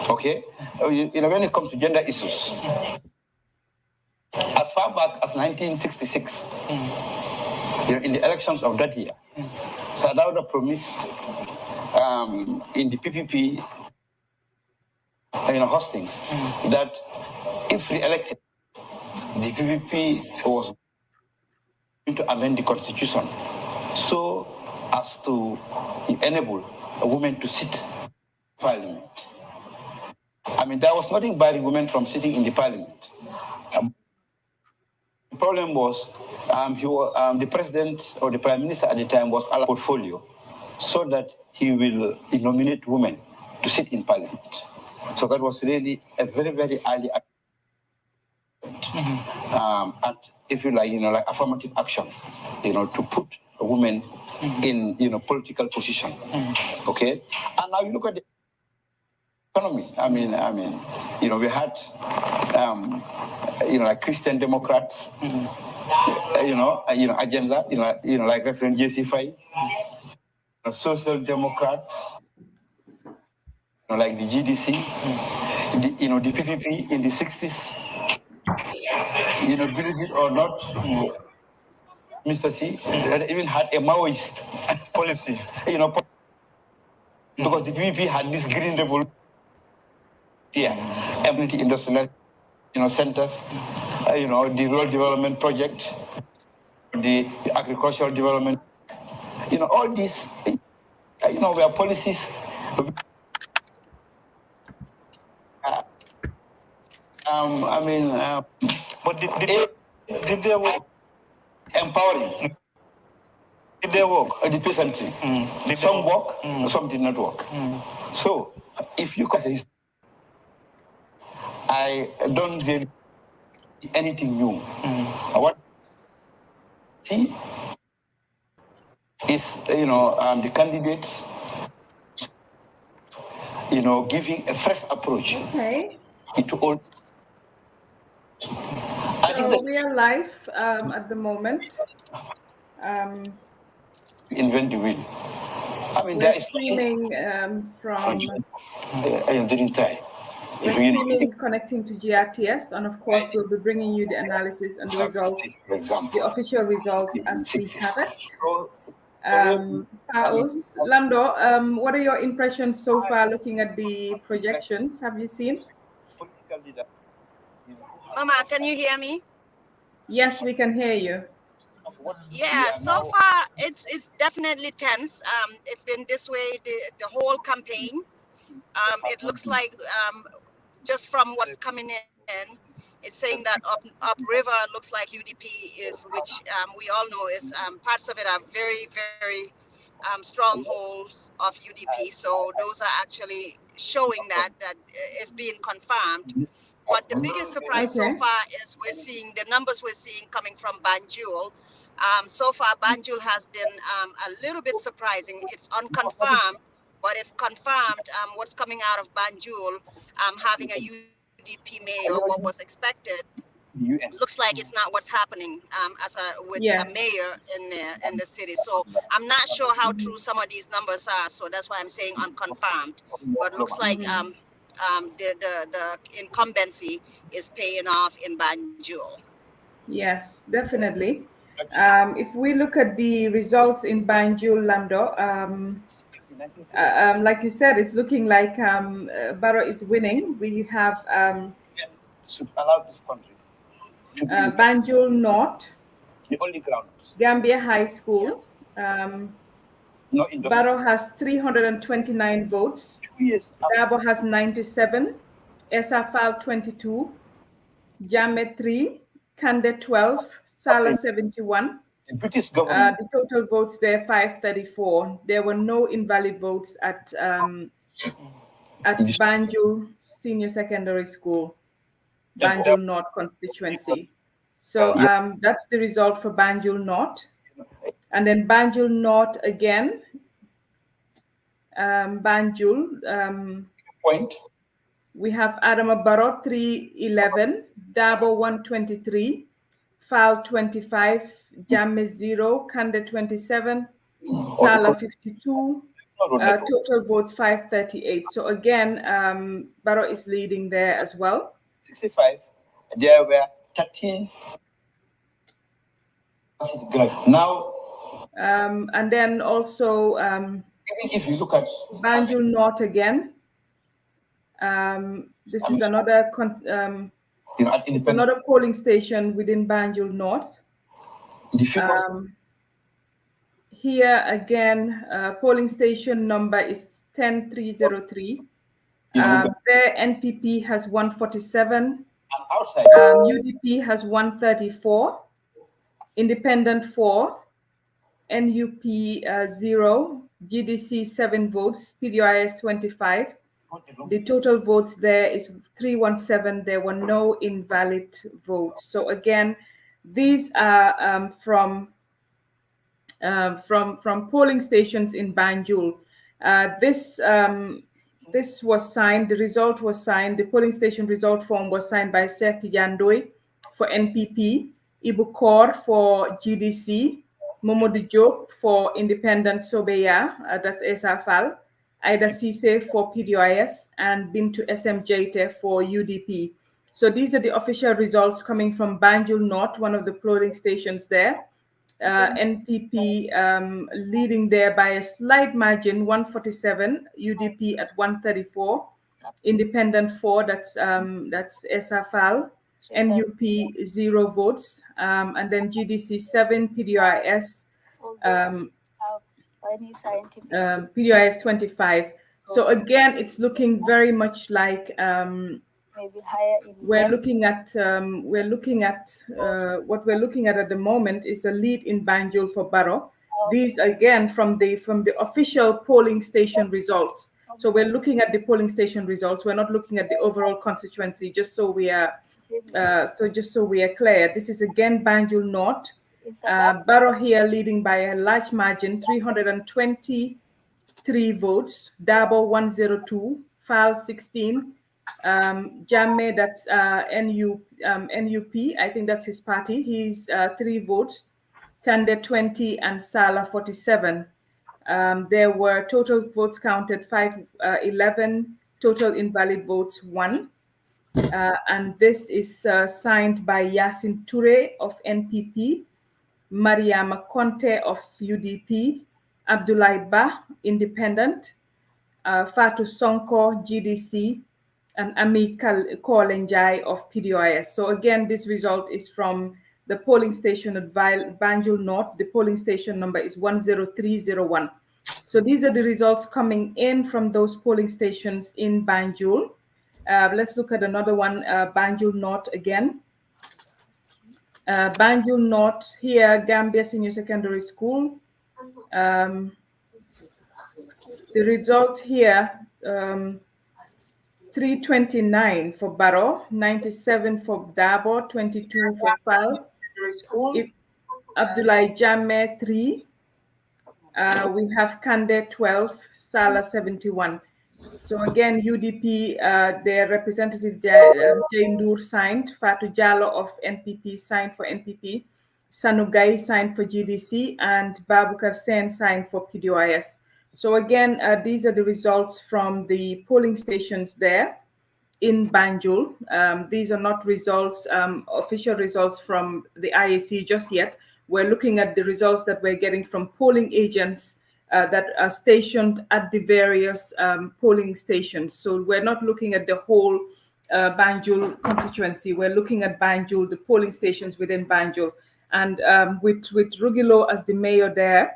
Okay, when it comes to gender issues, as far back as 1966, in the elections of that year, Sadauda promised in the PPP hostings that if re-elected, the PPP was going to amend the constitution so as to enable a woman to sit in parliament. I mean, there was nothing barring women from sitting in the parliament. The problem was the president or the prime minister at the time was allowed a portfolio so that he will nominate women to sit in parliament. So that was really a very, very early at, if you like, like affirmative action, to put a woman in, political position. Okay, and now you look at the economy. I mean, we had, like Christian Democrats, agenda, like Reverend JC5, Social Democrats, like the GDC, the PPP in the 60s, believe it or not, Mr. C even had a Maoist policy, because the PPP had this green revolution, community industrial, centers, the rural development project, the agricultural development, all these, were policies. But did they work? Empowering. Did they work? The peasantry. Some work, some did not work. So, if you consider, I don't really see anything new. What I see is, the candidates, giving a fresh approach into all. So we are live at the moment. Invent the wheel. I mean, we're streaming from. Didn't try. We're streaming, connecting to GRTS, and of course, we'll be bringing you the analysis and the results, the official results as we have it. Paos, Lando, what are your impressions so far looking at the projections? Have you seen? Mama, can you hear me? Yes, we can hear you. Yeah, so far it's definitely tense. It's been this way the whole campaign. It looks like just from what's coming in, it's saying that upriver looks like UDP is, which we all know is parts of it are very, very strongholds of UDP. So those are actually showing that it's being confirmed. But the biggest surprise so far is we're seeing the numbers we're seeing coming from Banjul. So far, Banjul has been a little bit surprising. It's unconfirmed, but if confirmed, what's coming out of Banjul, having a UDP mayor, what was expected, looks like it's not what's happening with a mayor in the city. So I'm not sure how true some of these numbers are. So that's why I'm saying unconfirmed. But looks like the incumbency is paying off in Banjul. Yes, definitely. If we look at the results in Banjul, Lando, like you said, it's looking like Barrow is winning. We have should allow this country to Banjul North, the only ground. Gambia High School. Barrow has 329 votes. Dabo has 97. Esafal 22. Jame 3. Kande 12. Sala 71. The British government. The total votes there 534. There were no invalid votes at Banjul Senior Secondary School, Banjul North constituency. So that's the result for Banjul North. And then Banjul North again. Banjul. Point. We have Adama Barrow 311, Dabo 123, Fal 25, Jamme 0, Kande 27, Sala 52, Total votes 538. So again, Barrow is leading there as well. 65. There were 13. Now, and then also if you look at Banjul North again, this is another it's another polling station within Banjul North. Here again, polling station number is 10303. There NPP has 147. UDP has 134. Independent 4. NUP 0. GDC 7 votes. PDIS 25. The total votes there is 317. There were no invalid votes. So again, these are from polling stations in Banjul. This was signed. The result was signed. The polling station result form was signed by Sheikh Yandoi for NPP, Ibu Kor for GDC, Momodu Diop for Independent Sobeya, that's Esafal, Ida Sise for PDIS, and Bintu SMJT for UDP. So these are the official results coming from Banjul North, one of the polling stations there. NPP leading there by a slight margin, 147, UDP at 134, Independent 4, that's SFL, NUP 0 votes, and then GDC 7, PDIS, PDIS 25. So again, it's looking very much like we're looking at what we're looking at the moment is a lead in Banjul for Barrow. These again from the official polling station results. So we're looking at the polling station results. We're not looking at the overall constituency. Just so we are clear. This is again Banjul North. Barrow here leading by a large margin, 323 votes. Dabo 102, Fal 16. Jammeh, that's NUP, I think that's his party. He's 3 votes. Kande 20 and Salah 47. There were total votes counted 11, total invalid votes 1. And this is signed by Yasin Toure of NPP, Mariama Conte of UDP, Abdoulaye Ba, Independent, Fatou Sonko, GDC, and Ami Kolenjai of PDIS. So again, this result is from the polling station at Banjul North. The polling station number is 10301. So these are the results coming in from those polling stations in Banjul. Let's look at another one, Banjul North again. Banjul North here, Gambia Senior Secondary School. The results here, 329 for Barrow, 97 for Dabo, 22 for Fal. Abdoulaye Jammeh 3. We have Kande 12, Salah 71. So again, UDP, their representative Jane Dur signed, Fatou Jallo of NPP signed for NPP, Sanugai signed for GDC, and Babukar Sen signed for PDIS. So again, these are the results from the polling stations there in Banjul. These are not results, official results from the IAC just yet. We're looking at the results that we're getting from polling agents that are stationed at the various polling stations. So we're not looking at the whole Banjul constituency. We're looking at Banjul, the polling stations within Banjul. And with Rugilo as the mayor there,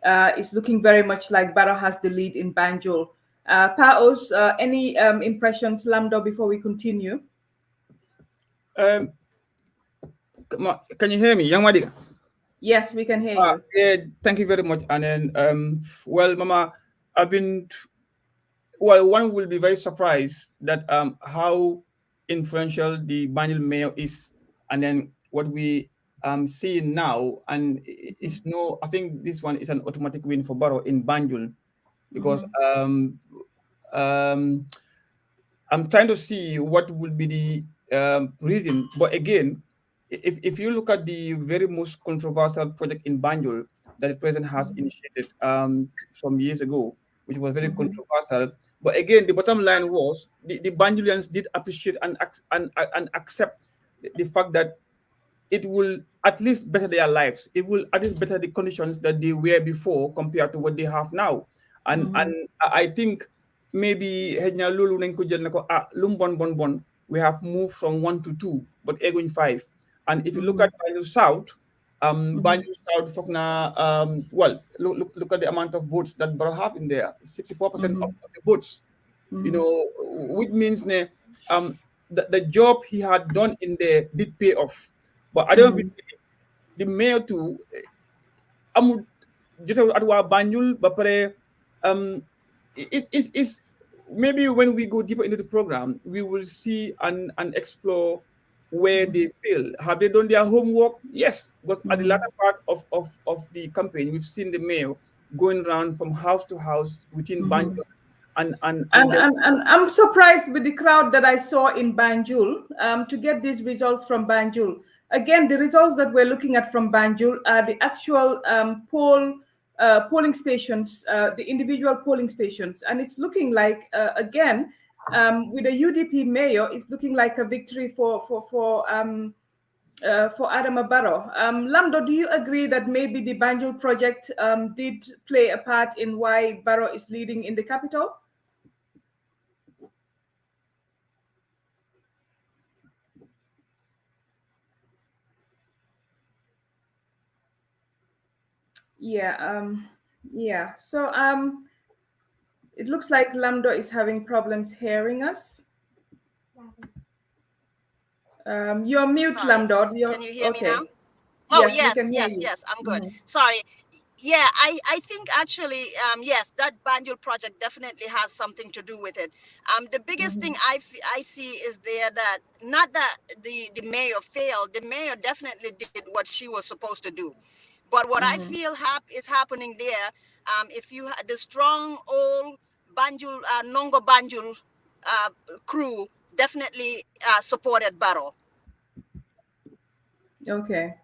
it's looking very much like Barrow has the lead in Banjul. Paos, any impressions, Lamdo, before we continue? Can you hear me, Young Madiga? Yes, we can hear you. Yeah, thank you very much. And then, well, Mama, one will be very surprised that how influential the Banjul mayor is, and then what we see now, and it's no, I think this one is an automatic win for Barrow in Banjul, because I'm trying to see what will be the reason. But again, if you look at the very most controversial project in Banjul that the president has initiated some years ago, which was very controversial. But again, the bottom line was the Banjulians did appreciate and accept the fact that it will at least better their lives. It will at least better the conditions that they were before compared to what they have now. And I think maybe Henya Lulu Nko Lumbon Bon Bon, we have moved from 1 to 2, but going 5. And if you look at Banjul South, Banjul South Fokna, well, look at the amount of votes that Barrow have in there. 64% of the votes. You know, which means the job he had done in there did pay off. But I don't think the mayor too amul jotaw at wa Banjul ba pare is maybe when we go deeper into the program we will see and explore where they fail. Have they done their homework? Yes, because at the latter part of the campaign we've seen the mayor going around from house to house within Banjul. And I'm surprised with the crowd that I saw in Banjul to get these results from Banjul. Again, the results that we're looking at from Banjul are the actual polling stations, the individual polling stations. And it's looking like, again, with a UDP mayor, it's looking like a victory for Adama Barrow. Lamdo, do you agree that maybe the Banjul project did play a part in why Barrow is leading in the capital? Yeah. So it looks like Lamdo is having problems hearing us. You're mute, Lamdo. Can you hear me now? Oh, yes, I'm good. Sorry. Yeah, I think actually, yes, that Banjul project definitely has something to do with it. The biggest thing I see is there that not that the mayor failed. The mayor definitely did what she was supposed to do. But what I feel is happening there, if you had the strong old Banjul, Nongo Banjul crew definitely supported Barrow. Okay.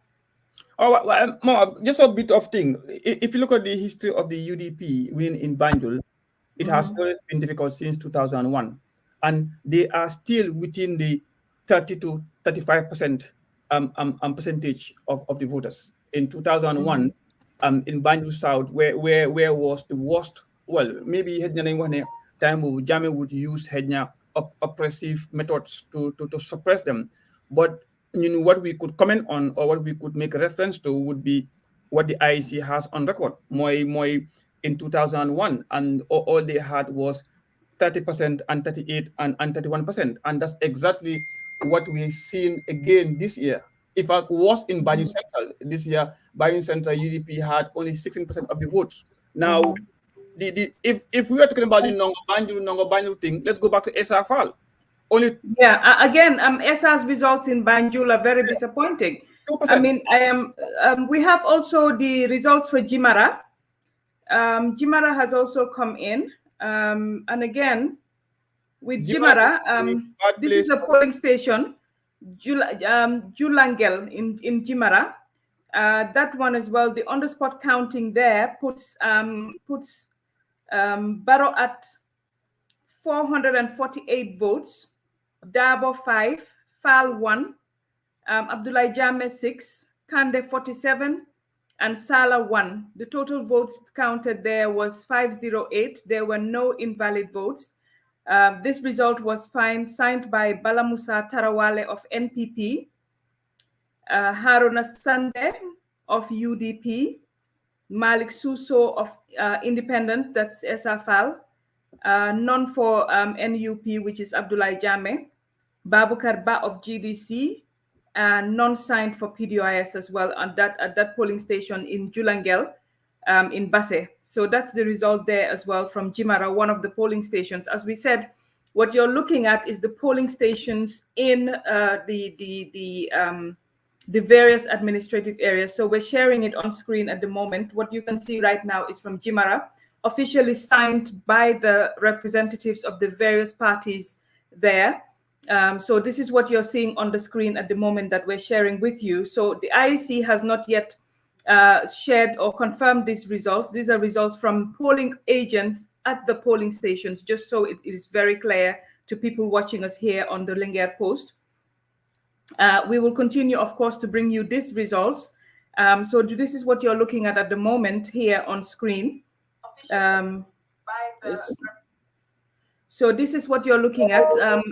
Oh, well, just a bit of thing. If you look at the history of the UDP win in Banjul, it has always been difficult since 2001, and they are still within the 30 to 35% percentage of the voters. In 2001, in Banjul South, where was the worst? Well, maybe time Jame would use oppressive methods to suppress them, but what we could comment on or what we could make a reference to would be what the IEC has on record. Moi in 2001, and all they had was 30% and 38 and 31%, and that's exactly what we've seen again this year. In fact, was in Banjul Central this year. Banjul Central UDP had only 16% of the votes. Now, if we are talking about the Nongo Banjul thing, let's go back to SFL. Again, ESA's results in Banjul are very disappointing. 2%. I mean, we have also the results for Jimara. Jimara has also come in, and again, with Jimara, this is a polling station, Julangel in Jimara. That one as well. The on-the-spot counting there puts Barrow at 448 votes. Dabo 5, Fal 1, Abdullah Jame 6, Kande 47, and Salah 1. The total votes counted there was 508. There were no invalid votes. This result was signed by Balamusa Tarawale of NPP, Haruna Sande of UDP, Malik Suso of Independent, that's SFL, none for NUP, which is Abdullah Jame, Babukar Ba of GDC, and non-signed for PDIS as well at that polling station in Julangel, in Basse. So that's the result there as well from Jimara, one of the polling stations. As we said, what you're looking at is the polling stations in the various administrative areas. So we're sharing it on screen at the moment. What you can see right now is from Jimara, officially signed by the representatives of the various parties there. So this is what you're seeing on the screen at the moment that we're sharing with you. So the IEC has not yet shared or confirmed these results. These are results from polling agents at the polling stations, just so it is very clear to people watching us here on the Linguère Post. We will continue, of course, to bring you these results. So this is what you're looking at the moment here on screen. So this is what you're looking at.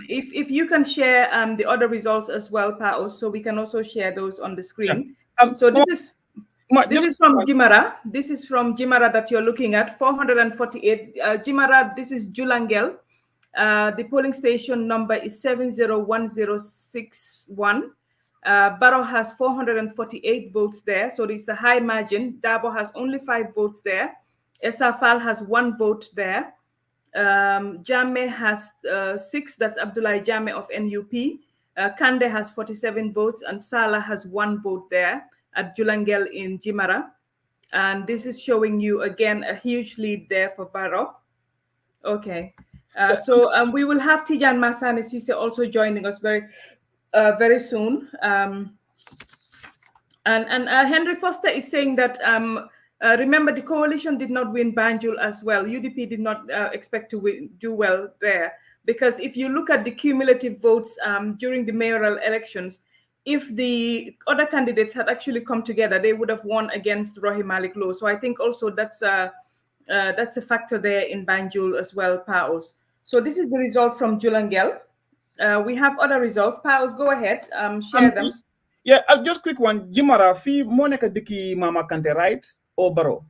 If you can share the other results as well, Paos, so we can also share those on the screen. Yeah. So this is from Jimara. This is from Jimara that you're looking at, 448. Jimara, this is Julangel. The polling station number is 701061. Barrow has 448 votes there, so it's a high margin. Dabo has only 5 votes there. Esafal has 1 vote there. Jammeh has 6, that's Abdullah Jammeh of NUP. Kande has 47 votes, and Salah has 1 vote there at Julangel in Jimara. And this is showing you, again, a huge lead there for Barrow. Okay. So we will have Tijan Masani Sise also joining us very soon. And Henry Foster is saying that remember, the coalition did not win Banjul as well. UDP did not expect to do well there, because if you look at the cumulative votes during the mayoral elections, if the other candidates had actually come together, they would have won against Rohey Malik Lowe. So I think also that's a factor there in Banjul as well, Paos. So this is the result from Julangel. We have other results. Paos, go ahead, share them. Yeah, just quick one. Jimara, fi Monica Diki Mama Kante, right? Or Barrow?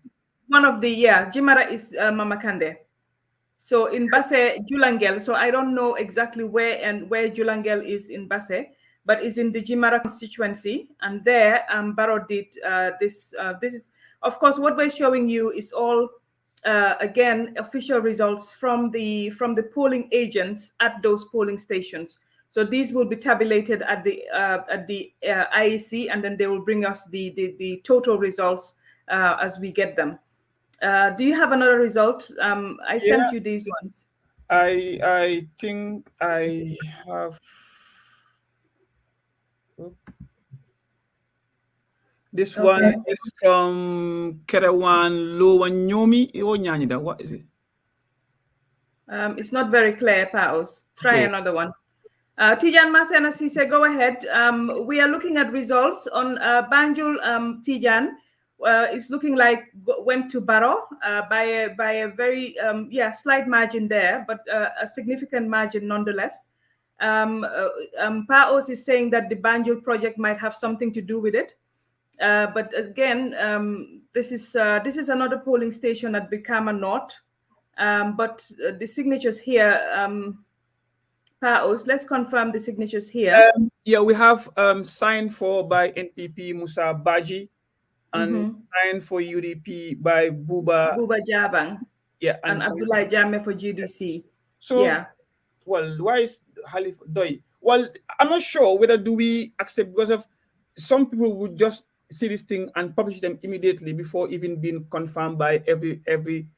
One of the, Jimara is Mama Kande. So in Basse, Julangel. So I don't know exactly where Julangel is in Basse, but it's in the Jimara constituency. And there, Barrow did this. This is, of course, what we're showing you is all, again, official results from the polling agents at those polling stations. So these will be tabulated at the IEC, and then they will bring us the total results as we get them. Do you have another result? I sent you these ones. I think I have. This one is from Kerewan Lowanyomi Iwonyanyida. What is it? It's not very clear, Paos. Try another one. Tijan Masena Sise, go ahead. We are looking at results on Banjul. Tijan is looking like went to Barrow by a very slight margin there, but a significant margin nonetheless. Paos is saying that the Banjul project might have something to do with it. But again, this is another polling station at Bikama North. But the signatures here, Paos, let's confirm the signatures here. We have signed for by NPP Musa Baji and signed for UDP by Buba Jabang. Yeah, and Abdullah Jammeh for GDC. So, well, why is Halif Doi? Well, I'm not sure whether do we accept, because of some people would just see this thing and publish them immediately before even being confirmed by every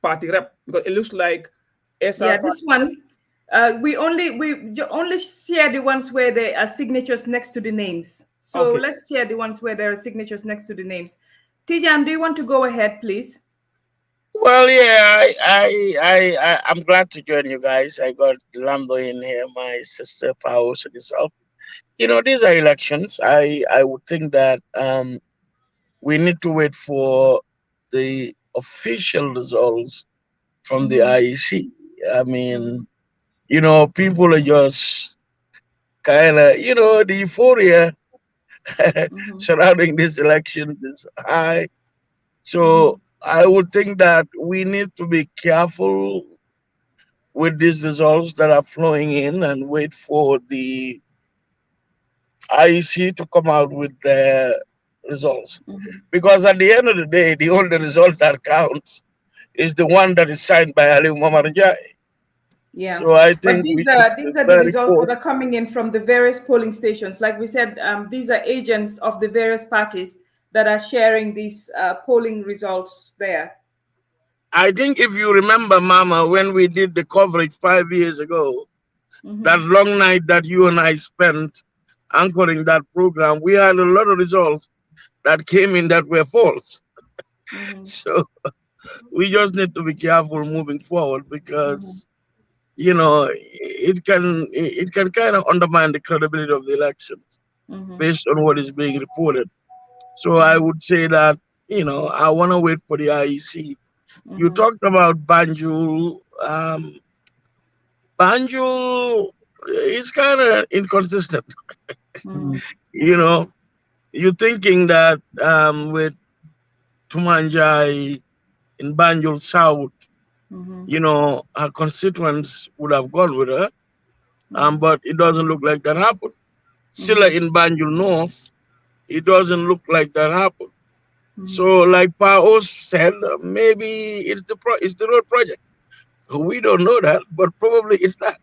party rep, because it looks like this one we only share the ones where there are signatures next to the names. So let's share the ones where there are signatures next to the names. Tijan, do you want to go ahead, please? Well, yeah, I'm glad to join you guys. I got Lando in here, my sister Paos and yourself. You know, these are elections. I would think that we need to wait for the official results from the IEC. I mean, you know, people are just kind of, you know, the euphoria surrounding this election is high. So I would think that we need to be careful with these results that are flowing in and wait for the IEC to come out with their results. Because at the end of the day, the only result that counts is the one that is signed by Ali Mamarjai. Yeah. So I think these are the results that are coming in from the various polling stations. Like we said, these are agents of the various parties that are sharing these polling results there. I think if you remember, Mama, when we did the coverage 5 years ago, that long night that you and I spent anchoring that program, we had a lot of results that came in that were false. So we just need to be careful moving forward because you know it can kind of undermine the credibility of the elections based on what is being reported. So I would say that I want to wait for the IEC. You talked about Banjul. Banjul is kind of inconsistent. You know, you're thinking that with Tumanjai in Banjul South, her constituents would have gone with her, but it doesn't look like that happened. Silla in Banjul North, it doesn't look like that happened. So, like Paos said, maybe it's the road project. We don't know that, but probably it's that.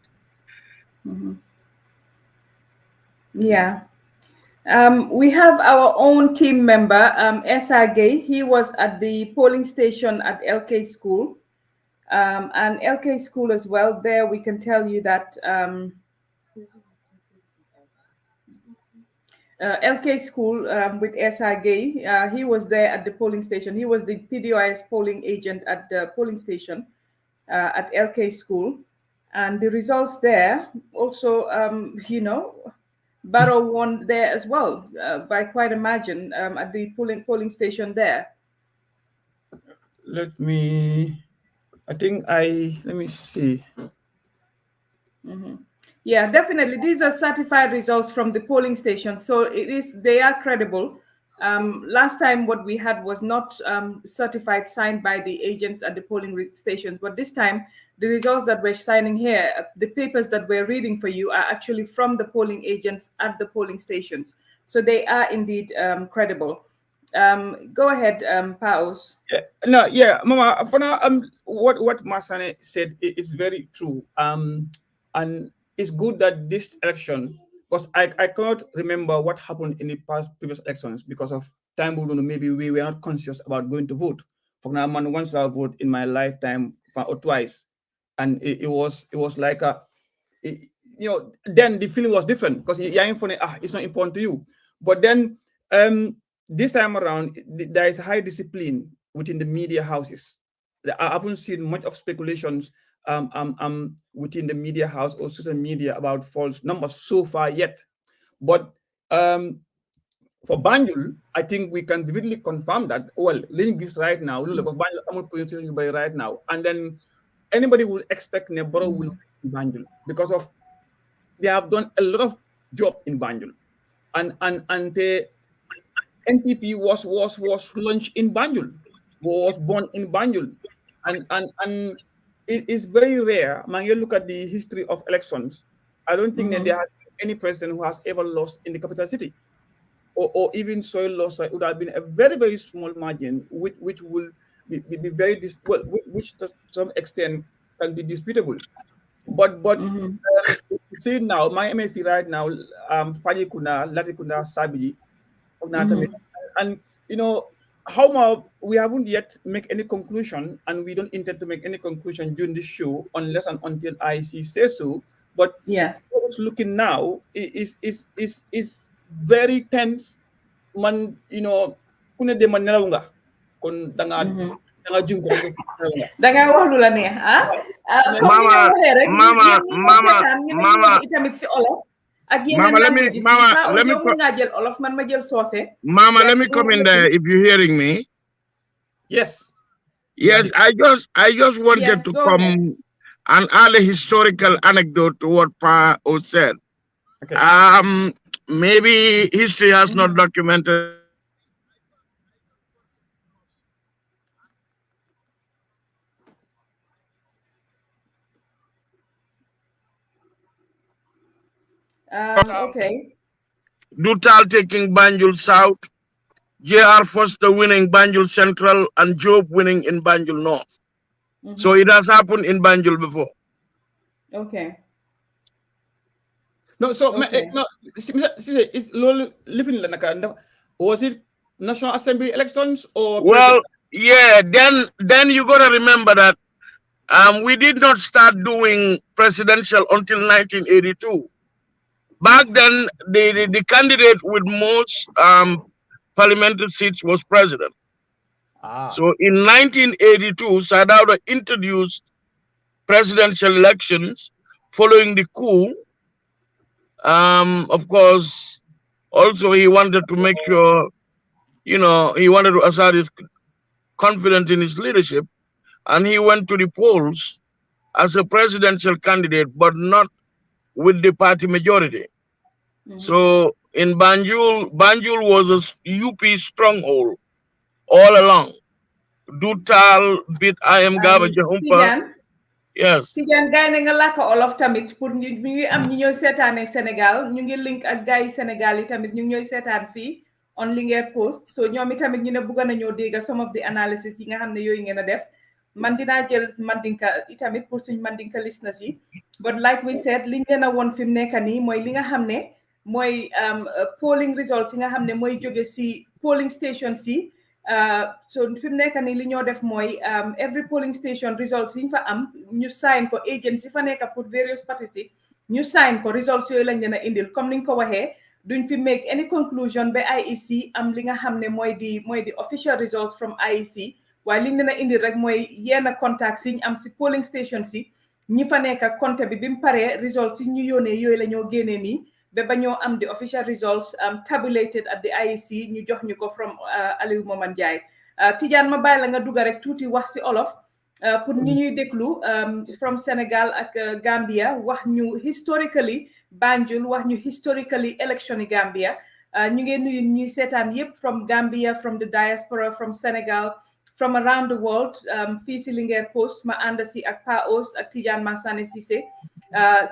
Yeah. We have our own team member, S.R. Gay. He was at the polling station at LK School. And LK School as well. There we can tell you that LK School with S.R. Gay, he was there at the polling station. He was the PDOIS polling agent at the polling station at LK School. And the results there also, Barrow won there as well by quite a margin at the polling station there. Let me see. Yeah, definitely. These are certified results from the polling station. So they are credible. Last time what we had was not certified, signed by the agents at the polling stations. But this time, the results that we're signing here, the papers that we're reading for you are actually from the polling agents at the polling stations. So they are indeed credible. Go ahead, Paos. Mama, for now, what Masane said is very true. And it's good that this election, because I cannot remember what happened in the previous elections because of time. Maybe we were not conscious about going to vote. For now, man, once I vote in my lifetime or twice, and it was like then the feeling was different because it's not important to you. But then this time around, there is high discipline within the media houses. I haven't seen much of speculations within the media house or social media about false numbers so far yet. But for Banjul, I think we can vividly confirm that. Well, link this right now, right now, and then anybody will expect Neboro will win Banjul because of they have done a lot of job in Banjul, and the NPP was launched in Banjul, was born in Banjul, and it is very rare. When you look at the history of elections, I don't think that there has been any president who has ever lost in the capital city, or even soil loss. It would have been a very, very small margin, which will be very which to some extent can be disputable. But see now, my MFP right now, Fadi Kuna, Lati Kuna, Sabiji, and how we haven't yet make any conclusion, and we don't intend to make any conclusion during this show unless and until IC says so. But yes, looking now is very tense. Man, kuna de man nelaw nga kon danga jung ko danga wax lu la neex mama itamit si olof ak mama let me nga jël olof man ma jël soose mama let me come in there if you're hearing me. Yes, I just wanted to come ahead and add a historical anecdote to what Pa O said. Okay. Maybe history has not documented. Okay. Dutal taking Banjul South, J.R. Foster winning Banjul Central, and Job winning in Banjul North. So it has happened in Banjul before. Okay. No, so it's living was it National Assembly elections or well, yeah, then you gotta remember that we did not start doing presidential until 1982. Back then, the candidate with most parliamentary seats was president. So in 1982, Sadauda introduced presidential elections following the coup. Of course, also he wanted to make sure, he wanted to assert his confidence in his leadership, and he went to the polls as a presidential candidate, but not with the party majority. So in Banjul was a UP stronghold all along. Dutal bit I am Gaba Jahumpa. Yes. Tidiane gaay na nga làkk olof tamit pour ñu ngi am ñu ñooy seetaane Sénégal ñu ngi link ak gaay Sénégal yi tamit ñu ngi ñooy seetaan fii on Linguère Post so ñoom i tamit ñu ne bëgg nañoo dégg some of the analysis yi nga xam ne yooyu ngeen a def man dinaa jël mandinka i tamit pour suñ mandinka listeners yi but like we said li ngeen a woon fi mu nekk nii mooy li nga xam ne mooy polling results yi nga xam ne mooy jóge si polling station si so fi mu nekk nii li ñoo def mooy every polling station results yi ñu fa am ñu sign ko agency fa nekk pour various parties yi ñu sign ko results yooyu lañ leen a indil comme niñ ko waxee duñ fi make any conclusion ba IEC am li nga xam ne mooy di official results from IEC waaye liñ leen a indil rek mooy yenn contacts yi ñu am si polling station si ñi fa nekk compte bi mu paree results yi ñu yónnee yooyu la ñoo génnee nii ba ñoo am the official results tabulated at the IEC ñu jox ñu ko from Alieu Momad Njie Tidiane ma bàyyi la nga dugg rek tuuti wax si olof pour ñi ñuy déglu from Sénégal ak Gambia wax ñu historically Banjul wax ñu historically election yi Gambia ñu ngi nuyu ñuy seetaan yépp from Gambia from the diaspora from Sénégal from around the world fii si Linguère Post ma ànd si ak Pa Ous ak Tidiane Massane Cissé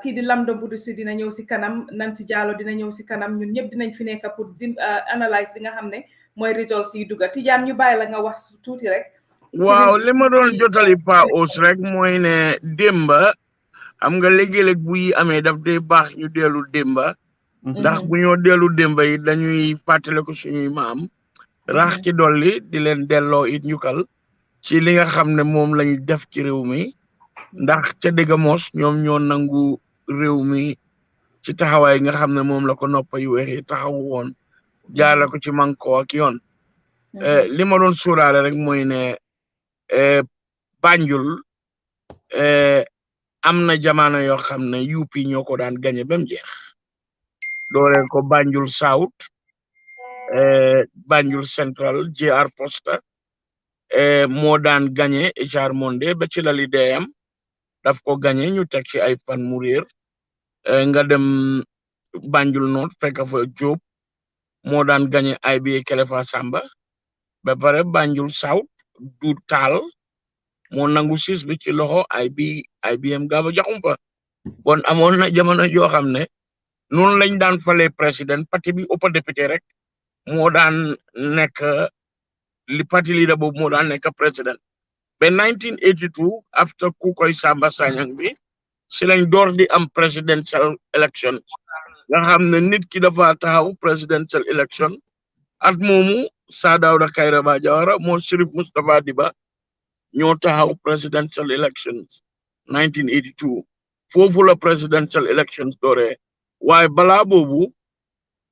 kii di Lamdo Budu si dina ñëw si kanam Nancy Diallo dina ñëw si kanam ñun ñëpp dinañ fi nekk pour analyse li nga xam ne mooy results yi dugga Tidiane ñu bàyyi la nga wax tuuti rek waaw li ma doon jotali Pa Ous rek mooy ne démba xam nga léegi-léeg bu yi amee daf dee baax ñu dellu démba ndax bu ñoo dellu démba yi dañuy fàttale ko suñuy maam rax ci dolli di leen delloo it ñukal ci li nga xam ne moom lañ def ci réew mi ndax ca dëgga mos ñoom ñoo nangu réew mi ci taxawaay nga xam ne moom la ko noppa yu weex yi taxaw woon jaarale ko ci manko ak yoon li ma doon suuraale rek mooy ne Banjul am na jamono yoo xam ne UP ñoo ko daan gañe ba mu jeex dooreel ko Banjul South Banjul Central JR Posta moo daan gañe HR Monde ba ci lali deyam daf ko gañe ñu teg ci ay fan mu réer nga dem Banjul North fekk fa Jóob moo daan gañe IBA Kelefa Samba ba pare Banjul South du taal moo nangu sis bi ci loxo IBM Gaba Jaxumpa bon amoon na jamono joo xam ne noonu lañ daan fale président parti bi ëpp député rek moo daan nekk li parti leader boobu moo daan nekk président ba 1982 after ku koy Samba Sanyang bi si lañ door di am presidential election nga xam ne nit ki dafa taxaw presidential election at moomu Sir Dawda Kairaba Jawara moo Sheriff Mustapha Diba ñoo taxaw presidential elections 1982 foofu la presidential elections dooree waaye balaa boobu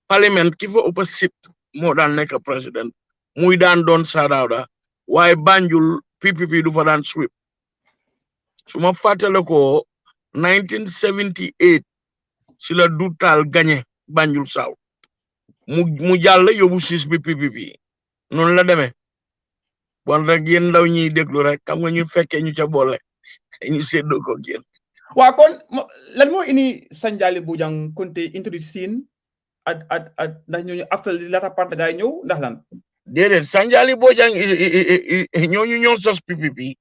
parlement ki fa ëpp sit moo daan nekk président muy daan doon Sir Dawda waaye Banjul PPP du fa daan sweep su ma fàttale ko 1978 si la dutal gagné Banjul South mu jàll yóbbu sis bi PPP noonu la demee bon rek yéen ndaw ñiy déglu rek xam nga ñu fekkee ñu ca boole ñu séddoo ko yéen. waa kon lan moo indi Sanjali Bojang Konte introduce scene at ndax ñooñu after the latter part gaay ñëw ndax lan. déedéet Sanjali Bojang ñooñu ñoo sos PPP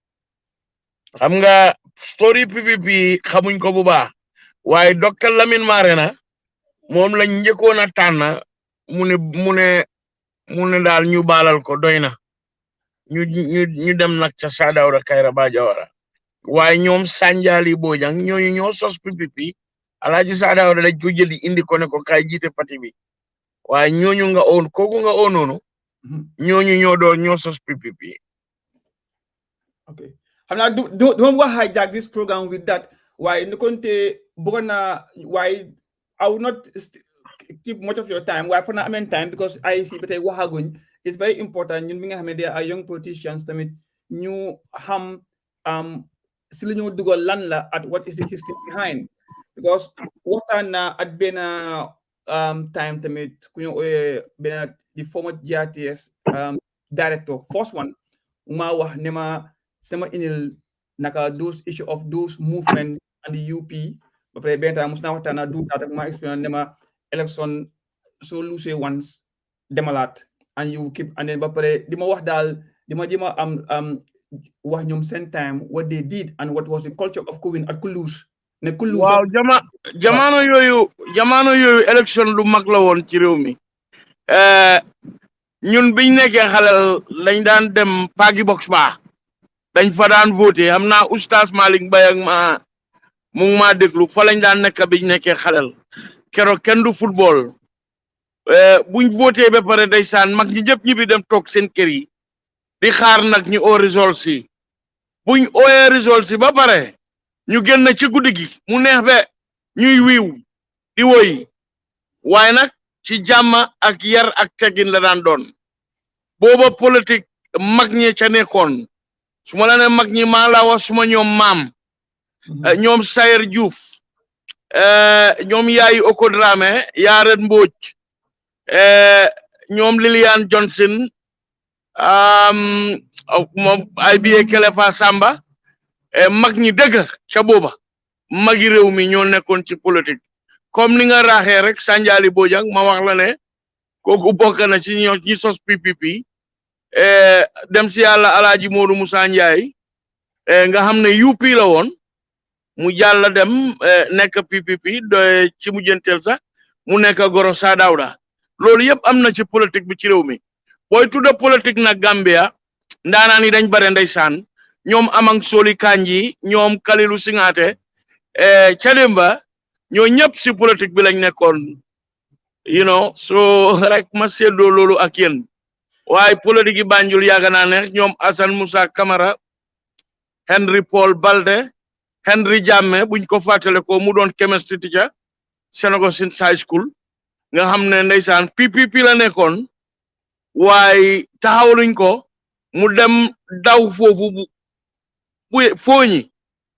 xam nga story PPP xamuñ ko bu baax waaye Docteur Lamine Marena moom lañ njëkkoon a tànn mu ne daal ñu baalal ko doy na ñu dem nag ca Sir Dawda Kairaba Jawara waaye ñoom Sanjali Bojang ñooñu ñoo sos PPP Alaaji Sir Dawda dañ ko jëli indi ko ne ko kay jiite parti bi waaye ñooñu nga oon kooku nga oonoonu ñooñu ñoo sos PPP. Okay. xam naa du ma wax hijack this program with that waaye nu konte bëggoon naa waaye I will not keep much of your time waaye for na ameen time because I see ba tey waxaguñ it's very important ñun mi nga xam ne there are young politicians tamit ñu xam si lu ñu dugal lan la at what is the history behind because waxtaan na at benn time tamit ku ñu ooyee benn the former GRTS director first one ma wax ne ma sama inil naka those issue of those movements and the UP ba pare benn time mus naa waxtaan na du daat ak ma expérience ne ma election so lose once demalat and you keep and then ba pare di ma wax daal di ma jëma wax ñoom seen time what they did and what was the culture of Kuwin at Kulus ne Kulus waaw jamono yooyu élection lu mag la woon ci réew mi ñun biñ nekkee xalal lañ daan dem Pagi Box ba dañ fa daan voté xam naa oustaz Malick Mbaye ak mu ngi maa déglu fa lañ daan nekk biñ nekkee xalal keroog kenn du football buñ voté ba pare ndeysaan mag ñi ñëpp ñi bi dem toog seen kër yi di xaar nag ñu oo results yi buñ ooyee results yi ba pare ñu génn ci guddi gi mu neex be ñuy wiiw di woy waaye nag ci jàmm ak yar ak teggin la daan doon booba politique mag ñi ca nekkoon su ma la ne mag ñi maa la wax suma ñoom maam ñoom Sayer Diouf ñoom yaayi Oko Dramé Yaaret Mbodj ñoom Liliane Johnson moom IBA Kelefa Samba mag ñi dëgg ca booba magi réew mi ñoo nekkoon ci politique comme ni nga raaxee rek Sanjali Bojang ma wax la ne kooku bokk na ci ñi sos PPP dem si yàlla Alaaji Modou Moussa Ndiaye nga xam ne UP la woon mu jàll dem nekk PPP ci mujjanteel sax mu nekk Goro Sadawda loolu yëpp am na ci politique bi ci réew mi booy tudda politique nag Gambia ndaanaan yi dañ bare ndeysaan ñoom Amang Soli Kanji ñoom Kalilu Singate Cademba ñoo ñëpp si politique bi lañ nekkoon so rek ma seddoo loolu ak yéen waaye politique yi Banjul yàgg naa neex ñoom Assane Moussa Camara Henry Paul Balde Henry Jammeh buñ ko fàttale ko mu doon chemistry teacher Senegal High School nga xam ne ndeysaan PPP la nekkoon waaye taxawluñ ko mu dem daw foofu fooñi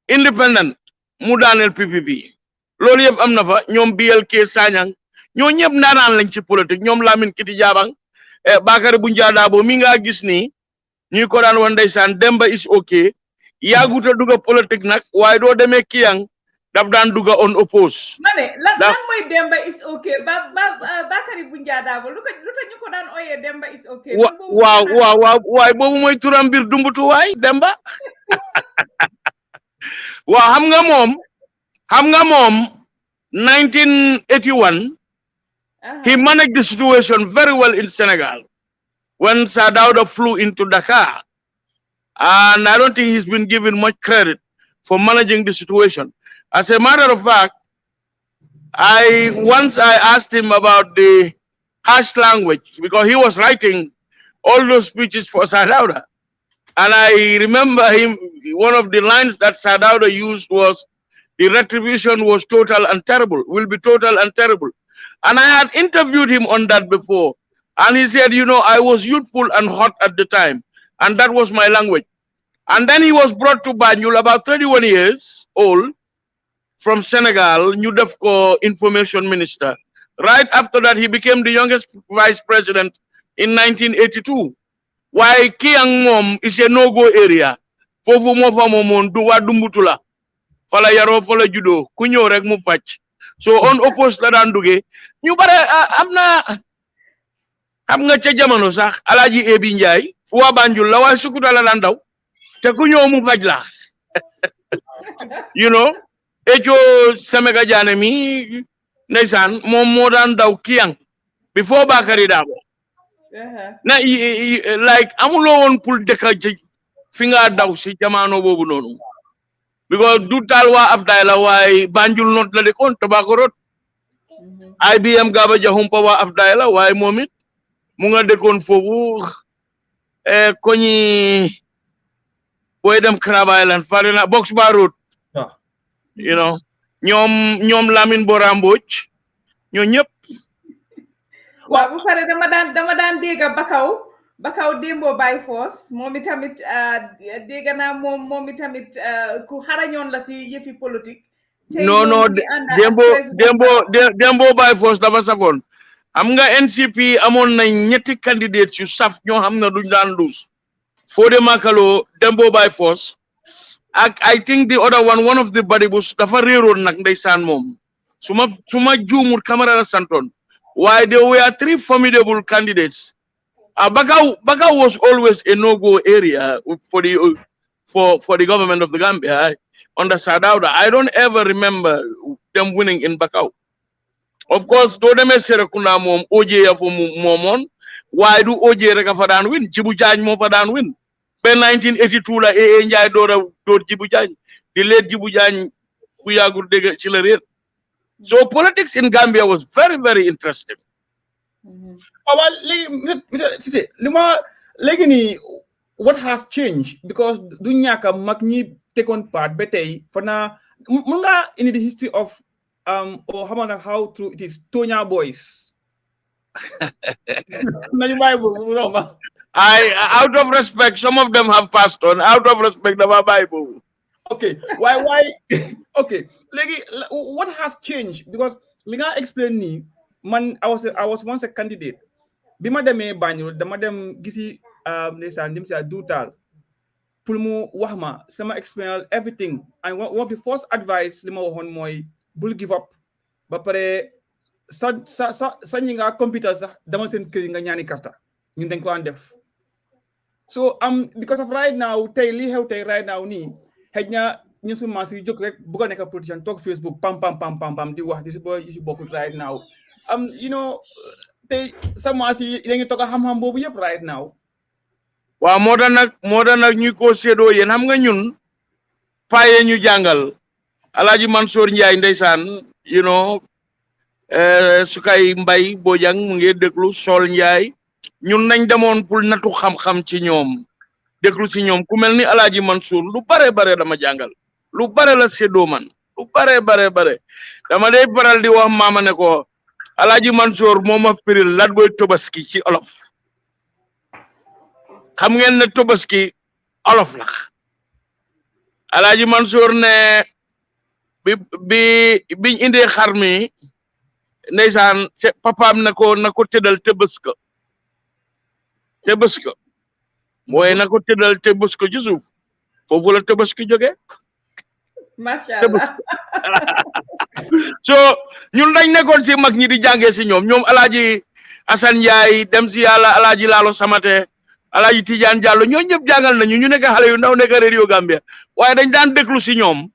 independent mu daaneel PPP loolu yëpp am na fa ñoom BLK Sanyang ñoo ñëpp ndaanaan lañ ci politique ñoom Lamine Kiti Jabang Bakary Bunjadabo mi nga gis ni ñuy ko daan wan ndeysaan Demba is okay yaaguta duga politique nag waaye doo demee Kiyang daf daan duga on oppose ma ne lan mooy Demba is okay Bakary Bunjadabo lu tax ñu ko daan ooyee Demba is okay waaw waaye boobu mooy turam mbir dumbutu waay Demba waaw xam nga moom 1981 he managed the situation very well in Senegal when Sadauda flew into Dakar, and I don't think he's been given much credit for managing the situation. As a matter of fact, once I asked him about the harsh language because he was writing all those speeches for Sadauda, and I remember one of the lines that Sadauda used was, "The retribution was total and terrible, will be total and terrible." And I had interviewed him on that before. And he said, I was youthful and hot at the time. And that was my language. And then he was brought to Banjul about 31 years old from Senegal, New Defco information minister. Right after that, he became the youngest vice president in 1982. Why Kiang Mom is a no-go area. Fofu mofa momon duwa dumbutula. Fala yaro fala judo. Kunyo rek mu fach. So on oppose la daan duggee ñu bare am nga ca jamono sax Alaaji Ebi Njaay fu waa Banjul la waaye Sukuta la daan daw te ku ñëw mu faj la Eco Semega Jaane mi ndeysaan moom moo daan daw Kiyang before Bakary Dabo na like amuloo woon pour dëkk fi nga daw si jamono boobu noonu because du taal waa Afdaay la waaye Banjul not la dëkkoon Tobacco Road IBM Gaba Jahumpa waa Afdaay la waaye moom it mu nga dëkkoon foofu koñi booy dem Crab Island farina Box Bar Road ñoom Lamine Bora Mbodj ñoo ñëpp waaw bu pare dama daan dégg Bakaw Bakaw Dembo by force moom itamit dégg naa moom itamit ku xarañoon la si yëfi politique. tey no moom no mu ngi ànd ak président Barrow. Dembo by force dafa safoon am nga NCP amoon nañ ñetti candidates yu saf ñoo xam ne duñ daan lose Fode Makalo Dembo by force ak I think the other one of the Badibus dafa réeroon nag ndeysaan moom suma juumut Camara la santoon waaye there were three formidable candidates. Bakaw was always a no-go area for the government of the Gambia under Sadauda. I don't ever remember them winning in Bakaw. Of course, to them Serekunda mom OJ ya for momon. Why do OJ reka fa daan win? Jibu Jaañ mo fa daan win. Ben 1982 la AA Njaay door Jibu Jaañ. The late Jibu Jaañ bu yàggul dégg ci la réer. So politics in Gambia was very, very interesting. Well, what has changed? Because dunyaka magni take on part betay for now munga in the history of or how true it is Tonya boys. Out of respect, some of them have passed on. Out of respect, of our Bible. Okay, why? Okay, what has changed? Because Linga explain me, man, I was once a candidate. Bima deme banyo, dama dem gisi ndeysaan dim si dutal. Pour mu wax ma sama experience everything, and one of the first advice lima waxon moy bul give up. Ba pare sa ñi nga computer sax dama sen kër nga ñaani karta. Ñun dañ ko an def. So because of right now tay li xew tay right now ni xejna ñu su mas yu jóg rek bu ko nekk politician talk Facebook pam di wax di si bokkul right now. You know, tey sama si ngi toog a xam-xam boobu yëpp right now. Waaw moo tax nag ñu ko séedoo yéen xam nga ñun paye ñu jàngal Alaaji Mansour Njaay ndeysaan you know sukay mbay Bojang mu ngi déglu Sol Njaay ñun nañ demoon pour natu xam-xam ci ñoom déglu ci ñoom ku mel ni Alaaji Mansour lu bare dama jàngal lu bare la séedoo man lu bare dama day baral di wax maama ne ko Alaaji Mansour moo ma firil lan mooy Tabaski ci olof xam ngeen ne Tabaski olof la Alaaji Mansour ne biñ indee xar mi ndeysaan papaam na ko tëddal Tabaski mooy na ko tëddal Tabaski ci suuf foofu la Tabaski jóge Masha Allah. So ñun dañ nekkoon si mag ñi di jàngee si ñoom Alaaji Asan Njaay dem si yàlla Alaaji Laalo Samate Alaaji Tijaan Jallo ñoo ñëpp jàngal nañu ñu nekk xale yu ndaw nekk Radio Gambia waaye dañ daan déglu si ñoom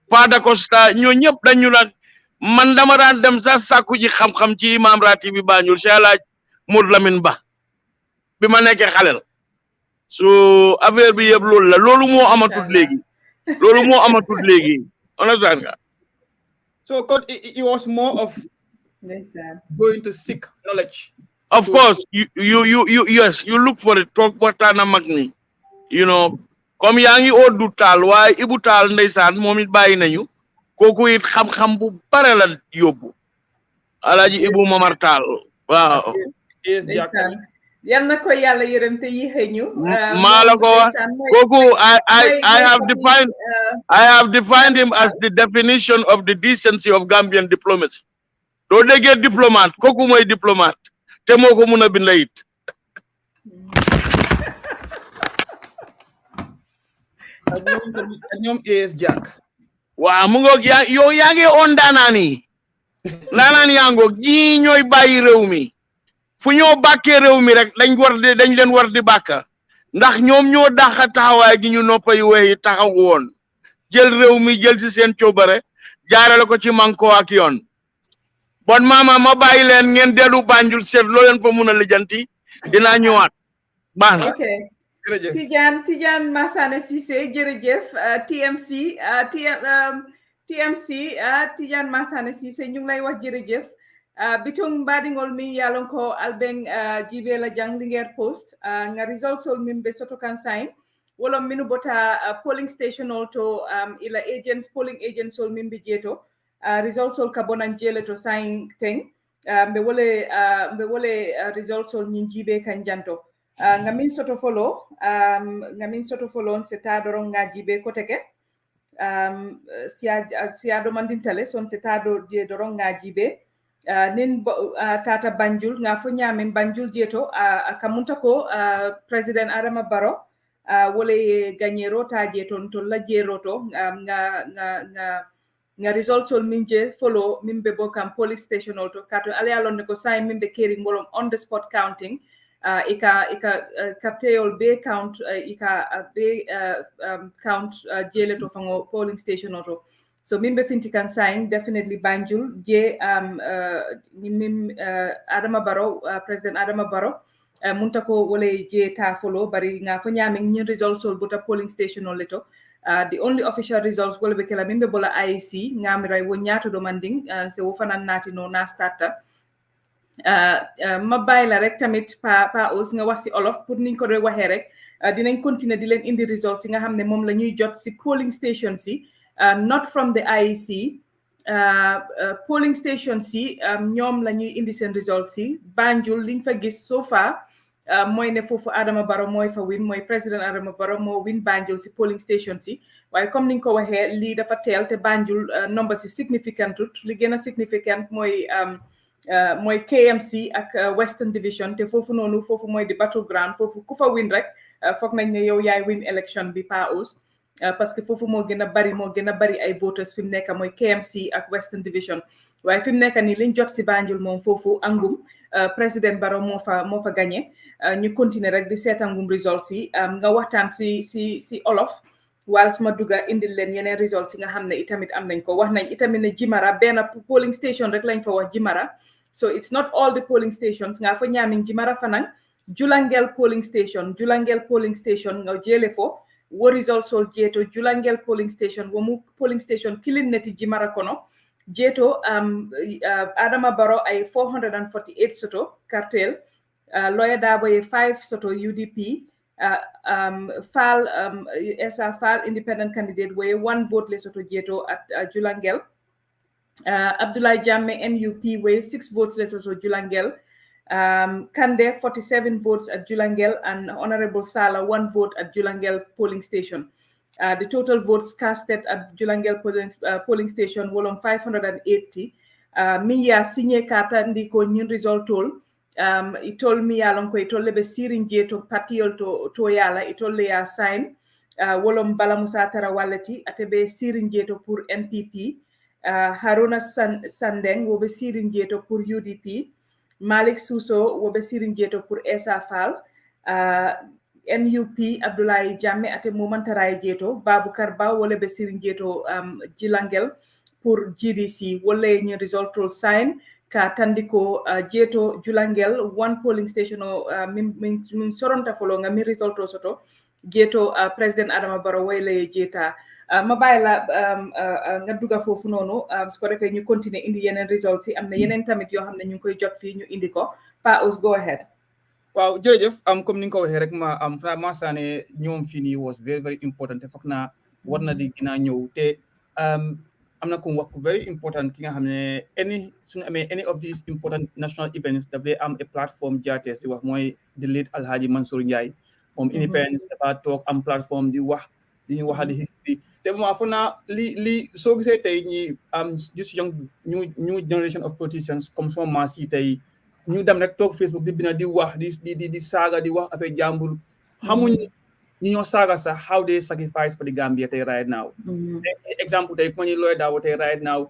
Pa da Costa ñoo ñëpp dañu daan man dama daan dem sax sàkku ji xam-xam ci Imam Ratib bi Banjul si Alaaji Mod Lamin Ba bi ma nekkee xalel so affaire bi yëpp loolu la loolu moo amatul léegi understand nga. So it was more of going to seek knowledge. Of course, you yes, you look for it. Talk waxtaan mag ni you know comme yaa ngi oddu taal waaye Ibu Taal ndeysaan moom it bàyyi nañu kooku it xam-xam bu bare la yóbbu Alaaji Ibu Mamar Taal waaw. Yal na ko yàlla yërëm te yixe ñu. maa la ko wax kooku I have defined him as the definition of the decency of Gambian diplomacy. doo déggee diplomate kooku mooy diplomate te moo ko mun a bind it. ñoom AS Jack. waaw mu ngoog yow yaa ngi on daanaani yaa ngoog ñii ñooy bàyyi réew mi fu ñoo bàkkee réew mi rek dañ leen war di bàkka ndax ñoom ñoo dàqa taxawaay gi ñu noppa yu weex yi taxaw woon jël réew mi jël ci seen coobare jaarale ko ci manko ak yoon bon maama ma bàyyi leen ngeen dellu Banjul seet loo leen fa mun a lijjanti dinaa ñëwaat baax na. ok Tidiane Massané Cissé jërëjëf TMC Tidiane Massané Cissé ñu ngi lay wax jërëjëf bitong mbaɗigol min yalon ko alben jibela jang Linguère Post nga results ol min be soto kan sign wala minu bota polling station to ila agents polling agents ol min be jeto results ol kabonan jele to sign thing be wole results ol nyin jibe kan janto ngamin soto follow ngamin soto follow se ta doron ngaji be koteke siya do mandintale son se ta do je doron ngaji be nin tata banjul nga fo nyamin banjul jeto kamunta ko president adama baro wole gagnero ta jeton to la jeroto nga result sol minje follow mimbe bo kam police station auto kato ale alon ko sai mimbe keri ngolom on the spot counting ika kapteyol be count be count jele to fango polling station auto so mimbe finti kan sign definitely banjul je mim adama baro president adama baro munta ko wole je ta follow bari nga fo nyame ñin result sol buta polling station o leto the only official results wole be kala mimbe bola IEC ngamira wo ñaato do manding se wo fanan nati no na starta ma bàyyi la rek tamit pa aus nga wax si olof pour niñ ko doon waxee rek dinañ continuer di leen indi results yi nga xam ne moom la ñuy jot si polling station si not from the IEC polling station si ñoom la ñuy indi seen results si Banjul liñ fa gis so far mooy ne foofu Adama Barrow mooy fa win mooy président Adama Barrow moo win Banjul si polling station si waaye comme niñ ko waxee lii dafa teel te Banjul number si significant tut li gën a significant mooy KMC ak Western Division te foofu noonu foofu mooy di battleground foofu ku fa win rek foog nañ ne yow yaay win election bi pa aus parce que foofu moo gën a bari ay voters fi mu nekk mooy KMC ak Western Division waaye fi mu nekk nii liñ jot si Banjul moom foofu angum président Barrow moo fa gagné ñu continuer rek di seet angum results yi nga waxtaan si olof waal suma dugga indil leen yeneen results yi nga xam ne itamit am nañ ko wax nañ itamit ne Jimara benn polling station rek lañ fa wax Jimara so it's not all the polling stations nga fa ñaamin Jimara fanang Julangel polling station nga jele fo wo result sol jeto Julangel polling station wo mu polling station kilin neti Jimara kono jeto Adama Barrow ay 448 soto cartel lawyer Dabo 5 soto UDP Fall Esa Fall independent candidate way 1 vote le soto jeto at Julangel Abdoulaye Jammeh NUP way 6 votes le soto Julangel Kande 47 votes at Julangel and Honorable Sala 1 vote at Julangel polling station. The total votes casted at Julangel polling station were on 580. Miya signé kata ndiko nyin result told. Itol mi yalon ko itol lebe sirin jeto patiol to yala itol le ya sign wolom bala musa tara walati atebe sirin jeto pour NPP Haruna Sandeng wobe sirin jeto pour UDP Malik Suso wobe sirin jeto pour Esa Fall NUP Abdoulaye Jammeh ate momantaraye jeto Baboucar Ba wole be sirin jeto Jilangel pour GDC wole ñu result sign ka tandiko jeto Julangel 1 polling station min soronta folo nga mi result soto jeto president Adama Barrow wele jeta ma bayla nga duga fofu nonu su ko defé ñu continuer indi yenen results yi amna yenen tamit yo xamne ñu koy jot fi ñu indi ko pa us go ahead waaw jërëjëf comme ni nga ko waxee rek ma saane ñoom fii nii was very very important te foog naa war na di gina ñëw te am na ko wax very important ki nga xam ne suñu amee any of these important national events daf dee am a platform jaatees di wax mooy di lead Alhaji Mansour Njie moom independence dafa toog am plateforme di wax di ñu waxal history te moom foog naa li soo gisee tey ñi just young new generation of politicians comme son maas yi tey ñu dem rek toog Facebook di bina di wax di saaga di wax affaire jàmbur xamuñ ñu ñoo saaga sax how they sacrifice for the Gambia tey right now example tey ku ma ñu Lawyer Darboe tey right now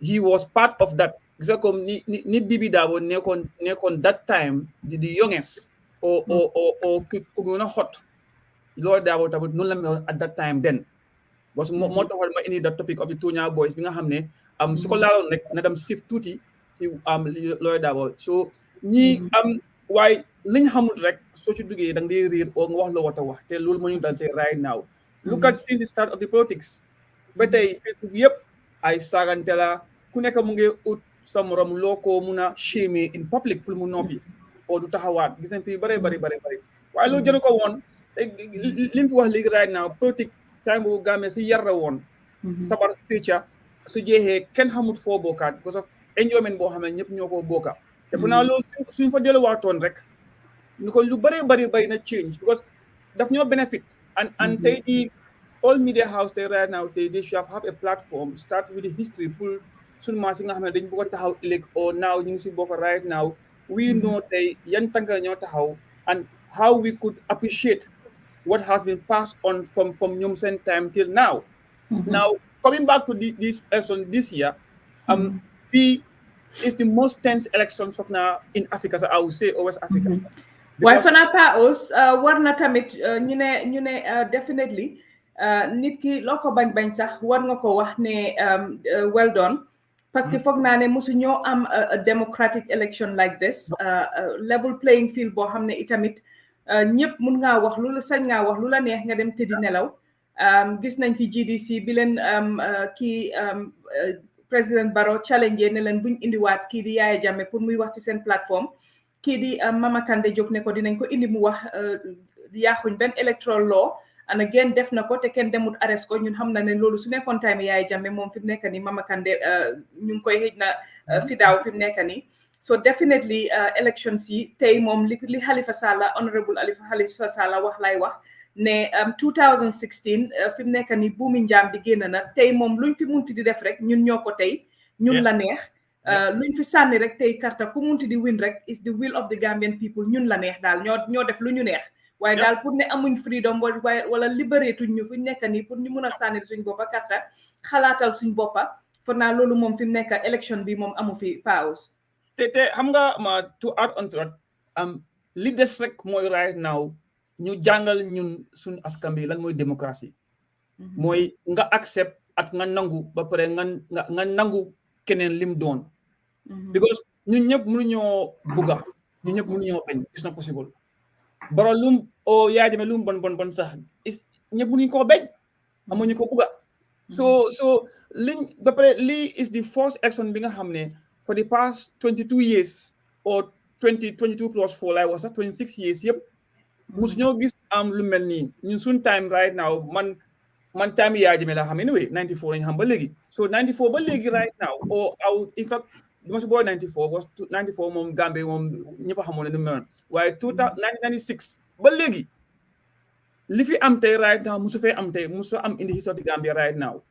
he was part of that gis nga comme ni Bibi Darboe nekkoon that time the youngest or ku gën a hot Lawyer Darboe tamit noonu la meloon at that time then parce que moo taxoon ma indi that topic of the Tonya boys bi nga xam ne su ko laaloon rek na dem sif tuuti si Lawyer Darboe so ñi waaye liñ xamul rek soo ci duggee da nga di riir oo nga wax loo war a wax te loolu moo ñu dal te right now look at since the start of the politics ba tey Facebook yëpp ay saagante la ku nekk mu ngi ut sa morom loo ko mun a shame in public pour mu noppi oo du taxawaat gis nañ fi bari waaye loolu jëru ko woon li mu fi wax léegi right now politique time bu Gambie si yar la woon sabar picca su jeexee kenn xamut foo bokkaat because of enjoyment boo xam ne ñëpp ñoo ko bokka te fu naa loolu suñ fa delluwaatoon rek because lu bari na change because daf ñoo benefit and tey jii all media house tey right now they should have a platform start with the history pour suñu maas yi nga xam ne dañ bëgg a taxaw ëllëg or now ñu ngi si bokk right now we know tey yan tànk la ñoo taxaw and how we could appreciate what has been passed on from ñoom seen time till now. Now coming back to this election this year, B is the most tense election for now in Africa, so I would say West Africa. Waaye fanaa paos war na tamit ñu ne definitely nit ki loo ko bañ sax war nga ko wax ne well done parce que foog naa ne mosu ñoo am a democratic election like this level playing field boo xam ne itamit ñëpp mun ngaa wax lu la sañ ngaa wax lu la neex nga dem tëddi nelaw gis nañ fi GDC bi leen kii président Barrow challenge ne leen buñ indiwaat kii di Yaya Jammeh pour muy wax ci seen plateforme kii di Mama Kandeh jóg ne ko dinañ ko indi mu wax yaaxuñ benn electoral law and again def na ko te kenn demut arrest ko ñun xam na ne loolu su nekkoon time Yaya Jammeh moom fi mu nekk nii Mama Kandeh ñu ngi koy xëj na fi daaw fi mu nekk nii so definitely elections yi tey moom li Halifa Sallah honorable Halifa Sallah wax lay wax ne 2016 fi mu nekk nii buumi njaam bi génn na tey moom luñ fi munti di def rek ñun ñoo ko tey ñun la neex luñ fi sànni rek tey karta ku munti di win rek is the will of the Gambian people ñun la neex daal ñoo def lu ñu neex waaye daal pour ne amuñ freedom wala libéretuñ ñu fi nekk nii pour ñu mun a sànni suñ boppa karta xalaatal suñ boppa foog naa loolu moom fi mu nekk élection bi moom amu fi pause te xam nga ma to add on to that li des rek mooy right now ñu jàngal ñun suñ askan bi lan mooy démocratie mooy nga accept ak nga nangu ba pare nga nangu keneen lim doon because ñun ñëpp mënuñoo bugga ñun ñëpp mënuñoo bañ it's not possible Barrow lum o Yaya Jammeh lum bon sax ñëpp mënuñu koo bañ amuñu ko bugga so liñ ba pare lii is the first election bi nga xam ne for the past 22 years or 22 plus 4 lay wax sax 26 years yëpp musu ñoo gis am lu mel nii ñun suñ time right now man time Yaya Jammeh laa xam anyway 94 lañu xam ba léegi so 94 ba léegi right now or in fact dama si booy 94 was 94 moom Gambie moom ñëpp a xamoon ne nu meloon waaye 1996 ba léegi li fi am tey right now musu fee am tey musu am in the history of the Gambia right now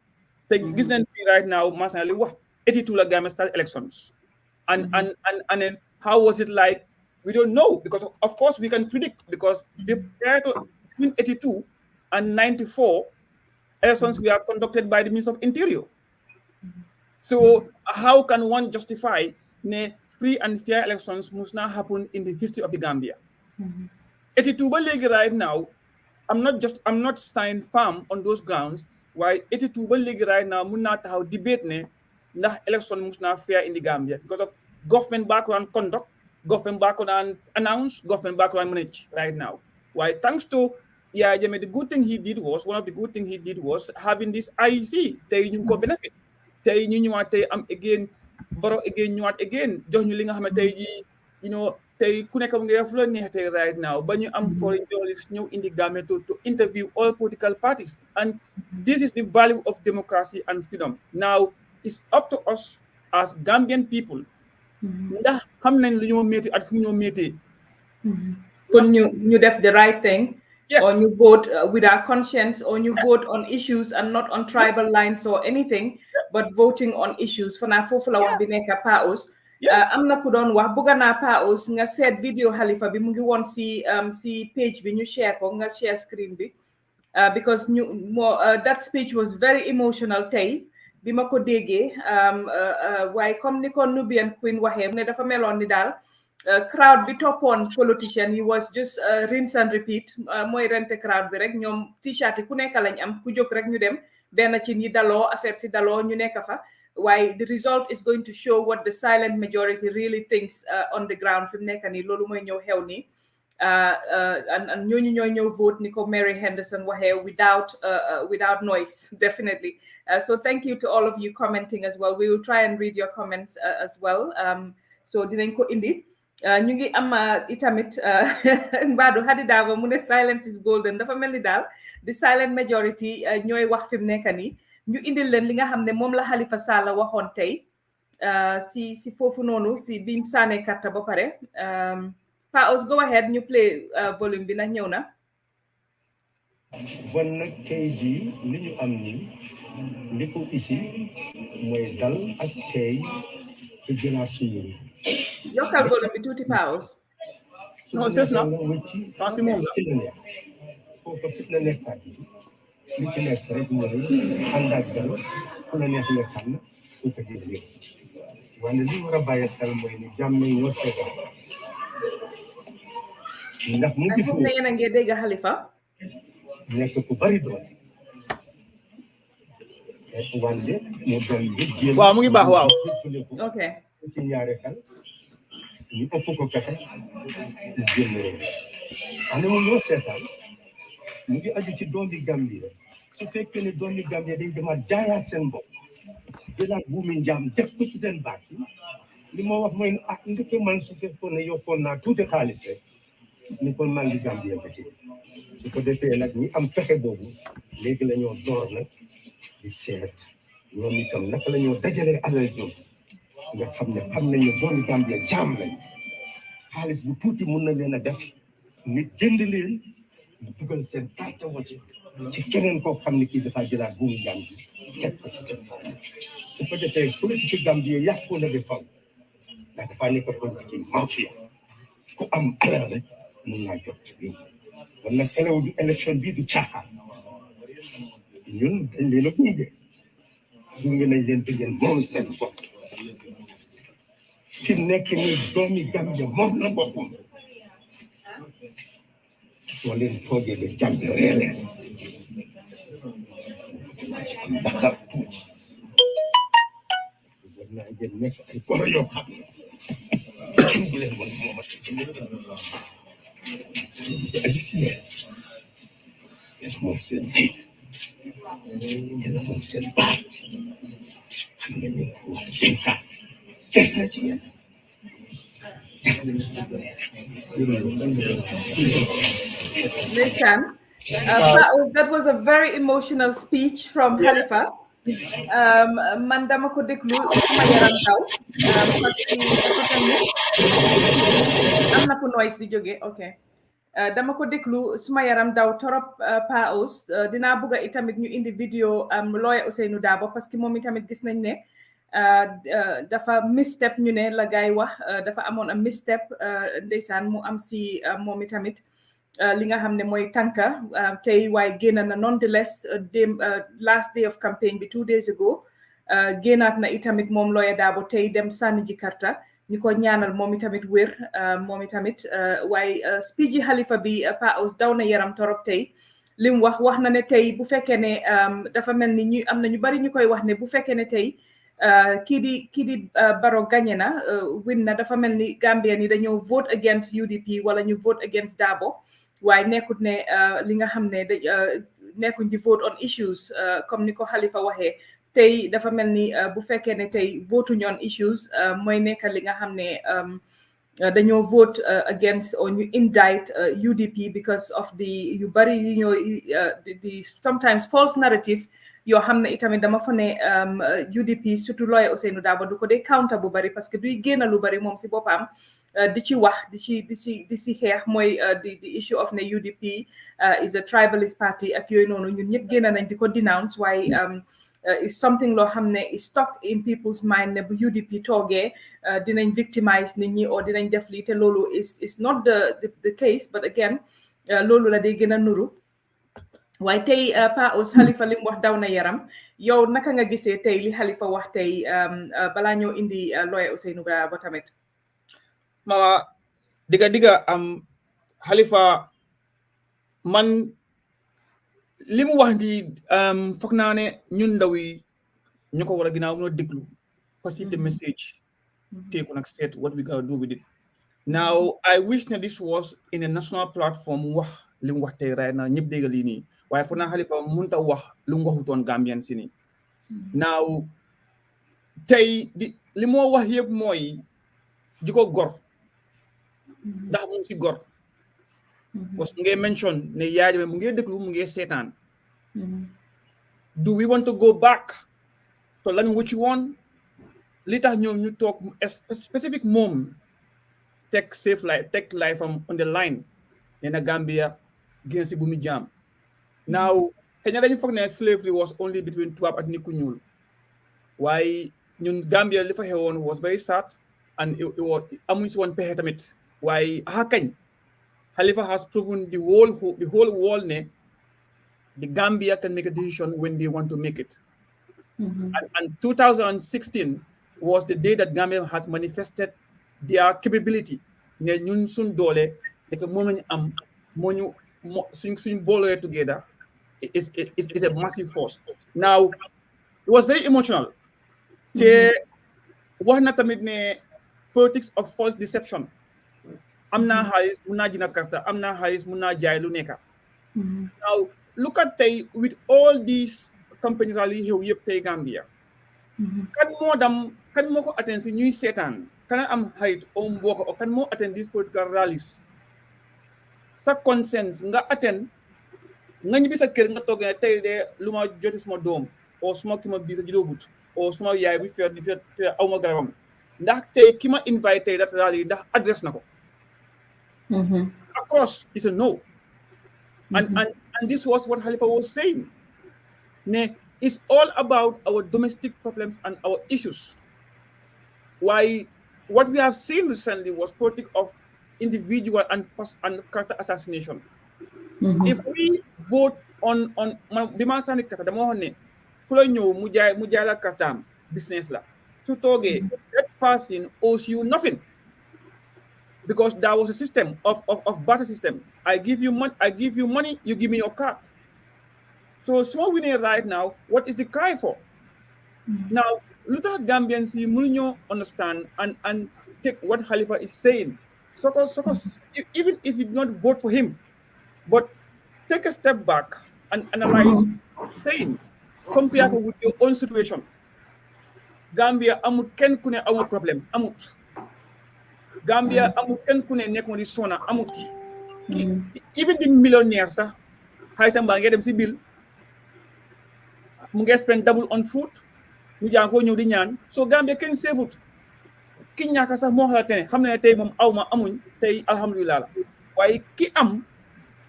te gis nañ fi right now masana li wax 82 la Gambia start elections and then how was it like we don't know because of course we can predict because prior to between 82 and 94 elections were conducted by the Minister of Interior. So how can one justify free and fair elections must not happen in the history of the Gambia? 82 ba léegi right now I'm not standing firm on those grounds. Why 82 ba léegi right now mun naa taxaw debate ne ndax election must not fair in the Gambia because of government background conduct, government background announce, government background manage right now. Why thanks to Yaya Jammeh, the good thing he did was one of the good things he did was having this IEC. Tey ñu ko benefit. Tey ñu ñëwaat tey am again Barrow again ñëwaat again jox ñu li nga xam ne tey jii you know tey ku nekk mu ngi def lu la neex tey right now ba ñu am foreign journalists ñëw indi Gambia to interview all political parties and this is the value of democracy and freedom. Now it's up to us as Gambian people ndax xam nañ lu ñoo métti ak fu ñoo méttee kon ñu def the right thing. Yes. Or you vote with our conscience, or you vote on issues and not on tribal lines or anything, but voting on issues. For now, fofu la wax bi nekk paos. Am na ku doon wax bëgg naa paos nga seet video Halifa bi mu ngi woon si page bi ñu share ko nga share screen bi because that speech was very emotional tey bi ma ko déggee waaye comme ni ko Nubian Queen waxee ne dafa meloon ni daal crowd bi toppoon politician he was just rinse and repeat mooy rente crowd bi rek ñoom t-shirt yi ku nekk lañ am ku jóg rek ñu dem benn ci ñi daloo affaire si daloo ñu nekk fa waaye the result is going to show what the silent majority really thinks on the ground fi mu nekk nii loolu mooy ñëw xew nii and ñooñu ñooy ñëw vote ni ko Mary Henderson waxee without noise definitely so thank you to all of you commenting as well we will try and read your comments as well so dinañ ko indi ñu ngi am itamit Mbadu Hadi Dava mu ne silence is golden dafa mel ni daal the silent majority ñooy wax fi mu nekk nii ñu indil leen li nga xam ne moom la Halifa Sallah waxoon tey si foofu noonu si biim saane karta ba pare Paos, go ahead ñu play volume bi nag ñëw na. bon nag tey jii li ñu am nii li ko isi mooy dal ak tey te jëlaat suñu yokkal volume bi tuuti Paos. non c'est na fansi moom la foofu fit na nekkaat yi li ci nekk rek mooy ànd ak dal ku la neex nga tànn ku ko jël yëpp wante li war a bàyyi xel mooy ni jàmm ñoo seetal ndax mu ngi fi ne yéen a ngi dégg Halifa nekk ku bari doole wante mu doon bi jéem waaw mu ngi baax waaw ok ci ñaari xel ñu ëpp ko pexe mu génn réew ane mu ñoo seetal mu ngi aju ci doomi Gambie su fekkee ne doomi Gambie dañ demaat jaayaat seen bopp jëlaat buumi njaam def ko ci seen baat yi li ma wax mooy ah ndeke man su fekkoon ne yokkoon naa tuuti xaalis rek ni kon maa ngi Gambie ba tey su ko defee nag ñi am pexe boobu léegi la ñoo door nag di seet ñoom itam naka la ñoo dajalee alal jom nga xam ne xam nañu doomi Gambie jaam lañ xaalis bu tuuti mun na leen a def nit jënd leen ñu dugal seen carte wacce ci keneen koo xam ne kii dafa jëlaat buumu jaam bi teg ko ci seen kaw su ko defee politique Gambie yàqu na ba faw ndax dafa nekk politique mafia ku am alal rek mun naa jot ci biir kon nag élection bii du caaxaan ñun dañ leen a gunge nañ leen ba ngeen moom seen bopp fi nekk ni doomi Gambie moom la boppam soo leen toogee ba jàmm reeleen ndaxar tuuti war naa ngeen nekk ay goro yoo xam ne kenn du leen wan moom ak ci yéen moom seen ay yéen moom seen baat xam nga ñu wax dénkaat des na ci yéen Listen, that was a very emotional speech from Halifa. Man dama ko déglu sama yaram daw parce que am na ku noise di jóge ok dama ko déglu suma yaram daw torop Paos dinaa bëgg a itamit ñu indi vidéo lawyer Ousainou Darboe parce que moom itamit gis nañ ne dafa misstep ñu ne la gaay wax dafa amoon a misstep ndeysaan mu am si moom itamit li nga xam ne mooy tànka tey waaye génn na nonetheless last day of campaign bi 2 days ago génnaat na itamit moom lawyer Darboe tey dem sànni ji karta ñu ko ñaanal moom itamit wér moom itamit waaye speech yi Halifa bi Paos daw na yaram torop tey li mu wax na ne tey bu fekkee ne dafa mel ni ñu am na ñu bari ñu koy wax ne bu fekkee ne tey kii di Barrow gagné na win na dafa mel ni Gambien yi dañoo vote against UDP wala ñu vote against Darboe waaye nekkut ne li nga xam ne nekkuñ di vote on issues comme ni ko Halifa waxee tey dafa mel ni bu fekkee ne tey votuñ on issues mooy nekk li nga xam ne dañoo vote against or ñu indict UDP because of the yu bari yu ñoo the sometimes false narrative yoo xam ne itamit dama fa ne UDP surtout lawyer Ousainou Darboe du ko dee counter bu bari parce que duy génn lu bari moom si boppam di ci wax di ci xeex mooy the issue of ne UDP is a tribalist party ak yooyu noonu ñun ñëpp génn nañ di ko denounce waaye is something loo xam ne is stuck in people's mind ne bu UDP toogee dinañ victimize nit ñi or dinañ def lii te loolu is not the case but again loolu la day gën a nuru waaye tey Paos Halifa li mu wax daw na yaram yow naka nga gisee tey li Halifa wax tey balaa ñoo indi lawyer Ousainou Darboe tamit ma diga Halifa man li mu wax di foog naa ne ñun ndaw yi ñu ko war a ginnaaw ñoo déglu perceive the message take on accept what we gotta do with it now I wish that this was in a national platform wax li mu wax tey right now ñëpp dégg lii nii waaye foog naa Halifa mënut a wax lu mu waxutoon Gambian si nii now tey li moo wax yëpp mooy di ko gor ndax mu ngi si gor parce que mu ngi mention ne Yaya Jammeh mu ngi déglu mu ngi seetaan do we want to go back to lan wu ci woon li tax ñoom ñu toog specific moom take life from on the line in Gambia against the Bumi Jam. Now, slavery was only between Tuareg and Nikunyul. Why Gambia li fa xewoon was very sad, and it was amuñ si woon pexe tamit. Why kañ Halifa has proven the whole world the Gambia can make a decision when they want to make it. And 2016 was the day that Gambia has manifested their capability. Ne ñun suñ doole nek moom lañ am suñ booloo together is a massive force. Now it was very emotional. Te wax na tamit ne politics of false deception. Am naa xaalis mun naa jënd carte, am naa xaalis mun naa jaay lu nekk. Now look at with all these companies rally xew yëpp tey Gambia. Kan moo ko attend si ñuy seetaan kana am xarit o mbokk o kan moo attend these political rallies sa conscience nga attend nga ñibbi sa kër nga toog ne tey de lu ma joti suma doom o suma ki ma bii sa judóogut o suma yaay bi feer di te aw ma garabam ndax tey ki ma invite tey that rally ndax adresse na ko. Of course it's a no. And this was what Halifa was saying. It's all about our domestic problems and our issues. Why what we have seen recently was politics of individual and character assassination. If we vote on Bimasani Kata, the Mohone, Pulanyo, Mujala Katam, business la. So Toge, that person owes you nothing. Because there was a system of barter system. I give you money, you give me your card. So small winning right now, what is the cry for? Now, Luther Gambians, you will understand and take what Halifa is saying. So even if you do not vote for him, but take a step back and analyze saying, compare with your own situation. Gambia amut ken kune amu problem, amut. Gambia amut ken kune nekon di sona amut. Even the millionaires, Haisam Bang get them si bill. Mu ngi spend double on food ñu jàng ko ñëw di ñaan so Gambia kenn seefut ki ñàkk sax moo xalaat ne xam ne tey moom awma amuñ tey alhamdulilah la waaye ki am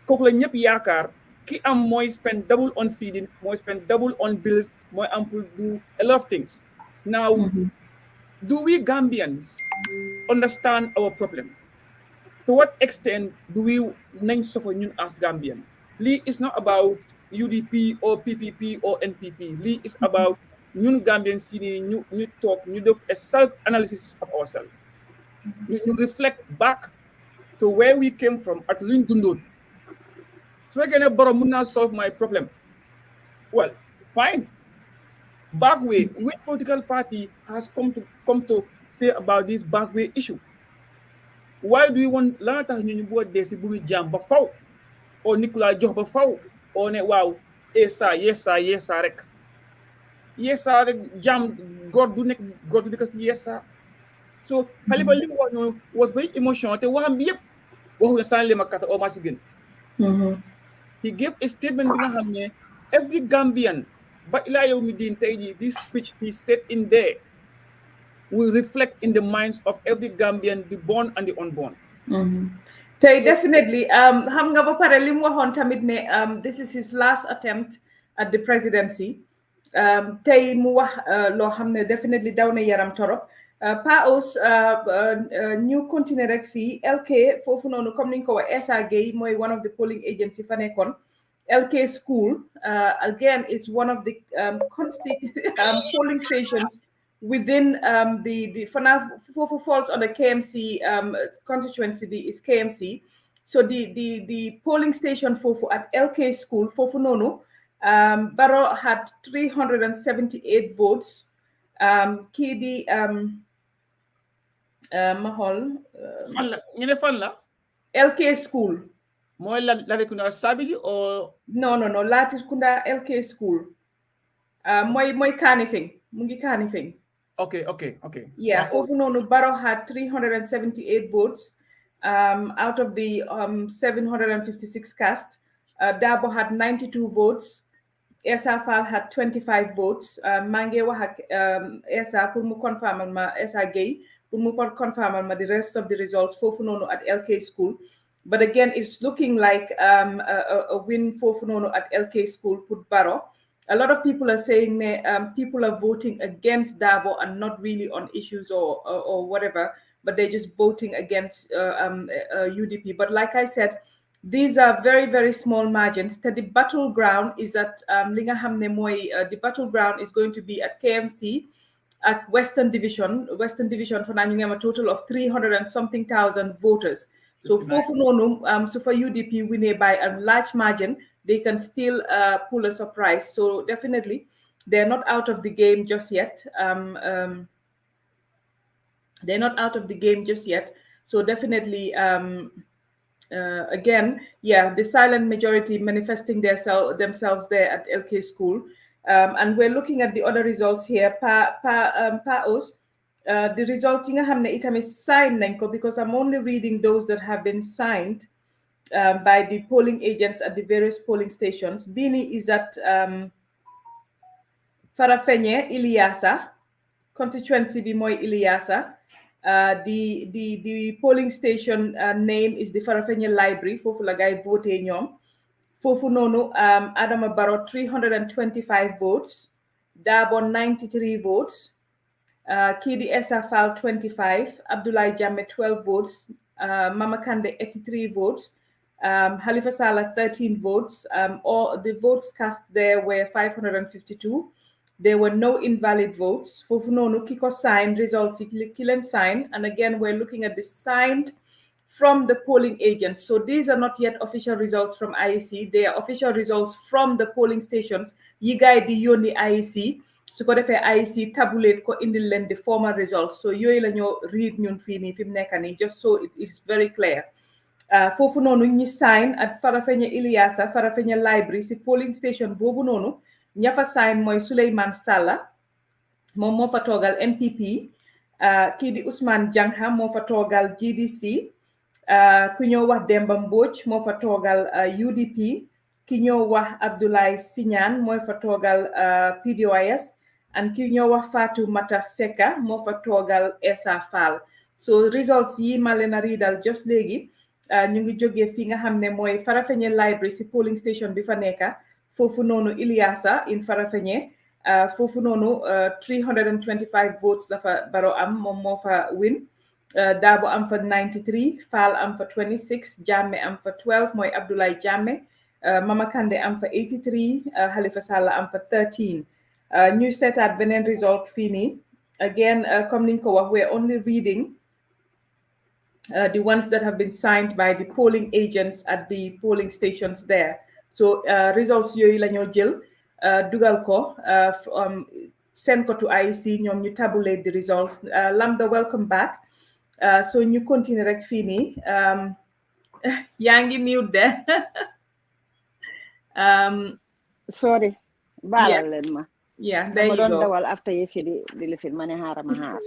kooku la ñëpp yaakaar ki am mooy spend double on feeding mooy spend double on bills mooy am pour do a lot of things. Now do we Gambians understand our problem? To what extent do we nañ suffer ñun as Gambian? Lii is not about UDP or PPP or NPP. Lii is about ñun Gambian city ñu talk ñu def a self analysis of ourselves. ñu reflect back to where we came from at luñ dundoon. Su fekkee ne borom mun naa solve my problem. Well, fine. Back way, which political party has come to say about this back way issue? Why do we want la tax ñu bo dé ci bu ñu jam ba faw o Nicolas jox ba faw o ne waaw esa yesa rek jam god du nekk yesa. So Halifa li wax no was very emotional te waxam bi yépp waxu ne sanle makata o ma ci gën. He gave a statement bi nga xam ne every Gambian ba ila yow mi din tay ji this speech he said in there will reflect in the minds of every Gambian, the born and the unborn. Definitely. Xam nga ba pare lim waxoon tamit ne this is his last attempt at the presidency. Tey mu wax loo xam ne definitely daw na yaram torop. Paos ñu continuer rek fii LK foofu noonu comme niñ ko wax Essa Gueye mooy one of the polling agency fa nekkoon. LK school again is one of the polling stations within the Fofu falls on the KMC constituency is KMC. So the polling station Fofu at LK school, Fofu Nono, Barrow had 378 votes. Kidi Mahol LK school. Moy Latikunda Sabiji or no Latikunda LK school. Moy Kanifing. Mungi Kanifing. Okay. Yeah, Fofunono Barrow had 378 votes out of the 756 cast. Dabo had 92 votes. Essa Fall had 25 votes. Mange wax Essa pour mu confirmer ma Essa Gay pour mu confirmer ma the rest of the results fofu nonu at LK school. But again, it's looking like a win fofu nonu at LK school put Barrow. A lot of people are saying people are voting against Dabo and not really on issues or whatever, but they're just voting against UDP. But like I said, these are very, very small margins. The battleground is at the battleground is going to be at KMC at Western Division. Western Division for Nanyang, a total of 300 and something thousand voters. So for UDP winning by a large margin, they can still pull a surprise. So definitely, they're not out of the game just yet. They're not out of the game just yet. So definitely, again, yeah, the silent majority manifesting themselves there at LK school. And we're looking at the other results here. PAOS, the results in itam is signed because I'm only reading those that have been signed by the polling agents at the various polling stations. Bini is at Farafenye, Iliasa, constituency Bimoy Iliasa. The polling station name is the Farafenye Library. Fofu lagay vote nyom. Fofu nonu Adama Barrow 325 votes. Dabo 93 votes. Kidi Esafal 25. Abdullah Jammeh 12 votes. Mama Kande 83 votes. Halifa Saleh 13 votes. All the votes cast there were 552. There were no invalid votes. Fofunono Kiko signed results, Kilen signed. And again, we're looking at the signed from the polling agents. So these are not yet official results from IEC. They are official results from the polling stations. Yigai di yoni IEC. So ko defé IEC tabulate ko indil len the formal results. So yoy la ñoo read ñun fi ni fim nekani just so it is very clear. Fofu nonu ñi sign at Farafenye Iliasa, Farafenye Library si polling station bobu nonu. Ñafa sign mooy Souleymane Salla moom moo fa toogal NPP kii di Ousmane Jangha moo fa toogal GDC ku ñoo wax Demba Mbodj moo fa toogal UDP ki ñoo wax Abdoulaye Signane mooy fa toogal PDOIS and ki ñoo wax Fatou Mata Seka moo fa toogal Essa Fall. So results yi ma leen a riidal just léegi ñu ngi jógee fi nga xam ne mooy Farafenye Library si polling station bi fa nekka Fofu noonu Iliasa in Farafenye Fofu noonu 325 votes dafa Barrow am moom moo fa win Dabo am fa 93 Fall am fa 26 Jammeh am fa 12 mooy Abdoulaye Jammeh Mama Kandeh am fa 83 Halifa Sallah am fa 13 ñu seetaat beneen result fii nii again comme niñ ko wax we're only reading the ones that have been signed by the polling agents at the polling stations there. So results yoyu la ñoo jël dugal ko send ko to IEC ñoom ñu tabulate the results. Lambda, welcome back. So ñu continue rek fii nii yaa ngi mute there. Sorry, baalal Yes. leen ma. Yeah, there you Dama doon go. dawal after yi fi di lifin ma ne xaaral ma xaar.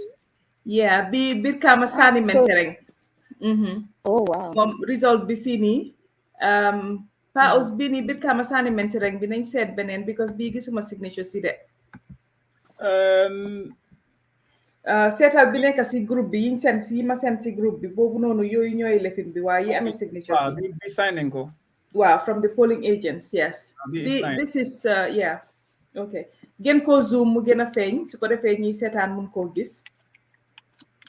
Yeah, bi bir kama sani so- mentereng. Oh wow. Result bi fii nii Paus bi nii bir kama sani mentereng bi nañ seet beneen because bii gisuma signature si de. Seetal bi nekk si groupe bi yiñ seen si ma seen si groupe bi boobu noonu yooyu ñooy lefin bi waaye yi amee signature si. bi signing ko. Wow, from the polling agents, yes. This is yeah. Okay. Gën ko zoom mu gën a feeñ su ko defee ñi seetaan mun koo gis.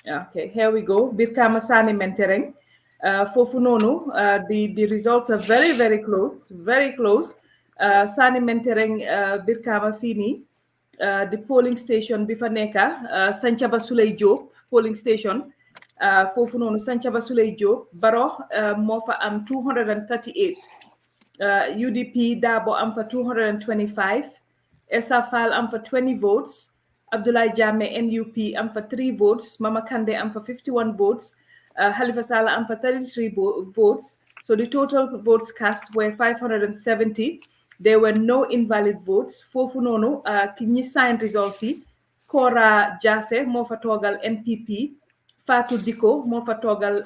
Okay, here we go. Birkama Sani Mentereng. Fofu nonu, the results are very, very close. Very close. Sani Mentereng Birkama Fini. The polling station Bifaneka, Sanchaba Suley Job polling station. Fofu nonu Sanchaba Suley Job. Baro Mofa am 238. UDP Dabo am for 225. Essa Fall am for 20 votes. Abdoulaye Jammeh NUP am for 3 votes. Mama Kandeh am for 51 votes. Halifa Sallah am for 33 votes. So the total votes cast were 570. There were no invalid votes. Fofu nono ki signed results yi Kora Jase moo fa toogal NPP. Fatou Diko moo fa toogal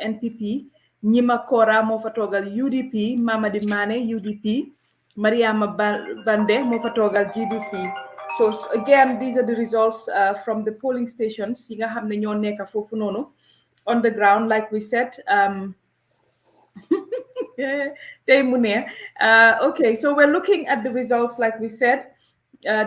NPP. Nyima Kora moo fa toogal UDP. Mamadi Mane UDP. Mariama Bande moo fa toogal GDC. So again, these are the results from the polling stations yi nga xam ne ñoo nekk foofu noonu on the ground, like we said. Okay, so we're looking at the results, like we said.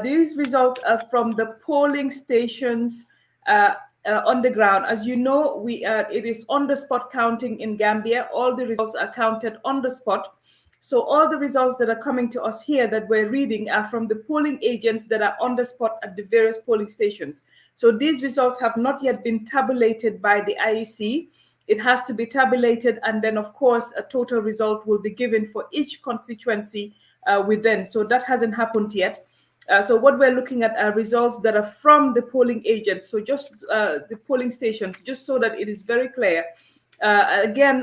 These results are from the polling stations on the ground. As you know, it is on the spot counting in Gambia. All the results are counted on the spot. So all the results that are coming to us here that we're reading are from the polling agents that are on the spot at the various polling stations. So these results have not yet been tabulated by the IEC. It has to be tabulated, and then, of course, a total result will be given for each constituency within. So that hasn't happened yet. So what we're looking at are results that are from the polling agents. So just the polling stations, just so that it is very clear. Again,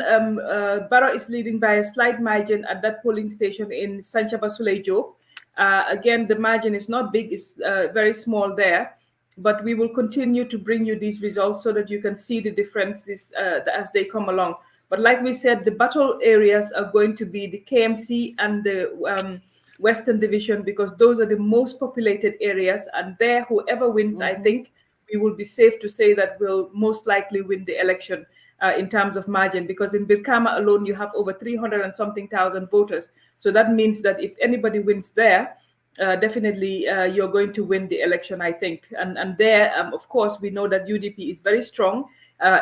Barrow is leading by a slight margin at that polling station in Sanchaba Sulejo. Again, the margin is not big, it's very small there. But we will continue to bring you these results so that you can see the differences as they come along. But like we said, the battle areas are going to be the KMC and the Western Division, because those are the most populated areas. And there, whoever wins, I think we will be safe to say that will most likely win the election in terms of margin, because in Birkama alone, you have over 300 and something thousand voters. So that means that if anybody wins there, definitely you're going to win the election, I think. And there, of course, we know that UDP is very strong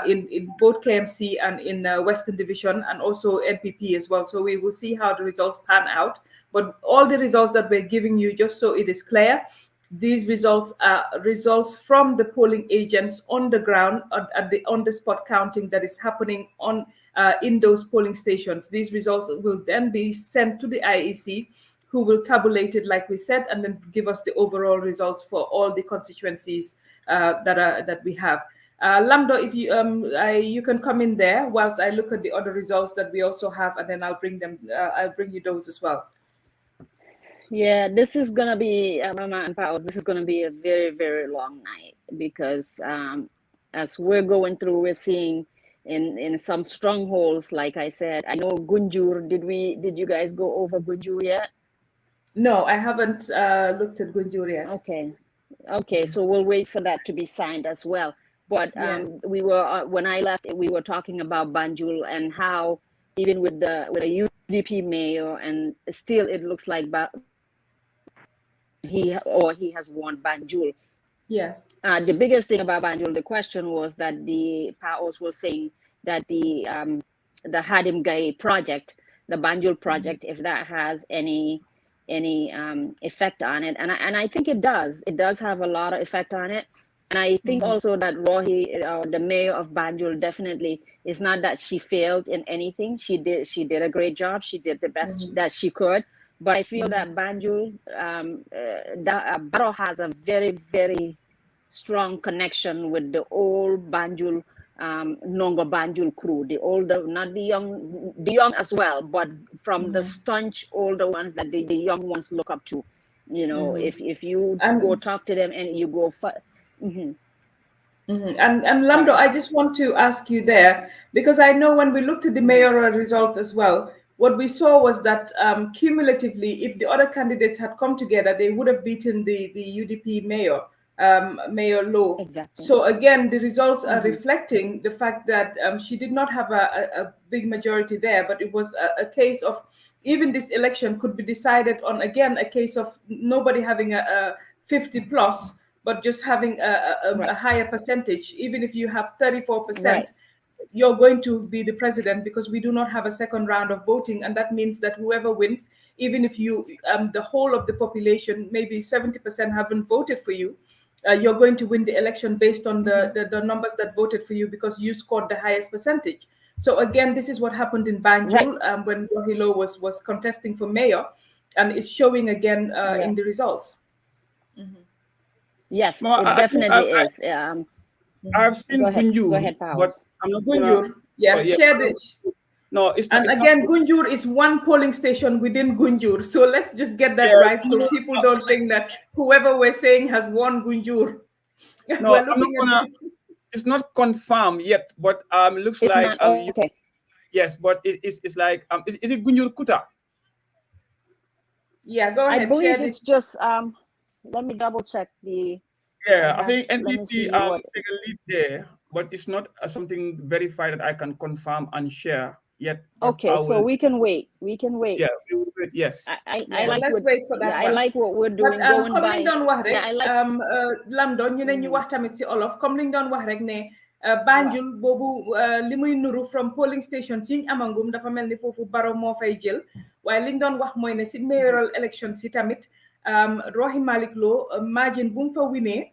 in both KMC and in Western Division, and also NPP as well. So we will see how the results pan out. But all the results that we're giving you, just so it is clear, these results are results from the polling agents on the ground at the on-the-spot counting that is happening in those polling stations. These results will then be sent to the IEC, who will tabulate it, like we said, and then give us the overall results for all the constituencies that we have. Lamdo, if you can come in there whilst I look at the other results that we also have, and then I'll bring you those as well. Yeah, this is gonna be Mama and Paos. This is gonna be a very, very long night, because as we're going through, we're seeing in some strongholds. Like I said, I know Gunjur. Did you guys go over Gunjur yet? No, I haven't looked at Gunjur yet. Okay, so we'll wait for that to be signed as well. But yes. We were when I left, we were talking about Banjul and how even with a UDP mayor, and still it looks like he has won Banjul. Yes. The biggest thing about Banjul, the question was that the PAOs were saying that the Hadim Gai project, the Banjul project, if that has any effect on it, and I think it does. It does have a lot of effect on it. And I think also that Rohi, the mayor of Banjul, definitely, it's not that she failed in anything. She did a great job. She did the best that she could. But I feel that Banjul, Barrow has a very, very strong connection with the old Banjul, Nongo Banjul crew, the older, not the young as well, but from the staunch older ones that the young ones look up to. You know, if you go talk to them and you go. And Lamdo, I just want to ask you there, because I know when we looked at the mayoral results as well, what we saw was that cumulatively, if the other candidates had come together, they would have beaten the UDP mayor, Mayor Lowe. Exactly. So again, the results are reflecting the fact that she did not have a big majority there, but it was a case of even this election could be decided on, again, a case of nobody having a 50 plus, but just having a higher percentage. Even if you have 34%, you're going to be the president, because we do not have a second round of voting. And that means that whoever wins, even if you, the whole of the population, maybe 70% haven't voted for you, you're going to win the election based on the numbers that voted for you, because you scored the highest percentage. So again, this is what happened in Banjul when Rohilo was contesting for mayor, and it's showing again in the results. Yes, it definitely is. I've seen Gunjur, go ahead, but I'm not Gunjur. Yes, share this. No, it's not. And again, Gunjur is one polling station within Gunjur. So let's just get that right, so people don't think that whoever we're saying has won Gunjur. No, I'm not gonna. It's not confirmed yet, but it looks it's like not, okay. Yes, but it's like is it Gunjur Kuta? Yeah, go ahead. I believe Share it's this. just let me double check the. Yeah, I think Let me NPP see what. take a lead there, but it's not something verified that I can confirm and share yet. But Okay, I so will. we can wait. We can wait. Yeah, we will wait. Yes. I Yeah, like let's what. wait for Yeah, that I one. like what we're But doing. Going comme liñ by. doon wax rek Yeah, I like. lam doon ñu ne ñu wax tamit si olof comme liñ doon wax rek ne Banjul boobu li muy nuru from polling station siñ amangum dafa mel ni foofu Barrow moo fay jël waaye liñ doon wax mooy ne si mayoral election si tamit Rohey Malick Lowe margin bu mu fa winee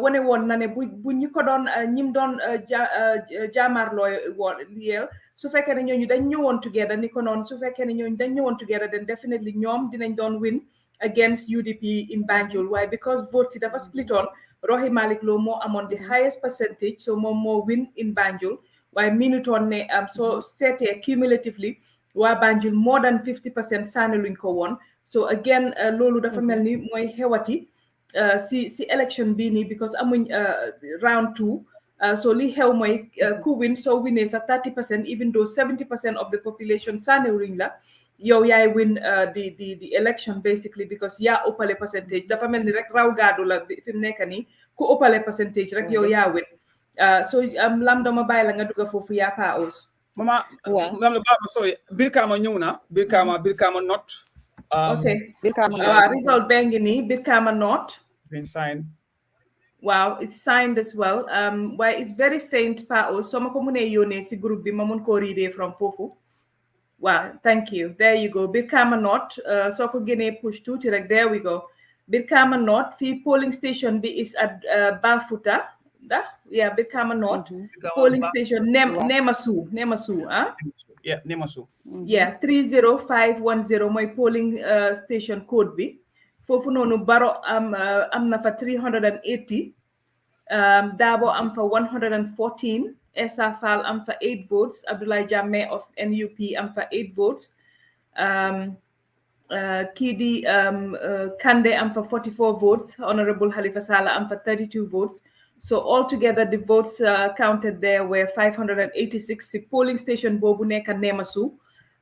wane woon na ne bu ñu ko doon ñim doon jaamaarloo woon yeel su fekkee ne ñooñu dañ ñëwoon together ni ko noonu su fekkee ne ñooñu dañ ñëwoon together then definitely ñoom dinañ doon win against UDP in Banjul. Why? Because votes dafa split on Rohey Malick Lowe moo amoon the highest percentage so moom moo win in Banjul waaye minutoon ne so seetee cumulatively waa Banjul more than 50% sànni luñ ko woon so again loolu dafa mel ni mooy xewati si election bii nii because amuñ round 2 so li xew mooy ku win soo winee sa 30% even though 70% of the population sànniwuñ la yow yaay win the election basically because yaa ëppale percentage dafa mel ni rek raw gaadu la fi mu nekk nii ku ëppale percentage rek yow yaa win so lam dama bàyyi la nga dugga foofu yaa Pa Ous Mama, sorry, Birkama ñëw na. Birkama not. Okay. Birkama Result baa ngi nii Birkama not. Been signed. Wow, it's signed as well. Why it's very faint, Pa Ous. So ma ko mënee yónnee si groupe bi ma mun koo readee from foofu. Wow, thank you. There you go. Birkama not. So ko génnee push tuuti rek. There we go. Birkama not. Fii polling station bi is at Bafuta. Yeah, Birkama not. Polling station Nemasu. Ah? Yeah, Nemasu. Yeah, 30510 mooy polling station code bi. Foofu noonu Barrow am na fa 380. Dabo am fa 114. Essa Fall am fa 8 votes. Abdoulaye Jammeh of NUP am fa 8 votes. Kidi Kande am for 44 votes. Honorable Halifa Sallah am for 32 votes. So altogether, the votes counted there were 586. The polling station Bobu Neka Nemasu.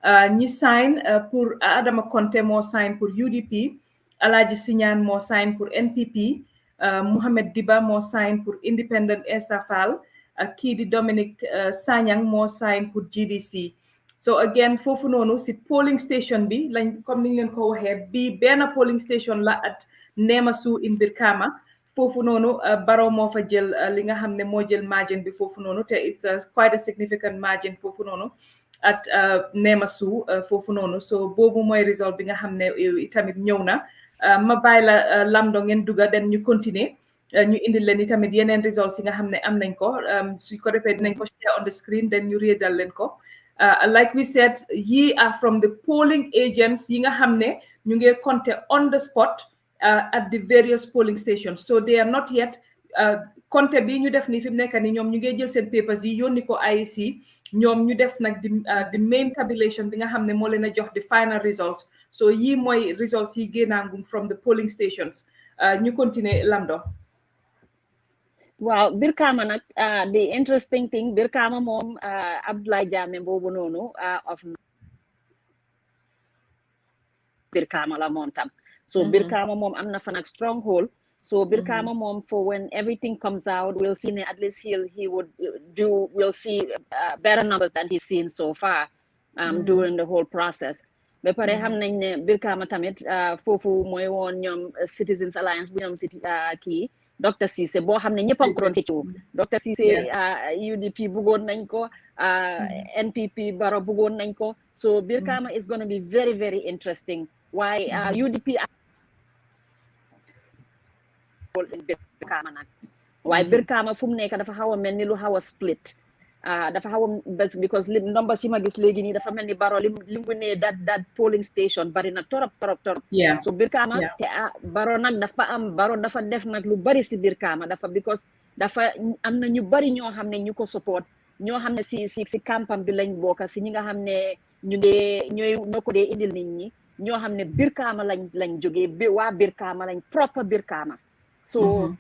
Ñi sign pour Adama Conte moo sign pour UDP. Alaji Signan moo sign pour NPP. Mohamed Diba moo sign pour Independent Essa Fall. Kidi Dominic Sanyang moo sign pour GDC. So again foofu noonu si polling station bi lañ comme niñ leen ko waxee bii benn polling station la at Nemasu in Brikama foofu noonu Barrow moo fa jël li nga xam ne moo jël margin bi foofu noonu te it's quite a significant margin foofu noonu at Nemasu foofu noonu so boobu mooy result bi nga xam ne itamit ñëw na ma bàyyi la Lamdo ngeen dugga den ñu continuer ñu indil leen itamit yeneen results yi nga xam ne am nañ ko su ko defee dinañ ko share on the screen den ñu réedal leen ko like we said, ye are from the polling agents, yi nga xamne ñu ngi compter on the spot at the various polling stations. So they are not yet compter bi ñu def ni fi mu nekk ni ñoom ñu ngi jël seen papers yi yónni ko IEC ñoom ñu def nag the main tabulation bi nga xam ne moo leen a jox the final results. So yi mooy results yi génnaangum from the polling stations. Ñu continuer Lamdo. Wow, Birkama nag the interesting thing Birkama moom Abdoulaye Jammeh boobu noonu of Birkama la moom tam so Birkama moom am na fa nag stronghold so Birkama moom for when everything comes out we'll see at least we'll see better numbers than he's seen so far during the whole process ba pare xam nañ ne Birkama tamit foofu mooy woon ñoom Citizens Alliance bu ñoom kii Dr. Cissé boo xam ne ñëpp a ko doon xëccoo Dr. Cissé UDP bëggoon nañ ko NPP Barrow bëggoon nañ ko so Birkama is going to be very very interesting waaye UDP Birkama nag waaye Birkama fu mu nekk dafa xaw a mel ni lu xaw a split dafa xaw a bes because number si ma gis léegi nii dafa mel ni Barrow li mu ne that polling station bari na torop so Birkama te Barrow nag Barrow dafa def nag lu bari si Birkama because dafa am na ñu bari ñoo xam ne ñu ko support ñoo xam ne si campagne bi lañ bokk si ñi nga xam ne ñoo ko dee indil nit ñi ñoo xam ne Birkama lañ jógee waa Birkama lañ proper Birkama so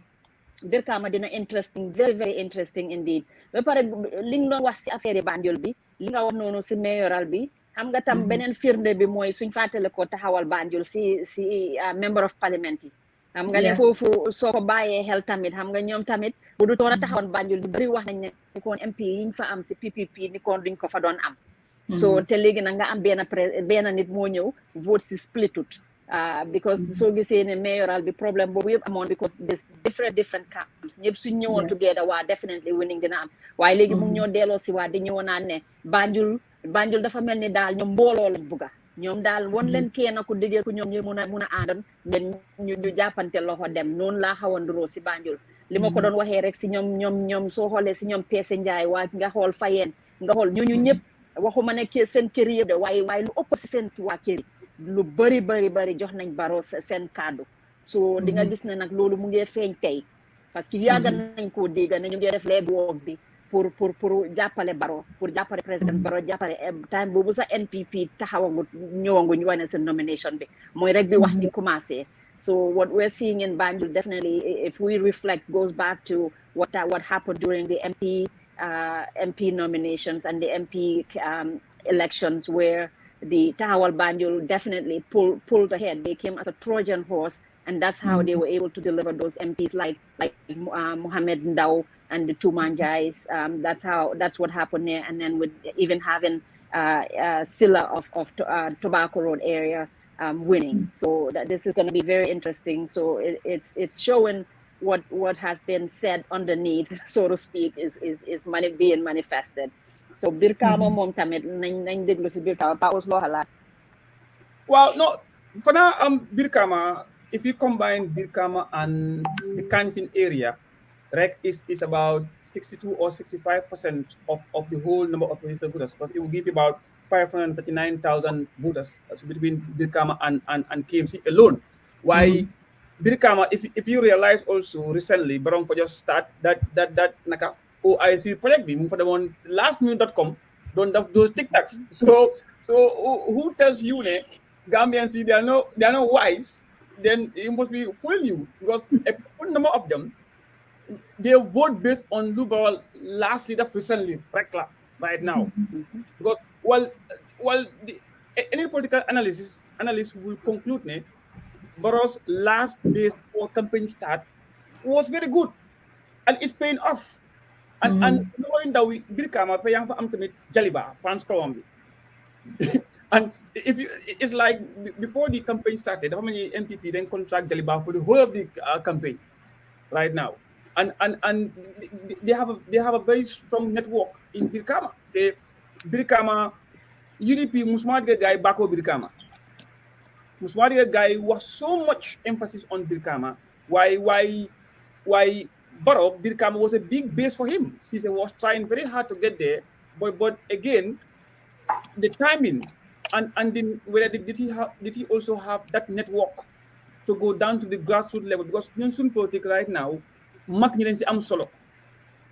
Birkama dina interesting very very interesting indeed ba pare li nga doon wax si affaire Banjul bi li nga wax noonu si mayoral bi xam nga tam beneen firnde bi mooy suñ fàttale ko taxawal Banjul si member of parliament yi xam nga ne foofu soo ko bàyyee xel tamit xam nga ñoom tamit bu du toon a taxawoon Banjul ñu bëri wax nañ ne ni koon MP yiñ fa am si PPP ni koon duñ ko fa doon am so te léegi nag nga am benn nit moo ñëw vote si splitut because soo gisee ne mayoral bi problème boobu yëpp amoon because there's different camps ñëpp suñ ñëwoon together waa definitely winning dina am waaye léegi mu ngi ñoo delloo si waa di ñëw naan ne Banjul dafa mel ni daal ñoom mbooloo lañ bugga ñoom daal won leen kenn ku diggee ku ñoom ñu mun a àndan ngeen ñu jàppante loxo dem noonu laa xawanduroo si Banjul li ma ko doon waxee rek si ñoom soo xoolee si ñoom Peese Njaay waa nga xool Fayeen nga xool ñooñu ñëpp waxuma ne seen kër yëpp de waaye lu ëpp si seen waa kër lu bëri jox nañ Barrow seen kàddu so di nga gis ne nag loolu mu ngi feeñ tey parce que yàgg nañ koo dégg ne ñu ngi def leg work bi pour jàppale Barrow pour jàppale président Barrow jàppale time boobu sax NPP taxawangu ñëwanguñ wane seen nomination bi mooy rek bi wax ci commencé so what we're seeing in Banjul definitely if we reflect goes back to what happened during the MP nominations and the MP elections where the Tahawal Banjul definitely pulled ahead. They came as a Trojan horse, and that's how they were able to deliver those MPs like Mohamed Ndao and the two Manjais. That's what happened there. And then with even having Silla of Tobacco Road area winning. So this is going to be very interesting. So it's showing what has been said underneath, so to speak, is being manifested. So Birkama moom tamit nañ déglu si Birkama Pa Ous loo xalaat. Well, no, for now, Birkama, if you combine Birkama and the Kanifing area, REC is about 62 or 65% of the whole number of registered voters, because it will give you about 539,000 voters between Birkama and KMC alone. Why Birkama, if you realize also recently, Barong for just start that naka OIC project be for the one lastminute.com don't have those TikToks. So who tells you that Gambians see they are not wise, then it must be fooling you, because a good number of them they vote based on liberal last leader recently right now. Because any political analyst will conclude that Barrow's last days before campaign start was very good, and it's paying off. And knowing that we Birkama paying for Amtamit Jaliba, fans Colombi. And it's like before the campaign started, how many MPP then contract Jaliba for the whole of the campaign right now, and they have a very strong network in Birkama. Birkama UDP Musmadiga guy Bako Birkama. Musmadiga guy was so much emphasis on Birkama. Why Barrow, Birkama was a big base for him. Caesar was trying very hard to get there, but again, the timing and then whether did he also have that network to go down to the grassroots level? Because Nyonsun politics right now, Makni am solo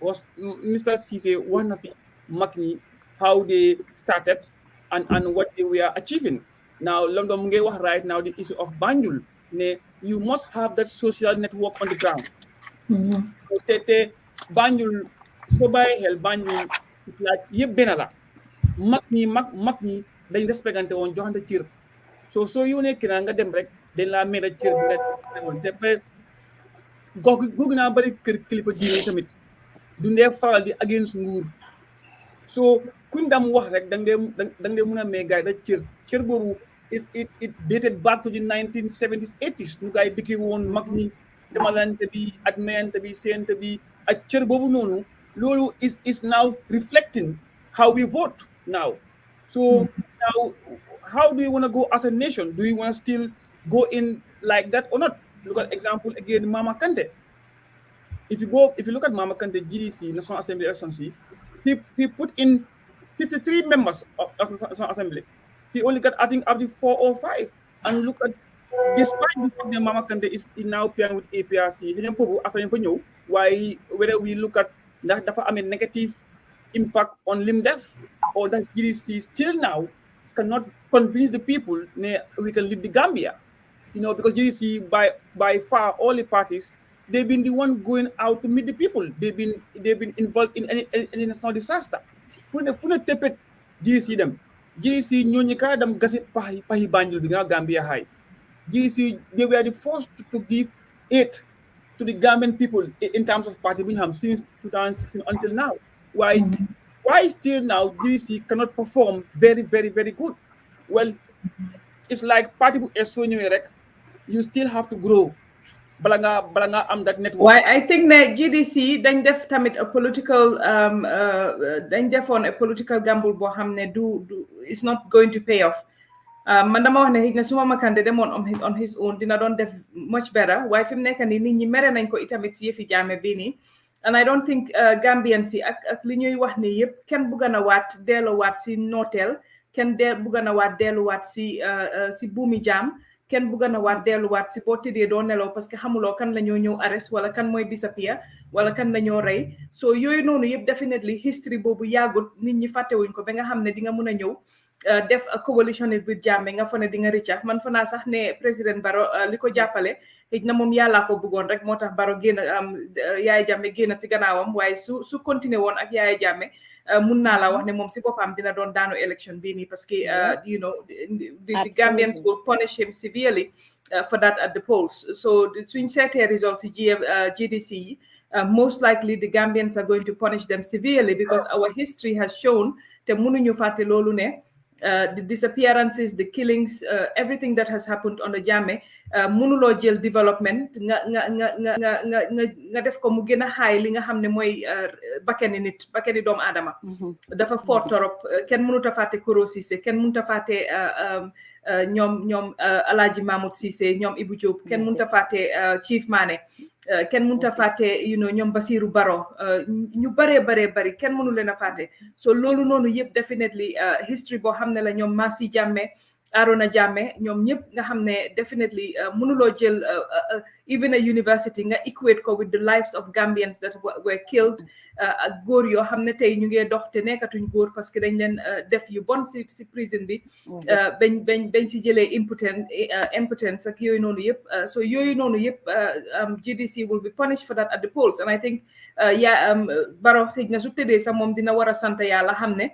was Mr. Caesar one of the Makni how they started and what they were achieving. Now, London Mungewa right now the issue of Banjul, you must have that social network on the ground. Banjul so by hell Banjul like yeb benala makni dañ respecté won joxante ciir so you nek na nga dem rek dañ la mé ciir bi nga won té pe gog na bari kër kilifa diine tamit dundé faral di against nguur so kuñ dam wax rek dang dé mëna mé gaay da ciir bobu it dated back to the 1970s 80s ñu gaay dikki won makni demalante bi admente bi sente bi ak ciir bobu nonu lolu is now reflecting how we vote now. So now how do you want to go as a nation? Do you want to still go in like that or not? Look at example again, Mama Kante. If you look at Mama Kante GDC National Assembly elections, he put in 53 members of National Assembly. He only got I think up to 4 or 5. And look at despite the fact that Mama Kante is now pairing with APRC, why whether we look at that negative impact on LIMDEF or that GDC still now cannot convince the people we can lead the Gambia, because GDC by far all the parties they've been the one going out to meet the people. They've been involved in any national disaster. Funa tepet GDC them GDC ñooñu ka dem gasi pahi Banjul bi nga Gambia High. GDC, they were the first to give aid to the Gambian people in terms of party we have since 2016 until now. Why still now GDC cannot perform very, very, very good? Well, it's like party bu you still have to grow. Balanga am that network. Why I think that GDC dañ def tamit a political dañ defoon a political gamble boo xam ne du it's not going to pay off. Man dama wax ne xëy na suma makande demoon on his own dina doon def much better waaye fi mu nekk nii nit ñi mere nañ ko itamit si yëfi jaame bii nii and I don't think Gambian si ak li ñuy wax ni yëpp kenn bugga na waat delluwaat si nooteel kenn bugga na waat delluwaat si buumi jaam kenn bugga na waat delluwaat si boo tëddee doo nelaw parce que xamuloo kan la ñoo ñëw arrest wala kan mooy disappear wala kan la ñoo rey so yooyu noonu yëpp definitely history boobu yàggut nit ñi fàttewuñ ko ba nga xam ne di nga mun a ñëw def a coalition with Jammeh nga fa ne di nga rëcca man fa naa sax ne président Barrow li ko jàppale xëy na moom yàllaa ko bëggoon rek moo tax Barrow génn Yaya Jammeh génn si gannaawam waaye su continuer woon ak Yaya Jammeh mun naa la wax ne moom si boppam dina doon daanu élection bii nii parce que you know the Gambians will punish him severely for that at the polls so suñ seetee results yi GDC yi most likely the Gambians are going to punish them severely because our history has shown te mënuñu fàtte loolu ne the disappearances, the killings, everything that has happened on the Jammeh, mënuloo jël development nga def ko mu gën a high li nga xam ne mooy bakkani nit bakkani doomu aadama dafa fort torop kenn mënut a fàtte Koro Ceesay kenn mënut a fàtte ñoom Alhaji Mahmoud Ceesay ñoom Ibu Diop kenn mënut a fàtte Chief Mané kenn mënut a fàtte ñoom Basiru Baro ñu bari kenn mënu leen a fàtte so loolu noonu yëpp definitely history boo xam ne la ñoom Massi Jammeh Arona Jammeh ñoom ñëpp nga xam ne definitely mënuloo jël even a university nga equate ko with the lives of Gambians that were killed ak góor yoo xam ne tey ñu ngee dox te nekkatuñ góor parce que dañ leen def yu bon si prison bi bañ si jëlee impotence ak yooyu noonu yëpp so yooyu noonu yëpp GDC will be punished for that at the polls and I think Barrow xëy na su tëddee sax moom dina war a sant yàlla xam ne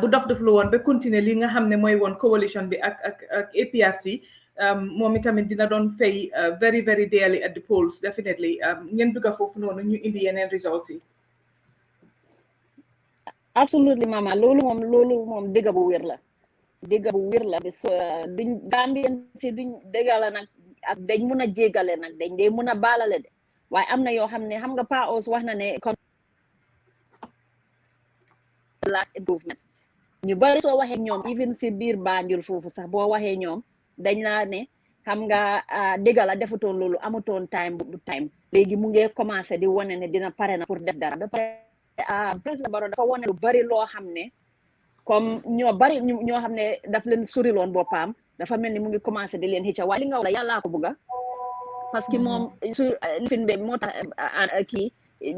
bu dof lu woon ba continuer li nga xam ne mooy woon coalition bi ak APRC moom itamit dina doon fay very very dearly at the polls definitely ngeen dugga foofu noonu ñu indi yeneen results yi absolutely mama loolu moom dëgg bu wér la duñ Gambien si duñ dëggala nag ak dañ mun a jégale nag dañ dee mun a baalale de waaye am na yoo xam ne xam nga Pa Ous wax na ne comme last improvements ñu bari soo waxee ñoom even si biir Banjul foofu sax boo waxee ñoom dañ laa ne xam nga dëgg la defutoon loolu amutoon time léegi mu ngi commencé di wane ne dina pare na pour def dara ba pare président Barrow dafa wane lu bari loo xam ne comme ñoo bari ñoo xam ne daf leen suriloon boppam dafa mel ni mu ngi commencé di leen xëcca waaye li nga wax la yàllaa ko bëgga parce que moom su lifin be moo tax kii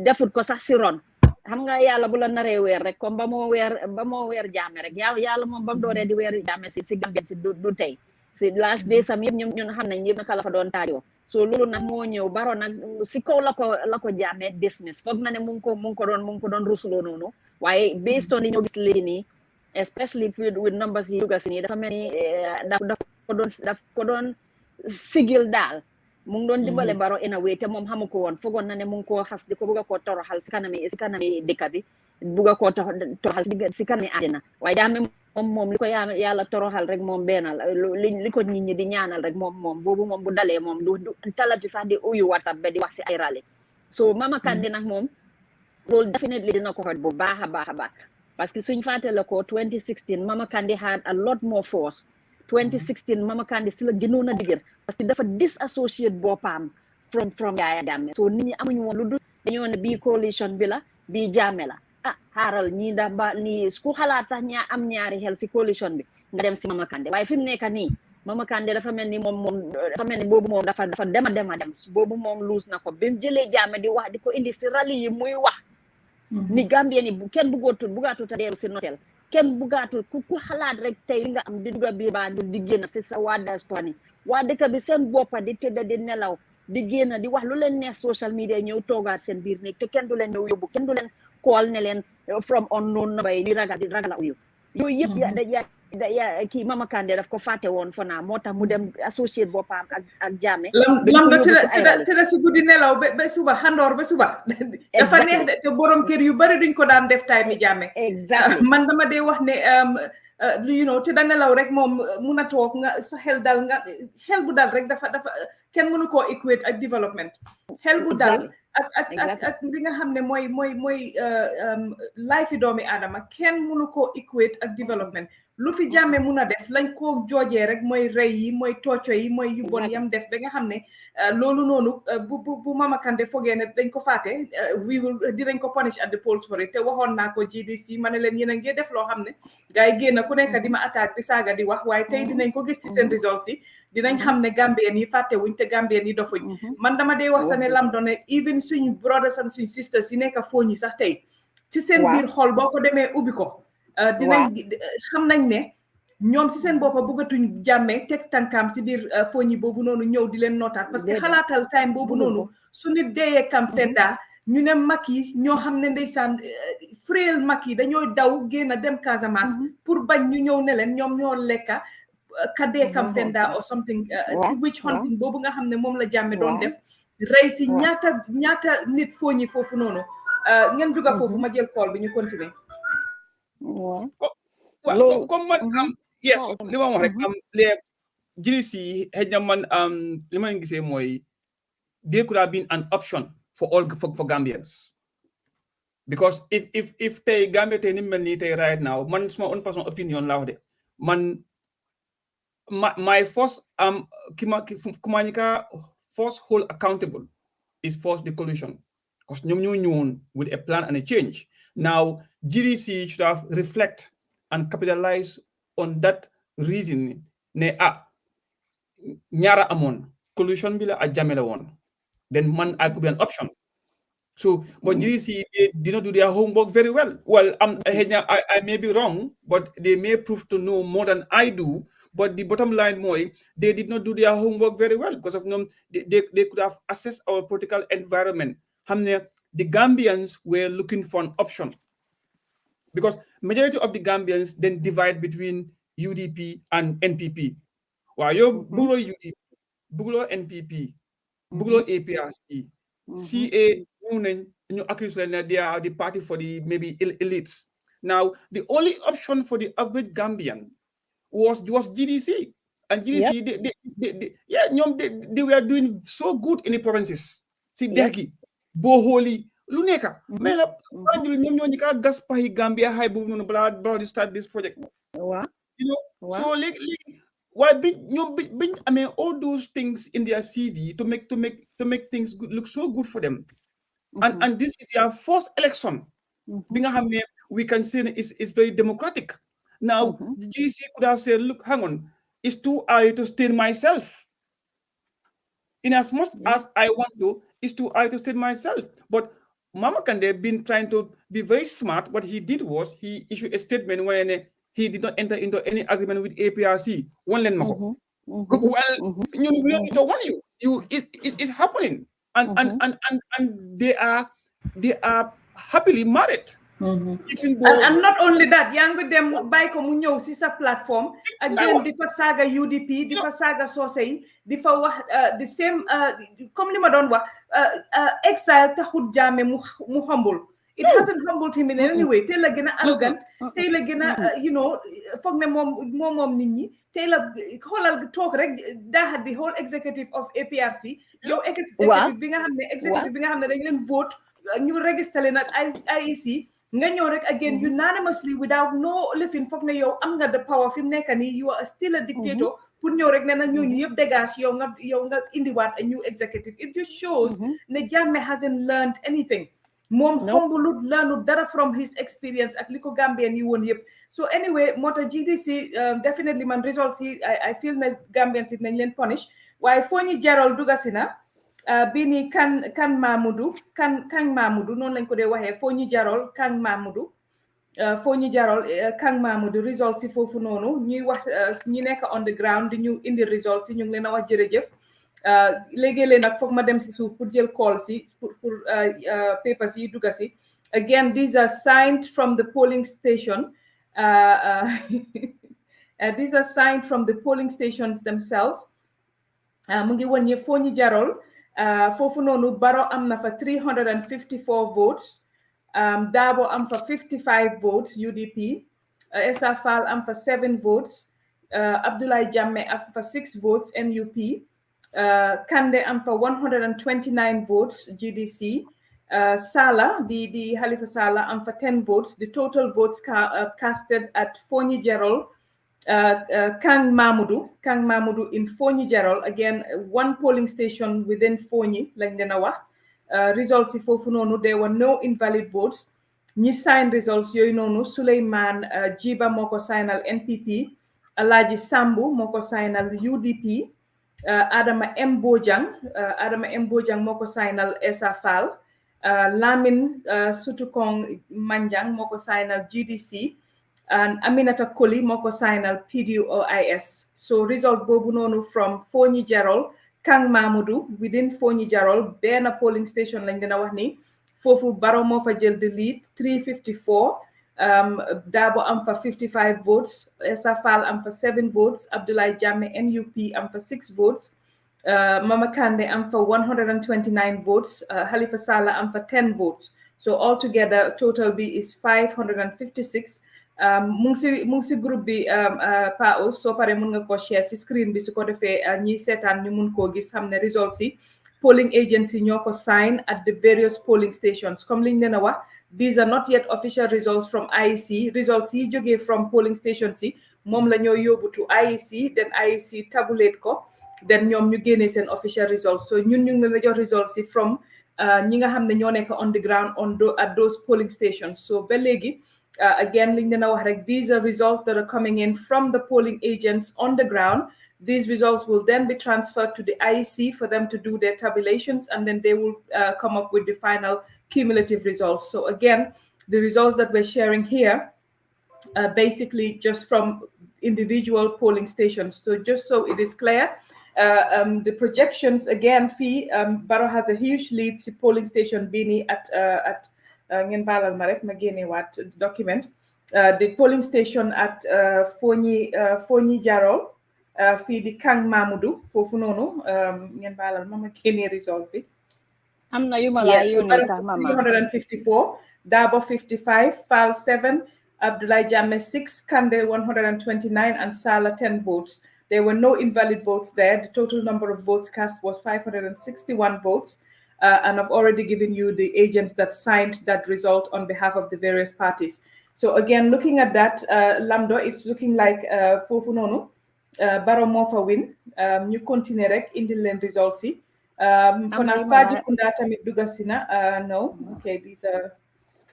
defut ko sax si ron xam nga yàlla bu la naree weer rek comme ba moo weer Jammeh rek yàlla moom ba mu dooree di weer Jammeh si Gambien si du tey si last day sam yëpp ñun xam nañ yëpp naka la fa doon taajoo so loolu nag moo ñëw Barrow nag si kaw la ko Jammeh dismiss foog na ne mu ngi ko doon rusuloo noonu waaye based on li ñoo gis léegi nii especially with numbers yi duga si nii dafa mel ni daf ko doon sigil daal mu ngi doon dimbale Barrow in a way te moom xamu ko woon foogoon na ne mu ngi koo xas di ko bugga koo toroxal si kanami dëkk bi bugga koo toroxal si kanami àddina waaye Jammeh moom li ko yàlla toroxal rek moom benn li ko nit ñi di ñaanal rek moom boobu moom bu dalee moom du talati sax di uyu WhatsApp ba di wax si ay rally so Mama Kandeh nag moom loolu definitely dina ko xot bu baax a baax parce que suñ fàttale ko 2016 Mama Kandeh had a lot more force 2016 Mama Kandeh si la gënoon a dëgër parce que dafa disassociate boppam from Yaya Jammeh so nit ñi amuñu woon lu dul dañoo ne bii coalition bi la bii Jammeh la xaaral ñii nii ku xalaat sax am ñaari xel si coalition bi nga dem si Mama Kandeh waaye fi mu nekk nii Mama Kandeh dafa mel ni moom dafa mel ni boobu moom dafa dem boobu moom luus na ko bi mu jëlee Jammeh di wax di ko indi si rally yi muy wax ni Gambien yi kenn buggaatul a deeru si notel kenn buggaatul ku xalaat rek tey li nga am di dugga biir Banjul di génn si sa waa diaspora ni waa dëkk bi seen boppa di tëdda di nelaw di génn di wax lu leen neex social media ñëw toogaat seen biir néeg te kenn du leen ñëw yóbbu kenn du leen call ne leen from unknown number yi di ragal a uyu yooyu yëpp kii Mama Kandeh daf ko fàtte woon fa naa moo tax mu dem associé boppam ak Jammeh. lam do tëdda si guddi nelaw ba suba xandoor ba suba. dafa neex de te borom kër yu bari duñ ko daan def tay mi Jammeh. exactly man dama dee wax ne tëdda nelaw rek moom mun a toog nga sa xel dal nga xel bu dal rek dafa kenn mënu koo equate ak développement. xel bu dal ak li nga xam ne mooy life doomi aadama kenn mënu koo equate ak développement. lu fi Jammeh mun a def lañ koo joojee rek mooy rey yi mooy tooco yi mooy yu bon yam def ba nga xam ne loolu noonu bu Mama Kandeh fogee ne dañ ko faate dinañ ko punish at the polls for it te waxoon naa ko GDC ma ne leen yéen a ngi def loo xam ne gars yi génn ku nekk di ma attaque di saaga di wax waaye tey dinañ ko gis ci seen results yi dinañ xam ne Gambien yi fàtte wuñ te Gambien yi dofuñ man dama dee wax sa ne lam doon ne even suñ brothers and suñ sisters yi nekk fooñi sax tey ci seen biir xol boo ko demee ubbi ko dinañ xam nañ ne ñoom si seen boppa bëggatuñ Jammeh teg tànkaam si biir foñi boobu noonu ñëw di leen nootaat parce que xalaatal time boobu noonu su nit deeyee kam fedda ñu ne mag yi ñoo xam ne ndeysaan frail mag yi dañoo daw génn dem Casamance pour bañ ñu ñëw ne leen ñoom ñoo lekka kadee kam fenda or something si witch hunting boobu nga xam ne moom la Jammeh doon def rey si ñaata nit foñi foofu noonu ngeen juga foofu ma jël call bi ñu continuer waaw comme man yes li ma wax rek les GDC xëy na man li ma gisee mooy there could have been an option for Gambians because if tey Gambia tey ni mel nii tey right now man suma own personal opinion laa wax de man my first first hold accountable is first the coalition because ñoom ñoo ñëwoon with a plan and a change. Now, GDC should have reflect and capitalize on that reason. Ne ñaara amon coalition bi la ak Jammeh la woon. Then I could be an option. So, but GDC did not do their homework very well. Well, I may be wrong, but they may prove to know more than I do. But the bottom line, they did not do their homework very well because of they could have assessed our political environment. The Gambians were looking for an option because majority of the Gambians then divide between UDP and NPP. While you bugulo UDP, bugulo NPP, bugulo APRC, CA, you accuse them they are the party for the maybe elites. Now, the only option for the average Gambian was GDC. And GDC, they were doing so good in the provinces. See, Deki, Boholi, Luneka. Mais la ñom ñoo ñika gas pahi Gambia hay bu ñu bla start this project. So why I mean all those things in their CV to make things look so good for them. And this is their first election. We can say it's very democratic. Now, the GC could have said, look, hang on, it's too early to state myself. In as much as I want to, it's too early to state myself. But Mama Kandeh been trying to be very smart. What he did was he issued a statement when he did not enter into any agreement with APRC. One land Well, we don't want you. It's happening. And they are happily married. And not only that, young them buy ko mu ñew ci sa platform again di fa saga UDP di fa saga sosé di fa wax the same comme li ma doon wax exile taxut Jammeh mu humble. It hasn't humbled him in any way. Tey la gëna arrogant, tey la gëna foog ne moom nit ñi tey la xolal tok rek da the whole executive of APRC yow executive bi nga xamne dañ leen vote ñu register leen at IEC nga ñëw rek again unanimously without no lifin foog ne yow am nga the power fi mu nekk nii you are still a dictator pour ñëw rek ne na ñooñu yëpp dégage yow nga indiwaat a new executive. It just shows ne Jammeh hasn't learned anything. Moom humbulut learnut dara from his experience ak li ko Gambien yi woon yëpp. So anyway moo tax GDC definitely man results yi I feel ne Gambians it nañ leen punish waaye foo ñu jaral dugasi na bini kan Mamadou noonu lañ ko dee waxee foo ñu jarol kan Mamadou kan Mamadou results yi foofu noonu ñuy wax ñi nekk on the ground di ñu indi results yi ñu ngi leen a wax jërëjëf léegi-léeg nag foog ma dem si suuf pour jël call si pour papers yi dugga si again these are signed from the polling station These are signed from the polling stations themselves. Mu ngi woon foo ñu jarol foofu noonu Barrow am na fa 354 votes, Dabo am fa 55 votes UDP, Essa Faal am fa 7 votes, Abdoulaye Jammeh am fa 6 votes NUP, Kande am fa 129 votes GDC, Sala the Halifa Sala am fa 10 votes. The total votes casted at Fonyi Gerol, Kang Mamudu in Fonyi Gerol, again one polling station within Fonyi like Nenawa. Results fofu nonu, there were no invalid votes. Ñi sign results yooyu noonu Suleiman Jiba moko signal NPP, Alaji Sambu moko signal UDP, Adama M Bojang moko signal Essa Fall, Lamin Sutukong Manjang moko signal GDC, and Aminata Koli moko signal PDOIS. So result bobu nonu from Fonyi Jarol, Kang Mamudu within Fonyi Jarol, benn polling station lañ dina wax ni fofu Barrow moo fa jël the lead 354, Dabo am fa 55 votes, Essa Fall am fa 7 votes, Abdoulaye Jammeh NUP am fa 6 votes, Mama Kande am for 129 votes, Halifa Sallah am for 10 votes. So altogether, total B is 556. Mungsi group bi PAOS so pare mun nga ko share si screen bi su ko defee ñi seetaan ñu mun koo gis xam ne results yi polling agency ñoo ko sign at the various polling stations. Comme liñ leen a wax, these are not yet official results from IEC. Results yi jógee from polling stations yi moom la ñoo yóbbu to IEC, then IEC tabulate ko, then ñoom ñu génnee seen official results. So ñun ñu ngi leen a jox results yi from ñi nga xam ne ñoo nekk on the ground at those polling stations. So ba léegi again liñ leen a wax rek, these are results that are coming in from the polling agents on the ground. These results will then be transferred to the IEC for them to do their tabulations, and then they will come up with the final cumulative results. So again, the results that we're sharing here are basically just from individual polling stations. So just so it is clear, the projections again, Barrow has a huge lead to polling station Bini at ngeen baalal ma rek ma génne waat document. The polling station at Fonyi Jarol, fii di Kang Mamudu foofu noonu ngeen baalal ma génne result bi. am na yu ma laa yónnee sax mama 354, Dabo 55, Fall 7, Abdoulaye Jammeh 6, Kande 129, and Salah 10 votes. There were no invalid votes there. The total number of votes cast was 561 votes. And I've already given you the agents that signed that result on behalf of the various parties. So again, looking at that, Lamdo, it's looking like Fofu Nono, Barrow Mofa win. You continue rek indi len results yi. For now, Faji Kunda tamit duga sina. No, okay, these are.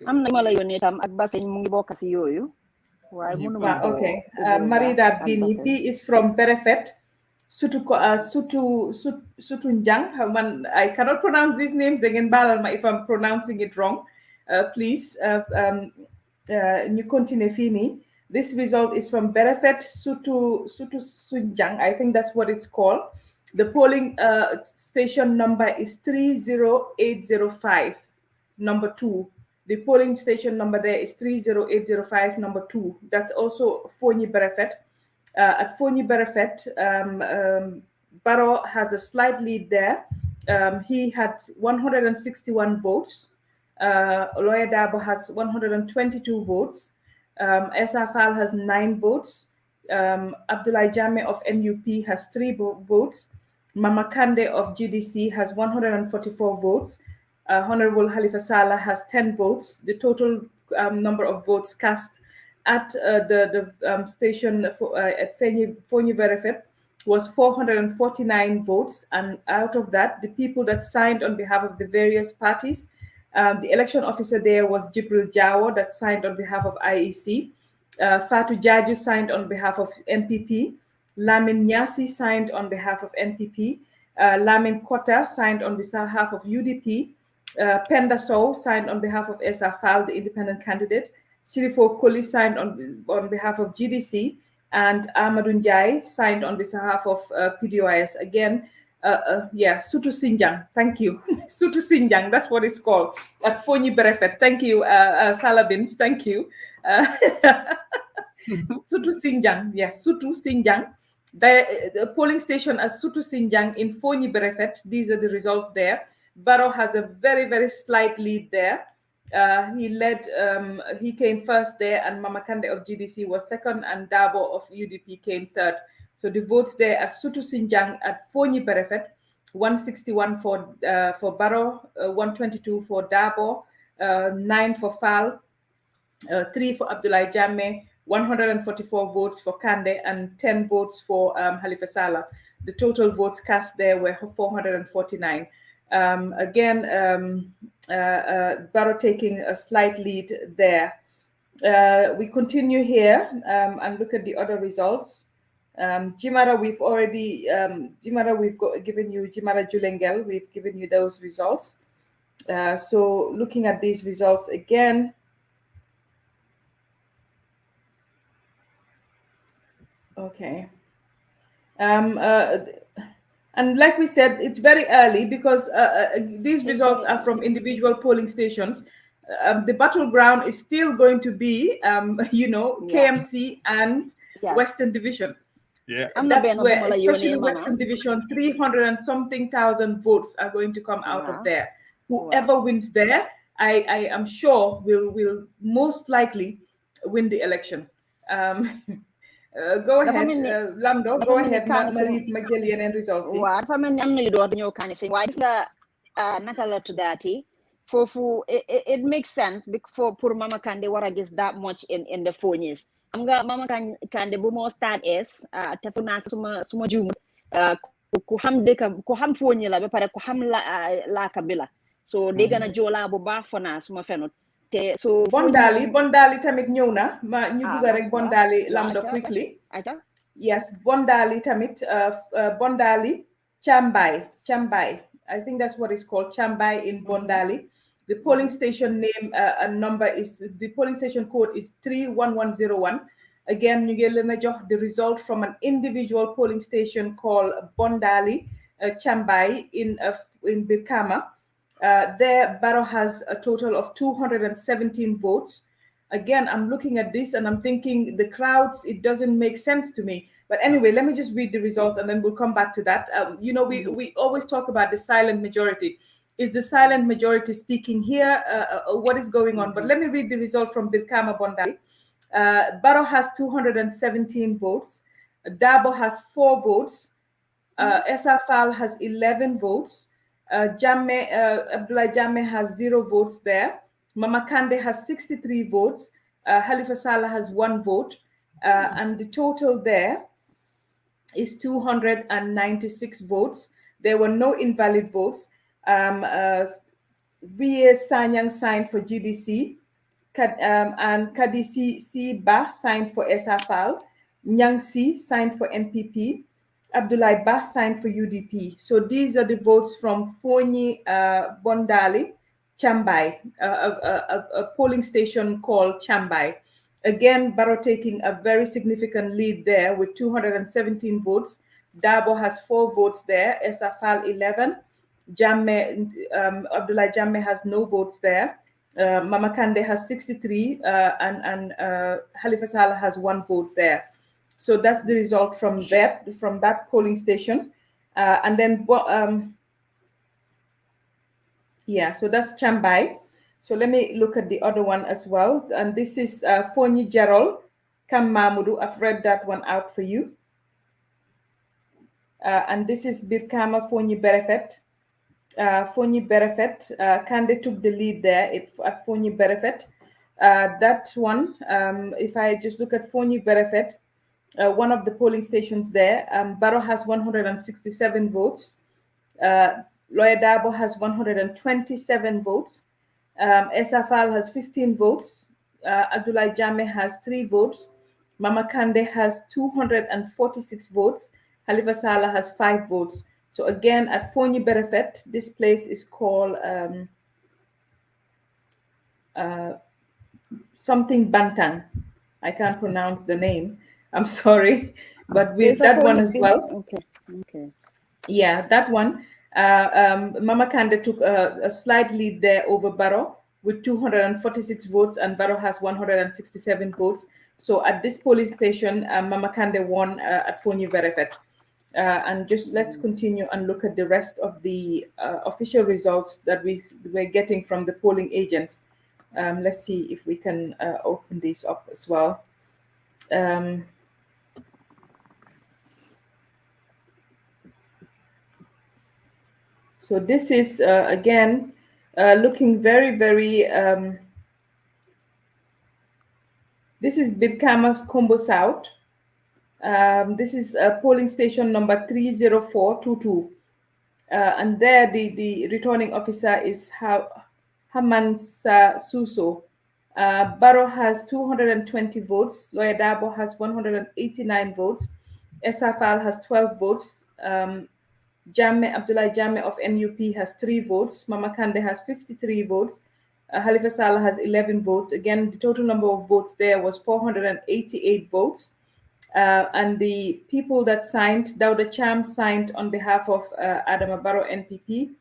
am na yu ma la yónnee tam ak Bassène mu ngi bokk si yooyu. waaye mënuma ko okay. Marida Bini, B is from Berefet. Sutu Njang. I cannot pronounce these names. Again, Balalma, if I'm pronouncing it wrong, please. You continue Fini. This result is from Berefet Sutu Sunjang. I think that's what it's called. The polling station number is 30805, number 2. The polling station number there is 30805, number 2. That's also Fonyi Berefet. At Fonyi Berefet, Barrow has a slight lead there. He had 161 votes. Lawyer Dabo has 122 votes. Essa Fall has 9 votes. Abdoulaye Jammeh of NUP has 3 votes. Mama Kande of GDC has 144 votes. Honorable Halifa Sallah has 10 votes. The total number of votes cast at the station at Fonyi Berefet was 449 votes. And out of that, the people that signed on behalf of the various parties, the election officer there was Jibril Jawo that signed on behalf of IEC. Fatu Jaju signed on behalf of NPP. Lamin Nyasi signed on behalf of NPP. Lamin Kota signed on behalf of UDP. Penda Sow signed on behalf of Essa Fall, the independent candidate. Sirifo Koli signed on behalf of GDC. And Amadou Ndiaye signed on behalf of PDOIS. Again, Sutu Sinjang. Thank you. Sutu Sinjang, that's what it's called. At Fonyi Berefet. Thank you, Salabins. Thank you. Sutu Sinjang, yes, Sutu Sinjang. The polling station at Sutu Sinjang in Fonyi Berefet. These are the results there. Barrow has a very, very slight lead there. He came first there, and Mama Kande of GDC was second, and Dabo of UDP came third. So the votes there at Sutu Sinjang at Fonyi Berefet, 161 for Barrow, 122 for Dabo, 9 for Fal, 3 for Abdoulaye Jammeh, 144 votes for Kande, and 10 votes for Halifa Sallah. The total votes cast there were 449. Barrow taking a slight lead there. We continue here and look at the other results. Jimara, we've given you Jimara Julengel. We've given you those results. So looking at these results again. Okay. And like we said, it's very early because these results are from individual polling stations. The battleground is still going to be, KMC and Western Division. Yeah, that's where, especially Western Division, 300 and something thousand votes are going to come out of there. Whoever wins there, I am sure will most likely win the election. Go ahead, Lamdo. Go ahead, Magdalene, and results. Waaw dafa mel ni am na yu door ñëw kind of thing waaye gis nga naka la tuddaati foofu it makes sense pour Mama Kandeh war a gis that much in the Fonies. Am nga Mama Kandeh bu moo start es te fu naa suma juum ku xam dëkk ku xam Foni la ba pare ku xam laaka bi la so dégg na joolaa bu baax fo naa suma fenut. So Bondali tamit ñëw na ma ñu dugga rek Bondali Lamdo quickly. Yes, Bondali tamit Bondali Chambai. I think that's what it's called, Chambai in Bondali. The polling station name and number is, the polling station code is 31101. Again, ñu ngi leen a jox the result from an individual polling station called Bondali Chambai in Birkama. There, Barrow has a total of 217 votes. Again, I'm looking at this and I'm thinking the crowds, it doesn't make sense to me. But anyway, let me just read the results and then we'll come back to that. We always talk about the silent majority. Is the silent majority speaking here? What is going on? But let me read the result from Birkama Bondali. Barrow has 217 votes. Dabo has 4 votes. Esafal has 11 votes. Abdoulaye Jammeh has 0 votes there. Mama Kandeh has 63 votes. Halifa Sallah has 1 vote. And the total there is 296 votes. There were no invalid votes. V.A. Sanyang signed for GDC. And Kadisi C. Ba signed for SFL. Nyang Si signed for NPP. Abdoulaye Ba signed for UDP. So these are the votes from Fonyi Bondali, Chambai, a polling station called Chambai. Again, Barrow taking a very significant lead there with 217 votes. Dabo has 4 votes there, Esafal 11. Abdoulaye Jammeh has no votes there. Mama Kandeh has 63 and Halifa Sallah has 1 vote there. So that's the result from that polling station. And then, so that's Chambai. So let me look at the other one as well. And this is Fonyi Gerol, Kam Mamudu. I've read that one out for you. And this is Birkama Fonyi Berefet. Fonyi Berefet, Kande took the lead there at Fonyi Berefet. That one, if I just look at Fonyi Berefet, one of the polling stations there, Barrow has 167 votes. Lawyer Dabo has 127 votes. Esafal has 15 votes. Abdoulaye Jammeh has 3 votes. Mama Kandeh has 246 votes. Halifa Sallah has 5 votes. So again, at Fonyi Berefet, this place is called something Bantang. I can't pronounce the name. I'm sorry, but with that one as well. Okay. Yeah, that one. Mama Kandeh took a slight lead there over Barrow with 246 votes, and Barrow has 167 votes. So at this polling station, Mama Kande won at Fonyi Verefet. And just let's continue and look at the rest of the official results that we're getting from the polling agents. Let's see if we can open these up as well. So this is, again, looking very, very, this is Birkama's Combo South. This is polling station number 30422. And there the returning officer is Hamansa Suso. Barrow has 220 votes. Lawyer Dabo has 189 votes. Esafal has 12 votes. Abdullah Jammeh of NUP has 3 votes. Mama Kande has 53 votes. Halifa Saleh has 11 votes. Again, the total number of votes there was 488 votes. And the people that signed, Dauda Cham signed on behalf of Adama Barrow NPP.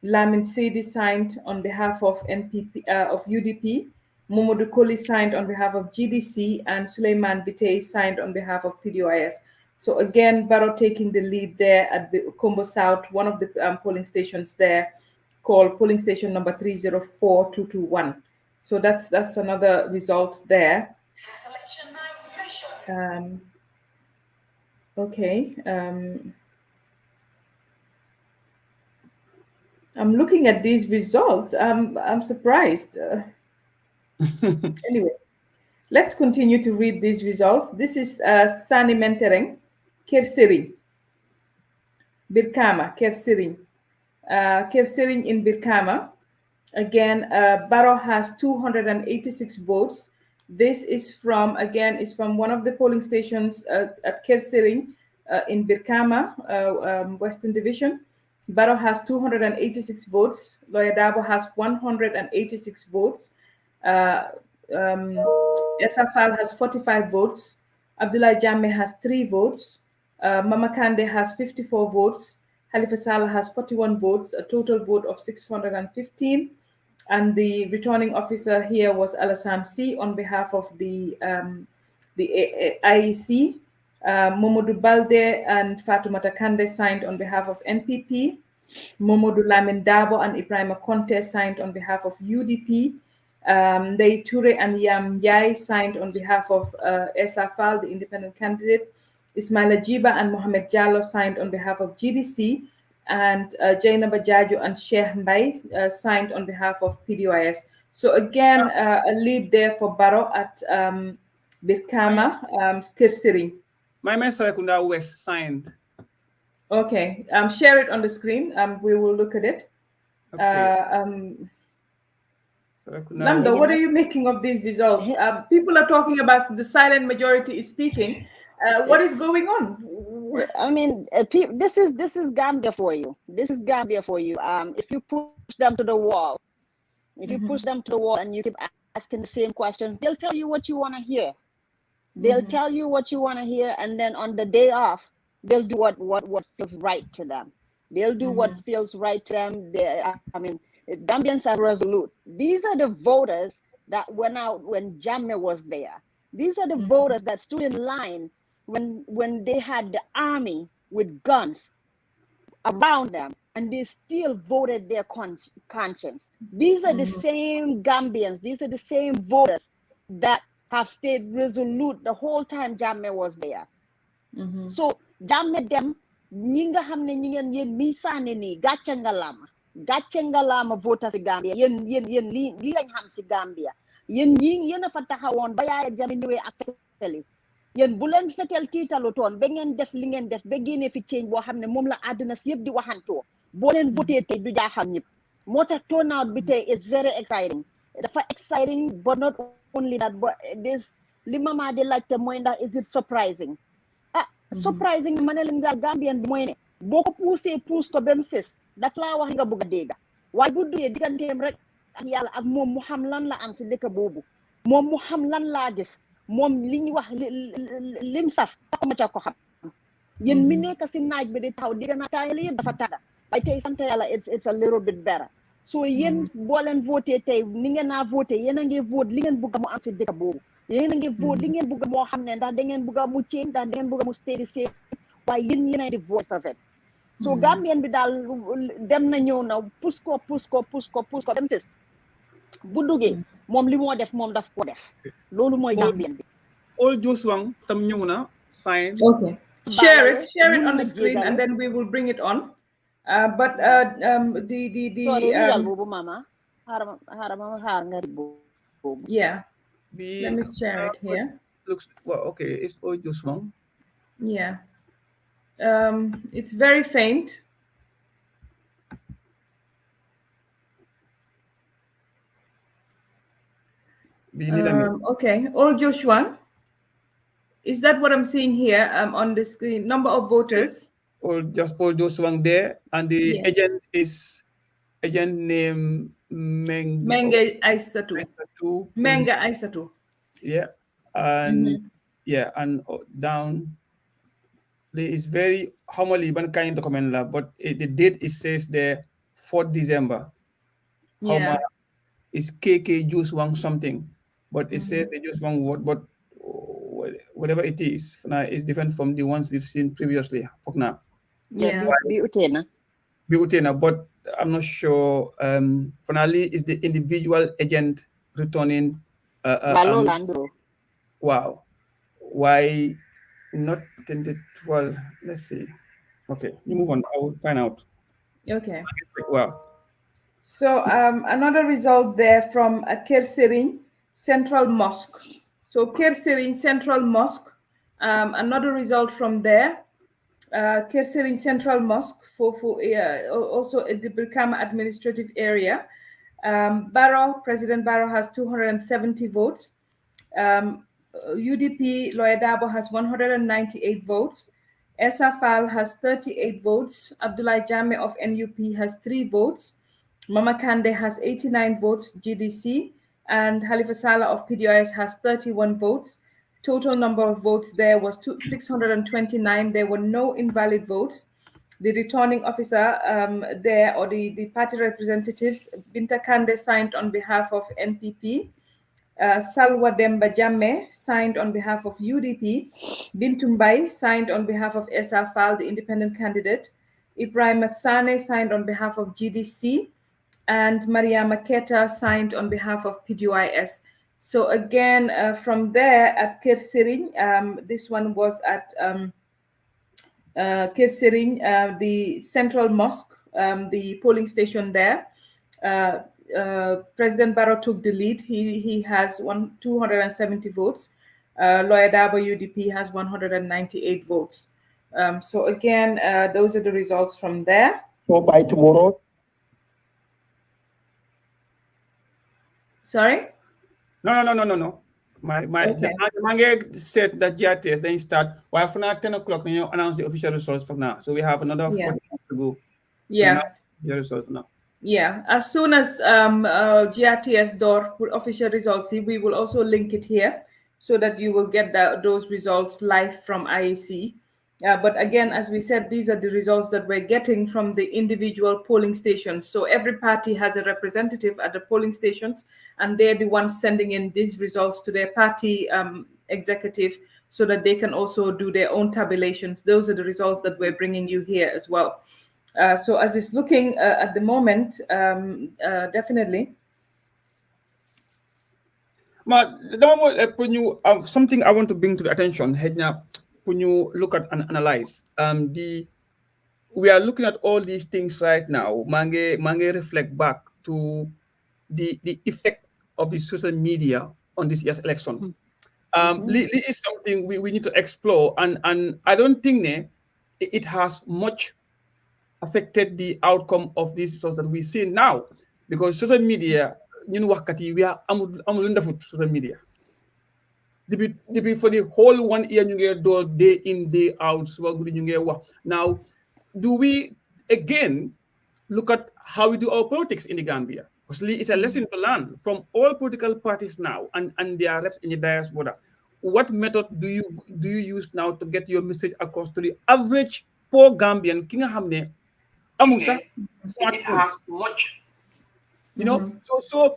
Lamin Sedi signed on behalf of UDP. Momodu Koli signed on behalf of GDC, and Suleiman Bitey signed on behalf of PDOIS. So again, Barrow taking the lead there at the Combo South, one of the polling stations there, called polling station number 304221. So that's another result there. Okay. I'm looking at these results. I'm surprised. Anyway, let's continue to read these results. This is Sani Mentereng, Kirsiri, Birkama, Kirsiri. Kirsiri in Birkama. Again, Barrow has 286 votes. This is from one of the polling stations at Kirsiri in Birkama, Western Division. Barrow has 286 votes. Lawyer Dabo has 186 votes. Esafal has 45 votes. Abdullah Jammeh has 3 votes. Mama Kande has 54 votes. Halifa Saleh has 41 votes, a total vote of 615. And the returning officer here was Alassane C on behalf of the IEC. Momodou Balde and Fatoumata Kande signed on behalf of NPP. Momodou Lamin Dabo and Ibrahima Conte signed on behalf of UDP. Ndeye Touré and Yam Yai signed on behalf of Esafal, the independent candidate. Ismaila Jiba and Mohamed Jallo signed on behalf of GDC. And Jainaba Jajo and Sheikh Mbai signed on behalf of PDOIS. So again, a lead there for Barrow at Birkama, Kirsiri. My Sarakunda West signed. Okay, share it on the screen. We will look at it. Okay. Lambda, what are you making of these results? People are talking about the silent majority is speaking. What is going on? I mean, this is Gambia for you. This is Gambia for you. If you push them to the wall, push them to the wall and you keep asking the same questions, they'll tell you what you want to hear. They'll tell you what you want to hear, and then on the day off, they'll do what feels right to them. They'll do what feels right to them. Gambians are resolute. These are the voters that went out when Jammeh was there. These are the voters that stood in line when they had the army with guns around them, and they still voted their conscience. These are the same Gambians. These are the same voters that have stayed resolute the whole time Jammeh was there. So Jammeh dem ñi nga xamne ñi ngeen yeen mi sané ni gatcha ngalama vota ci Gambia yeen li lañ xam ci Gambia yeen fa taxawon ba Yaya Jammeh ñëwé ak feteli yeen bu leen fetel tiitalu toon ba ngeen def li ngeen def ba génné fi change boo xam ne moom la àddina si yëpp di waxantoo boo leen voté tey du jaaxal ñëpp moo tax turnout bi tey is very exciting dafa exciting, but not only that, but this li mama di laajte mooy ndax is it surprising surprising ma ne leen daal Gambian bi mooy ne boo ko poussé ko ba mu sës daf laa wax nga bëgg a dégg waaye bu dee digganteem rek ak yàlla ak moom mu xam lan la am si dëkk boobu moom mu xam lan laa gis moom li ñu wax lim saf ko ma ca ko xam yéen mi nekk si naaj bi di taxaw digga naa taay li yëpp dafa tàgga waaye tey sant yàlla it's a little bit better so yéen boo leen voté tey ni ngeen naa voté yéen a ngi vote li ngeen bëgg mu am si dëkk boobu yéen a ngi vote li ngeen bëgg moo xam ne ndax da ngeen bëgg mu change ndax da ngeen bëgg mu stay the same waaye yéen a di voice of it so Gambien bi daal dem na ñëw na push ko dem sis bu duggee moom li moo def moom daf ko def loolu mooy Gambien bi all Josuang tam ñëw na fine. Okay, share it on the screen and then we will bring it on. But sorry boobu mama yeah, let me share it here. Looks well, okay, it's all Josuang. Yeah, it's very faint. Okay, all Joshua. Is that what I'm seeing here on the screen? Number of voters? Or just all Josuang there, and the agent is agent name Menga Aisatu. Menga Aisatu. Yeah, and and down there is very homily one kind document la, but the date it says there 4th December. Yeah, is KK Josuang something, but it says the Josuang word, but whatever it is now is different from the ones we've seen previously. Yeah, Biutena, but I'm not sure. Finally, is the individual agent returning? Wow, why not 2012? Let's see. Okay, you move on. I will find out. Okay. Wow. So another result there from Kersiring Central Mosque. So Kersiring Central Mosque, another result from there. Kersiring Central Mosque for also in the Brikama administrative area. President Barrow has 270 votes. UDP Lawyer Dabo has 198 votes. Esafal has 38 votes. Abdullah Jame of NUP has 3 votes. Mama Kande has 89 votes, GDC, and Halifa Saleh of PDIS has 31 votes. Total number of votes there was 629. There were no invalid votes. The returning officer there, or the party representatives, Binta Kande signed on behalf of NPP. Salwa Demba Jamme signed on behalf of UDP. Bintumbai signed on behalf of SFL, the independent candidate. Ibrahim Sane signed on behalf of GDC. And Maria Maketa signed on behalf of PDYS. So again, from there at Kirsiring, this one was at Kirsiring, the Central Mosque, the polling station there. President Barrow took the lead. He has 270 votes. Lawyer Dabo UDP has 198 votes. So again, those are the results from there. So by tomorrow. Sorry? No. The Mange said that GRTS then start. Well, for now 10 o'clock, you announce the official results for now. So we have another 40 minutes to go. Yeah. The results now. Yeah. As soon as GRTS door with official results, we will also link it here so that you will get those results live from IEC. But again, as we said, these are the results that we're getting from the individual polling stations. So every party has a representative at the polling stations, and they're the ones sending in these results to their party executive so that they can also do their own tabulations. Those are the results that we're bringing you here as well. So as it's looking at the moment, definitely. Something I want to bring to the attention, when you look at and analyze, we are looking at all these things right now. Mange reflect back to the effect of the social media on this year's election. This is something we need to explore, and I don't think it has much affected the outcome of these results that we see now, because social media, we are social media. For the whole 1 year, you do day in, day out. Now, do we again look at how we do our politics in the Gambia? Because it's a lesson to learn from all political parties now and their reps in the diaspora. What method do you use now to get your message across to the average poor Gambian? It has much. You know, so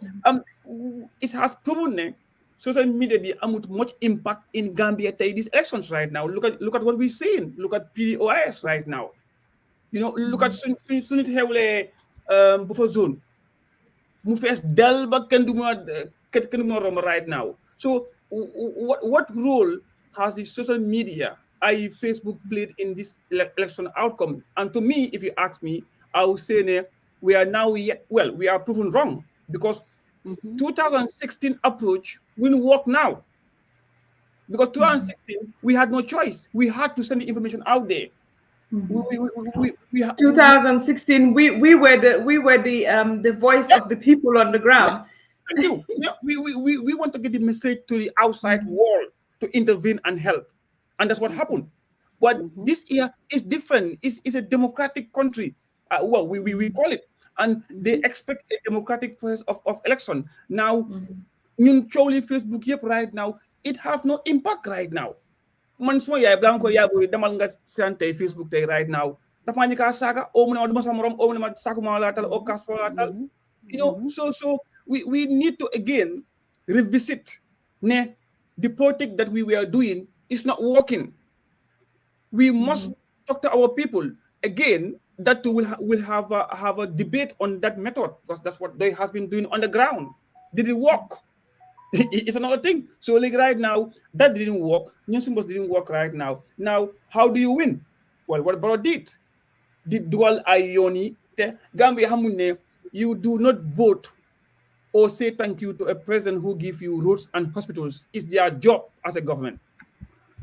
it has proven that social media be much impact in Gambia these elections right now. Look at what we're seeing. Look at PDOIS right now. You know, look at Sunit Hewle buffer zone. Mu fees del ba kenn du ma romb right now. So what role has the social media, i.e. Facebook, played in this election outcome? And to me, if you ask me, I would say we are now we are proven wrong, because 2016 approach will work now. Because 2016 we had no choice. We had to send the information out there. 2016, we were the voice of the people on the ground. Thank you. Yeah, we want to get the message to the outside world to intervene and help, and that's what happened. But this year is different. It's a democratic country. Well, we call it, and they expect a democratic process of election. Now, Facebook right now, it have no impact right now. Man suma yaay blanco yaay demal nga sante Facebook tay right now dafa ñu ka saga o mu ne ma sama morom o mu ne ma sakuma latal o kaspo latal. You know, so we need to again revisit the politics that we were doing is not working. We must talk to our people again. That will have a debate on that method, because that's what they has been doing on the ground. Did it work? It's another thing. So like right now, that didn't work. New symbols didn't work right now. Now, how do you win? Well, what Bro did dual ioni te Gambia hamune, you do not vote or say thank you to a president who give you roads and hospitals. It's their job as a government.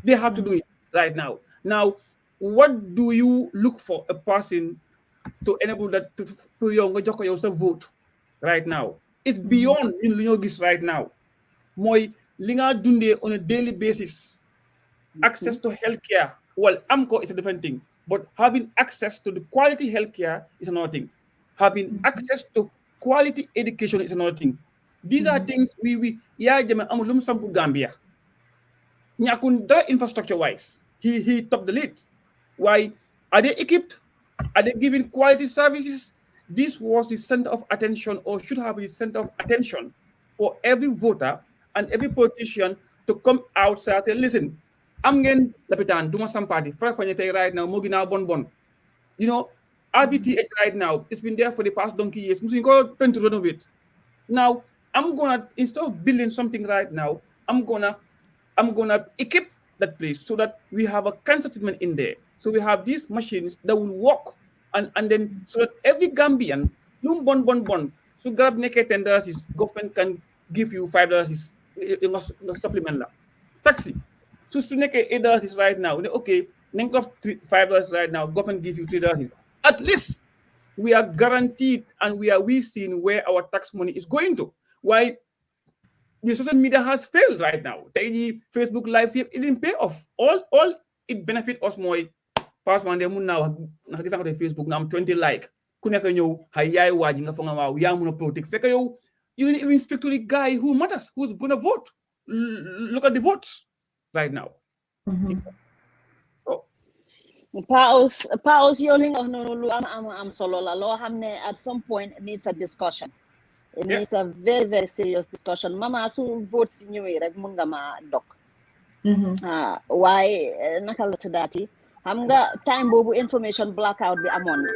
They have to do it right now. Now, what do you look for a person to enable that to yourself vote right now? It's beyond in Linogis right now. Moy linga dunde on a daily basis. Access to healthcare. Well, AMCO is a different thing, but having access to the quality healthcare is another thing. Having access to quality education is another thing. These are things we amulum sampu Gambia. Nyakunda infrastructure wise, he topped the lead. Why are they equipped? Are they giving quality services? This was the center of attention, or should have been the center of attention for every voter and every politician to come outside and say, listen, I'm getting Lapitan, Duma Sampati, right now, Mogina Bonbon. You know, RBTH right now, it's been there for the past donkey years. Muslim go trying to renovate. Now, I'm gonna, instead of building something right now, I'm gonna equip that place so that we have a cancer treatment in there. So we have these machines that will work, and then so that every Gambian, bon. So grab naked $10, government can give you $5 supplement. Taxi. So to make $8 right now, okay, think of $5 right now, government give you $3. At least we are guaranteed, and we seeing where our tax money is going to. Why the social media has failed right now. Facebook Live, it didn't pay off. All it benefit us more. Past one day now, Facebook now 20 like. Kuneka nyo hayay waji nga fonga wa yamu politic. Feka yo, you didn't even speak to the guy who matters, who's gonna vote. Look at the votes right now. Paus yoling am solo la lo hamne at some point needs a discussion. It needs a very, very serious discussion. Mama su votes ñëwé rek mën nga ma dok. Why nakal to dati xam nga time bobu information blackout bi amon na.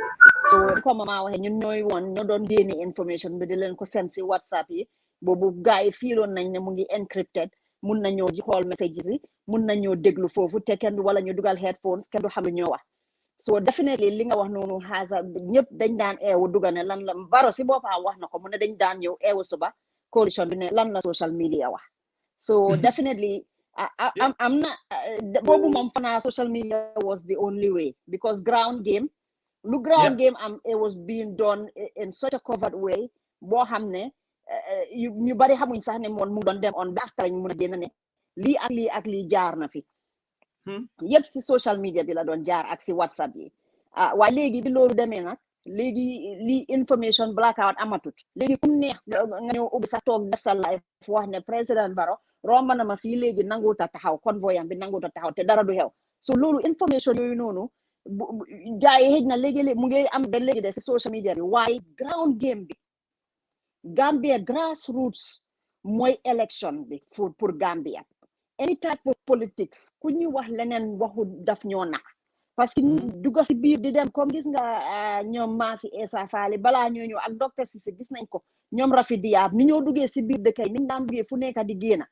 So ko mama waxe ñun ñoy won ñoo doon génné information bi di leen ko send ci WhatsApp yi bobu gaay fiilon nañ ne mu ngi encrypted, mun nañoo di xool messages yi, mun nañoo déglu foofu te kenn du wala ñu dugal headphones kenn du xam lu ñoo wax. So definitely li nga wax noonu xaasa ñëpp dañ daan eewu dugal ne lan la Baro si boppam wax na ko mu ne dañ daan ñëw eewu suba coalition bi ne lan la social media wax. So definitely I'm not boobu moom fanaa social media was the only way, because ground game game it was being done in such a covered way boo xam ne ñu bari xamuñ sax ne moom mu doon dem on back lañ mun a génn ne lii ak lii jaar na fi yëpp si social media bi la doon jaar ak si WhatsApp yi waaye léegi bi loolu demee nag léegi lii information blackout amatut léegi kum neex nga ñëw ubbi sa toog def sa live wax ne président Barrow romb na ma fii léegi nanguuta taxaw convoy am bi nanguuta taxaw te dara du xew. So loolu information yooyu noonu gars yi xëj na léegi mu ngi am ba léegi de si social media bi waaye ground game bi Gambia grassroots mooy election bi pour Gambia any type of politics ku ñu wax leneen waxu daf ñoo nax parce que ñu dugg si biir di dem comme gis nga ñoom Maasi Essa Faali balaa ñoo ñëw ak docteur Cissé gis nañ ko ñoom Rafi Diab ni ñoo duggee si biir dëkk yi ni ñu daan duggee fu nekk di génn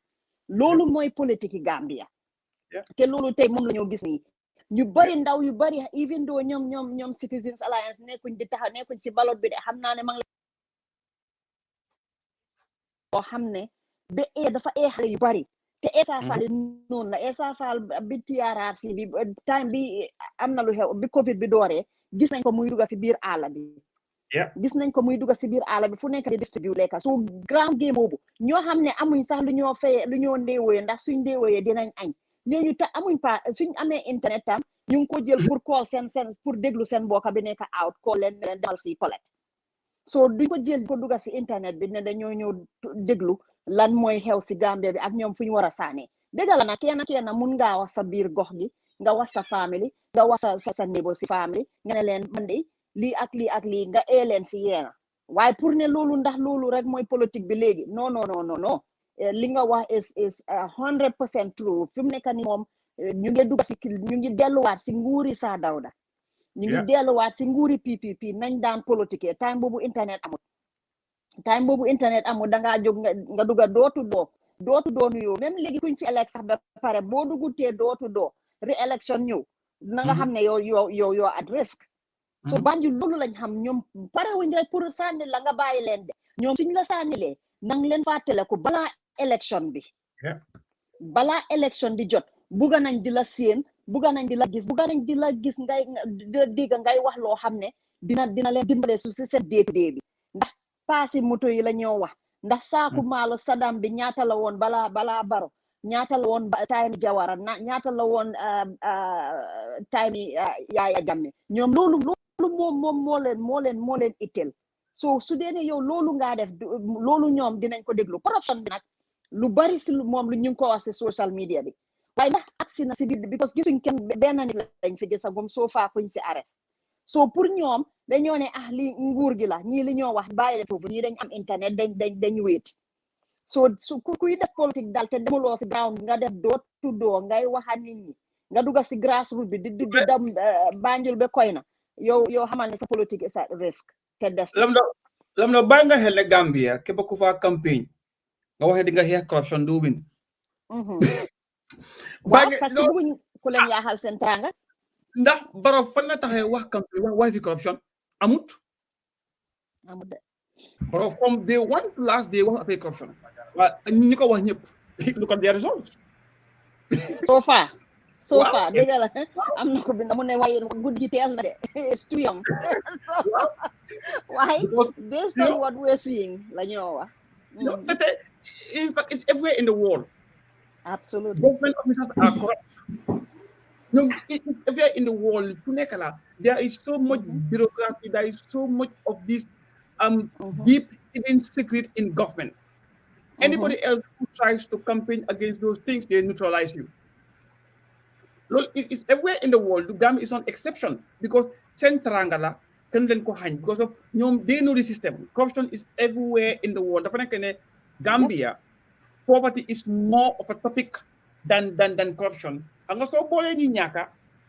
loolu mooy politique yi Gambia te loolu tey moom la ñoo gis nii ñu bari ndaw yu bari even though ñoom Citizens Alliance nekkuñ di taxaw nekkuñ si ballot bi de xam naa ne ma ngi boo xam ne ba dafa xale yu bari te Essa Faal noonu la Essa Faal bi TRRC bi time bi am na lu xew bi Covid bi dooree gis nañ ko muy dugga si biir àll bi gis nañ ko muy dugga si biir àll bi fu nekk di distribute lekka so grand game boobu ñoo xam ne amuñ sax lu ñoo fay lu ñoo ndéewoyee ndax suñ ndéewoyee dinañ añ ñooñu ta amuñ pa suñ amee internet tam ñu ngi ko jël pour call seen pour déglu seen mbokk bi nekk out call leen demal fii collect so duñ ko jël ko dugga si internet bi ne dañoo ñëw déglu lan mooy xew si Gambia bi ak ñoom fu ñu war a saanee dëgg la nag kenn mun ngaa wax sa biir gox gi nga wax sa family nga wax sa neighbor si family nga ne leen man de lii ak lii ak lii nga leen si yeena waaye pour ne loolu ndax loolu rek mooy politique bi léegi non li nga wax is 100% true fi mu nekk ni moom ñu ngi dugg si ñu ngi delluwaat si nguuri Saa Dawda ñu ngi delluwaat si nguuri PPP nañ daan politique time boobu internet amul dangaa jóg nga dugga dootu doo nuyoo même léegi kuñ fi elect sax ba pare boo dugutee dootu doo re-election ñëw na nga xam ne yow at risk so Banjul loolu lañ xam ñoom pare wuñ rek pour sànni la nga bàyyi leen de ñoom suñ la sànnilee nang leen fàttale ko balaa élection bi balaa élection di jot bugga nañ di la séen bugga nañ di la gis ngay dégg ngay wax loo xam ne dina leen dimbale su si seen day to day bi ndax paasi moto yi la ñoo wax ndax saaku maalo sadam bi ñaata la woon balaa baro ñaata la woon time Jawara ñaata la woon time Yaaya Jammeh ñoom loolu moom moo leen itteel so su dee ne yow loolu ngaa def loolu ñoom dinañ ko déglu corruption bi nag lu bari si moom lu ñu ngi ko wax si social media bi waaye ndax agsi na si biir because gisuñ kenn benn nit lañ fi gisagum soo faa kuñ si arrest so pour ñoom dañoo ne li nguur gi la ñii li ñoo wax bàyyi leen foofu ñii dañ am internet dañ wéet so kuy def politique daal te demuloo si ground nga def door to door ngay waxa nit ñi nga dugga si grassroots bi di dem Banjul ba koy na yow xamal ne sa politique is at risk te des lam do bàyyi nga xel ne Gambia képp ku fa campagne nga waxee di nga xeex corruption du win waaw parce que bëgguñ ku leen yaaxal seen tànga ndax Barrow fan la taxee wax campagne wax fi corruption amut de Barrow from day one to last day wax affaire corruption waaw ñi ko wax ñëpp look at their results so far dégg la am na ko bi mu ne waaye gud gi teel na de it's too young why based on what we're seeing la ñoo wax in fact it's everywhere in the world. Absolutely. Government officers are corrupt. No, it's everywhere in the world. There is so much bureaucracy. There is so much of this deep hidden secret in government. Anybody else who tries to campaign against those things, they neutralize you. Look, it's everywhere in the world. The Gambia is not exception because Centrangala can then because of they know the system. Corruption is everywhere in the world. Gambia, poverty is more of a topic than corruption. And also,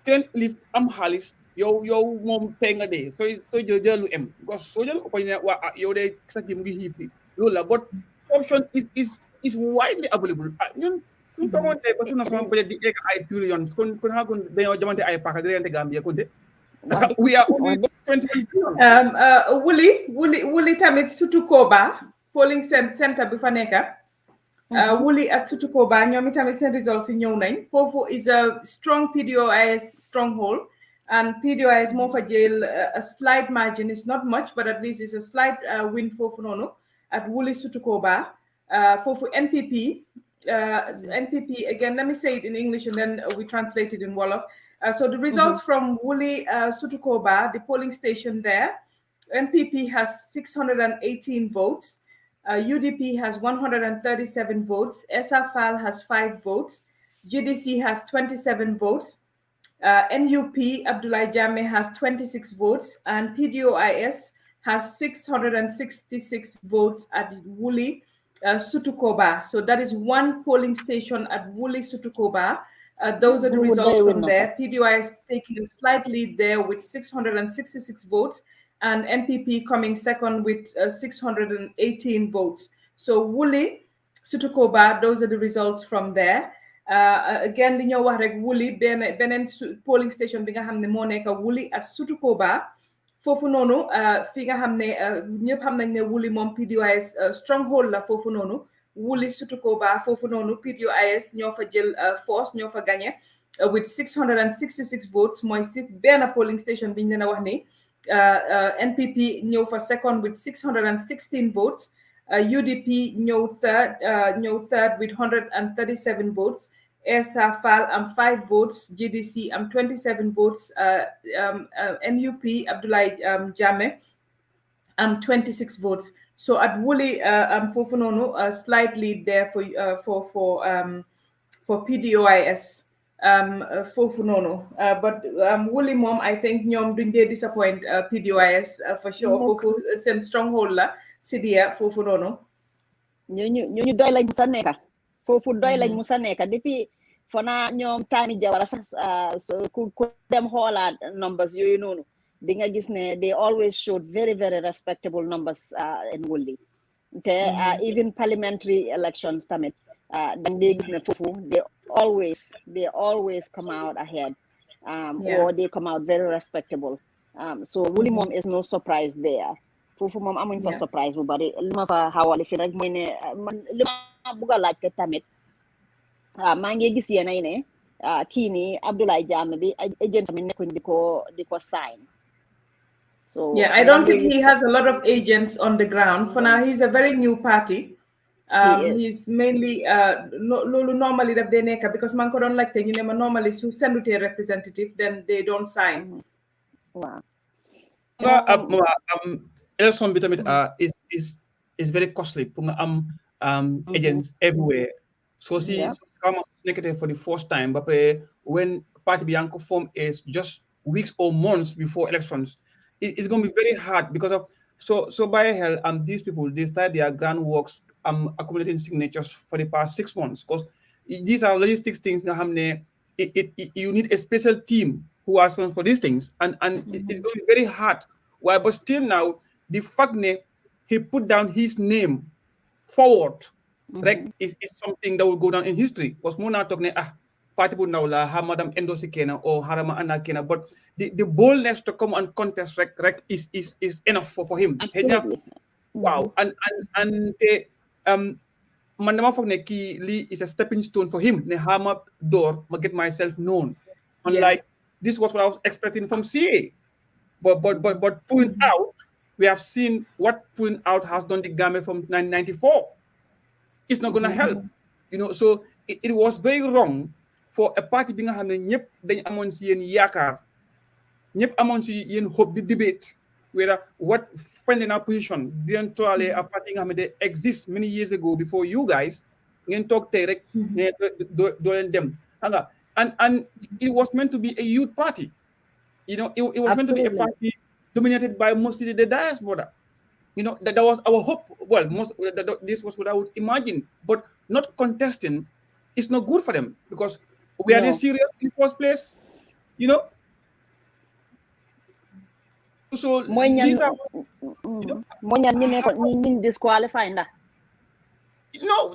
can live halis yo mom tenga de so jëlu em because so jël ko ne wa yo de sa gi mu ngi hipi loolu la but corruption is widely available ñun suñ togon tay ba suñu sama budget di ek ay trillions kon ha kon dañoo jamante ay paka di rente Gambia kon de we are only 20 billion. Wuli tamit surtout Koba polling center bi fa nekka Wuli ak Sutukoba ñoom itamit seen results yi ñëw nañ foofu is a strong PDOIS stronghold and PDOIS moo fa jël a slight margin is not much but at least it's a slight win foofu noonu at Wuli Sutukoba foofu NPP again let me say it in English and then we translate it in Wolof so the results from Wuli Sutukoba the polling station there NPP has 618 votes UDP has 137 votes, SFL has 5 votes, GDC has 27 votes, NUP Abdullah Jammeh has 26 votes, and PDOIS has 666 votes at Wuli Sutukoba. So that is one polling station at Wuli Sutukoba. Those are the results from there. PDOI is taking a slight lead there with 666 votes, and NPP coming second with 618 votes. So Wuli Sutukoba, those are the results from there. Again, li ñoo wax rek Wuli beneen polling station bi nga xam ne moo nekk Wuli at Sutukoba. Foofu noonu fi nga xam ne ñëpp xam nañ ne Wuli moom PDOIS stronghold la foofu noonu. Wuli Sutukoba foofu noonu PDOIS ñoo fa jël force ñoo fa gagné with 666 votes mooy si benn polling station bi ñu leen a wax ni NPP ñëw fa second with 616 votes. UDP ñëw third with 137 votes. ESA Fall am 5 votes. GDC am 27 votes. NUP Abdoulaye Jammeh am 26 votes. So at Wuli foofu noonu slight lead there for PDOIS. Foofu noonu but Wuli moom I think ñoom duñ dee disappoint PDOIS for sure. Foofu seen stronghold la Sidia foofu noonu. ñu doy lañ musa nekka foofu doy lañ musa nekka depuis fona ñoom Tani Jawara sax ku dem xoolaat numbers yooyu noonu di nga gis ne they always showed very very respectable numbers in Wuli te even parliamentary elections tamit dañ dee gis ne foofu they always come out ahead or they come out very respectable so Wuli moom is no surprise there. Foofu moom amuñ fa surprise bu bari li ma fa xawali fi rek mooy ne man li ma bugg a laajte tamit maa ngi gis yéen ay ne kii nii Abdoulaye Jammeh bi agent tamit nekkuñ di ko sign. So yeah, I don't think he has a lot of agents on the ground. For now, he's a very new party. He's mainly loolu normally daf dee nekk because man ko doon laajte ñu ne ma normally su sendutee representative then they don't sign. Wow. Election bi tamit is very costly pour nga am agents everywhere. So si kama nekkete for the first time but when party bi yaa ngi ko form is just weeks or months before elections, it's going to be very hard because of so by hell these people they start their grand works accumulating signatures for the past 6 months because these are logistics things nga xam ne you need a special team who are responsible for these things and it's going to be very hard. Why but still now the fact that he put down his name forward is something that will go down in history. Because more now talking party put now la Madam Endosi Kena or Harama Anna Kena, but the boldness to come and contest is enough for him. Absolutely. Wow. And Mandama Fogne Ki Lee is a stepping stone for him. Ne Hama door, I get myself known. Unlike this was what I was expecting from CA. But pulling out, we have seen what pulling out has done the Gambia from 1994. It's not going to help, So it was very wrong for a party being a nyep then among yen yakar, nyep among yen hope the debate whether what finding our position didn't totally a party they exist many years ago before you guys can talk direct them and it was meant to be a youth party. It was meant to be a party dominated by mostly the diaspora. That was our hope. Well, this was what I would imagine. But not contesting is not good for them because we are serious in the first place. So these are disqualifying that. No.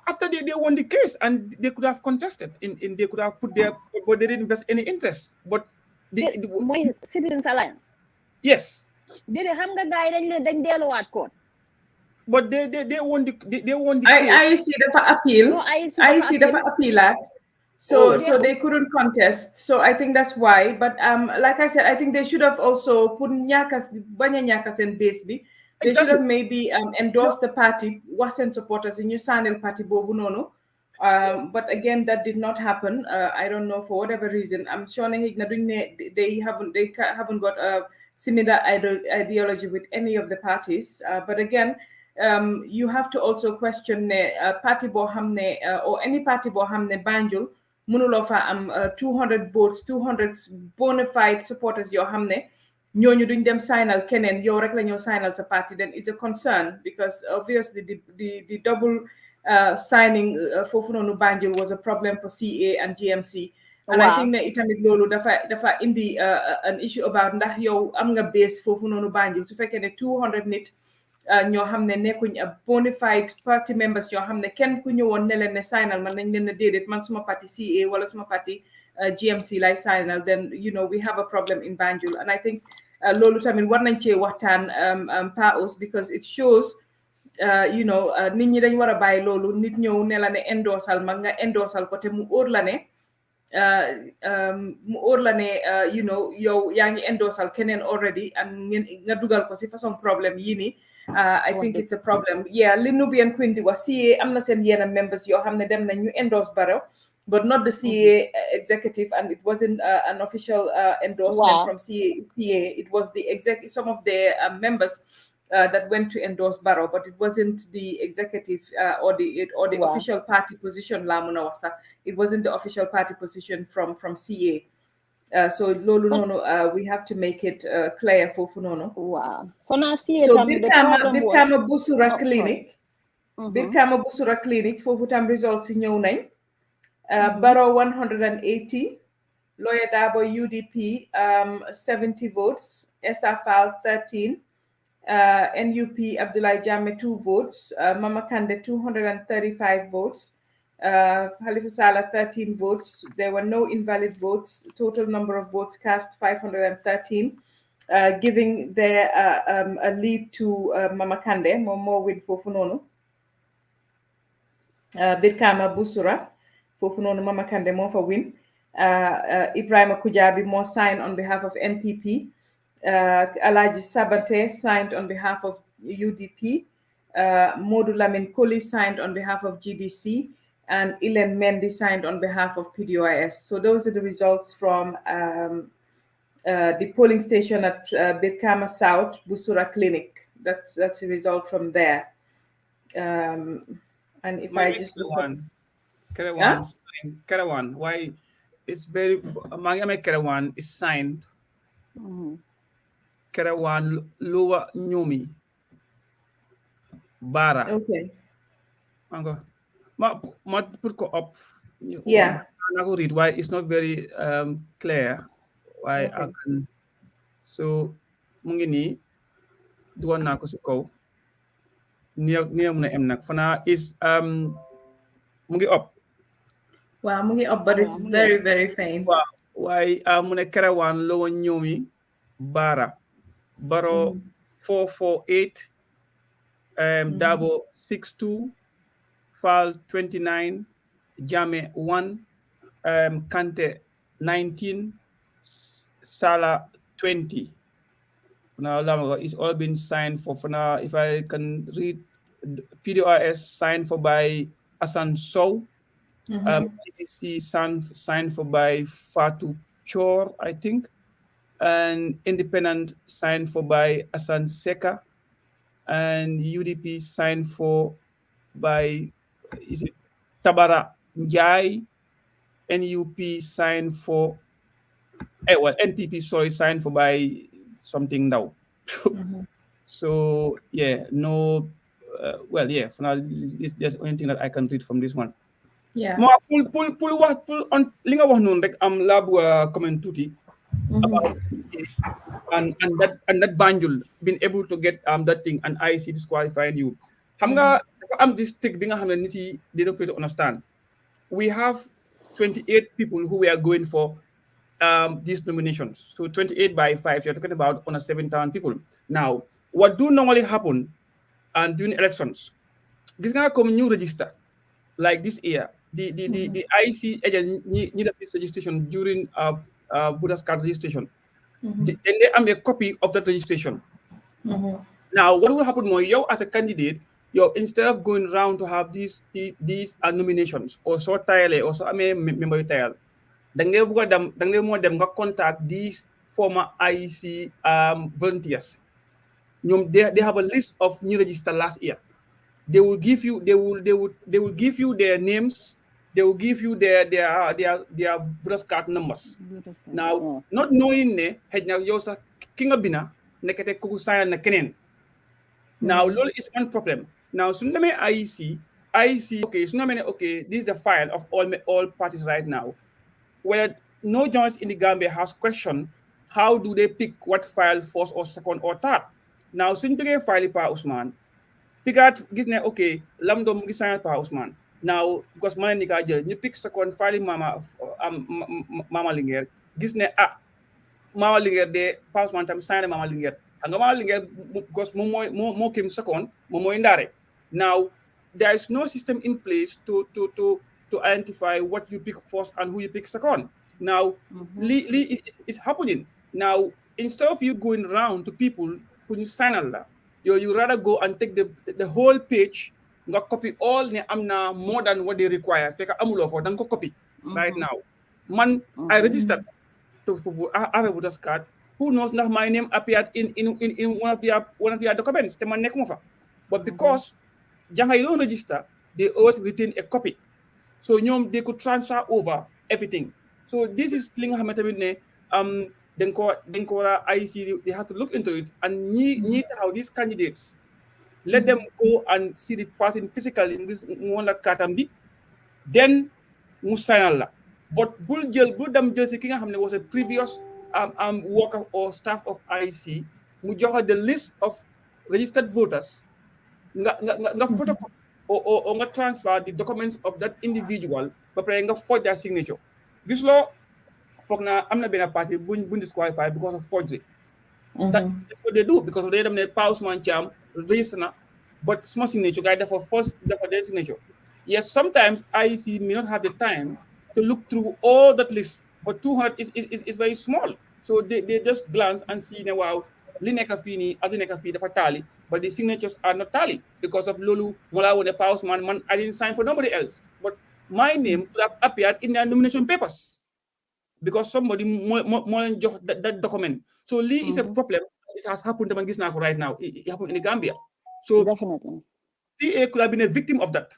After they won the case and they could have contested, they could have put their, but they didn't invest any interest. But the Citizens Alliance. Yes. Did have the guy dañ delluwaat court? But they won the case. I see the appeal. No, I see the appeal at. So they couldn't contest. So I think that's why. But like I said, I think they should have also put banya nyakas in base bi. They should have maybe endorsed the party, wasn't supporters in Sanil party bobu nono. But again, that did not happen. I don't know for whatever reason. I'm sure they haven't got a similar ideology with any of the parties. But again, you have to also question party bohamne or any party bohamne Banjul munulofa 200 votes, 200 bona fide supporters your hamne. ñooñu duñ dem signal keneen yow rek la ñoo signal sa party, then it's a concern because obviously the double signing foofu noonu Banjul was a problem for CA and GMC. And I think ne itamit loolu dafa indi an issue about ndax yow am nga base foofu noonu Banjul su fekkee ne 200 nit ñoo xam ne nekkuñ a bona fide party members ñoo xam ne kenn ku ñëwoon ne leen ne signal man nañ leen ne déedéet man suma parti CA wala suma parti GMC lay signal, then we have a problem in Banjul. And I think loolu tamit war nañ cee waxtaan PAOS, because it shows nit ñi dañ war a bàyyi loolu nit ñëw ne la ne endorsal ma nga endorsal ko te mu óor la ne yow yaa ngi endorsal keneen already and nga dugal ko si façon problème yii nii. I think it's a problem. Yeah, li Nubian Queen di wax CA am na seen yenn members yoo xam ne dem na ñu endorse Barrow, but not the CA executive, and it wasn't an official endorsement from CA. It was the some of the members that went to endorse Barrow, but it wasn't the executive or the official party position. La mun a wax sax it wasn't the official party position from CA. So lolu nono we have to make it clear foofu nono. Wow. So Birkama Busura Clinic. Birkama Busura Clinic foofu tam results yi ñëw nañ. Barrow 180, Lawyer Dabo UDP 70 votes, SFL 13, NUP Abdullah Jammeh 2 votes, Mama Kande 235 votes, Halifa Saleh 13 votes. There were no invalid votes. Total number of votes cast 513, giving their a lead to Mama Kande, more win foofu noonu. Birkama Busura foofu noonu Mama Kande moo fa win. Ibrahima Kujabi more signed on behalf of NPP. Alaji Sabate signed on behalf of UDP. Modu Lamin Koli signed on behalf of GDC. And Ilen Mendy signed on behalf of PDOIS. So those are the results from the polling station at Birkama South, Busura Clinic. That's the result from there. And if I just look at Kerawan, why it's very Mangame Kerawan is signed. Kerawan Lower Nyomi Bara. Okay. Ma put ko up. Yeah. I will read why it's not very clear. Why I can so mungini duwan na ko si ko. Niya mo na em nak fana is mungi up. Wow, mungi up, but it's very, very faint. Wow. Why muna Kerawan Lower Nyomi Bara. Baro 448 Dabo 62 Fal 29 Jame 1 Kante 19 Sala 20. Now it's all been signed for now. If I can read, PDOIS signed for by Asan Sow. PDC signed for by Fatu Chor, I think. And Independent signed for by Asan Seka. And UDP signed for by Tabara Njai. NUP signed for NPP signed for by something now. So yeah, no for now there's the only thing that I can read from this one. Yeah. More pull on linga wax non rek am lab comment tuti about and that Banjul been able to get that thing and IC disqualifying you. Xam nga am this thing bi nga xam ne nit yi they don't really understand. We have 28 people who were going for these nominations. So 28 by 5, you're talking about on a 7,000 people. Now, what do normally happen during elections? This gonna come new register like this year. The IC agent need this registration during Buddha's card registration. Then they have a copy of that registration. Now, what will happen more? You as a candidate, instead of going around to have these nominations or so tile or so member tile, then they will contact these former IEC volunteers. They have a list of new registered last year. They will give you their names. They will give you their Buddha's card numbers. Now, not knowing ki nga bina nekkete kooku sign na keneen. Now lol is one problem. Now suñu demee IEC okay suñu demee ne okay this is the file of all parties right now, where no journalist in the Gambia has questioned how do they pick what file first or second or third. Now suñu pickee file Pa Ousmane pigaat gis ne okay Lamdo mu ngi sign Pa Ousmane. Now because ma ni ka jël ñu pick second file Mama Linguère gis ne Mama Linguère de Pa Ousmane tam sign Mama Linguère. Because more came second, more indirect. Now there is no system in place to identify what you pick first and who you pick second. Now it's happening. Now instead of you going around to people who you sign you rather go and take the whole page, copy all amna more than what they require. Feka amuloko dan ko copy right now. Man, I registered to have a voter's card. Who knows now my name appeared in one of your documents, but because Janga don't register, they always retain a copy. So they could transfer over everything. So this is thing IEC, they have to look into it and need how these candidates let them go and see the person physically in this one like Katambi, then Musainala. But Bull Dam Jersey King was a previous worker or staff of IEC, mu joxe the list of registered voters nga photocopy or nga transfer the documents of that individual ba pare nga forge their signature. This law foog na am na benn party buñ disqualify because of forgery. That's what they do because they dem ne Pa Ousmane Thiam register na but small signature guy for their signature. Yes, sometimes IEC may not have the time to look through all that list, but 200 is very small. So they just glance and see now, wow, Lineka Fini, Azineka Fini, tally, but the signatures are not tally because of Lulu, Mola, the Paus man, I didn't sign for nobody else. But my name could have appeared in their nomination papers because somebody more that document. So Lee is a problem. It has happened to Mangisnako right now. It happened in the Gambia. So definitely, CA could have been a victim of that.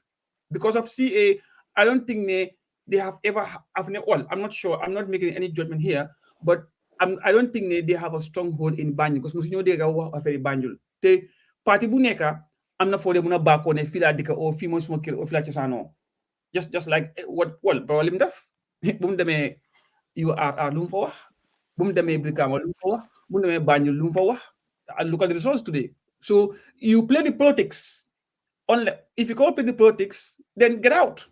Because of CA, I don't think they have ever well, I'm not sure. I'm not making any judgment here, but I don't think they have a stronghold in Banjul because musuñu dégg wax affaire Banjul te parti bu nekk am na foo de mën a bàkkoo ne fii laa dëkk o fii mooy suma kër o fii laa cosaanoo just like what ba lim def bu mu demee URR lu mu fa wax bu mu demee Brikama lu mu fa wax bu mu demee Banjul lu mu fa wax and look at the results today. So you play the politics. If you can't play the politics, then get out.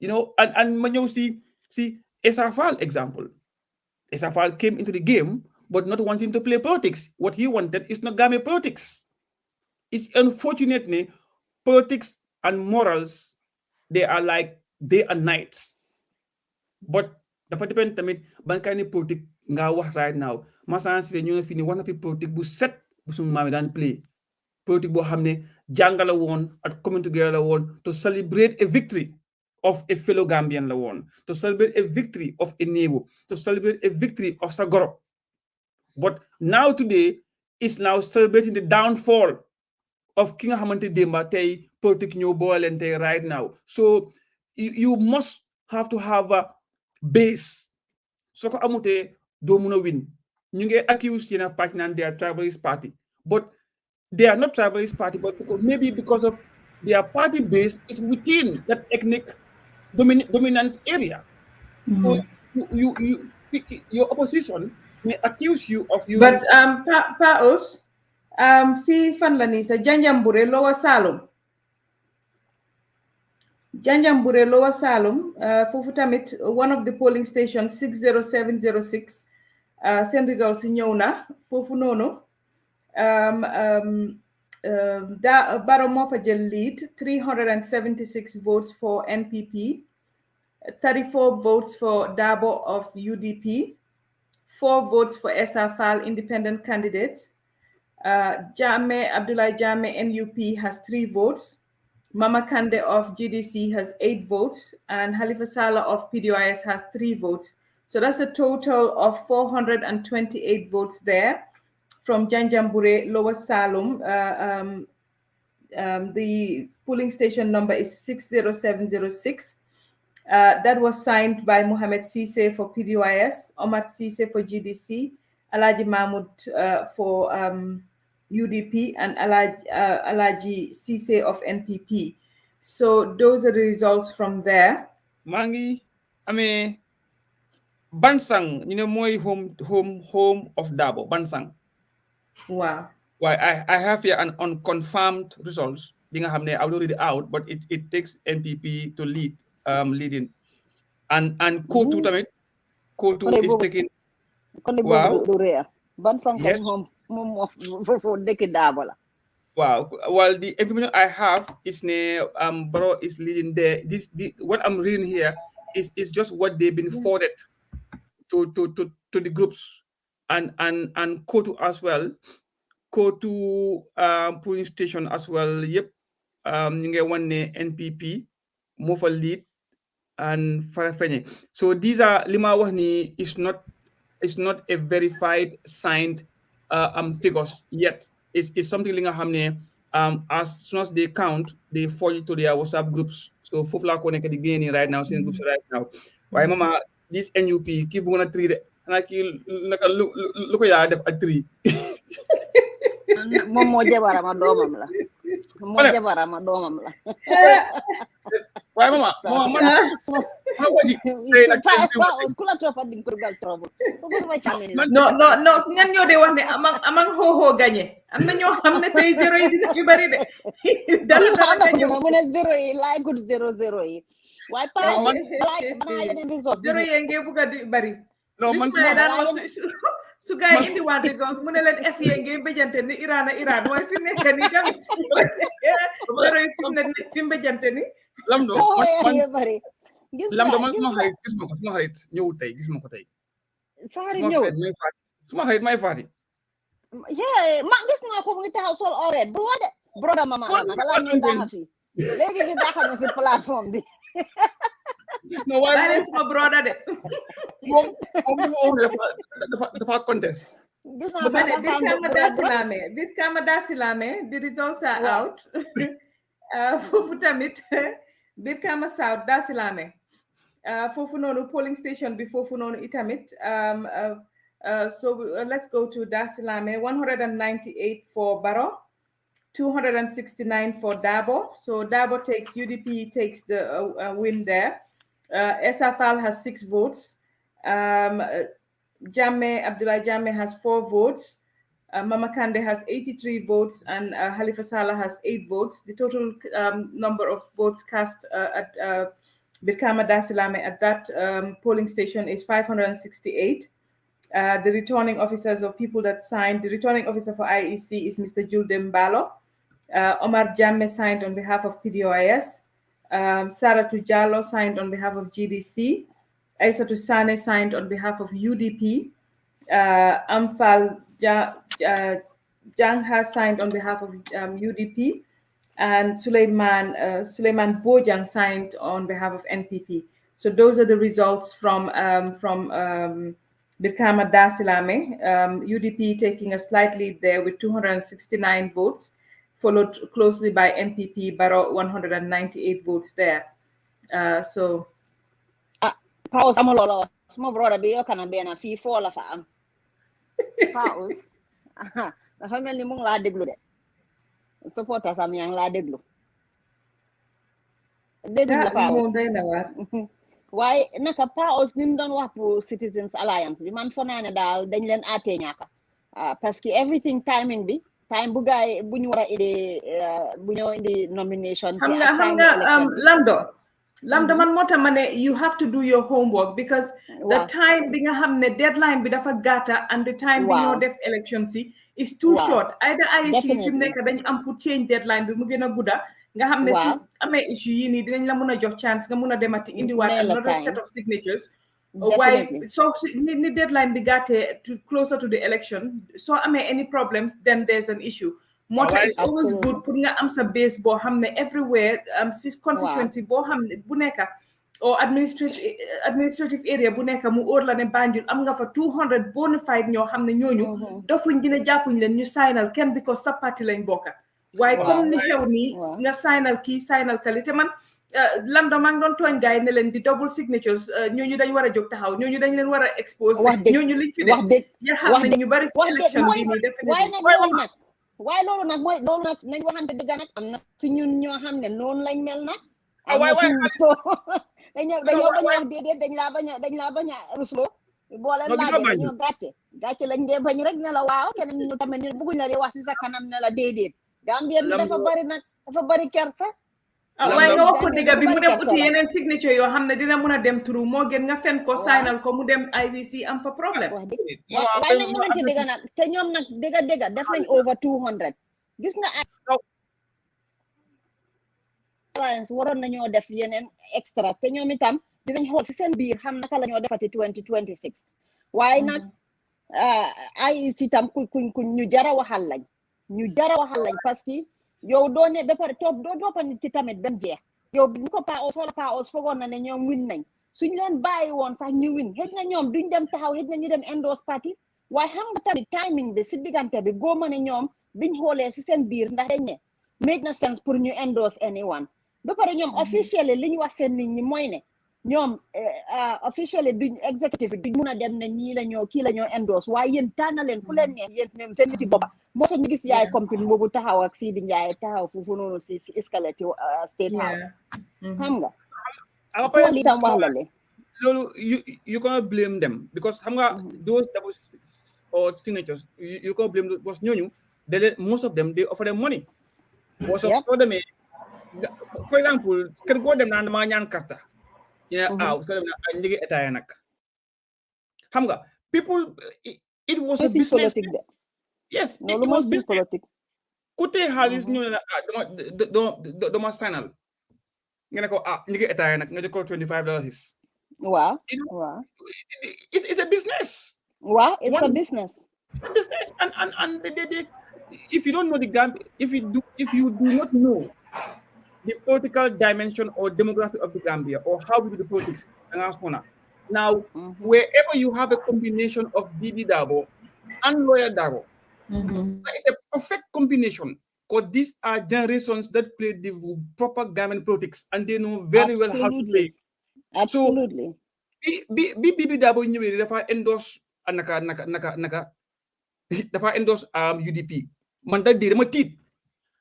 And when you see Esafal example. Esafal came into the game, but not wanting to play politics. What he wanted is not Gambia politics. It's unfortunately, politics and morals, they are like day and night. But the depend tamit ban kind of politic nga wax right now. Masan si ñu fini one of the politic bu set bu sunu mami dan play. Politique boo xam ne jànga la woon ak coming together la woon to celebrate a victory of a fellow Gambian la woon to celebrate a victory of a neighbor to celebrate a victory of Sagoro. But now today is now celebrating the downfall of ki nga xamante démba tey politique ñoo boolente right now. So you must have to have a base. soo ko amutee doo mun a win ñu ngi accuse yéen party naan they are tribalist party but they are not tribalist party, but because of their party base is within that ethnic dominant area. So your opposition may accuse you of you. But Paos, fi fan la ni sa Janjanbureh Lower Salum. Janjanbureh Lower Salum, fofu tamit one of the polling stations 60706 send results ñëw na fofu noonu. Barrow moo fa jël lead 376 votes for NPP, 34 votes for Dabo of UDP, 4 votes for Esafal independent candidates. Abdullah Jame NUP has 3 votes. Mama Kande of GDC has 8 votes, and Halifa Saleh of PDIS has 3 votes. So that's a total of 428 votes there from Janjanbureh, Lower Salum. The polling station number is 60706. That was signed by Mohamed Sise for PDYS, Omar Sise for GDC, Alaji Mahmoud for UDP, and Alaji Cisse of NPP. So those are the results from there. Mangi, I mean, Bansang, home of Dabo, Bansang. Wow. Why I have here an unconfirmed results being already out, but it takes NPP to leading. And Kotu tamit, Kotu is taking wow. Bansang Yes. home for decade dabola. Wow. Well, the information I have is Baro is leading there. What I'm reading here is just what they've been forwarded to the groups and Kotu as well. Kotu polling station as well. Yep. You get one NPP, move for lead and Farafenye. So these are Lima Wahni is not a verified signed figures yet. It's something linga hamne as soon as they count, they forward to their WhatsApp groups. So Fufla connect the gaining right now, sending groups right now. Why mama this NUP keep gonna treat it and I kill look at a tree. Momo jabara ma domam la. Momo jabara ma domam la. Why mama? No, ñan ñoo de wax ne amang ho gagné. Am na ñoo xam ne tey zéro yi dina fi bari de. Dara gagné. Mo ne zéro yi lay good 0-0 yi. Why pa zéro yi ngey buga di bari. No man su gaay indi waat results mu ne leen F yi ngey bejante ni Iran mooy fi nekk ni tamit. Zéro yi fi bejante ni. Lamdo bari. Lamdo man suma xarit ñëw tey gis ma ko tey. Saari ñëw suma xarit may faati. Yeah, ma gis naa ko mu ngi taxaw sol orange broda mama bala ñu daaxa fi. Léegi ñu daaxa ñu si plateforme bi. No, why leen suma broda de. Moom dafa contest. This Kamada Silame, the results are out. Fofu tamit, Birkama South Dasilame. Fofu nonu polling station before Funonu Itamit. So let's go to Dasilame. 198 for Baro, 269 for Dabo. So Dabo takes UDP takes the win there. SFL has 6 votes. Abdullah Jammeh has 4 votes. Mama Kande has 83 votes, and Halifa Saleh has 8 votes. The total number of votes cast at Birkama Dasilame at that polling station is 568. The returning officers or people that signed, the returning officer for IEC is Mr. Juldem Balo. Omar Jammeh signed on behalf of PDOIS. Saratu Jallo signed on behalf of GDC. Aissatou Sane signed on behalf of UDP. Amfal Jang has signed on behalf of UDP. And Suleiman Bojang signed on behalf of NPP. So those are the results from Birkama Dasilame. UDP taking a slight lead there with 269 votes, followed closely by NPP, Baro 198 votes there. So. Pause. Amololo. Small brother be your can be a fee for la fam. Pause. How many mong la deglu de? Supporters am yang la deglu. Deglu pause. Why naka pause nim don wapu Citizens Alliance. Bi man fonane dal dañ len até ñaka. Parce que everything timing bi time bu gaay bu ñu wara bu ñoo indi nomination ci Lamdo man mota mané you have to do your homework because the time bi nga xamné deadline bi dafa gata and the time bi ñoo def election si is too short. Either IEC fi mu nekk dañ am pour change deadline bi mu gëna gudda nga xamné su amé issue yi ni dinañ la mëna jox chance nga mëna demati indi waat another set of signatures. Why so ni deadline bi gaté to closer to the election, so amé any problems then there's an issue. Mota is always good pour nga am sa base bo xamne everywhere sis constituency bo xamne bu nekk or administrative area bu nekk mu or la ne Banjul am nga fa 200 bona fide ñoo xamne ñooñu dofuñ gëna jappuñ leen ñu signal kenn because sa parti lañ bokka waaye comme ni xew ni nga signal kii signal kali te man Lamdo maa ngi doon tooñ gaay ne leen di double signatures ñooñu dañ war a jóg taxaw ñooñu dañ leen war a expose ñooñu liñ fi def yaxal nañ ñu bari si élection bi nii waaye loolu nag nañ waxante dëgg nag am na si ñun ñoo xam ne noonu lañ mel nag am na si soo dañoo bañ a wax déedéet dañ laa bañ a rusloo boo leen laajee dañoo gàcce lañ dee bañ rek ne la waaw keneen ñu tamit ñu bëgguñ la di wax si sa kanam ne la déedéet Gambia dafa bari nag dafa bari kersa waaye nga wax ko dëgg bi mu dem uti yeneen signature yoo xam ne dina mun a dem through moo gën nga fen ko signal ko mu dem ICC am fa problème waaye nañ waxante dëgg nag te ñoom nag dëgg def nañ over 200 gis nga alliance waroon nañoo def yeneen extra te ñoom itam dinañ xool si seen biir xam naka la ñoo defati 2026 waaye nag IEC itam kuñ ñu jara waxal lañ parce que yow doo ne ba pare toog doo doppa nit ki tamit ba mu jeex yow ñu ko PAOS wala PAOS foogoon na ne ñoom win nañ suñ leen bàyyi woon sax ñu win xëj na ñoom duñ dem taxaw xëj na ñu dem endorse party waaye xam nga tamit timing bi si diggante bi góoma ne ñoom biñ xoolee si seen biir ndax dañ ne make na sense pour ñu endorse anyone ba pare ñoom officially li ñu wax seen nit ñi mooy ne ñoom officially duñ executive duñ mun a dem ne ñii la ñoo kii la ñoo endorse waaye yéen tànna leen ku leen neex yéen ñoom seen niti boppa moo tax ñu gis yaay compagnie boobu taxaw ak Sidi Ndiaye taxaw foofu noonu si escalate State House xam nga loolu itam wax la le loolu you can't blame them because xam nga those double or signatures you can't blame because ñooñu most of them they offer them money most of them for example kër goo dem naan damaa ñaan karta so dem na njëgi état nag xam nga people it was a business yes it was business ku tee xaalis ñu ne la dama sanal nga ne ko njëgi état nag nga jox ko $25 wow it's a business wow it's a business and they if you don't know the Gambia if you do not know the political dimension or demography of the Gambia or how we do the politics. Now, wherever you have a combination of Bibi Dabo and Lawyer Dabo, it's a perfect combination because these are generations that play the proper Gambian politics and they know very well how to play. Absolutely. So, Bibi Dabo knew dafa endorse dafa endorse UDP. Man that did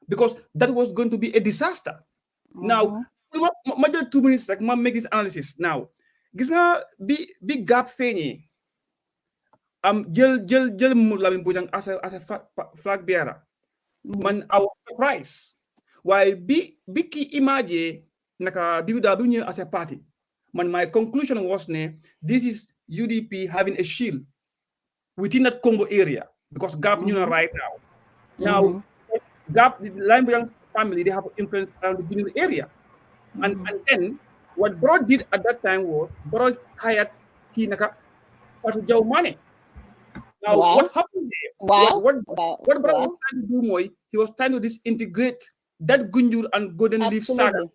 because that was going to be a disaster. Now, ma jël 2 minutes rek ma make this analysis now. Gis nga bi gap feeñee jël mu Lamin Bojang as a flag bearer. Man I was surprised. Waaye bi ki imagine naka bi ñëw as a party. Man my conclusion was this is UDP having a shield within that Congo area because gap ñu na right now. Now gap the Lamin Bojang family, they have influence around the Guinea area. And then what Bro did at that time was Bro hired Kinaka Patu money. Now what happened there? What Bro was trying to do more, he was trying to disintegrate that Gunjur and Golden Leaf saga.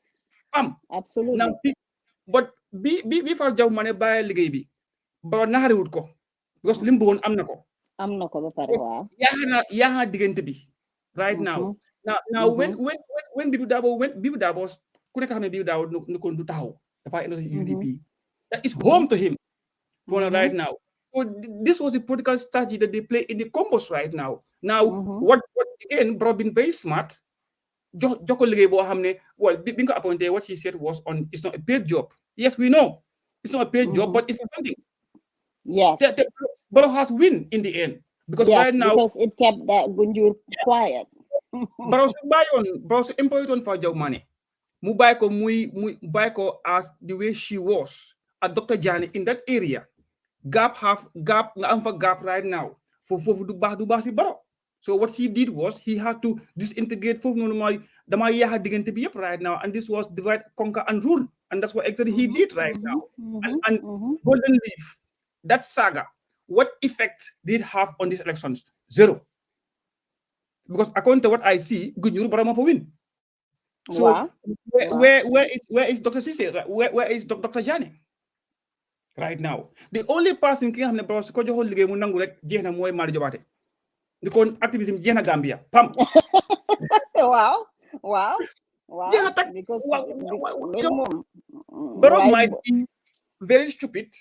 Absolutely. Now but before Jaw money by Ligabi, Bro Nahari would go because Limbo Amnako. Amnako Yaha digent to be right now. Now when Bibi Dabo was couldn't come Bibi Dabo no kon du taxaw dafa endo UDP that is home to him for right now. So this was a political strategy that they play in the combos right now. Now what again Bro been very smart joko liggéey boo xam ne well bi nga appointed what he said was on it's not a paid job. Yes we know it's not a paid job but it's something. Yes. Bro has win in the end because right now because it kept that Gunjur quiet. Bro su employed on for job money. Mu buy ko as the way she was at Dr. Jani in that area. Gap nga am fa gap right now. For du baax si Baro. So what he did was he had to disintegrate foofu noonu mooy dama yaxa diggante bi yëpp right now and this was divide, conquer and rule and that's what exactly he did right now. And Golden Leaf, that saga, what effect did it have on these elections? Zero. Because according to what I see, Gunjur Barama for win. So where is Dr. Sisi? Where is Dr. Jani? Right now, the only person ki nga xam ne bro su ko joxoon liggéey mu nangu rek jeex na mooy Madi Jobaate. Di kon activisme jeex na Gambia. Pam. Wow. Wow, because Barrow might be very stupid,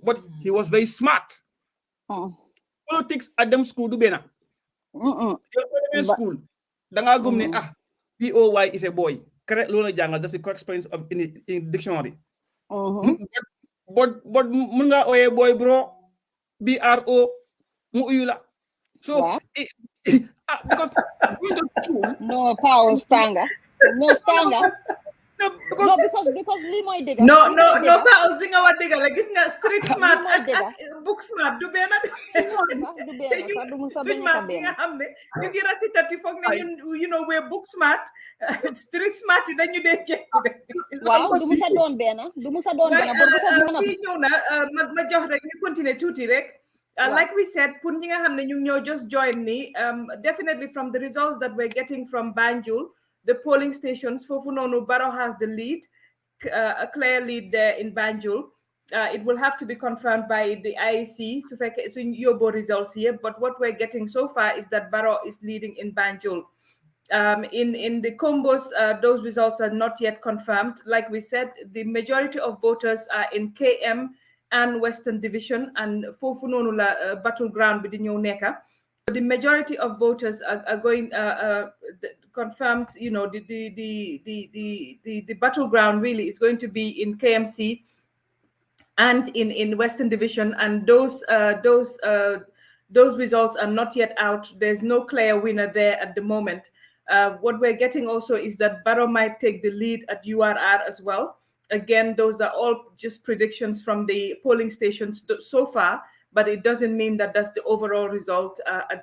but he was very smart. Politics at them school do bena. School. Danga gum ne POY is a boy. Correct lola jangal, that's the correct experience of in dictionary. But munga oye boy bro. BRO mu uyula. So because no power stanga. No stanga. No, because limoy digga. No, paus di nga wa digga la gis nga street smart ak book smart du bena suñ mas nga xamne ñu ngi ratitati foog ne ñun you know we're book smart street smart dañu dé jekku de waaw du musa doon bena bu musa ñëw na ma jox rek ñu continuer tuuti rek. Like we said, just join me. Definitely from the results that we're getting from Banjul, the polling stations, Fofunono Barrow has the lead, a clear lead there in Banjul. It will have to be confirmed by the IEC, so Yobo results here. But what we're getting so far is that Barrow is leading in Banjul. In the combos, those results are not yet confirmed. Like we said, the majority of voters are in KM and Western Division, and Fofunono la battleground within Neka. The majority of voters are going confirmed. You know, the battleground really is going to be in KMC and in Western Division, and those results are not yet out. There's no clear winner there at the moment. What we're getting also is that Barrow might take the lead at URR as well. Again, those are all just predictions from the polling stations so far, but it doesn't mean that that's the overall result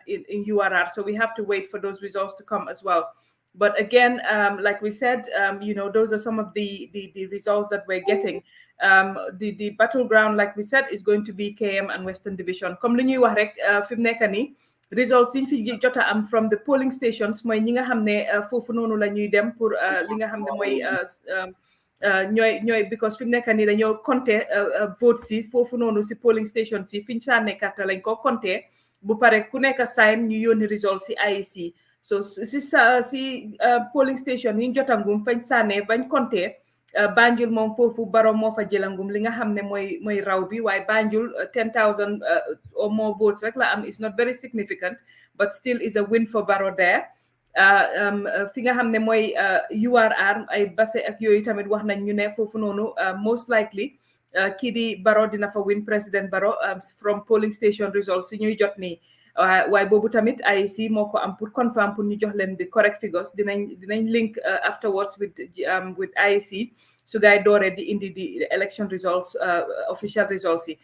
in URR. So we have to wait for those results to come as well. But again, like we said, you know, those are some of the results that we're getting. The battleground, like we said, is going to be KM and Western Division. Comme li ñuy wax rek fi mu nekk nii results yi fi jota am from the polling stations mooy ñi nga xam ne foofu noonu la ñuy dem pour li nga xam ne mooy ñooy because fi mu nekk nii dañoo compter vote si foofu noonu si polling station si fi ñu sànnee carte lañ ko compter bu pare ku nekk sign ñu yónni results si IEC. So si polling station yi ñu jotangum fañ sànnee bañ compter Banjul moom foofu Barrow moo fa jëlangum li nga xam ne mooy raw bi waaye Banjul 10,000 or more votes rek la am is not very significant, but still is a win for Barrow there. Fi nga xam ne mooy URR ay base ak yooyu tamit wax nañ ñu ne foofu noonu most likely kii di Barrow dina fa win President Barrow from polling station results si ñuy jot nii. waaye boobu tamit IEC moo ko am pour confirm pour ñu jox leen the correct figures dinañ link afterwards with IEC su gaay dooree di indi di election results official results yi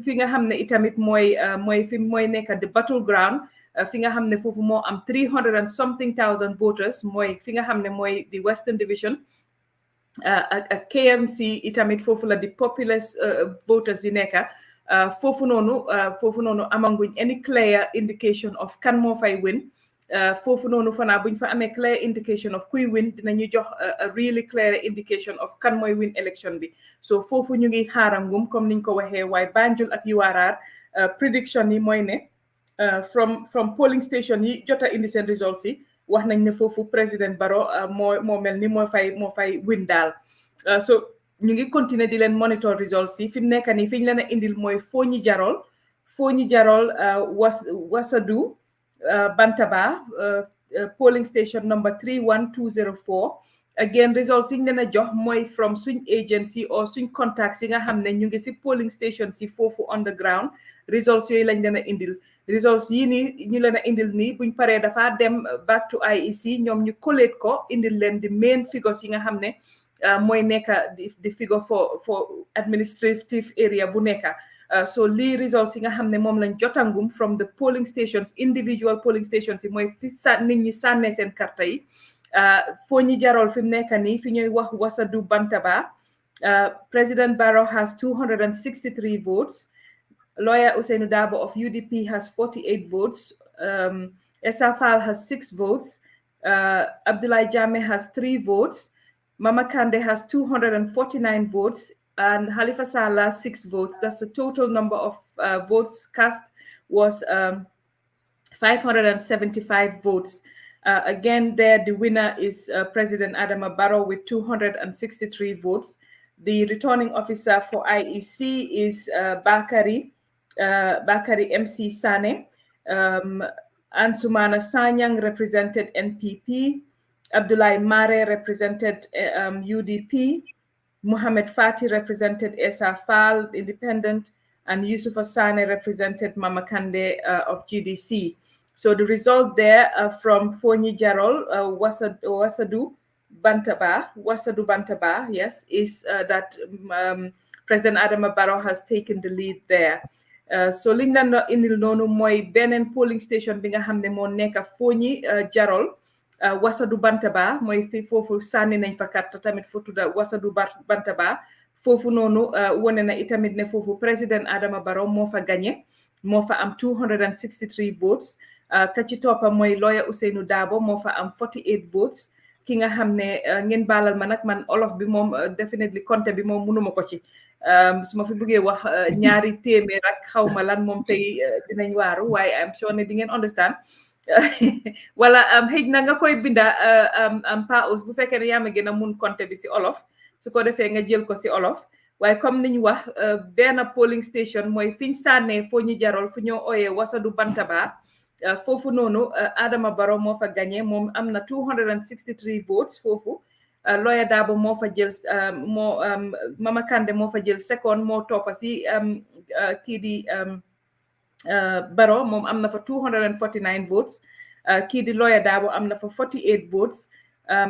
fi nga xam ne itamit mooy nekk the battleground fi nga xam ne foofu moo am 300 and something thousand voters mooy fi nga xam ne mooy the Western Division ak KMC itamit foofu la di populous voters yi nekka foofu noonu amanguñ any clear indication of kan moo fay win foofu noonu fanaa buñ fa amee clear indication of kuy win dinañu jox a really clear indication of kan mooy win election bi so foofu ñu ngi xaarangum comme niñ ko waxee waaye Banjul ak URR prediction yi mooy ne from polling station yi jota indi seen results yi wax nañ ne foofu président Barrow moo mel ni moo fay win daal so ñu ngi continuer di leen monitor results yi fi mu nekk nii fi ñu leen a indil mooy Foni Jarol Wasadu Bantaba polling station number 31204 again results yi ñu leen a jox mooy from suñ agency or suñ contacts yi nga xam ne ñu ngi si polling station si foofu on the ground results yooyu lañ leen a indil results yi nii ñu leen a indil nii buñ paree dafa dem back to IEC ñoom ñu collate ko indil leen di main figures yi nga xam ne mooy nekka di figure for administrative area bu nekka so lii results yi nga xam ne moom lañ jotangum from the polling stations individual polling stations yi mooy fi nit ñi sànnee seen karta yi Foni Jarol fi mu nekka nii fi ñuy wax Wasadu Bantaba President Barrow has 263 votes lawyer Ousainou Darboe of UDP has 48 votes Essa Faal has 6 votes Abdoulaye Jammeh has 3 votes Mama Kande has 249 votes and Halifa Sallah 6 votes. That's the total number of votes cast was 575 votes. Again, there the winner is President Adama Barrow with 263 votes. The returning officer for IEC is Bakari MC Sane. Ansumana Sanyang represented NPP. Abdoulaye Mare represented UDP. Mohamed Fati represented Esa Fal, Independent, and Yusuf Asane represented Mama Kande of GDC. So the result there from Fonyi Jarol, Wasadu Bantaba, yes, is that President Adama Barrow has taken the lead there. So liñ la indil noonu mooy beneen polling station bi nga xam ne moo nekk Fonyi Jarol, Wasadu Bantaba mooy fi foofu sànni nañ fa carte tamit fu tudda Wasadu Bantaba foofu noonu wone na itamit ne foofu président Adama Barrow moo fa gagné moo fa am 263 votes ka ci toppa mooy lawyer Ousainou Darboe moo fa am 48 votes ki nga xam ne ngeen baalal ma nag man olof bi moom definitely compte bi moom mënuma ko ci su ma fi bëggee wax ñaari téeméer ak xawma lan moom tey dinañ waaru waaye am sure ne di ngeen understand wala xëj na nga koy binda pa aus bu fekkee ne yaa ma gën a mun compte bi si olof su ko defee nga jël ko si olof waaye comme niñ wax benn polling station mooy fiñ sànnee foo ñu jarol fu ñoo ooyee Wasadu Bantaba foofu noonu Adama Barrow moo fa gagné moom am na 263 votes foofu Lawyer Darboe moo fa jël Mama Kandeh moo fa jël second moo toppa si kii di Barrow moom am na fa 249 votes kii di Lawyer Darboe am na fa 48 votes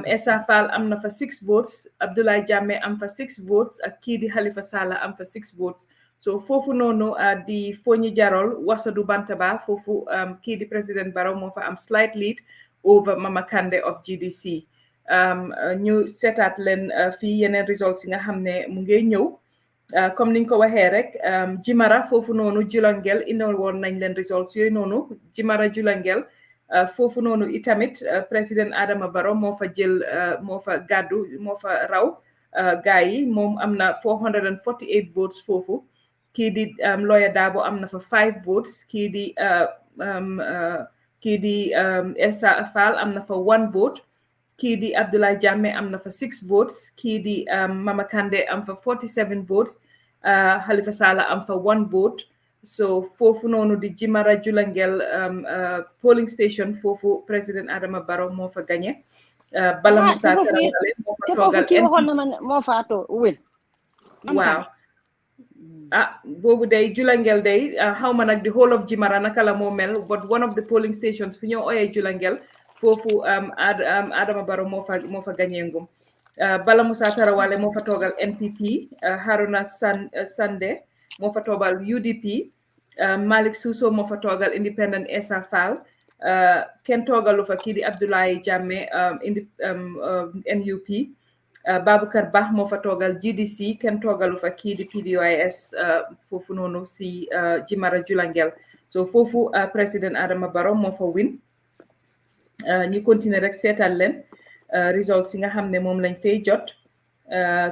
Essa Faal am na fa 6 votes Abdoulaye Jammeh am fa 6 votes ak kii di Halifa Sallah am fa 6 votes so foofu noonu di Fonyi Jarol Wasadu Bantaba foofu kii di président Barrow moo fa am slight lead over Mama Kandeh of GDC ñu seetaat leen fii yeneen results yi nga xam ne mu ngi ñëw comme niñ ko waxee rek Jimara foofu noonu Julangel indil woon nañ leen results yooyu noonu Jimara Julangel foofu noonu itamit président Adama Barrow moo fa jël moo fa gàddu moo fa raw gaay yi moom am na 448 votes foofu kii di Lawyer Darboe am na fa 5 votes kii di Essa Faal am na fa 1 vote kii di Abdoulaye Jammeh am na fa 6 votes kii di Mama Kandeh am fa 47 votes Halifa Sallah am fa 1 vote so foofu noonu di Jimara Julangel polling station foofu président Adama Barrow moo fa gagné Bala Musa Tarawale moo fa toogal moo fa to win waaw boobu day Julangel day xaw ma nag the whole of Jimara naka la moo mel but one of the polling stations fu ñoo ooyee Julangel foofu Adama Barrow moo fa gagné ngum Bala Musa Tarawale moo fa toogal NPP Haruna Sandeh moo fa toogal UDP Malik Suso moo fa toogal Independent Essa Faal kenn toogalu fa kii di Abdoulaye Jammeh NUP Baboucarr Bah moo fa toogal GDC kenn toogalu fa kii di PDOIS foofu noonu si Jimara Julangel so foofu président Adama Barrow moo fa win ñu continuer rek seetal leen results yi nga xam ne moom lañ fay jot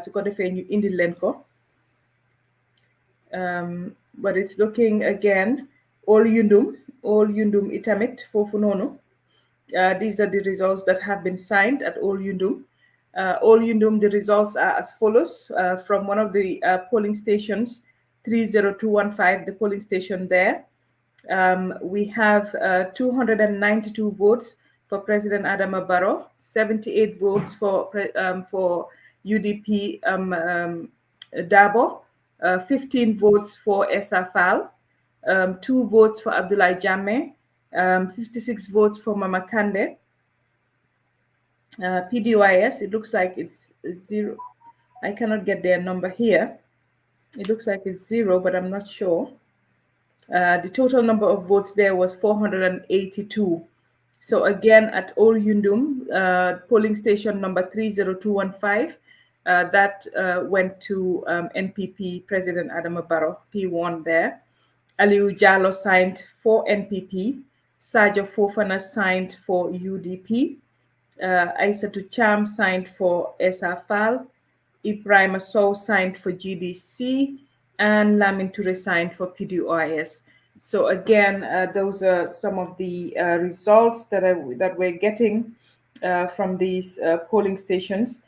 su ko defee ñu indil leen ko but it's looking again all Yundum itamit foofu noonu these are the results that have been signed at all Yundum the results are as follows from one of the polling stations 30215 the polling station there we have 292 votes for President Adama Barrow, 78 votes for UDP Darboe, 15 votes for Essa Faal, 2 votes for Abdoulaye Jammeh, 56 votes for Mama Kandeh. PDOIS, it looks like it's 0. I cannot get their number here. It looks like it's 0, but I'm not sure. The total number of votes there was 482. So again, at All Yundum, polling station number 30215, that went to NPP President Adama Barrow, P1 there. Aliu Jallow signed for NPP. Sajo Fofana signed for UDP. Aissatou Cham signed for Essa Faal. Ibrahima Sow signed for GDC. And Lamin Touré signed for PDOIS. So again, those are some of the results that we're getting from these polling stations.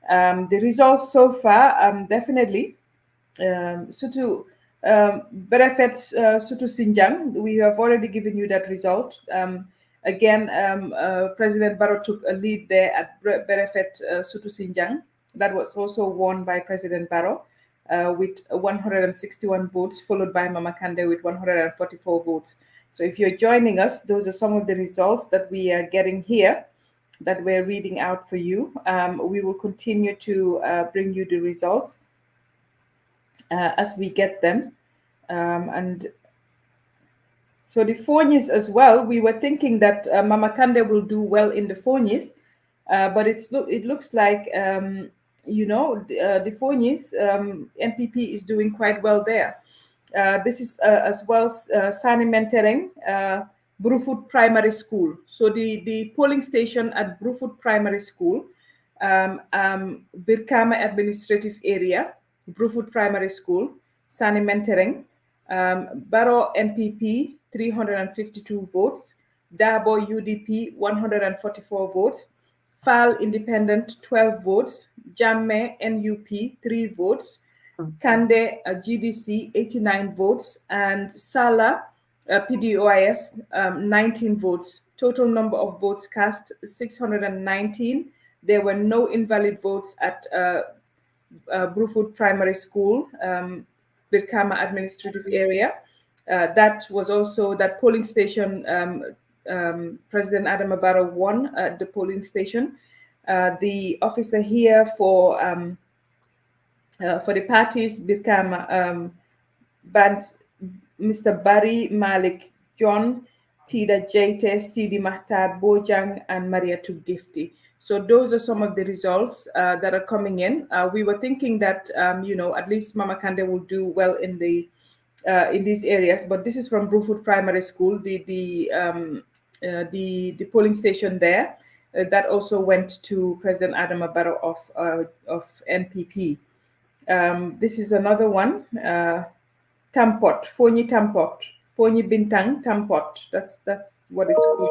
The results so far, definitely, Sutu Berefet Sutu Sinjang, we have already given you that result. Again, President Barrow took a lead there at Berefet Sutu Sinjang. That was also won by President Barrow with 161 votes, followed by Mama Kande with 144 votes. So if you're joining us, those are some of the results that we are getting here that we're reading out for you. We will continue to bring you the results as we get them. And so the Fonyis as well, we were thinking that Mama Kande will do well in the Fonyis, but it looks like, the Fonyis, NPP is doing quite well there. This is as well Sani Mentereng, Brufut Primary School. So the polling station at Brufut Primary School, Birkama Administrative Area, Brufut Primary School, Sani Mentereng, Barrow NPP 352 votes, Dabo UDP 144 votes, FAL Independent 12 votes, Jamme NUP 3 votes, Kande GDC 89 votes, and Sala PDOIS 19 votes. Total number of votes cast 619. There were no invalid votes at Brufut Primary School, Birkama Administrative Area. That was also that polling station. President Adama Barrow won at the polling station. The officer here for the parties Birkama Mr. Barry Malik John, Tida Jete, Sidi Mahtar Bojang, and Maria Tugifti. So those are some of the results that are coming in. We were thinking that at least Mama Kande will do well in these areas, but this is from Brufut Primary School, the polling station there. That also went to President Adama Barrow of NPP. This is another one. Tampot, Fonyi Bintang Tampot. That's what it's called.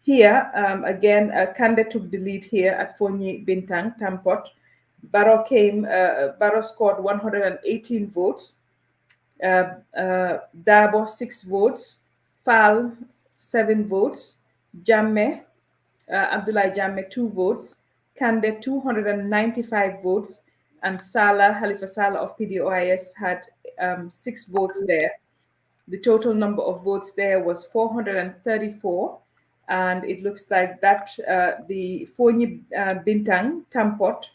Here, again, Kande took the lead here at Fonyi Bintang Tampot. Barrow scored 118 votes. Dabo 6 votes. Fal 7 votes. Jamme, Abdullah Jamme 2 votes. Kande 295 votes. And Halifa Salah of PDOIS had 6 votes there. The total number of votes there was 434, and it looks like that the Fonyi Bintang Tampot,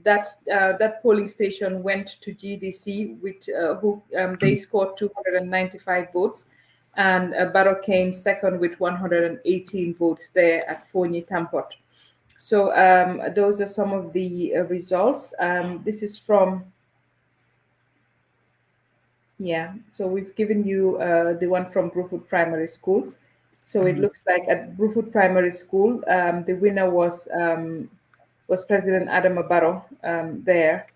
that polling station went to GDC with they scored 295 votes, and Barrow came second with 118 votes there at Fonyi Tampot. So those are some of the results. This is from, so we've given you the one from Brufut Primary School. So it looks like at Brufut Primary School, the winner was President Adama Barrow there.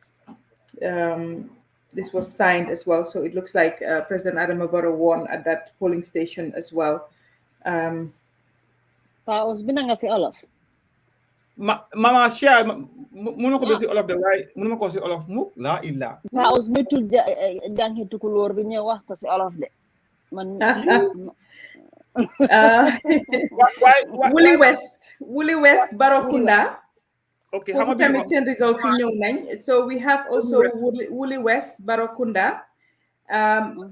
This was signed as well. So it looks like President Adama Barrow won at that polling station as well. Olaf. Mama share muno ko besi Olaf de way muno ko si Olaf mu la illa Paus metul jang hitu kulor bi ñew wax ko ci Olaf de man Wuli West Barakunda. Okay, how much results so we have also Wuli West Barakunda.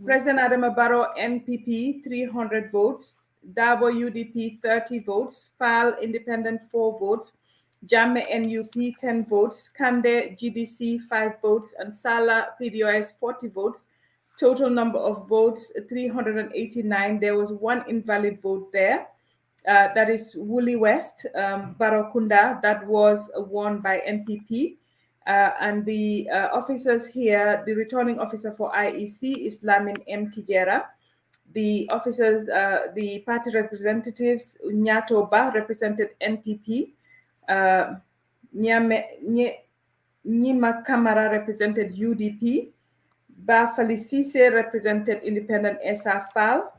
President Adama Barrow NPP 300 votes, Dabo UDP 30 votes, FAL Independent 4 votes, Jamme NUP 10 votes, Kande GDC 5 votes, and Sala PDOS 40 votes. Total number of votes 389. There was one invalid vote there. That is Wuli West Barakunda. That was won by NPP. And the officers here, the returning officer for IEC is Lamin M. Kijera. The officers, the party representatives, Nyato Ba represented NPP. Nyima Kamara represented UDP. Bafali Cisse represented independent Esa Fall.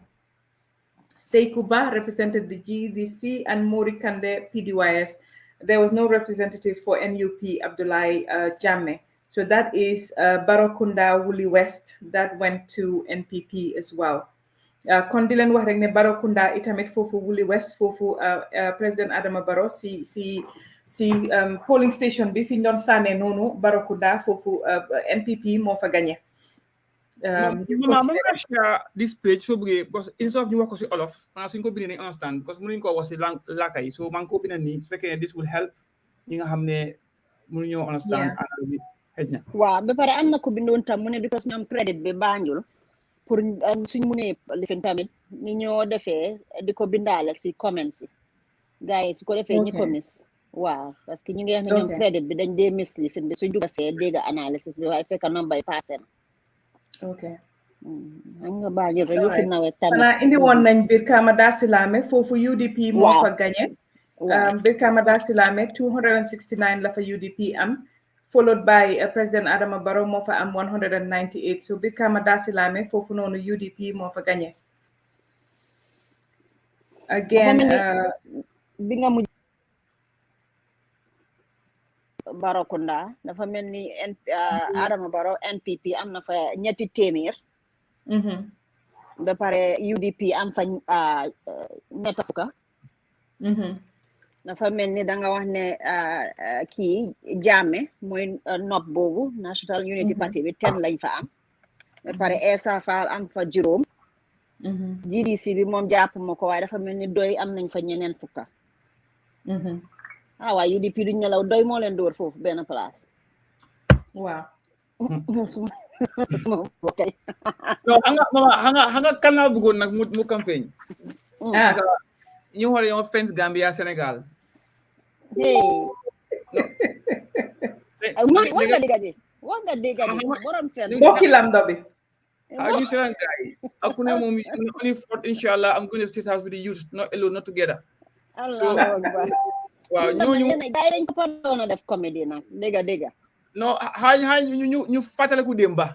Seikuba represented the GDC, and Mori Kande PDYS. There was no representative for NUP Abdullahi Jammeh. So that is Barokunda Wuli West that went to NPP as well. Kon di leen wax rek ne Barokunda itamit foofu Wuli West foofu président Adama Barrow si polling station bi fi ñu doon sànnee noonu Barokunda foofu NPP moo fa gagné. Mama, I'm share this page so because instead of you work on Olaf, I think we need understand because we was lakai. So man ko binani this will help. You nga xamne mënu understand and waaw ba pare am na ko bindoon tam mu ne because ñoom credit bi Banjul pour suñ mu ne lifin tamit ni ñoo defee di ko bindaale si comments yi gars yi su ko defee ñu ko miss waaw parce que ñu ngi wax ne ñoom credit bi dañ dee miss lifin bi suñ dugga see dégg analysis bi waaye fekk number yi passé na ok xam nga Banjul rek yëfi nawet tamit xanaa indi woon nañ Brikama Dasilame foofu UDP moo fa gagné Brikama Dasilame 269 la fa UDP am followed by President Adama Barrow moo fa am 198 so Brikama Dasilame foofu noonu UDP moo fa gagné again bi nga mujj Barokunda dafa mel ni Adama Barrow NPP am na fa ñetti téeméer ba pare UDP am fa ñetta fukka dafa mel ni danga wax ne kii Jammeh mooy nopp boobu National Unity Party bi 10 lañ fa am ba pare Essa Faal am fa juróom GDC bi moom jàpp ma ko waaye dafa mel ni doy am nañ fa ñeneen fukka waaye UDP duñ nelaw doy moo leen dóor foofu benn place waaw no hanga kan la bëggoon nag mu campagne ñu xool yow fence Gambia Sénégal wax nga dégg de borom fen bokki lamdo bi you say guy akune moom only fought inshallah I'm going to state house with the youth not alone not together Allahu Akbar waaw ñooñu gaay dañ ko padoon def comédie nag dégg non xañ ñu fàttaliku démba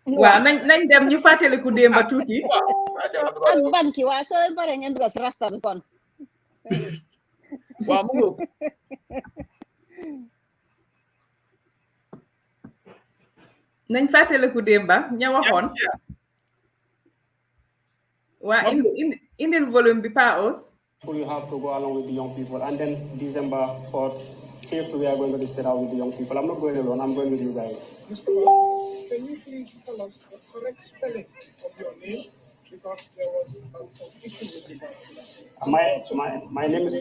waaw nañ dem ñu fàttaliku démba tuuti ak banki waa soo leen pare ngeen dugg si rasta bi kon waaw mu ngi nañ fàttaliku démba ña waxoon waa indil volume bi paos you have to go along with the young people, and then December 4th, 5th, we are going to stay out with the young people. I'm not going alone, I'm going with you guys. Mr. Wang, can you please tell us the correct spelling of your name? Because there was some issue with regards to that. My name is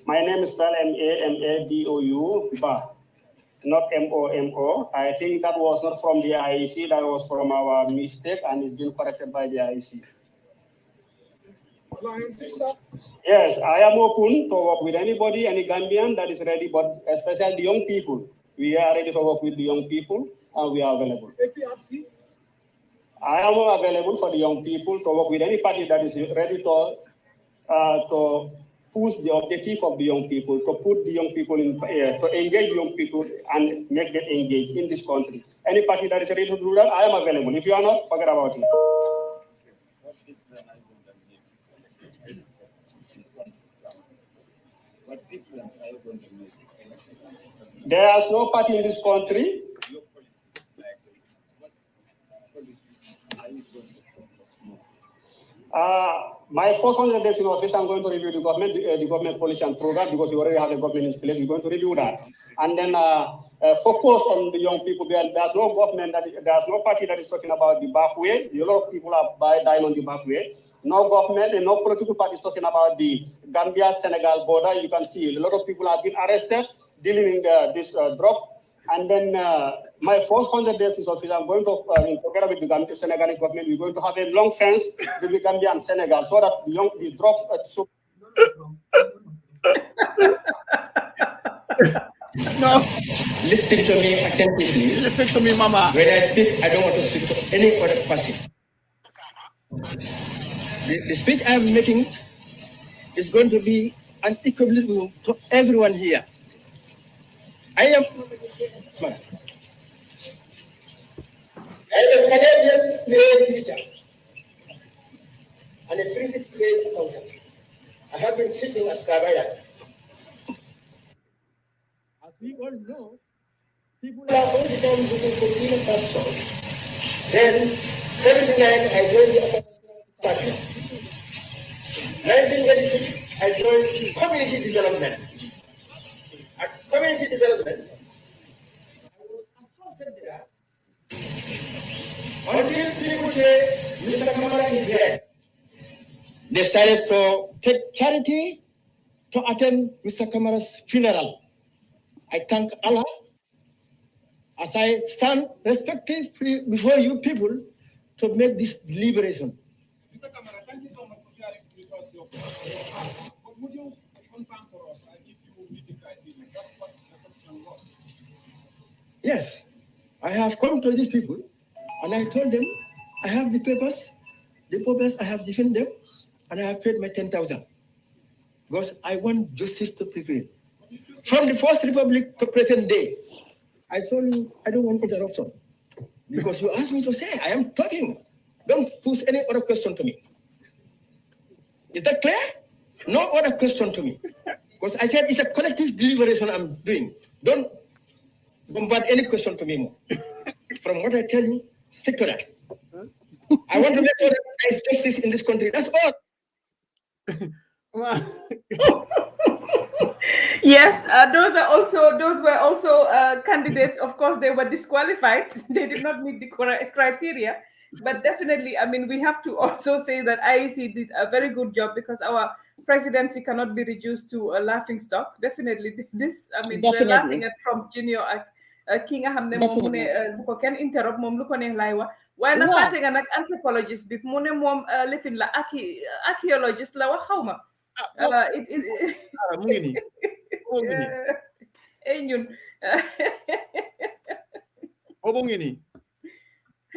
my name is spelled Mamadou, Ba, not Momo. I think that was not from the IEC, that was from our mistake, and it's been corrected by the IEC. Yes, I am open to work with anybody, any Gambian that is ready, but especially the young people. We are ready to work with the young people, and we are available. APRC? I am available for the young people to work with any party that is ready to push the objective of the young people, to put the young people in, to engage young people and make them engage in this country. Any party that is ready to do that, I am available. If you are not, forget about it. There is no party in this country. My first 100 days in office, I'm going to review the government policy and program, because we already have a government in place. We're going to review that, and then focus on the young people. There's no government there's no party that is talking about the back way. A lot of people are dying on the back way. No government and no political party is talking about the Gambia-Senegal border. You can see a lot of people have been arrested dealing in this drug. And then my first 100 days in office, I'm going to, together with the Senegalese government, we're going to have a long fence between Gambia and Senegal, so that the drugs. No. Listen to me attentively. Listen to me, Mama. When I speak, I don't want to speak to any other person. The speech I'm making is going to be an equivalent to everyone here. I am I am a Canadian playing teacher and a British playing accountant. I have been sitting at Kabaya. As we all know, people are all the time looking for cleaner passports. Then, 79, I joined the party. 1986, I joined community development. At community development, I was assaulted there until people say, Mr. Kamala is dead. They started to take charity to attend Mr. Kamara's funeral. I thank Allah as I stand respectfully before you people to make this liberation. Mr. Kamara, thank you so much for sharing with us your but would you confirm for us if you meet the criteria? That's what the question was. Yes, I have come to these people and I told them I have the papers I have given them, and I have paid my 10,000 because I want justice to prevail. From the First Republic to present day, I told you I don't want interruption because you asked me to say I am talking. Don't pose any other question to me. Is that clear? No other question to me because I said it's a collective deliberation I'm doing. Don't bombard any question to me more. From what I tell you, stick to that. I want to make sure that there is justice in this country. That's all. Yes, those were also candidates. Of course, they were disqualified. They did not meet the criteria. But definitely, I mean, we have to also say that IEC did a very good job because our presidency cannot be reduced to a laughing stock. Definitely, this, I mean, we're laughing at Trump Junior ki nga xam ne moom mu ne bu ko kenn interrupt moom lu ko neex laay wax waaye na fàtte nga nag anthropologist bi mu ne moom lifin la archaeologist la wax xaw ma mu ngi nii ay ñun boobu ngi nii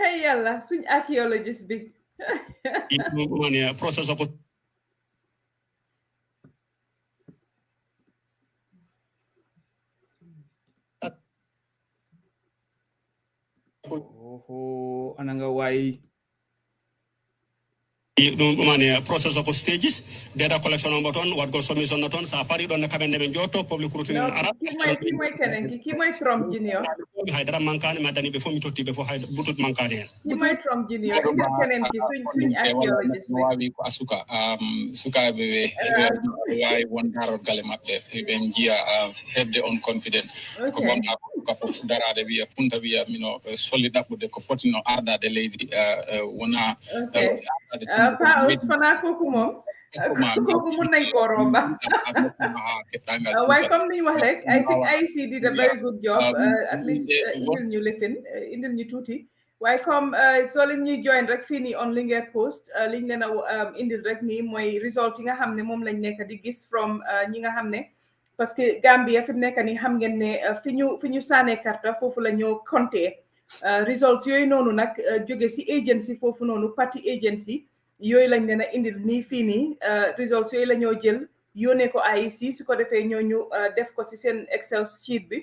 hey yàlla suñ archaeologist bi process ko oh ananga waay process of stages data collection on button what goes submission not on sa pari don kaben dem joto public routine arab ki moy kenen ki moy Trump Junior haydara mankani madani be fo mi totti be fo hayda butut mankani ki moy Trump Junior indi kenen ki suñ archaeologist bi ko asuka suka be way won darot gale mabbe be ngia hebde on confident ko mamba ko fo darade wiya punta wiya mino solid dabbude ko fotino arda de lady wona Paus fana kooku moom kooku mun nañ koo romba waaye comme niñ wax rek I think IEC did a very good job at least indil ñu lifin indil ñu tuuti waaye comme soo leen ñuy join rek fii nii on Linguère Post liñ leen a indil rek nii mooy result yi nga xam ne moom lañ nekk di gis from ñi nga xam ne parce que Gambia fi mu nekk nii xam ngeen ne fi ñu saanee karta foofu la ñoo compter results yooyu noonu nag jóge si agency foofu noonu party agency yooyu lañ leen a indil nii fii nii results yooyu la ñoo jël yónnee ko IEC su ko defee ñooñu def ko si seen Excel sheet bi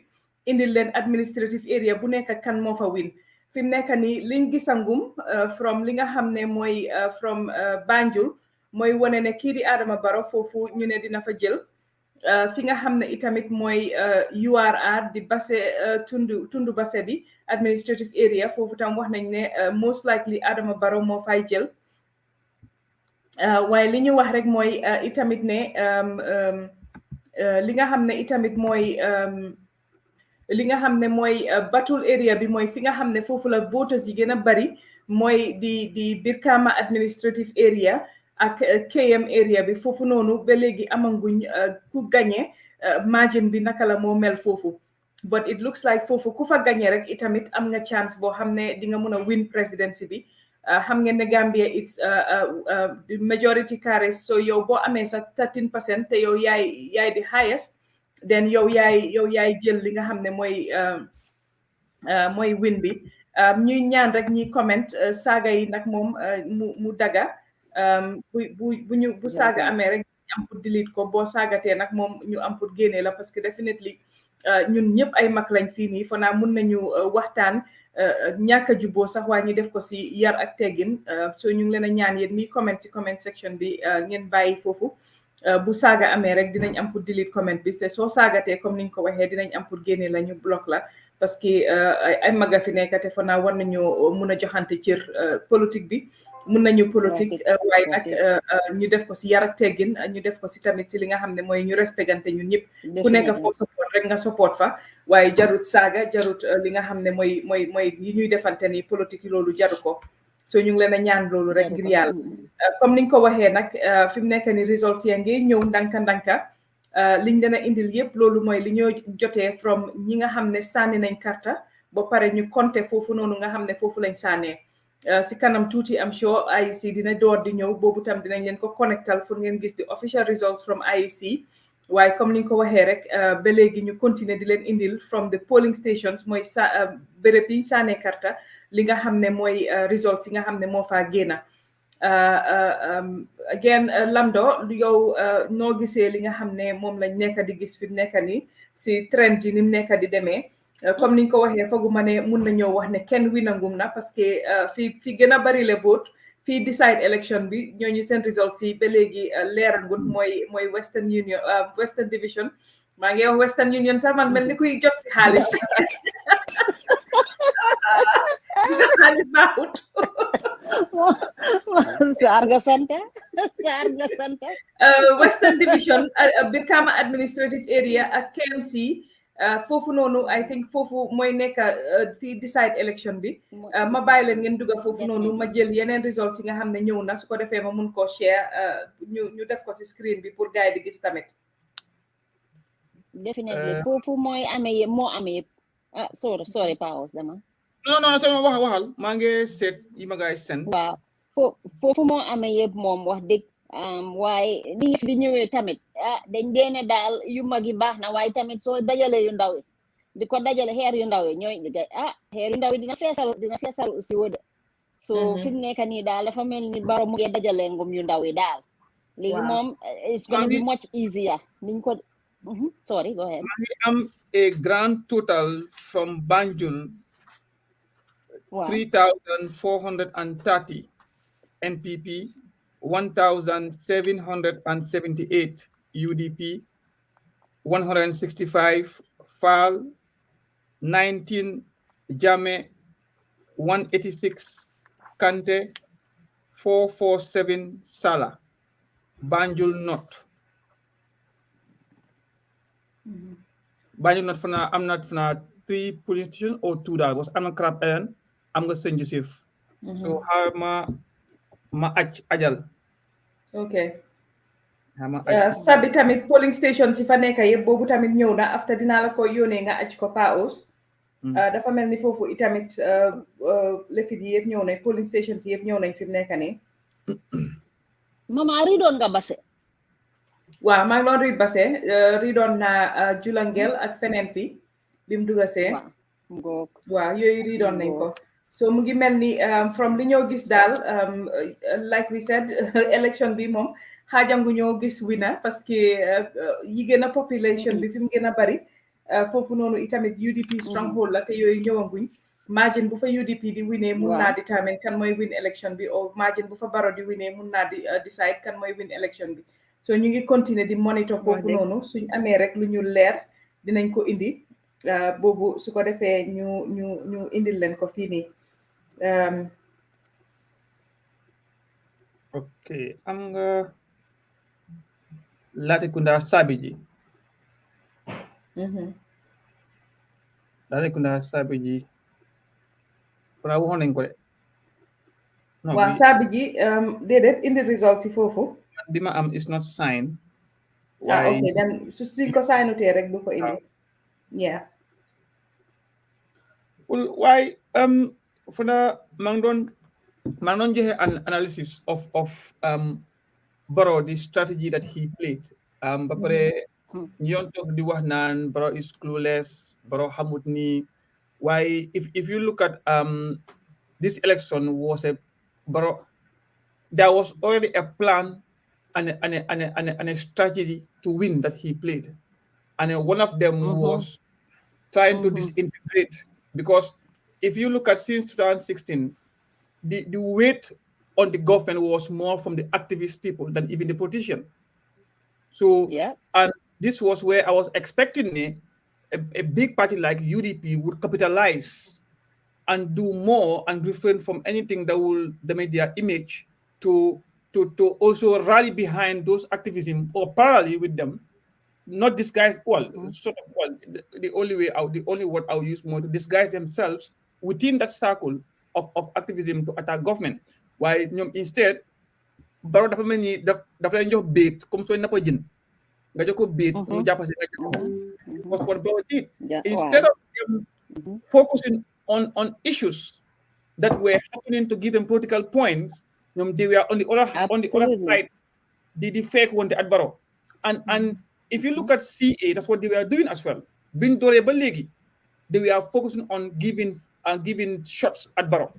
indil leen administrative area bu nekk kan moo fa win fi mu nekk nii liñ gisangum from li nga xam ne mooy from Banjul mooy wane ne kii di Adama Barrow foofu ñu ne dina fa jël fi nga xam ne itamit mooy URR di Basse tundu Basse bi administrative area foofu tam wax nañ ne most likely Adama Barrow moo fay jël waaye li ñu wax rek mooy itamit ne li nga xam ne itamit mooy li nga xam ne mooy Batul area bi mooy fi nga xam ne foofu la voters yi gën a bari mooy di Brikama administrative area ak KM area bi foofu noonu ba léegi amanguñ ku gagné margin bi naka la moo mel foofu but it looks like foofu ku fa gagné rek itamit am nga chance boo xam ne di nga mun a win presidency bi xam ngeen ne Gambia it's majority carries so yow boo amee sa 13% te yow yaay di highest then yow yaay jël li nga xam ne mooy win bi ñuy ñaan rek ñuy comment saaga yi nag moom mu daga bu saaga amee rek ñu am pour delete ko boo saagatee nag moom ñu am pour génne la parce que definitely ñun ñëpp ay mag lañ fii nii fanaa mun nañu waxtaan ñàkk a juboo sax waa ñu def ko si yar ak teggin so ñu ngi leen a ñaan yéen mi comment si comment section bi ngeen bàyyi foofu bu saaga amee rek dinañ am pour delete comment bi te soo saagatee comme niñ ko waxee dinañ am pour génne la ñu bloc la parce que ay maga fi nekk te fanaa war nañu mun a joxante cër politique bi mun nañu politique waaye nag ñu def ko si yar ak teggin ñu def ko si tamit si li nga xam ne mooy ñu respectante ñun ñëpp ku nekk foo support rek nga support fa waaye jarut saaga jarut li nga xam ne mooy yi ñuy defante ni politique yi loolu jaru ko so ñu ngi leen a ñaan loolu rek ngir yàlla comme niñ ko waxee nag fi mu nekk ni results ya ngi ñëw ndanka liñ leen a indil yëpp loolu mooy li ñoo jotee from ñi nga xam ne sànni nañ karta ba pare ñu compter foofu noonu nga xam ne foofu lañ sànnee si kanam tuuti am sure IEC dina door di ñëw boobu tam dinañ leen ko connectal pour ngeen gis di official results from IEC waaye comme niñ ko waxee rek ba léegi ñu continuer di leen indil from the polling stations mooy béréb yiñ sànnee karta li nga xam ne mooy results yi nga xam ne moo faa génna again Lamdo yow noo gisee li nga xam ne moom lañ nekk di gis fi mu nekk nii si trend ji ni mu nekk di demee comme niñ ko waxee fooguma ne mun nañoo wax ne kenn winangum na parce que fi gën a bari le vote fii decide election bi ñooñu seen results yi ba léegi leeragut mooy Western Union Western Division maa ngi wax Western Union sax man mel ni kuy jot si xaalis xaalis baaxut Sarga Santa. Western Division Brikama Administrative Area ak KMC foofu noonu I think foofu mooy nekk fii decide election bi ma bàyyi leen ngeen dugga foofu noonu ma jël yeneen results yi nga xam ne ñëw na su ko defee ma mun koo share ñu def ko si screen bi pour gars yi di gis tamit definitely foofu mooy amee moo amee sorry Pawos dama non sama waxal maa ngi seet yi ma gaay seen waaw foofu moo amee yëpp moom wax dëgg waaye ni yëf di ñëwee tamit dañ deene daal yu mag yi baax na waaye tamit soo dajale yu ndaw yi di ko dajale xeer yu ndaw yi ñooy xeer yu ndaw yi dina feesal si wëd so fi mu nekk nii daal dafa mel ni Barrow mu ngi dajale ngum yu ndaw yi daal léegi moom it's gonna be much easier niñ ko sorry go ahead maa ngi am a grand total from Banjul 3,430 NPP 1,778 UDP 165 FAL 19 Jame 186 Kante 447 Sala Banjul North Banjul North am not 3 police stations or 2 daal because am na Crab Island am nga St. Joseph so how ma ajal ok sabi tamit polling station si fa nekk yëpp boobu tamit ñëw na after dinaa la ko yónnee nga aj ko Paos dafa mel ni foofu itamit lefit yi yëpp ñëw nañ polling stations yi yëpp ñëw nañ fi mu nekk nii mama riidoon nga base waaw maa ngi doon riid base riidoon na Julangel ak feneen fi bi mu dugasee waaw yooyu riidoon nañ ko so mu ngi mel ni from li ñoo gis daal like we said election bi moom xaajangu ñoo gis winner parce que yi gën a population bi fi mu gën a bari foofu noonu itamit UDP stronghold la te yooyu ñëwanguñ margin bu fa UDP di winee mun naa determine kan mooy win election bi or margin bu fa Barrow di winee mun naa di decide kan mooy win election bi so ñu ngi continuer di monitor foofu noonu suñ amee rek lu ñu leer dinañ ko indi boobu su ko defee ñu indil leen ko fii nii ok am nga Latrikunda Sabiji Latrikunda Sabiji fana waxoon nañ ko de waaw Sabiji déedéet indi results yi foofu bi ma am is not signed ok then suñ ko signutee rek du ko indi yeah waaye fana maa ngi doon joxe an analysis of Barrow the strategy that he played ba pare ñu yoon toog di wax naan Barrow is clueless Barrow xamut ni waaye if you look at this election was a Barrow there was already a plan and a strategy to win that he played and one of them was trying to disintegrate, because if you look at since 2016, the weight on the government was more from the activist people than even the politician. So, and this was where I was expecting a big party like UDP would capitalize and do more and refrain from anything that will damage their image to also rally behind those activism or parallel with them, not disguise, well, sort of, well, the only way out, the only word I'll use more, to disguise themselves within that circle of activism to attack government. Why instead, baro dafa mel ni dafa leen jox bait comme sooy nappa jën nga jox ko bait mu jàpp si was what Baro did. Instead of them focusing on issues that were happening to give them political points, they were on the other side, the fake one at Baro. And if you look at CA, that's what they were doing as well. Bin Dore Balegi, they were focusing on giving shots at Baro.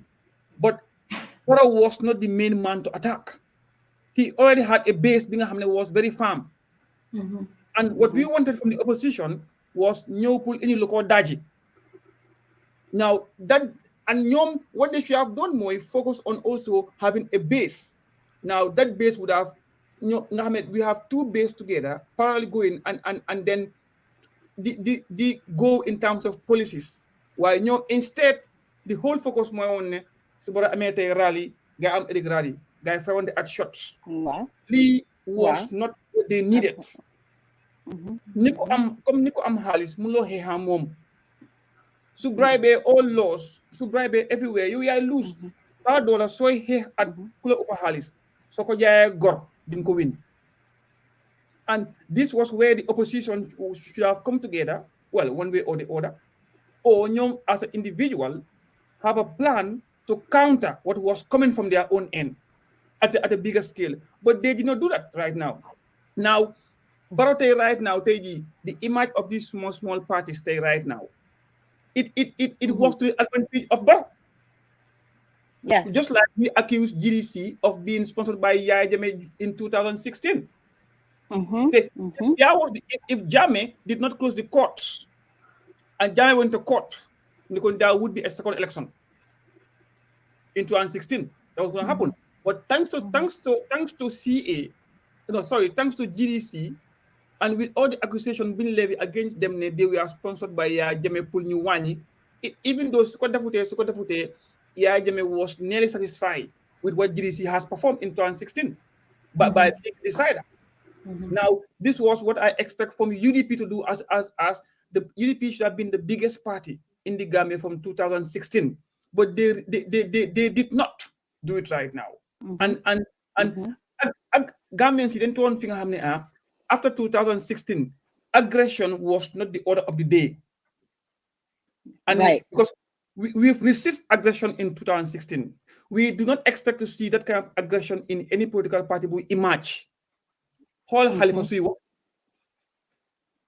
But Baro was not the main man to attack. He already had a base, being was very firm. And what we wanted from the opposition was no pull any local daji. Now that and what they should have done more is focus on also having a base. Now that base would have we have two bases together, parallel going and then the go in terms of policies. While instead the whole focus more on Subara Amete rally, guy am Eric rally, guy found at shots. He was not what they needed. Niko am halis mulo he hamom. Subraibe all laws, subraibe everywhere. You lose. $1 soy he at kula upa halis. So ko jaya gor din ko win. And this was where the opposition should have come together, well, one way or the other, or as an individual have a plan to counter what was coming from their own end at a bigger scale. But they did not do that right now. Now, Barote right now, the image of these small parties stay right now. It was to the advantage of Baro. Yes. Just like we accused GDC of being sponsored by Yaya Jammeh in 2016. If Jammeh did not close the courts and Jammeh went to court, there would be a second election in 2016. That was going to happen. But thanks to CA, thanks to GDC, and with all the accusations being levied against them, they were sponsored by Jammeh Pulniwani. Even though Sukotafute, Jammeh was nearly satisfied with what GDC has performed in 2016, but by being the decider. Now, this was what I expect from UDP to do, as the UDP should have been the biggest party in the Gambia from 2016, but they did not do it right now. And Gambians didn't one thing after 2016, aggression was not the order of the day. And because we've resisted aggression in 2016, we do not expect to see that kind of aggression in any political party will emerge. Wow.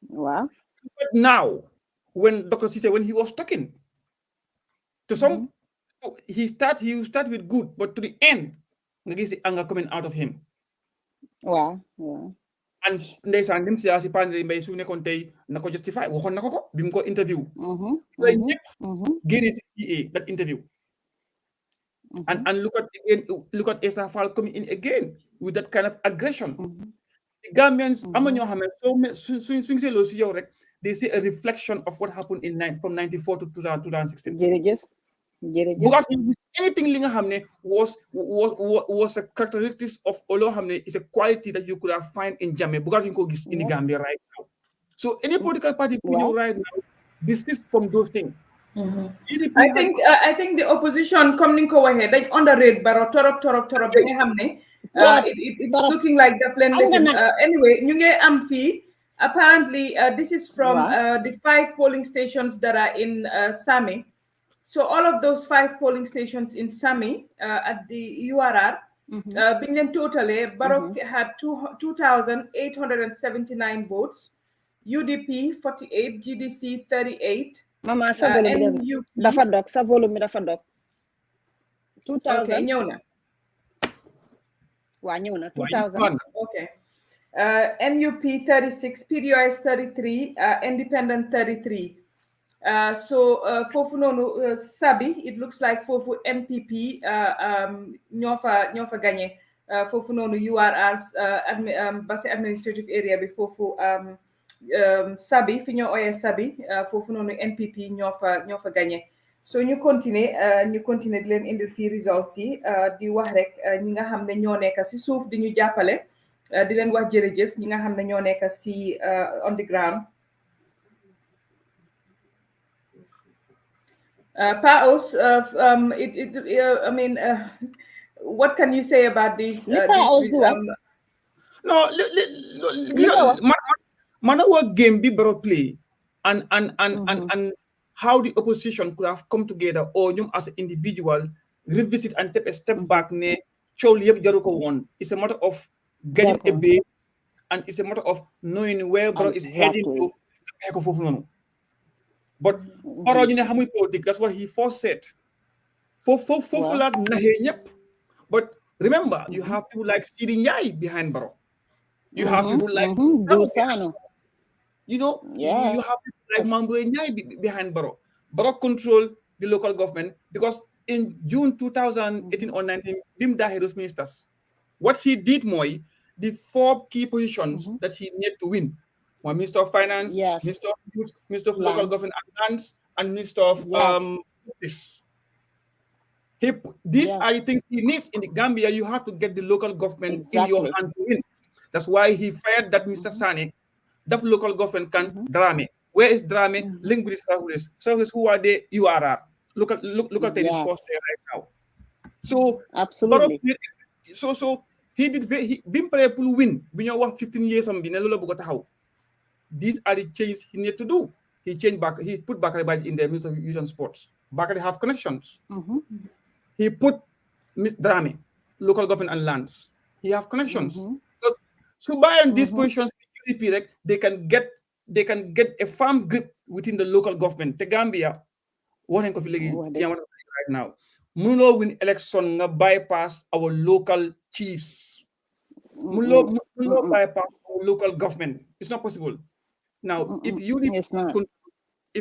But now, when Dr. Sise, when he was talking to some, he start with good, but to the end, there's the anger coming out of him. Wow. And ndeysaan nim siyaasi pandé mbay su nekkoon tey na ko justify waxoon na ko bi mu ko interview génne si that interview and look at Essa Faal coming in again with that kind of aggression. The Gambians am na ñoo xam ne suñ seetloo si yow rek they see a reflection of what happened from 94 to 2016. jërëjëf Because anything li nga xam ne was a characteristics of loo xam ne is a quality that you could have find in Jammeh bugaat ñu ko gis in the Gambia right now. So any political party right now desist from those things. I think the opposition comme ni nga ko waxee dañ underrate Baro torop ba nga xam ne it's looking like daf leen anyway ñu ngi am fii apparently this is from the 5 polling stations that are in Sami. So all of those 5 polling stations in Sami at the URR, being totally, Barok had 2,879 votes, UDP 48, GDC 38. Mama, sa volume dafa dok, sa volume dafa dok. 2,000. Okay, ñëw na. Wa ñëw na 2,000. Okay. NUP 36, PDOS 33, Independent 33. Fofu nonu Sabi, it looks like Fofu MPP ñoo fa gagné Fofu nonu URR's Basse administrative area bi Fofu Sabi fi ñoo oyé Sabi Fofu nonu NPP ñoo fa gagné. So ñu continuer di leen indil fii results yi di wax rek ñi nga xam ne ñoo nekk si suuf di ñu jàppale di leen wax jërëjëf ñi nga xam ne ñoo nekk si on the ground. Paos, I mean, what can you say about these? No, man, what game be bro play, and how the opposition could have come together, or you as an individual revisit and take a step back. Ne, one. It's a matter of getting a base, and it's a matter of knowing where bro is heading to. But that's what he first said. But remember, you have people like Sidi Nyai behind Baro. You have people like Dusano. You know, you have people like Mambo Nyai behind Baro. Baro control the local government because in June 2018 or 19, Bim Dahe those ministers. What he did, Moy, the 4 key positions that he needed to win. One Minister of Finance, Minister of Youth, Minister of Local Government and Lands, and Minister of Justice. These are the things he needs in the Gambia. You have to get the local government in your hand to win. That's why he fired that Mr. Sani. That local government can Drame. Where is Drame? Link with Southwest. Southwest, who are they? URR. Look at the discourse there right now. So absolutely. So he did. He been prepared to win. We know what 15 years and been how. These are the changes he need to do. He changed back. He put Bakari in the Minister of Youth and Sports. Bakari have connections. He put Miss Drame, local government and lands. He have connections. So by these positions, they can get a firm grip within the local government. The Gambia, one right now. Muno win election nga bypass our local chiefs. Muno bypass our local government. It's not possible. Now, if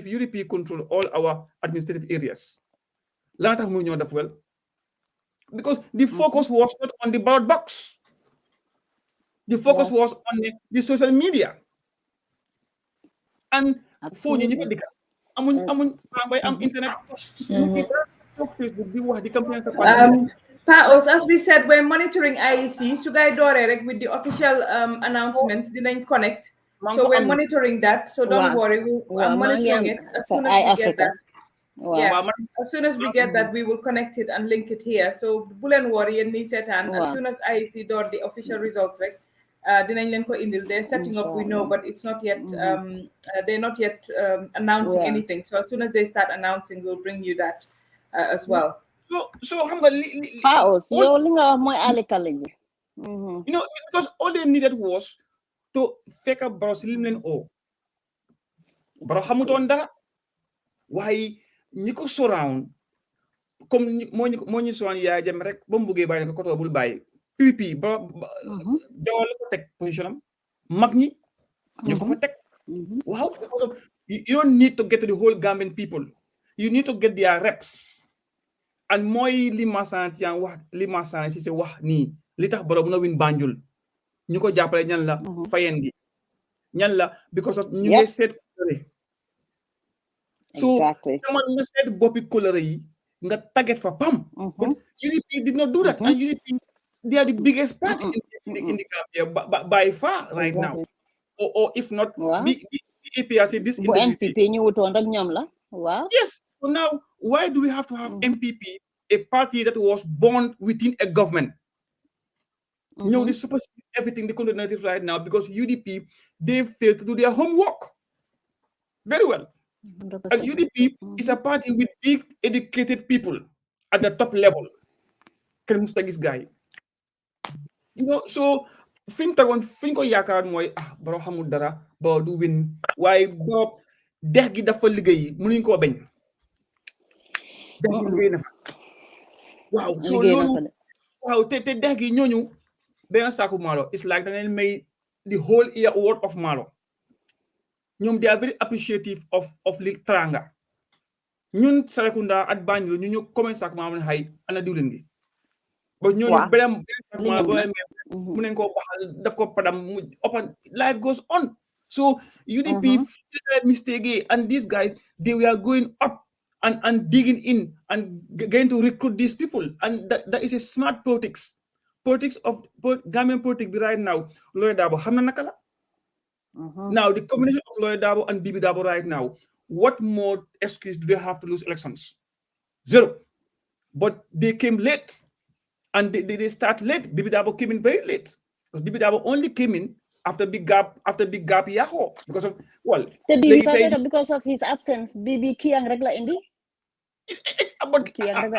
UDP control all our administrative areas, because the focus was not on the ballot box. The focus was on the social media. And for you, internet. Paos, as we said, we're monitoring IEC. So with the official announcements, didn't connect. So we're monitoring that. So don't worry, I'm monitoring it as soon as we get that. Yeah, as soon as we get that, we will connect it and link it here. So Bulen worry and me set and as soon as IEC the official results, right? They're setting up, we know, but it's not yet they're not yet announcing anything. So as soon as they start announcing, we'll bring you that as well. So Paos, you know, because all they needed was to fake up Brasilim o Brahamuton dara. Why Nico surround comme mo ñu son yaay dem rek ba mu bëggee bàyyi ko koto bul bàyyi PP ba jawal ko teg position am mag ñi ñu ko fa teg wow you don't need to get to the whole Gambian people, you need to get their reps. And mooy li masan ci wax li masan ci wax nii li tax borom na win Banjul ñu ko jàppale ñan la fayen gi ñan la because of ñu ngi seet so someone nga seet boppi coloré yi nga target for pam. But UDP did not do that. And UDP, they are the biggest party in the Gambia by far right now. Or if not, APRC, this Yes. So now, why do we have to have MPP, a party that was born within a government? No, they're supposed to do everything they control narrative right now because UDP, they failed to do their homework. Very well. 100%. And UDP is a party with big educated people at the top level. Can this guy? You know, so Finko Yakar moy bro xamul dara bo du win why bro dex gi dafa liggéey mënuñ ko bañ dex gi liggéey na waaw so loolu waaw te dex gi ñooñu benn saaku malo it's like da ngay may the whole year worth of malo they are very appreciative of li tranga ñun Serekunda at Banjul ñu commencé ak maam hay ana diwlin gi ba ñooñu beneen mu ne ko waxal daf ko padam open life goes on. So UDP mistake, and these guys, they were going up and digging in and going to recruit these people, and that is a smart politics of Gambian politics right now. Lawyer Dabo hamna nakala. Now the combination of Lawyer Dabo and Bibi Dabo right now, what more excuse do they have to lose elections? Zero. But they came late, and they start late. Bibi Dabo came in very late, because Bibi Dabo only came in after big gap Yahoo, because of because of his absence. Bibi Kiang regla indi. But Kiang,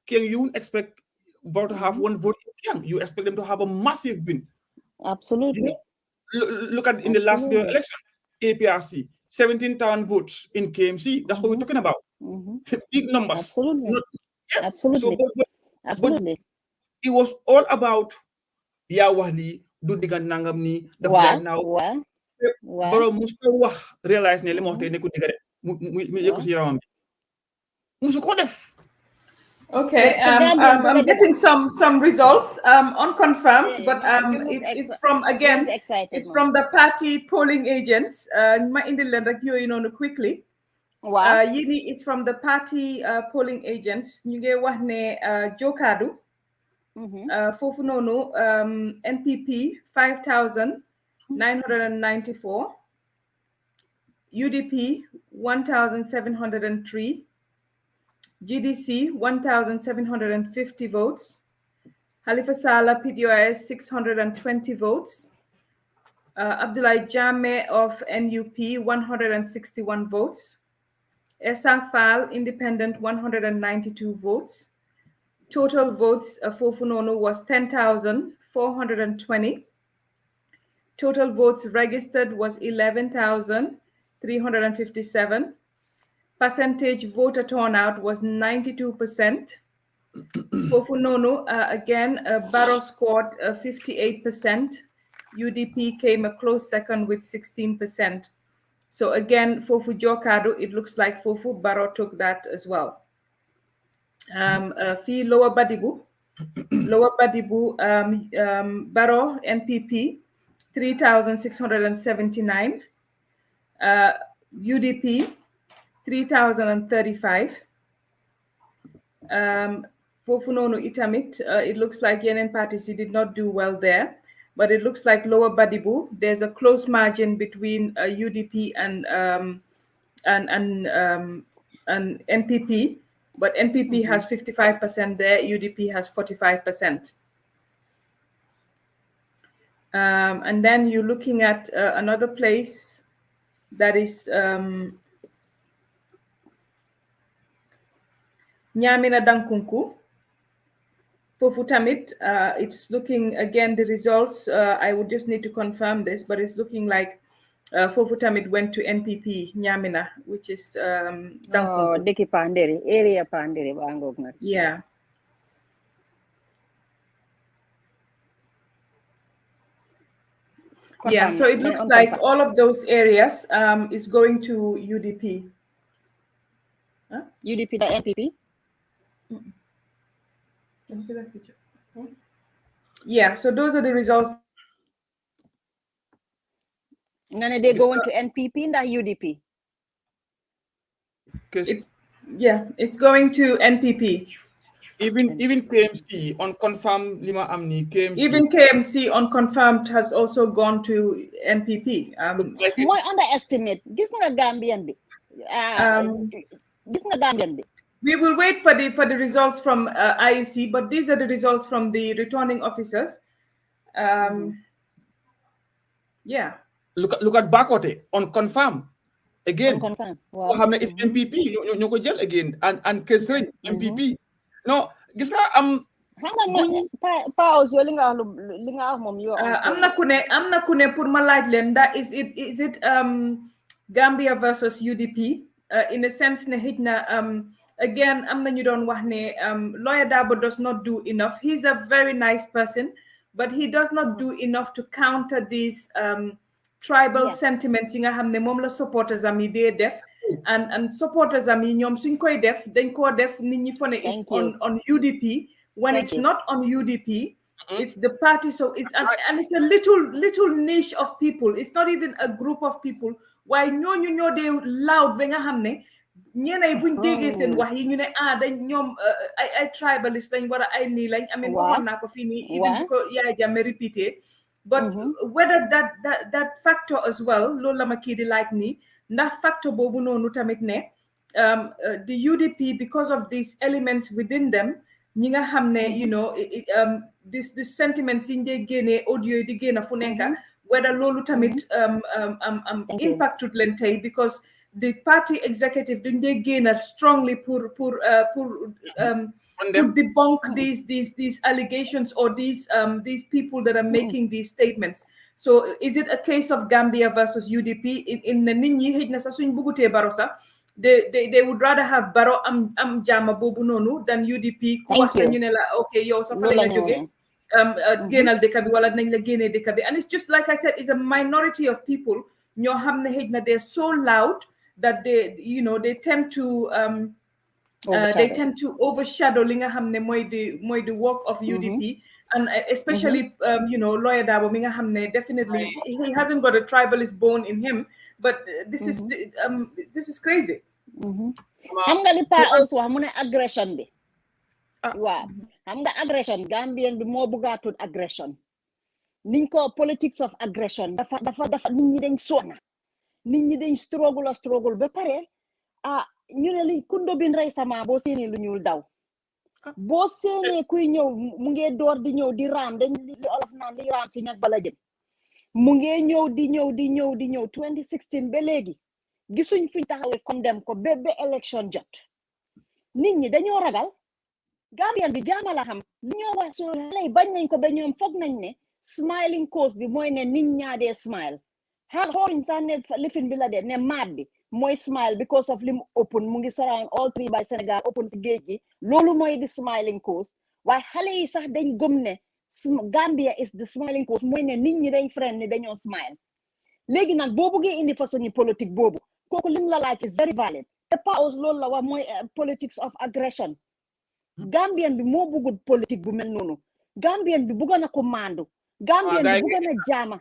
you won't expect about to have one vote. You expect them to have a massive win. Absolutely. Look at in the last election, APRC 17,000 votes in KMC. That's what we're talking about. Big numbers. Absolutely. Absolutely. So, Absolutely. It was all about Yawali, do digan nangam ni, the right now. Baro musko wax realize ne li mo wax ne ko digare mu yeko ci yaramam musuko def. Okay, I'm getting some results unconfirmed, but it's from it's from the party polling agents. Ma indi len rek yoy nonu quickly. Yini is from the party polling agents. Ñu ngi wax ne Jokadu fofu nonu NPP 5,994, UDP 1,703, GDC 1,750 votes, Halifa Sallah PDOIS 620 votes, Abdullah Jame of NUP 161 votes, Esa Fal Independent 192 votes. Total votes for Funono was 10,420. Total votes registered was 11,357. Percentage voter turnout was 92%. For Funono, again, Barrow scored 58%. UDP came a close second with 16%. So again, for Jokadu, it looks like Fofu Barrow took that as well. Fi Lower Badibu, Barrow NPP 3,679, UDP 3,035. Fofunono Itamit, it looks like Yenen parties did not do well there, but it looks like Lower Badibu, there's a close margin between UDP and NPP, but NPP has 55% there, UDP has 45%. And then you're looking at another place that is Nyamina Dankunku. For Futamit, it's looking, again, the results, I would just need to confirm this, but it's looking like for Futamit went to NPP Nyamina, which is Dankunku. Deki Panderi, area Panderi, Bangogna. Yeah. Yeah, so it looks like all of those areas is going to UDP. Huh? UDP, the NPP? Can you see that picture? Yeah, so those are the results. And then they go into NPP in the UDP. It's going to NPP. Even KMC unconfirmed Lima Amni KMC. Even KMC unconfirmed has also gone to NPP. Why underestimate? This is not Gambian. This is not Gambian. We will wait for the results from IEC, but these are the results from the returning officers. Yeah. Look at Bakote unconfirmed again. Unconfirmed. Wow. It's NPP. No go jail again and Kesrin NPP. No, gis nga am. Pause. I'm not kune pour ma laaj len da is it Gambia versus UDP in a sense ne hijna again am na ñu doon wax ne Lawyer Darboe does not do enough. He's a very nice person, but he does not do enough to counter these tribal sentiments yi nga xam ne moom la supporters am yi dee def and supporters am yi ñoom suñ koy def dañ koo def nit ñi fone is on UDP when it's not on UDP. It's the party, so it's and it's a little niche of people. It's not even a group of people. Why ñoo de loud ba nga xam ne ñeneen buñ déggee seen wax yi ñu ne dañ ñoom ay tribalist lañ war a ay nii lañ. I mean waxoon naa ko fii nii even bu ko Yaya Jammeh repeated. But whether that factor as well, loolu la ma kii di laaj nii ndax factor boobu noonu tamit ne the UDP because of these elements within them ñi nga xam ne you know this sentiments yi ñu génnee audio yi di génn fu nekk whether loolu tamit impacted leen tey because the party executive duñ dee génn strongly pour debunk these allegations or these people that are making these statements. So is it a case of Gambia versus UDP in the nit ñi xëj na sax suñ bugutee Barrow sax they would rather have Barrow am jàmm boobu noonu than UDP ku wax sa ñu ne la ok yow sa fa la nga jóge génnal dëkk bi wala nañ la génnee dëkk bi and it's just like I said it's a minority of people ñoo xam ne xëj na they're so loud that they tend to overshadow li nga xam ne mooy the work of UDP and especially Lawyer Darboe mi nga xam ne definitely he hasn't got a tribalist bone in him but this is crazy. xam nga li Pa also wax mu ne aggression bi waaw xam nga aggression Gambien bi moo bëggaatut aggression niñ ko politics of aggression dafa nit ñi dañ sonna nit ñi dañ struggle ba pare ñu ne li kundo bin rey sama boo séenee lu ñuul daw boo séenee kuy ñëw mu ngee door di ñëw di raam dañ li olof naan li raam si ñag bala jëm mu ngee ñëw di ñëw 2016 ba léegi gisuñ fuñ taxawee condemn ko ba élection jot nit ñi dañoo ragal Gambian bi jaama la xam li ñoo wax su lay bañ nañ ko ba ñoom foog nañ ne smiling cause bi mooy ne nit ñaa dee smile xooluñ sax ne lifin bi la dee ne maat bi mooy smile because of lim open mu ngi surround all three by Sénégal open si géej gi loolu mooy di smiling cause waaye xale yi sax dañ gëm ne Gambia is the smiling cause mooy ne nit ñi dañ friend ni dañoo smile léegi nag boo buggee indi façon ni politique boobu kooku lim la laaj is very valid te pause loolu la wax mooy politics of aggression Gambian bi moo bëggut politique bu mel noonu Gambian bi bëgg na ko maandu Gambian bi bëgg na jaama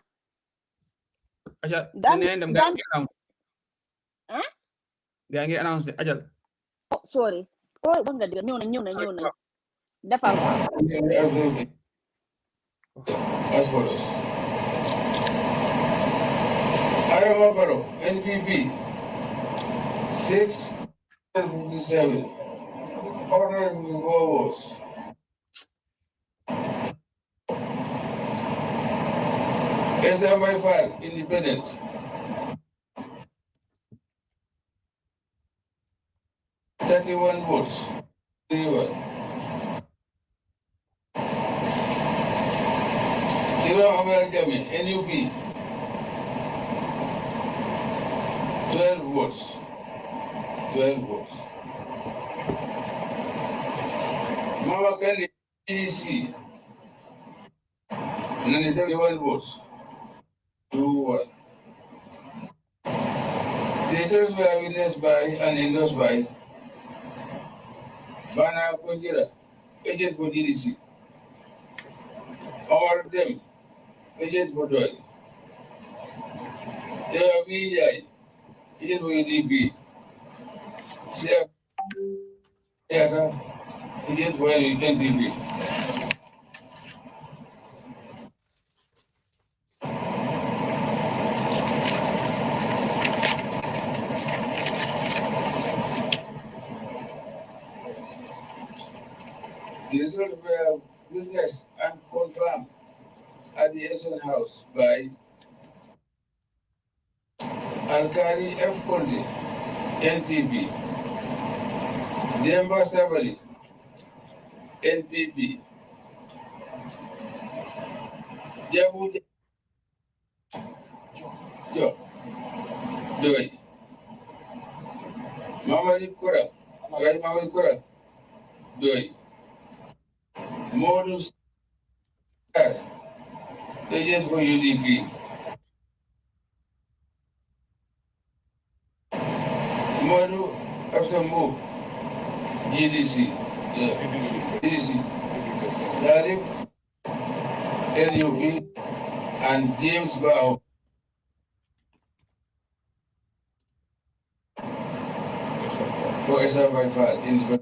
gaa ngi annoncé ajal sorry wax nga dëgg ñëw na defal as follows. Adama Barrow, NPP, 657. Honorable votes. SMI5, independent. Thirty-one votes. 31. NUP 12 votes. 12 votes. Mama Kandi EDC 91 votes. 2-1. The results were witnessed by and endorsed by Bana Konjira, agent for EDC. All of them agent for Doy. BI, agent for UDP. Agent for NPP. The results were witnessed and confirmed at the Asian House by Alkali F. Conte, NPP, Demba Sabali, NPP, Jabu Doi, Mamadi Kura, Mamadi Kura, Doi, Modus agent for UDP. Modu Absambu, GDC, GDC, Zarif, NUP, and James Bao. For Esa Baifal, thank you.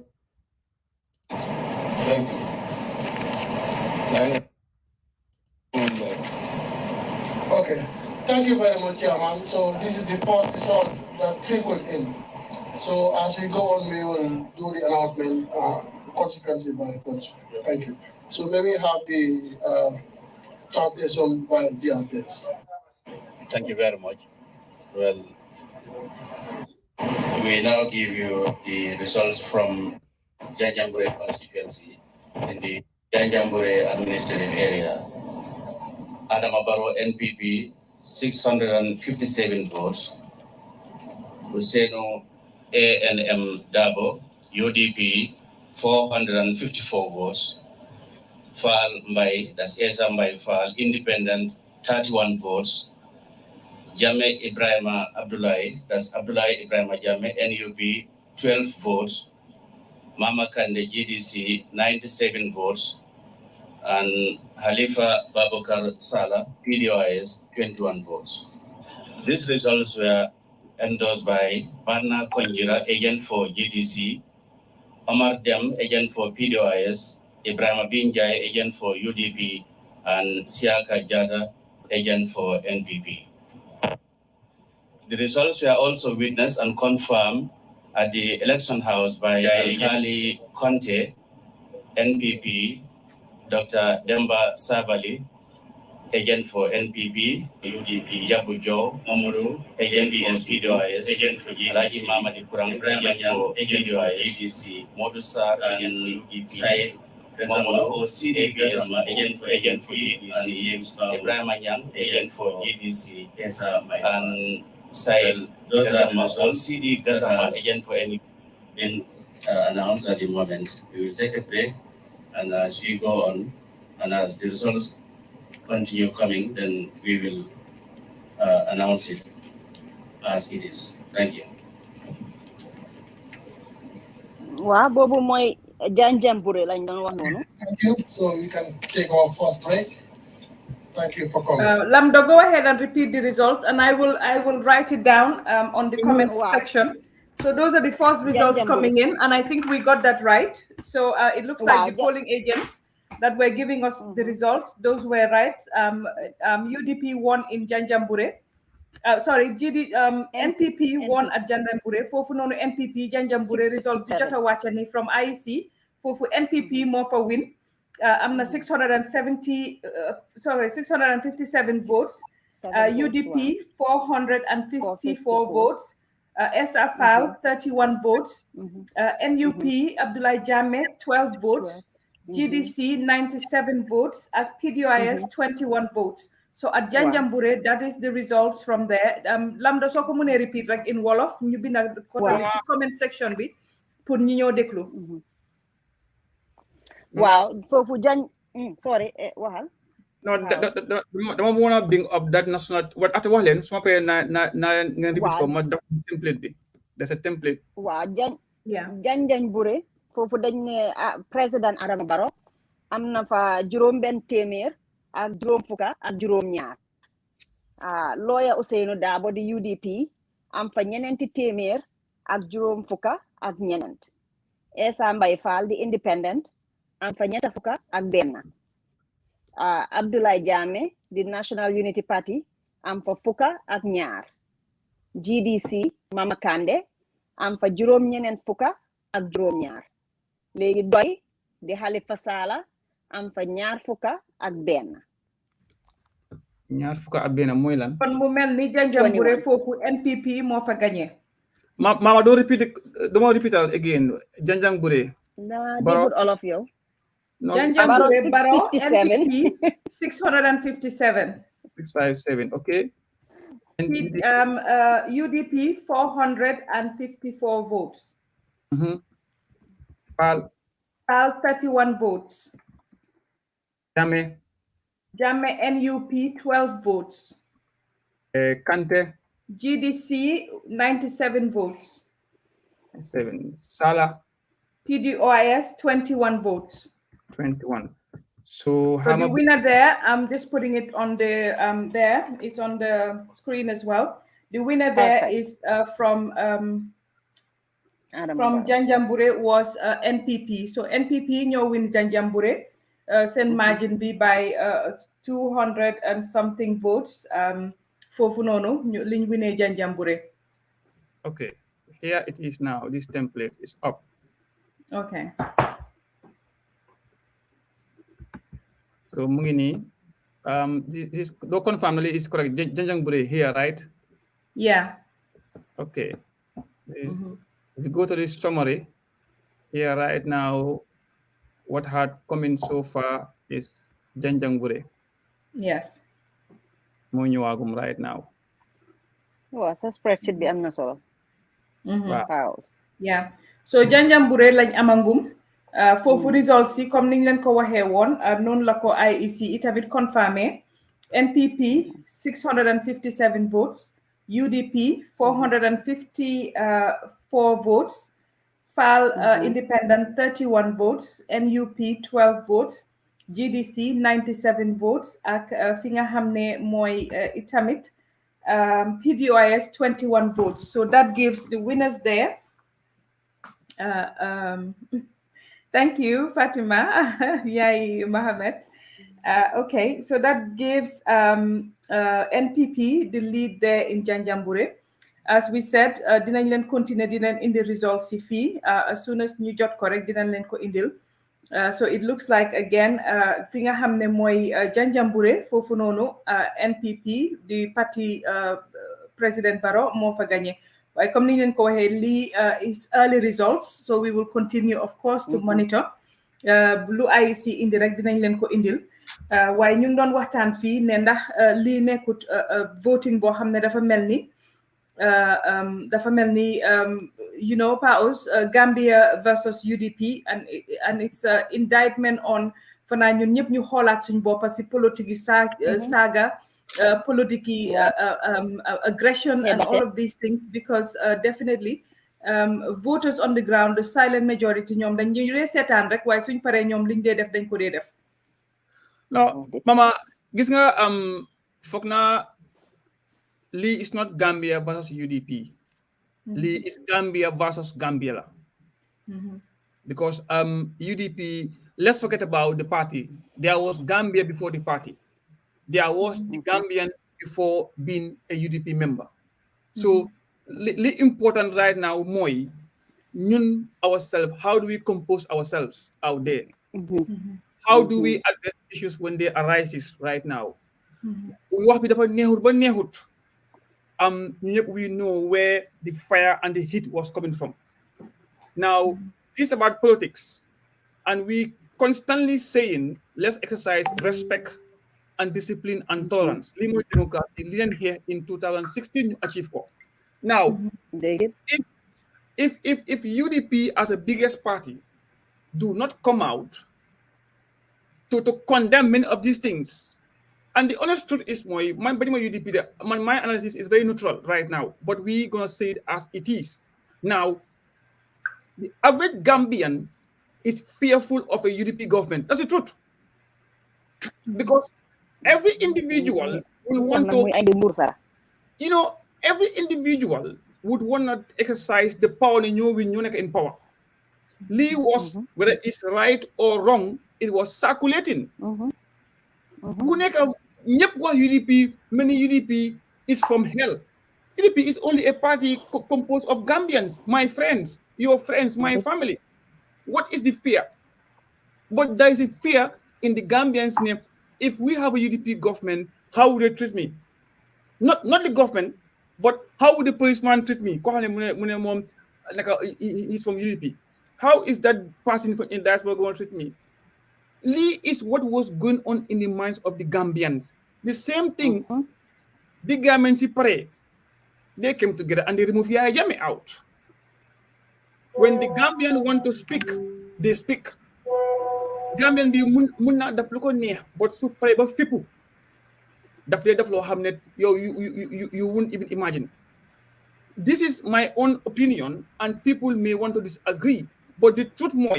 Okay, thank you very much, Chairman. So this is the first result that trickled in. So as we go on, we will do the announcement, consequences by consequence. Thank you. So may we have the calculation by GRTS. Thank you very much. Well, we now give you the results from Janjambure constituency in the Janjambure administrative area. Adama Barrow NPP 657 votes. Husseinu ANM Dabo UDP 454 votes. Fal Mbai, that's Esa Mbai Fal, independent 31 votes. Jame Ibrahima Abdullahi, that's Abdullahi Ibrahima Jame, NUP 12 votes. Mama Kande GDC 97 votes. And Halifa Babukar Sala, PDOIS, 21 votes. These results were endorsed by Bana Konjira, agent for GDC, Omar Dem, agent for PDOIS, Ibrahim Binjai, agent for UDP, and Siaka Jata, agent for NPP. The results were also witnessed and confirmed at the election house by Alkali Conte, NPP, Dr. Demba Savali, agent for NPP, UDP, Jabujo, Omuru, agent for PDOIS, agent for GDC, Mamadi Kurang, agent for PDOIS, Modusar, agent for UDP, Momono, APS, agent for GDC, Ibrahim Anyang, agent for GDC, and Sail Gazama, OCD Gazama, agent for NPP. Been announced at the moment. We will take a break, and as we go on, and as the results continue coming, then we will announce it as it is. Thank you. Wa bobu moy Janjambure lañ doon wax nonu. Thank you. So we can take our first break. Thank you for coming. Lamdo, go ahead and repeat the results, and I will write it down on the comments section. So those are the first results coming in, and I think we got that right. So it looks like the polling agents that were giving us the results, those were right. UDP won in Janjambure. NPP won at Janjambure. Fofu nonu NPP Janjambure result bu jota wachani from IEC. Fofu NPP mo fa win. Amna 657 votes. UDP 454 votes. SFL 31 votes. NUP Abdullah Jame 12 votes. GDC 97 votes. At PDOIS 21 votes. So at Janjambure, that is the results from there. Lamdo soko mune repeat like in Wolof, ñu binda comment section bi pour ñi ñoo deklu. Wow, fofu sorry, waxal. No, dama wanna bring up that national what at wax len suma pay na ngeen repeat ko ma def template bi. There's a template. Wow, Janjambure fofu dañ ne président Adama Barrow am na fa juróom benn téeméer ak juróom fukka ak juróom ñaar. Lawyer Ousseynou Dabo di UDP am fa ñeneenti téeméer ak juróom fukka ak ñenent. Essa Mbay Fall di independent am fa ñetta fukka ak benn. Abdoulaye Jammeh di National Unity Party am fa fukka ak ñaar. GDC Mama Kandeh am fa juróom ñenent fukka ak juróom ñaar. Léegi doy di Halifa Sallah am fa ñaar fukka ak benn. Ñaar fukka ak benn mooy lan? Kon mu mel ni Janjambure foofu NPP moo fa gagné. Mama, don't repeat again. Janjambure. Nah, déggut Olof yow. No, Janjambure Barrow 657. NPP 657. 657, okay. UDP 454 votes. Pal 31 votes. Jame NUP 12 votes. Kante GDC 97 votes. 7. Salah. PDOIS 21 votes. 21. So So the winner there, I'm just putting it on the there. It's on the screen as well. The winner there is from Janjambure was NPP. So NPP ñoo win Janjambure. Send margin be by 200 and something votes. Fofu nonu liñ winee Janjambure. Okay, here it is now. This template is up. Okay. So Mungini, this do confirm is correct. Janjangbure here, right? Yeah. Okay. If you go to this summary here right now, what had come in so far is Janjangbure. Yes. Munyuagum right now. Well, sa spreadsheet be am na solo. Wow. Yeah. So Janjambure lañ amangum. Fofu results yi comme niñ leen ko waxee woon noonu la ko IEC itamit confirmé. NPP 657 votes, UDP 454 votes, FAL Independent 31 votes, NUP 12 votes, GDC 97 votes ak fi nga xam ne mooy itamit PDOIS 21 votes. So that gives the winners there. Thank you, Fatima. Yai Mohammed. Okay, so that gives NPP the lead there in Janjambure. As we said, dinañ leen continue dinañ indi results fii as soon as ñu jot correct dinañ leen ko indil. So it looks like again fi nga xam ne mooy Janjambure foofu noonu NPP the party President Barrow moo fa gagné. Waaye comme ni ñu leen ko waxee lii is early results, so we will continue of course to monitor lu IEC indi rek dinañ leen ko indil. Waaye ñu ngi doon waxtaan fii ne ndax lii nekkut voting boo xam ne dafa mel ni you know Paos Gambia versus UDP and it's indictment on fanaa ñun ñëpp ñu xoolaat suñ boppa si politique yi saaga politique aggression and all of these things because definitely voters on the ground the silent majority ñoom dañ ñu dee seetaan rek waaye suñ paree ñoom liñ dee def dañ ko dee def. No, Mama, gis nga foog naa lii is not Gambia versus UDP. Lii is Gambia versus Gambia la. Because UDP, let's forget about the party. There was Gambia before the party. There was the Gambian before being a UDP member. So the important right now, mooy ñun ourselves, how do we compose ourselves out there? How do we address issues when they arise right now? We wax bi dafa neexut ba neexut. We know where the fire and the heat was coming from. Now, this is about politics. And we constantly saying, let's exercise respect and discipline and tolerance. Limo democracy, learned here in 2016, achieve ko. Now, if UDP as the biggest party do not come out to condemn many of these things, and the honest truth is, my UDP, my analysis is very neutral right now, but we're going to say it as it is. Now, the average Gambian is fearful of a UDP government. That's the truth. Because every individual will want to, every individual would want to exercise the power in power. Lee was, whether it's right or wrong, it was circulating. UDP, many UDP is from hell. UDP is only a party composed of Gambians, my friends, your friends, my family. What is the fear? But there is a fear in the Gambians' name. If we have a UDP government, how would they treat me? Not the government, but how would the policeman treat me? He's from UDP. How is that person in diaspora going to treat me? Lee is what was going on in the minds of the Gambians. The same thing, the Gambians they came together and they removed Yahya Jammeh out. When the Gambians want to speak, they speak. Gambian bi mun na daf lu ko neex but su pare ba fippu daf lay def loo xam ne yow you wouldn't even imagine. this is my own opinion, and people may want to disagree, but the truth more,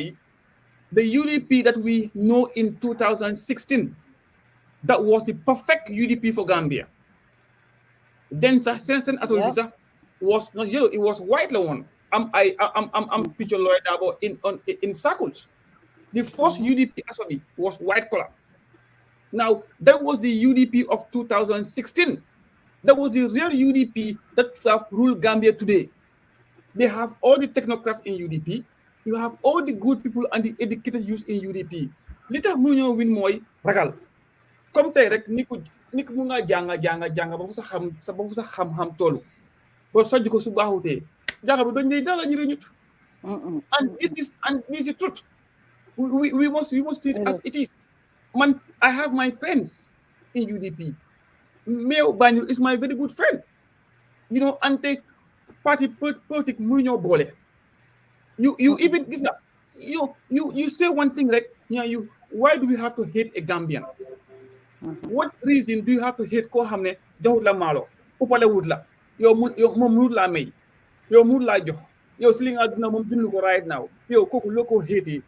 the UDP that we know in 2016, that was the perfect UDP for Gambia. Then Sensen Asovisa was not yellow, it was white one. I'm picture Lloyd Dabo in circles. The first UDP Asobi was white color. Now that was the UDP of 2016. That was the real UDP that have ruled Gambia today. They have all the technocrats in UDP. You have all the good people and the educated youth in UDP. Little Munyo win moy ragal. Come rek niku mu nga janga ba fu sa xam tolu. Bo sojj ko su baxute. Janga bi doñ day dala ñu reñut. And this is the truth. We must see it as it is. Man, I have my friends in UDP. Meo Banyu is my very good friend. You know, anti-party politic munyo bole. You even this you say one thing like why do we have to hate a Gambian? What reason do you have to hate ko hamne jahut la malo upale wudla yo mom mud la may yo mud la jox yo sling aduna mom dinu ko right now yo koku loko hate.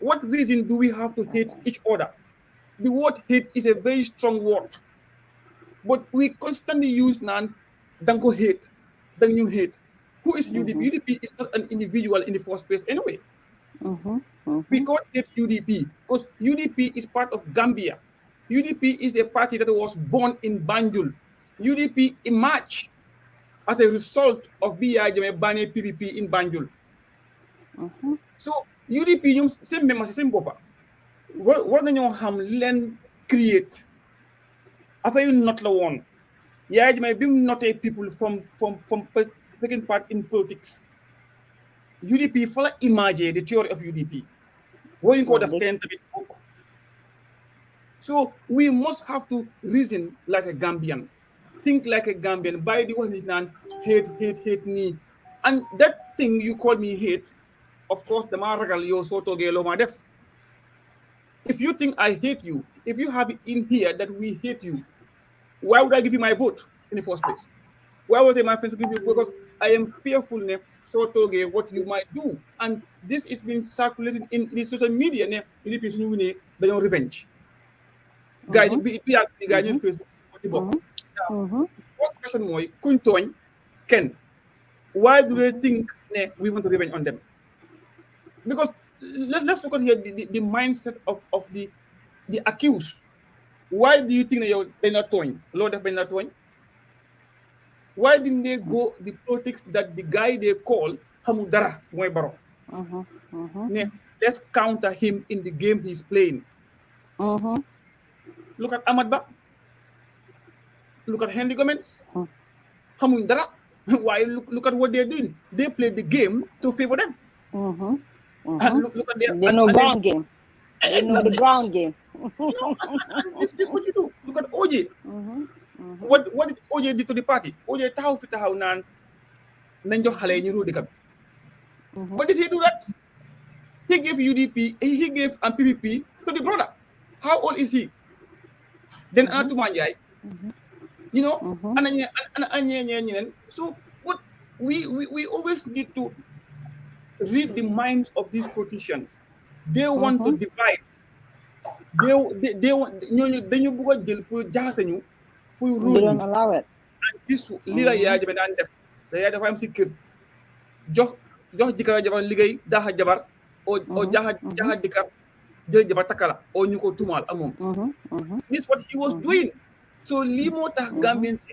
What reason do we have to hate each other? The word hate is a very strong word, but we constantly use nan danko hate, then you hate. Who is UDP? UDP is not an individual in the first place anyway. We can't hate UDP because UDP is part of Gambia. UDP is a party that was born in Banjul. UDP emerged as a result of BIJ banning PPP in Banjul. So UDP ñoom seen même si seen boppa war nañoo xam leen create affaire yu not la woon yaay ji may bi mu notee people from taking part in politics. UDP fa la imagine the theory of UDP waruñu ko def kenn tamit. So we must have to reason like a Gambian, think like a Gambian, by the one naan hate nii, and that thing you call me hate, of course dama ragal yow soo toogee loo ma def. If you think I hate you, if you have it in here that we hate you, why would I give you my vote in the first place? Why would I my friends give you? Because I am fearful so toge what you might do, and this is being circulated in the social media. UDP suñu winee dañoo revenge. Guys, guys, Facebook. First question mooy kuñ tooñ kenn. Why do they think we want to revenge on them? Because let's look at here the mindset of the accused. Why do you think they're not tooñ? Lord have been not tooñ? Why didn't they go the politics that the guy they call Hamudara Moy Baro? Let's counter him in the game he's playing. Look at Ahmad Ba. Look at Henry Gomez. Hamudara. Why look at what they're doing? They play the game to favor them. And look at their they know ground game. They know the ground game. This is what you do. Look at OJ. What did OJ do to the party? OJ taxaw fi taxaw naan nañ jox xale ñu ruudi kam. What did he do that? He gave UDP, he gave PPP to the brother. How old is he? Then Anatuma Njai. You know, so what we always need to read the minds of these politicians. They want to divide. They want dañu bëgg a jël pour jaxase ñu. They don't allow it. And this lila yaay jabe daan def da yaay dafa am si kër jox jëkkër jabar liggéey daaxa jabar o jaxa jëkkër jël jabar takala o ñu ko tumaal ak moom. This is what he was doing. So lii moo tax Gambien si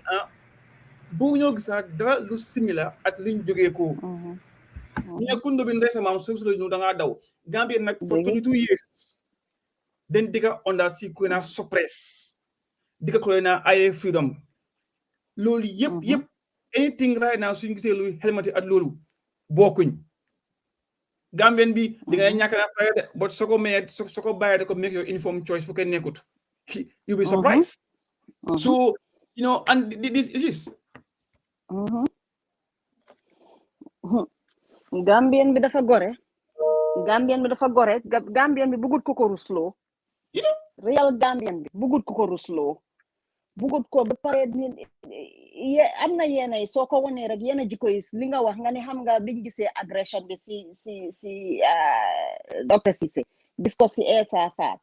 bu ñoo gisaa dara lu similar ak liñ jógee ko ñu ne kundo bi récemment suuf la ñu da ngaa daw Gambien nag for 22 years then diga under si ku na suppress dika ko na ay freedom loolu yëpp anything right now suñu gisee luy helmati at loolu bokkuñ Gambien bi di ngay ñàkk na fay de but soko bàyyi ko make your informed choice fu kenn nekkut you'll be surprised. So you know, and this is Gambien bi dafa gore Gambien bi bëggut ko rusloo. You know, real Gambien bi bëggut ko rusloo. bugut ko ba pare am na yenn soo ko wanee rek yenn jikko yi li nga wax nga ne xam nga biñ gisee agression bi si docteur Cissé gis ko si Essa Faal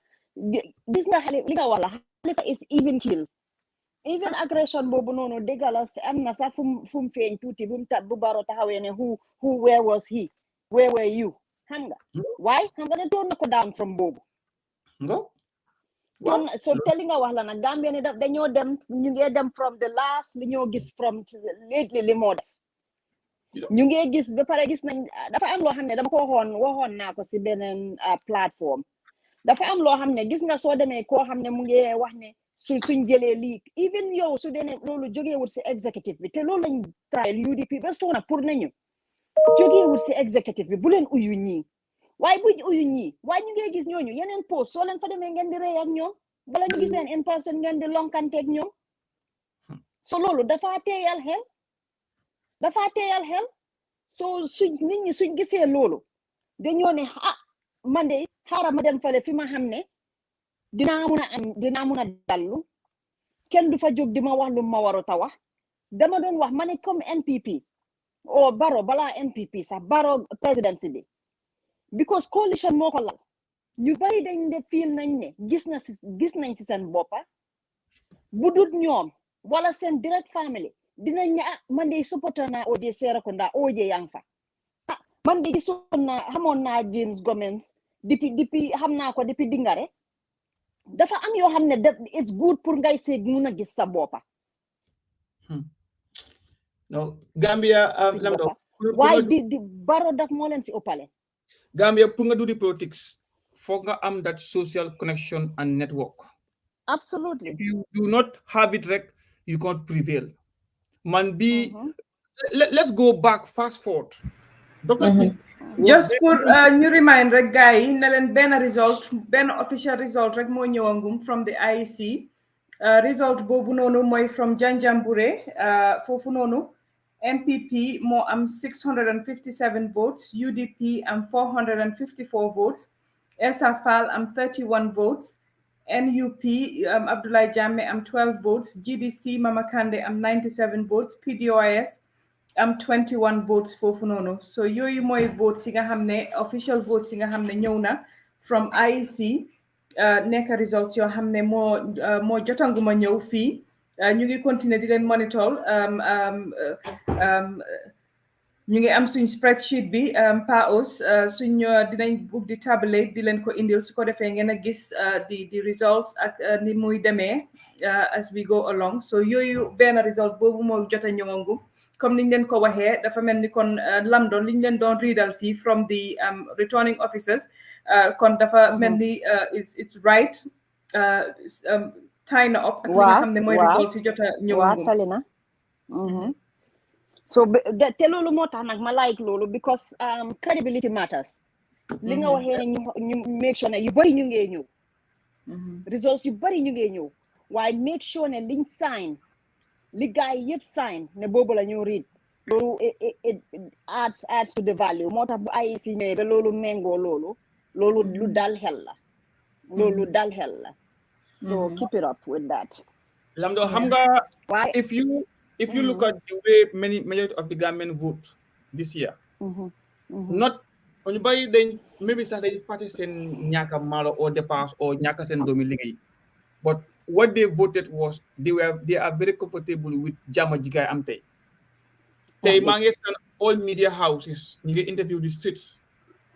gis nga li nga wax la Halifa is even kill even aggression boobu noonu dégg la am na sax fu mu feeñ tuuti bu Barrow taxawee ne where was he where were you xam nga waaye xam nga ne doon na ko down from boobu so te li nga wax la nag Gambia ne dañoo dem ñu ngi dem from the last li ñoo gis from lately li moo def ñu ngi gis ba pare gis nañ dafa am loo xam ne dama ko waxoon naa ko si beneen plateforme dafa am loo xam ne gis nga soo demee koo xam ne mu ngi wax ne suñ jëlee lii even yow su dee ne loolu jógeewul si executive bi te loolu lañ trial UDP ba soona pour nañu jógeewul si executive bi bu leen uyu ñii waaye buñ uyu ñii waaye ñu ngi gis ñooñu yeneen post soo leen fa demee ngeen di rey ak ñoom bala ñu gis leen in person ngeen di lonkanteeg ñoom so loolu dafa teeyal xel so nit ñi suñ gisee loolu dañoo ne man de xaaral ma dem fale fi ma xam ne dinaa mun a dallu kenn du fa jóg di ma wax lu ma waru ta wax dama doon wax ma ne comme NPP o Barrow balaa NPP sax Barrow presidency bi because coalition moo ko lal ñu bari dañ de fiil nañ ne gis nañ si seen boppa bu dut ñoom wala seen direct family dinañ ne man de supporter naa OJ Serekunda OJ yang fa man de xamoon naa James Gomez depuis xam naa ko depuis Dingare dafa am yoo xam ne it's good pour ngay seeg mun a gis sa boppa no Gambia waaye di Barrow daf moo leen si ëppale Gambia pour nga do the politics foog nga am that social connection and network absolutely if you do not have it rek you can't prevail man bi let's go back fast forward just pour ñu remind rek gars yi ne leen benn official result rek moo ñëwangum from the IEC result boobu noonu mooy from Janjanbureh foofu noonu NPP moo am 657 votes UDP am 454 votes Essa Faal am 31 votes NUP Abdoulaye Jammeh am 12 votes GDC Mama Kandeh am 97 votes PDOIS am 21 votes foofu noonu so yooyu mooy votes yi nga xam ne official votes yi nga xam ne ñëw na from IEC nekk results yoo xam ne moo jotanguma ñëw fii ñu ngi continuer di leen monitor ñu ngi am suñ spreadsheet bi PAOS suñ dinañ bugg di tabulate di leen ko indil su ko defee ngeen a gis di results ak ni muy demee as we go along so yooyu benn result boobu moo jot a ñëwangum comme niñ leen ko waxee dafa mel ni kon Lamdon liñ leen doon riidal fii from the returning officers kon dafa mel ni it's right tie na up ak li nga xam ne mooy result yi jot a ñëwangum tali na so te loolu moo tax nag ma like loolu because credibility matters li nga waxee ne ñu make sure ne yu bari ñu ngee ñëw results yu bari ñu ngee ñëw waaye make sure ne liñ sign li gaay yëpp sign ne boobu la ñu read loolu it adds to the value moo tax bu IEC ñëwee ba loolu méngoo loolu lu dal xel la loolu dal xel la so keep it up with that Lamdo xam nga if you look at the way majority of the Gambian vote this year not ñu bari dañ maybe sax dañ parti seen ñaaka maalo or dépense or ñaaka seen doomi liggéey but what they voted was they are very comfortable with jama ji gaay am tey maa ngi seen all media houses ñu ngi interview the streets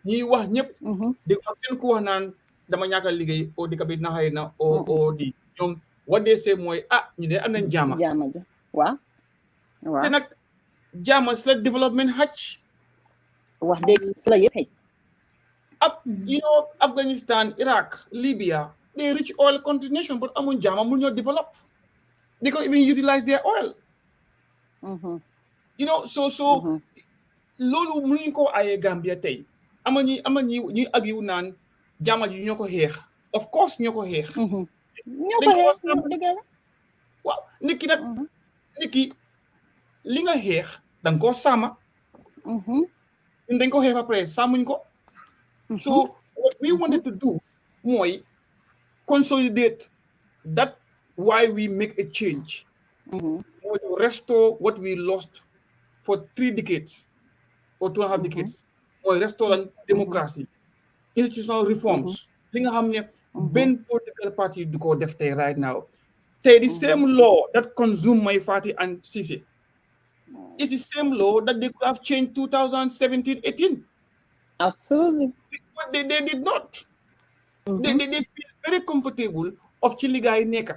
ñuy wax ñëpp di wax kenn ku wax naan dama ñaaka liggéey o di ka bi naxay na o di ñoom what they say mooy ñu de am nañ jama ji waaw te nag jama si la développement xaj wax dëgg si la yëpp xëj Afghanistan Iraq Libya they rich oil continuation but amuñ jama mun ñoo develop they can't even utilize their oil so loolu mënuñ ko ayee Gambia tey ama ñuy agiw naan jama ji ñoo ko xeex of course ñoo ko xeex waaw nit ki nag nit ki li nga xeex danga koo sàmma dañ ko xeex après sàmmuñ ko so what we wanted to do mooy consolidate that why we make a change. To restore what we lost for 3 decades or 2.5 decades. Or restore democracy, institutional reforms. Li nga xam ne benn political party du ko def tey right now. Tey the same law that consumed my party and Cissé is the same law that they could have changed 2017-18. Absolutely. But they did not. They feel very comfortable of ci li gaay nekk.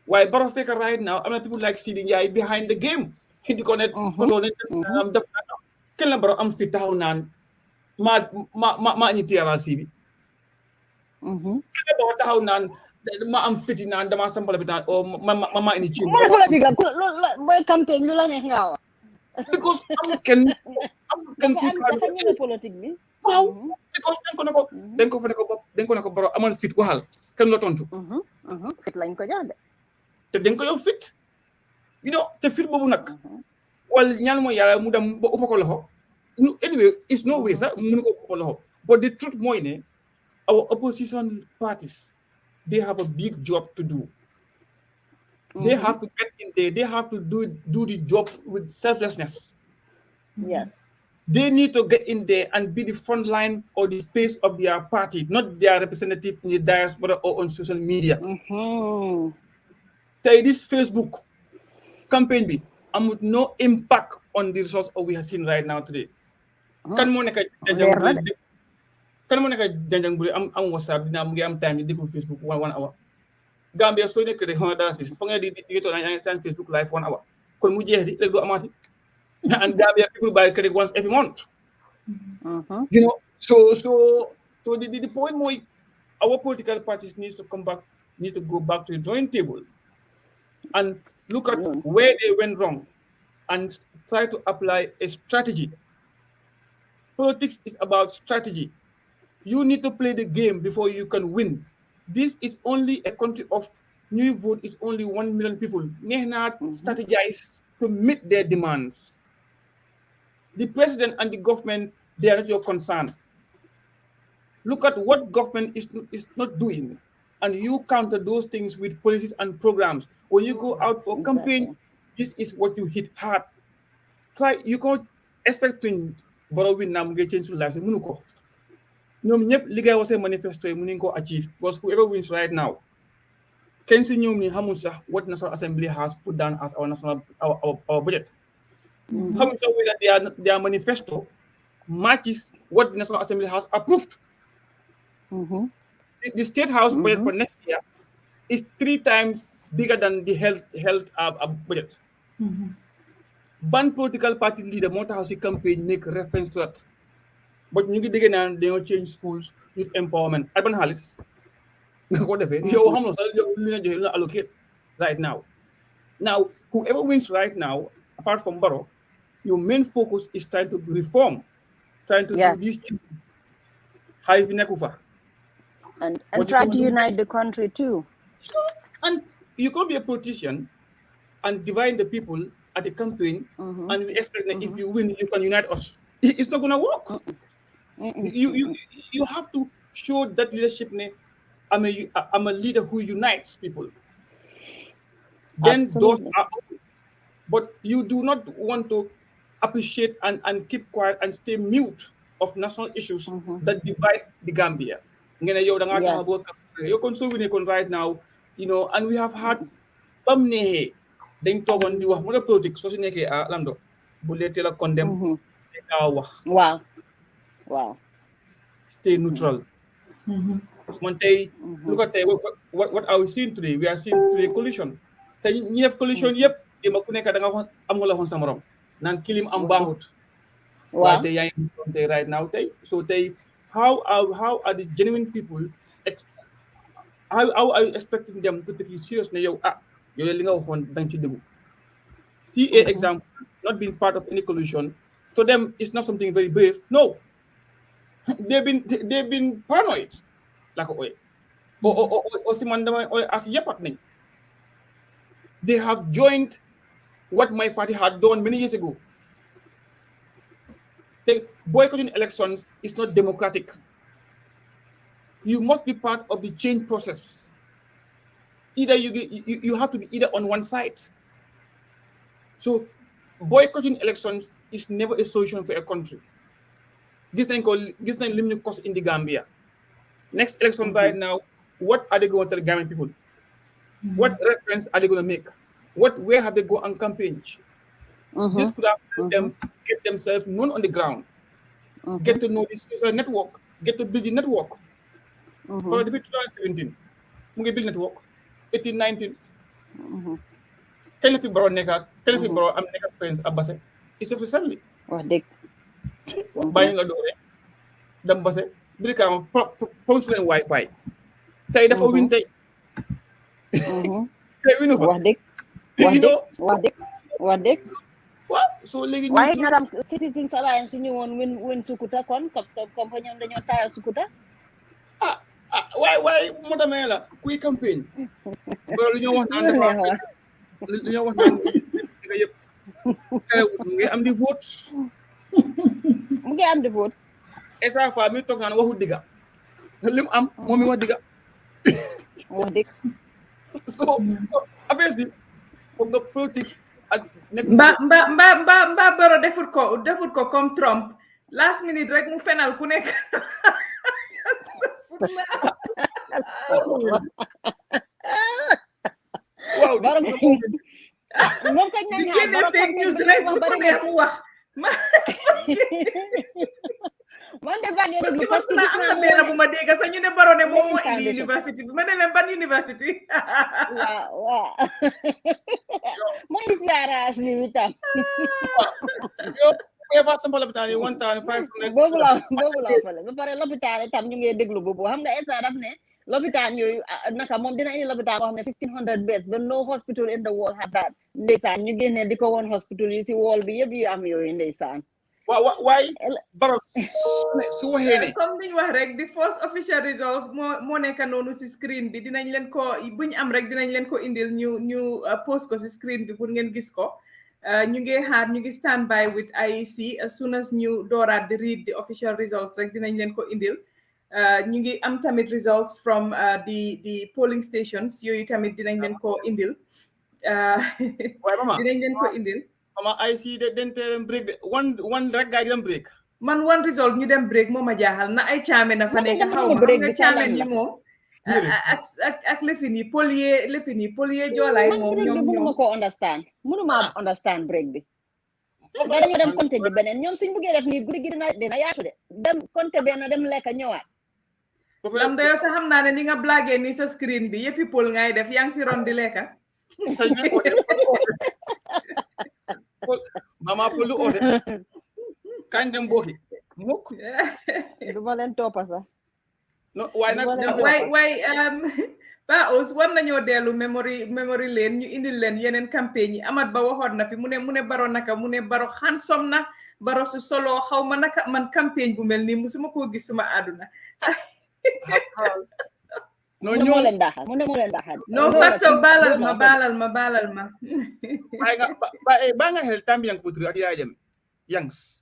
Why Barrow fekk right now, am na people like Sidi Ndiaye behind the game. Di ko ne koto ne def kenn la Barrow am fi taxaw naan ma ñi TRRC bi. Kenn la Barrow taxaw naan ma am fiti naan dama sampal bi taan o ma indi ci. Mo politique boy campaign lu la neex nga wax. Because am kenn ku politique bi. Wow, because dañ ko ne ko Barrow amal fit waxal kenn la tontu. Fit lañ ko jox de. Te dañ ko yow fit. You know, te fit boobu nag. Wal ñaan mo yàlla mu dem ba upp ko loxo. Anyway, it's no way sax mënu ko upp ko loxo. But the truth mooy ne our opposition parties, they have a big job to do. They have to get in there. They have to do the job with selflessness. Yes. They need to get in there and be the front line or the face of their party, not their representative in the diaspora or on social media. This Facebook campaign be with no impact on the results of we have seen right now today. Kan mo neka janjang buri am WhatsApp dina am time di déglu Facebook 1 hour. Gambia so nek de honda sis fa nga di to na Facebook live 1 hour. Kon mu jeex di rek do amati. And Gambia people buy credit once every month. You know, so the point more, our political parties need to go back to the drawing table and look at where they went wrong and try to apply a strategy. Politics is about strategy. You need to play the game before you can win. This is only a country of new vote is only 1 million people. They not strategize to meet their demands. The president and the government, they are not your concern. Look at what government is not doing, and you counter those things with policies and programs. When you go out for campaign, this is what you hit hard. You can't expect to borrow with nam get change life. Munuko. Nyom nyep liga was a manifesto muninko achieve because whoever wins right now can see nyom ni hamusa what National Assembly has put down as our national our budget. How much that their manifesto matches what the National Assembly has approved. The State House budget for next year is 3 times bigger than the health budget. Ban political party leader Montahousi campaign make reference to that. But you get again they will change schools with empowerment. Urban Hallis. What the you allocate right now. Now, whoever wins right now, apart from Barrow, your main focus is trying to reform, trying to do these things. And try to unite the country too. And you can't be a politician and divide the people at the campaign and we expect that if you win, you can unite us. It's not going to work. You have to show that leadership. I'm a leader who unites people. Then those are open. But you do not want to appreciate and keep quiet and stay mute of national issues that divide the Gambia. You're consuming right now, you know, and we have had then talk on the politics, so Lando, Bulletela condemn. Wow. Stay neutral. Look at what are we seeing today? We are seeing today collision. You have collision, yep. Nan kilim am bahut. Wow. Right now. So how are the genuine people how are you expecting them to take you seriously? See an example, not being part of any collusion. To them, it's not something very brave. No. They've been paranoid. Like they have joined what my party had done many years ago. Boycotting elections is not democratic. You must be part of the change process. either you have to be either on one side. So boycotting elections is never a solution for a country. This thing limited cost in the Gambia. Next election right now, what are they going to tell the Gambian people? What reference are they going to make? Where have they go on campaign? This could have helped them get themselves known on the ground, get to know the social network, get to build the network. For the 2017, we build network. 18, 19. Can you borrow neka? Can you borrow am neka friends abase? It's officially. Buying a door. Dam base. Bili ka post Wi-Fi. Tay dafa win tay. Tay winu fa. Wax dëgg. So léegi waaye madam Citizens Alliance su ñëwoon win Sukuta kon comme fa ñoom dañoo taayal Sukuta. Waaye moo tax la kuy campagne. Lu ñoo wax naan dafa lu ñoo wax naan nga yëpp mu ngi am di vote. Mu ngi am di vote. Esa fa mi toog naan waxu diga. Lim am moom mi wax diga. Wax dëgg. So obviously from the politics Mba Baro defut ko comme Trump last minute rek mu fenal ku nekk. Wow, moom kañ nañ xaar fake news rek ko neex mu wax. Man de ba ngeen di parce que am na benn bu ma dégg sax ñu ne Baro ne moom moo indi university bi ma ne leen ban university. waaw mooy di jaaraas yi tam. Eva sama lopitaan yi 1,500. boobu la fale ba pare lopitaan tam ñu ngi déglu boobu xam nga esa daf ne lopitaan yooyu naka moom dina indi lopitaan boo xam ne 1500 beds but no hospital in the world has that. Ndeysaan ñu génne di ko woon hospital yi si wall bi yëpp yu am yooyu ndeysaan. Waaye Baro su waxee ne comme niñ wax rek the first official result moo nekk noonu si screen bi dinañ leen ko buñ am rek dinañ leen ko indil ñu post ko si screen bi pour ngeen gis ko ñu ngi stand by with IEC as soon as ñu dooraat di read the official results rek dinañ leen ko indil ñu ngi am tamit results from the polling stations yooyu tamit dinañ leen ko indil dinañ leen ko indil. Mama, I see that then tell them break one rek guy dem break. Man one result ñu dem break moo ma jaaxal na ay caame na fa nekk xaw ma nga caame yi moom ak lefin yi polier joolaay moom ñoom mënuma ko understand break bi dañu dem compté ji beneen ñoom suñ buggee def nii guddi gi dina yaatu de dem compté benn dem lekk ñëwaat dam dayo sa xam naa ne ni nga blagué nii sa screen bi yëfi pol ngay def yaa ngi si ron di lekka Mama polu ote kañ dem bokki mukk du ma leen toppa sax no waaye nag waaye ba aus war nañoo dellu memory leen ñu indil leen yeneen campagne yi Amat Ba waxoon na fi mu ne Baro naka mu ne Baro handsome na Baro su solo xaw ma naka man campagne bu mel nii musuma koo gis suma àdduna mu ne moo leen daxal non Fatou baalal ma ba nga xel tam yang putri ak yaay jame yangs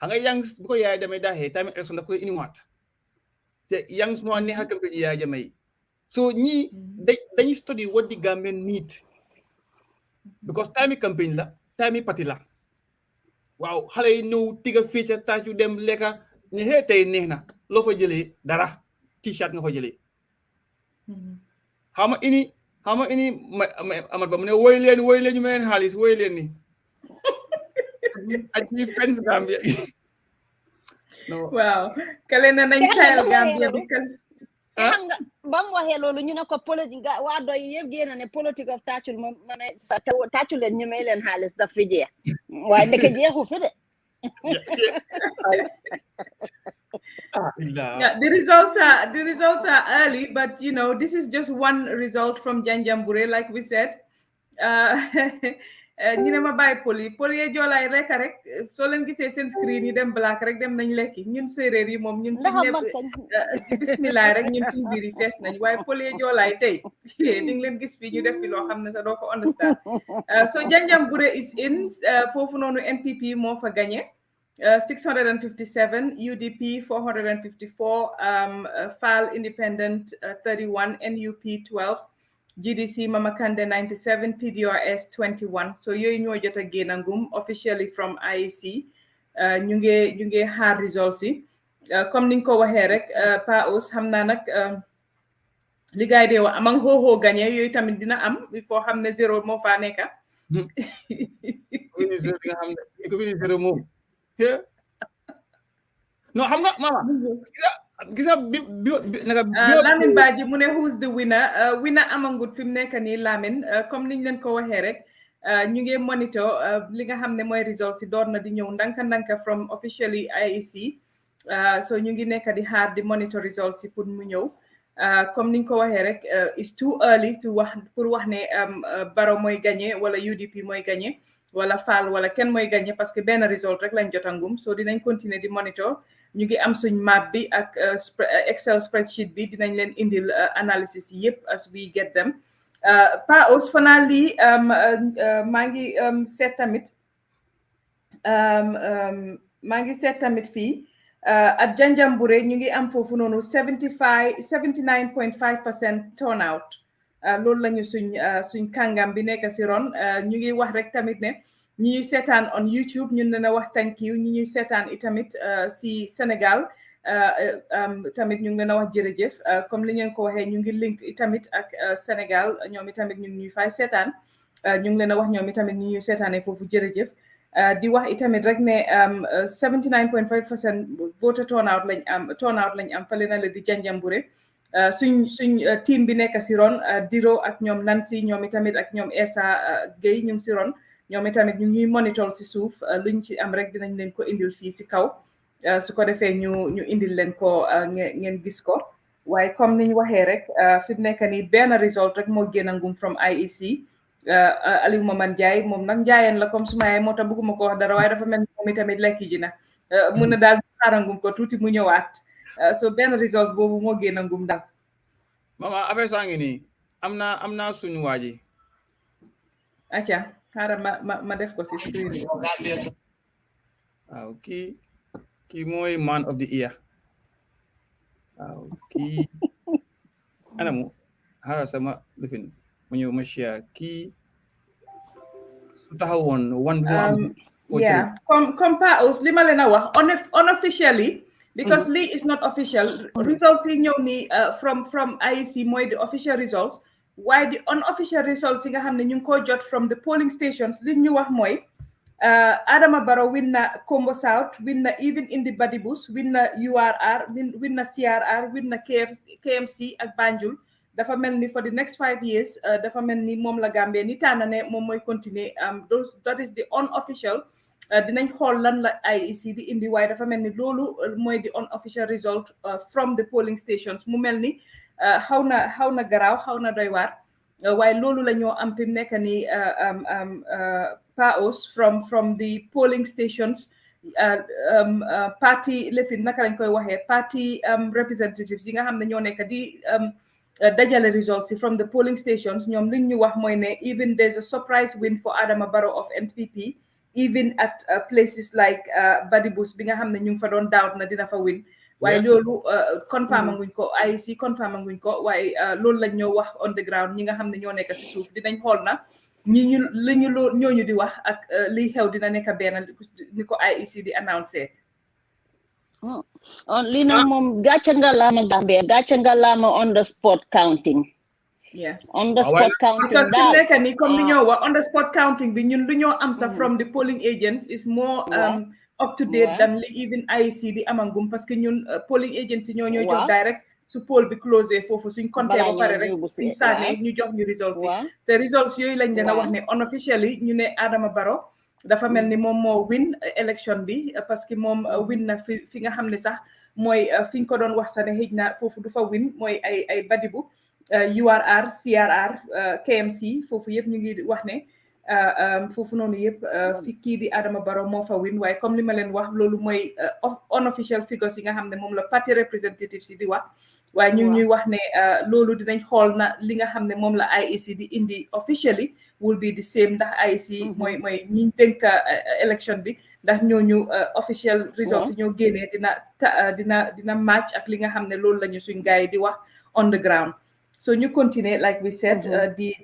nga yangs bu ko yaay jame daxee tamit election da koy iniwaat te yangs moo neex ak campagne yaay jame so ñi dañuy study what the government need because time campagne la time parti la waaw xale yi ñëw tiga fii ca tàccu dem lekka ñu xee tey neex na loo fa jëlee dara t-shirt nga fa jëlee xama ini Amat Ba mu ne woy leen ñu meen xaalis woy leen ni ak ñi fens Gambia waaw kale na nañ tayal Gambia bi kan xam nga ba mu waxee loolu ñu ne ko politique waa doy yëpp génn ne politique of tàccul moom ma ne sa tàccul leen ñu may leen xaalis daf fi jeex waaye ndeke jeexu fi de Yeah, the results are early, but you know, this is just one result from Janjanbureh, like we said. ñu ne ma bàyyi poli ye joolaay rek soo leen gisee seen screen yi dem black rek dem nañ lekki ñun séeréer yi moom ñun suñ bismillah rek ñun suñ biir yi fees nañ waaye poli ye joolaay tey di nga leen gis fii ñu def fi loo xam ne sa doo ko understand so Janjanbureh is in foofu noonu MPP moo fa gagné 657, UDP 454, FAL Independent 31, NUP 12, GDC Mama Kande 97, PDRS 21. So yooyu ñoo jot a génnagum officially from IEC. ñu ngi xaar results yi comme niñ ko waxee rek Pa Ous xam naa nag li gaay dee wax amang xooxoo gagné yooyu tamit dina am il faut xam ne zéro moo faa nekka zéro moom non xam nga mama gisa Lamin Badji mu ne who's the winner winner amangut fi mu nekk nii Lamin comme niñ leen ko waxee rek ñu ngi monitor li nga xam ne mooy results yi door na di ñëw ndanka from officially IEC so ñu ngi nekk di xaar di monitor results yi pour mu ñëw comme niñ ko waxee rek it's too early to wax pour wax ne Barrow mooy gagné wala UDP mooy gagné wala Fall wala kenn mooy gagné parce que benn result rek lañ jotangum so dinañ continuer di monitor ñu ngi am suñ map bi ak Excel spreadsheet bi dinañ leen indil analysis yëpp as we get them Pa Ous fanaa lii maa ngi seet tamit fii at Janjanbureh ñu ngi am foofu noonu 79.5% turnout loolu lañu suñ kàngam bi nekk si ron ñu ngi wax rek tamit ne ñi ñuy seetaan on YouTube ñun dina wax thank you ñi ñuy seetaan itamit si Sénégal tamit ñu ngi leen a wax jërëjëf comme li ngeen ko waxee ñu ngi link itamit ak Sénégal ñoom itamit ñu ngi ñuy fay seetaan ñu ngi leen a wax ñoom itamit ñi ñuy seetaanee foofu jërëjëf di wax itamit rek ne 79.5% voter turnout lañ am fale na la di Janjanbureh suñ team bi nekk si ron Diro ak ñoom Nancy ñoom itamit ak ñoom Essa Gueye ñu ngi si ron ñoom itamit ñu ñuy monitor si suuf luñ ci am rek dinañ leen ko indil fii si kaw su ko defee ñu indil leen ko ngeen gis ko waaye comme niñ waxee rek fi mu nekk nii benn result rek moo génnagum from IEC Aliou Maman Ndiaye moom nag njaayeen la comme suma yaay moo tax bëgguma ko wax dara waaye dafa mel ni moom itamit lekki ji na mun na daal xaarangum ko tuuti mu ñëwaat so benn result boobu moo génnagum daal mama affaire saa ngi nii am naa suñu waaji acca xaaral ma def ko si screen bi waaw kii mooy man of the year waaw kii anamu xaaral sama lifin ma ñëw ma share kii su taxawoon yeah comme Pa Ous li ma leen a wax unofficially because Lee is not official results yi ñëw ni from IEC mooy the official results waaye the unofficial results yi nga xam ne ñu ngi ko jot from the polling stations li ñu wax mooy Adama Barrow win na Kombo South win na even Indi Badibus win na URR win na CRR win na KMC ak Banjul dafa mel ni for the next 5 years dafa mel ni moom la Gambia ni tànn ne moom mooy continuer that is the unofficial dinañ xool lan la IEC di indi waaye dafa mel ni loolu mooy the unofficial result from the polling stations mu mel ni xaw na garaaw xaw na doy waar waaye loolu la ñoo am fi mu nekk ni Pa Ous from the polling stations party lefin naka lañ koy waxee party representatives yi nga xam ne ñoo nekk di dajale results from the polling stations ñoom liñ ñu wax mooy ne even there's a surprise win for Adama Barrow of NPP even at places like Badibus bi nga xam ne ñu ngi fa doon doubt na dina fa win waaye loolu confirm nguñ ko IEC confirm nguñ ko waaye loolu lañ ñoo wax on the ground ñi nga xam ne ñoo nekk si suuf dinañ xool na ñooñu di wax ak liy xew dina nekk benn ni ko IEC di annoncé li na moom gàcce nga laama Gambia gàcce nga laama on the spot counting yes on the spot counting because fi nekk nii comme ni ñoo wax on the spot counting bi ñun lu ñoo am sax from the polling agents is more up to date than li even IEC di amangum parce que ñun polling agents yi ñoo jox direct su poll bi closé foofu suñ compté ba pare rek suñ sànnee ñu jox ñu results yi te results yooyu lañ leen a wax ne unofficially ñu ne Adama Barrow dafa mel ni moom moo win élection bi parce que moom win na fi nga xam ne sax mooy fi ñu ko doon wax sax ne xëj na foofu du fa win mooy ay Badibu URR CRR KMC foofu yëpp ñu ngi wax ne foofu noonu yëpp fi kii di Adama Barrow moo fa win waaye comme li ma leen wax loolu mooy unofficial figures yi nga xam ne moom la party representatives yi di wax waaye ñu ñuy wax ne loolu dinañ xool na li nga xam ne moom la IEC di indi officially will be the same ndax IEC mooy ñi dénk élection bi ndax ñooñu official results yi ñoo génnee dina match ak li nga xam ne loolu lañu suñ gars yi di wax on the ground so ñu continuer like we said di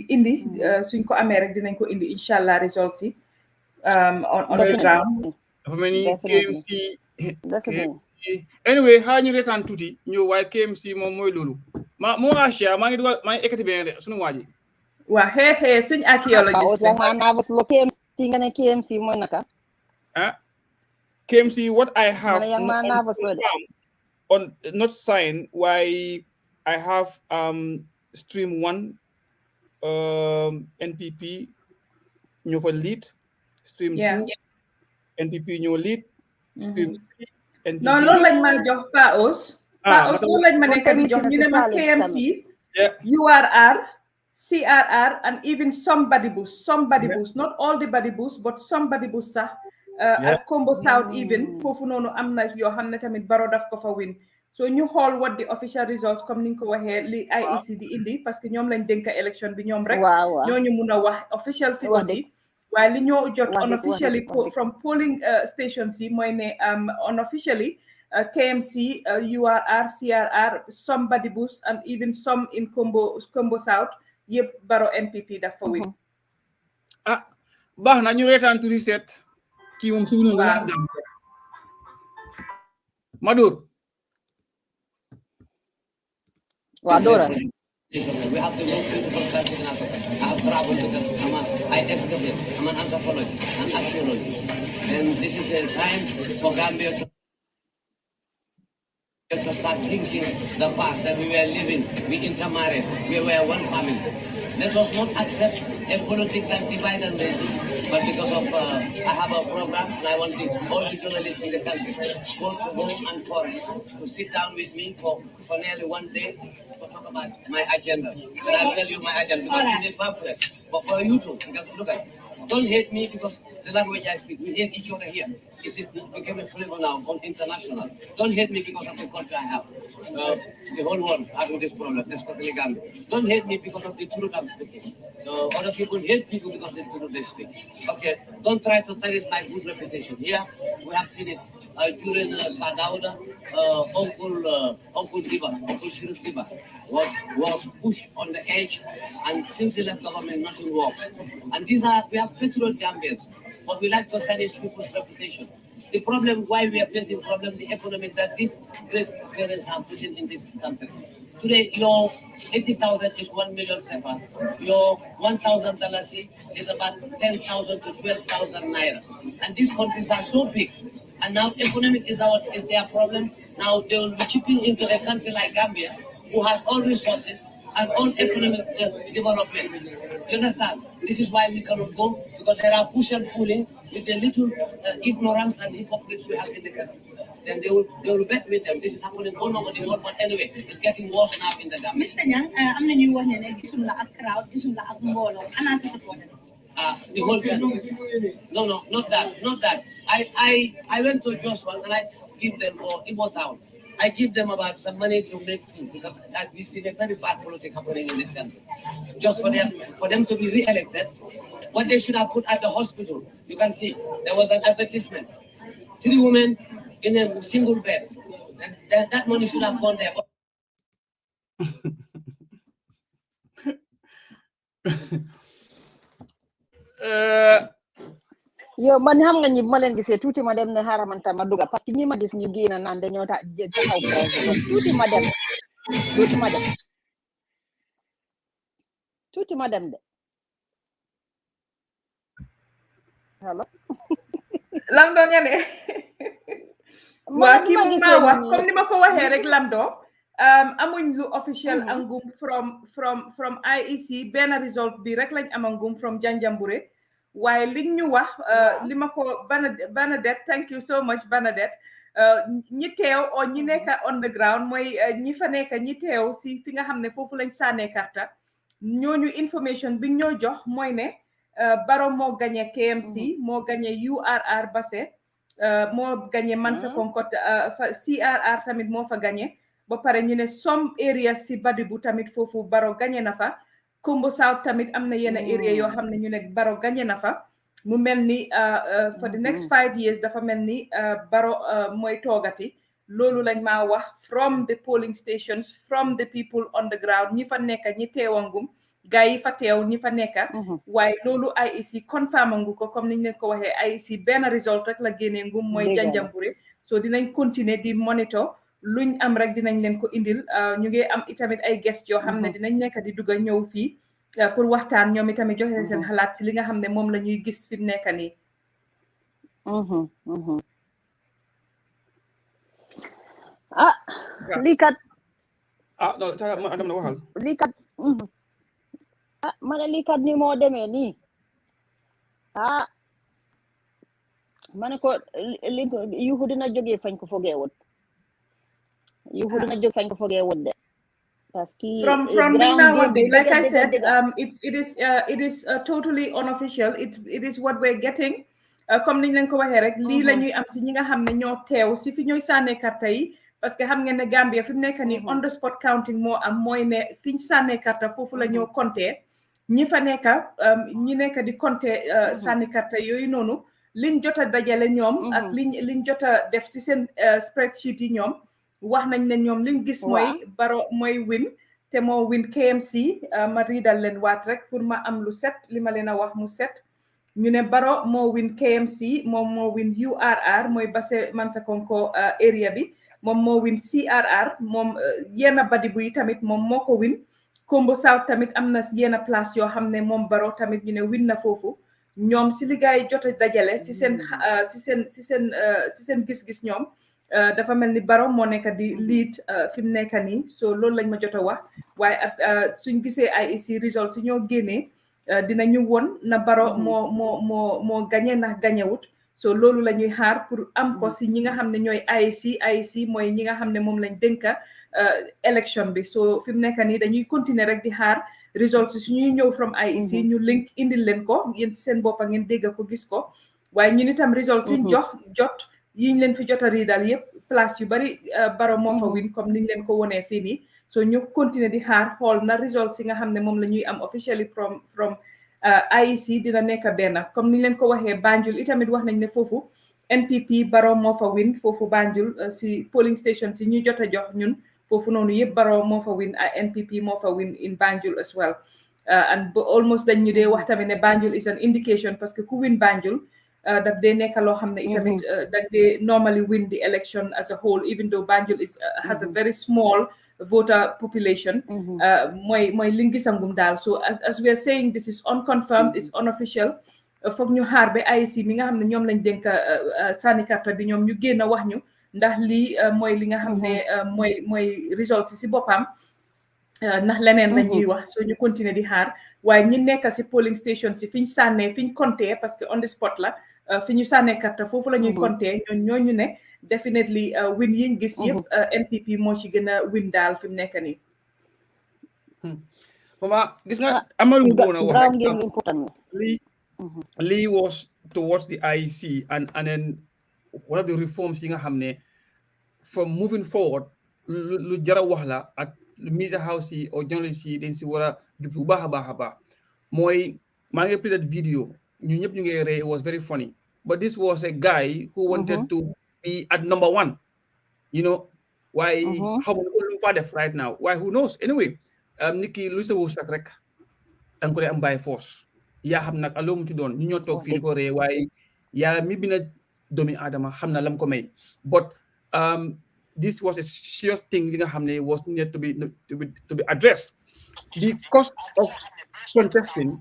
indi suñ ko amee rek dinañ ko indi inshallah results yi on the ground. How many KMC anyway xaa ñu reetaan tuuti ñëw waaye KMC moom mooy loolu moo nga share maa ngi dugal maa ngi ekkati beneen de sunu waa ji waa xeexee suñ archaeologist KMC nga ne KMC mooy naka KMC what I have on not signed why I have stream 1 NPP ñoo fa lead stream 2 NPP ñoo lead stream 3 NPP non loolu lañ ma jox Paos loolu lañ ma nekk di jox ñu ne ma KMC URR CRR and even some body boost not all the body boost but some body boost sax ak Combo South even foofu noonu am na yoo xam ne tamit Barrow daf ko fa win so ñu xool what the official results comme ni nga ko waxee li IEC di indi parce que ñoom lañ dénka élection bi ñoom rek ñooñu mun a wax official figures yi waaye li ñoo jot unofficially from polling stations yi mooy ne unofficially KMC URR CRR some body boost and even some in Combo South yëpp Barrow NPP daf fa win baax na ñu reetaan tuuti seet kii moom suñu Madur Dora. We have the most beautiful country in Africa. I have traveled because I excavate. I'm an anthropologist, an archaeologist. And this is the time for Gambia to start thinking the past that we were living. We intermarried. We were one family. Let us not accept a political divide and racism. But because of, I have a program and I want all the journalists in the country, both home and foreign, to sit down with me for nearly 1 day to talk about my agenda. And I'll tell you my agenda because it is pamphlet. But for you too, because look at it. Don't hate me because the language I speak. We hate each other here. It's becoming flavor now on international. Don't hate me because of the culture I have. The whole world having this problem, especially Gambia. Don't hate me because of the truth I'm speaking. Other people hate people because of the truth they speak. Okay, don't try to tarnish my good reputation. Here, we have seen it during Sadauda, Uncle Shirif Diba was pushed on the edge, and since he left government, nothing worked. And we have petrol Gambians, but we like to tarnish people's reputation. The problem, why we are facing problem, the economic that these great parents have put in this country. Today, your 80,000 is 1 million sepa. Your $1,000 is about 10,000 to 12,000 naira. And these countries are so big. And now economic is their problem. Now they will be chipping into a country like Gambia, who has all resources and all economic development. You understand? This is why we cannot go, because there are push and pulling with the little ignorance and hypocrisy we have in the country. Then they will bet with them. This is happening all over the world, but anyway, it's getting worse now in the Gambia. Mr. Nyang, I'm the new one in Gisunla a crowd, Gisunla a Molo, and I support it. The whole country. No, not that. I went to Joshua and I give them, or Imo Town. I give them about some money to make food because we see a very bad politics happening in this country. Just for them to be re-elected, what they should have put at the hospital, you can see there was an advertisement. 3 women in a single bed. And that money should have gone there. Yo man xam nga ñi ma leen gisee tuuti ma dem ne xaramanta ma duga parce que ñi ma gis ñu génn naan dañoo taxaw président tuuti ma dem de hello Lamdo nga ne waa kii mu ma wax comme ni ma ko waxee rek Lamdo amuñ lu official angum from IEC benn result bi rek lañ amangum from Janjanbureh waaye li ñu wax li ma ko Bernadette thank you so much Bernadette ñi teew o ñi nekk on the ground mooy ñi fa nekk ñi teew si fi nga xam ne foofu lañ sànnee karta ñooñu information bi ñoo jox mooy ne Barrow moo gagné KMC moo gagné URR Basse moo gagné Mansa Konkot CRR tamit moo fa gagné ba pare ñu ne some areas si Badibu tamit foofu Barrow gagné na fa Combo South tamit am na yenn area yoo xam ne ñu ne Barrow gagné na fa mu mel ni for the next 5 years dafa mel ni Barrow mooy toogati loolu lañ maa wax from the polling stations from the people on the ground ñi fa nekk ñi teewangum gaa yi fa teew ñi fa nekk waaye loolu IEC confirmangu ko comme niñ leen ko waxee IEC benn result rek la génnee ngum mooy Janjanbureh so dinañ continuer di monitor luñ am rek dinañ leen ko indil ñu ngi am itamit ay guest yoo xam ne dinañ nekk di dugg ñëw fii pour waxtaan ñoom itamit joxe seen xalaat si li nga xam ne moom la ñuy gis fi mu nekk nii lii kat no adam na waxal lii kat ma ne lii kat ni moo demee nii ma ne ko li yuuxu dina jógee fañ ko fogee wut yuuxu dina jóg fañ ko fogee wut de parce que from like I said it is totally unofficial it is what we're getting comme niñ leen ko waxee rek lii la ñuy am si ñi nga xam ne ñoo teew si fi ñooy sànnee karta yi parce que xam ngeen ne Gambia fi mu nekk nii on the spot counting moo am mooy ne fiñ sànnee karta foofu la ñoo compter ñi fa nekk ñi nekk di compter sànni karta yooyu noonu liñ jot a dajale ñoom ak liñ jot a def si seen spreadsheet yi ñoom wax nañ ne ñoom liñ gis mooy Barrow mooy win te moo win KMC ma riidal leen waat rek pour ma am lu set li ma leen a wax mu set ñu ne Barrow moo win KMC moom moo win URR mooy Basse Mansakonko area bi moom moo win CRR moom yenn badi buy tamit moom moo ko win Kombo South tamit am na yenn place yoo xam ne moom Barrow tamit ñu ne win na foofu ñoom si li gaay jot a dajale si seen gis-gis ñoom dafa mel ni Barrow moo nekk di lead fi mu nekk nii so loolu lañ ma jot a wax waaye suñ gisee IEC result si ñoo génnee dinañu won na Barrow moo gañe ndax gañewut so loolu la ñuy xaar pour am ko si ñi nga xam ne ñooy IEC mooy ñi nga xam ne moom lañ dénka élection bi so fi mu nekk nii dañuy continuer rek di xaar result si ñuy ñëw from IEC ñu link indil leen ko yéen si seen boppa ngeen dégg ko gis ko waaye ñun itam result si jot yiñ leen fi jot a riidal yëpp place yu bari Barrow moo fa win comme niñ leen ko wonee fii nii so ñu continuer di xaar xool na result si nga xam ne moom la ñuy am officially from IEC dina nekk benn comme niñ leen ko waxee Banjul itamit wax nañ ne foofu NPP Barrow moo fa win foofu Banjul si polling station si ñu jot a jox ñun foofu noonu yëpp Barrow moo fa win NPP moo fa win in Banjul as well and almost dañ ñu dee wax tamit ne Banjul is an indication parce que ku win Banjul daf dee nekk loo xam ne itamit dañ dee normally win the election as a whole even though Banjul has a very small voter population mooy li gisangum daal so as we are saying this is unconfirmed is unofficial foog ñu xaar ba IEC mi nga xam ne ñoom lañ dénk sànni karta bi ñoom ñu génn wax ñu ndax lii mooy li nga xam ne mooy result si boppam ndax leneen lañ ñuy wax so ñu continuer di xaar waaye ñi nekk si polling station si fiñ sànnee fiñ compter parce que on the spot la fi ñu sànnee karta foofu la ñuy compter ñooñu ne definitely win yiñ gis yëpp NPP moo ci gën a win daal fi mu nekk nii mama gis nga amal mu doon a wax lii was towards the IEC and then one of the reforms yi nga xam ne from moving forward lu jara wax la ak media house yi or journalist yi dañ si war a jub bu baax a baax a baax mooy maa ngi play that video ñu ñëpp ñu ngi rey it was very funny but this was a guy who wanted to be at number one you know why xamu ko lu fa def right now why who knows anyway nit ki lu sa wërsëg rek danga ko dee am by force yaa xam nag aloo mu ci doon ñu ñoo toog fii di ko ree waaye yaa mi bina doomi aadama xam na lam ko may but this was a serious thing li nga xam ne was needed to be addressed. The cost of contesting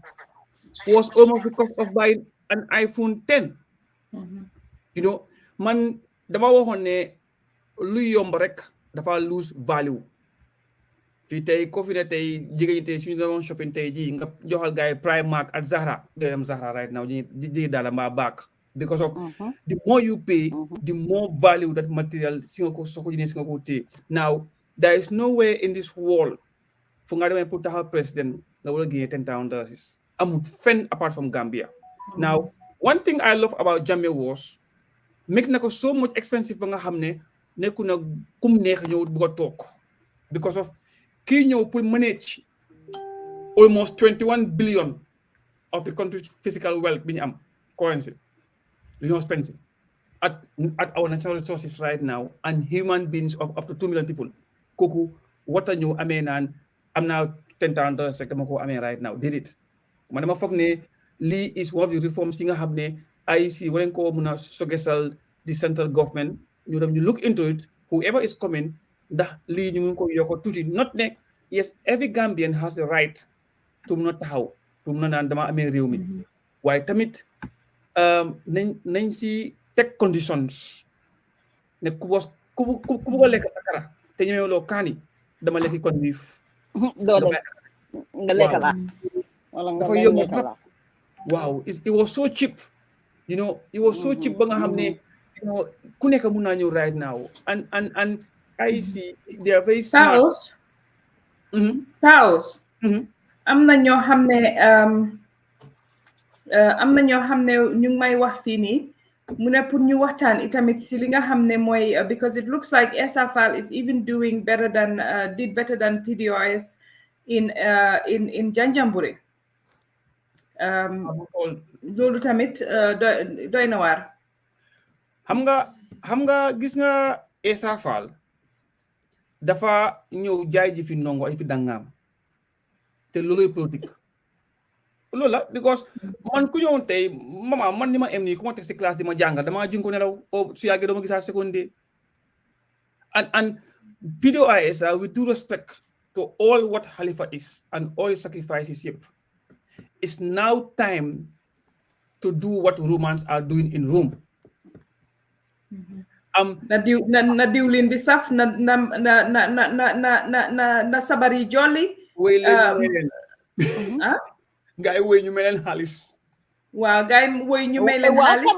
was almost the cost of buying an iPhone 10. You know, man dama waxoon ne lu yomb rek dafa lose value. fii tey ko fi ne tey jigéen ñi tey suñu doon shopping tey ji nga joxal gars yi Primark ak Zahra dem Zahra right now ji daala mbaa back because of the more you pay the more value that material si nga ko soo ko jëndee si nga ko téye now there is nowhere in this world fu nga demee pour taxaw président nga war a génne $10,000 amul fenn apart from Gambia now one thing I love about Jammeh was make na ko so much expensive ba nga xam ne nekku na kum neex ñëw bu ko toog because of kii ñëw pour manage almost 21 billion of the country's physical wealth bi ñu am currency li ñoo spend at our natural resources right now and human beings of up to 2 million people. Koku, what are you? I mean, and I'm now $10,000 right now. Did it? Madama Fogne, Lee is one of the reforms thing I have ne. I see when ko muna sogesal the central government. You look into it. Whoever is coming, the Lee you ko yoko tuti. Not ne. Yes, every Gambian has the right to not how to not dama ame real me. Why tamit nancy tech conditions ne kubos kubo lek akara te ñëwé lo kani dama leki kon beef do de nga lekk la wala nga lekk la wow it was so cheap, you know, it was so cheap ba nga xamne you know ku nekk mun na ñëw right now and I see they are very smart. Taos am na ñoo xam ne ñu ngi may wax fii nii mu ne pour ñu waxtaan itamit si li nga xam ne mooy because it looks like Essa Faal is even doing better than did better than PDOIS in Janjanbureh. Loolu tamit doy na waar. xam nga gis nga Essa Faal dafa ñëw jaay ji fi ndongo ay fi dangam te looluy politique loolu la because man ku ñëwoon tey mama man ni ma em nii ku ma teg si classe di ma jàngal damaa junko nelaw o su yàggee dama gisaa seconde and PDOIS with due respect to all what Halifa is and all sacrifices yëpp it's now time to do what Romans are doing in Rome. Na diwlin di saf na sabari jolli gaay woy ñu melen xaalis waaw gaay woy ñu melen xaalis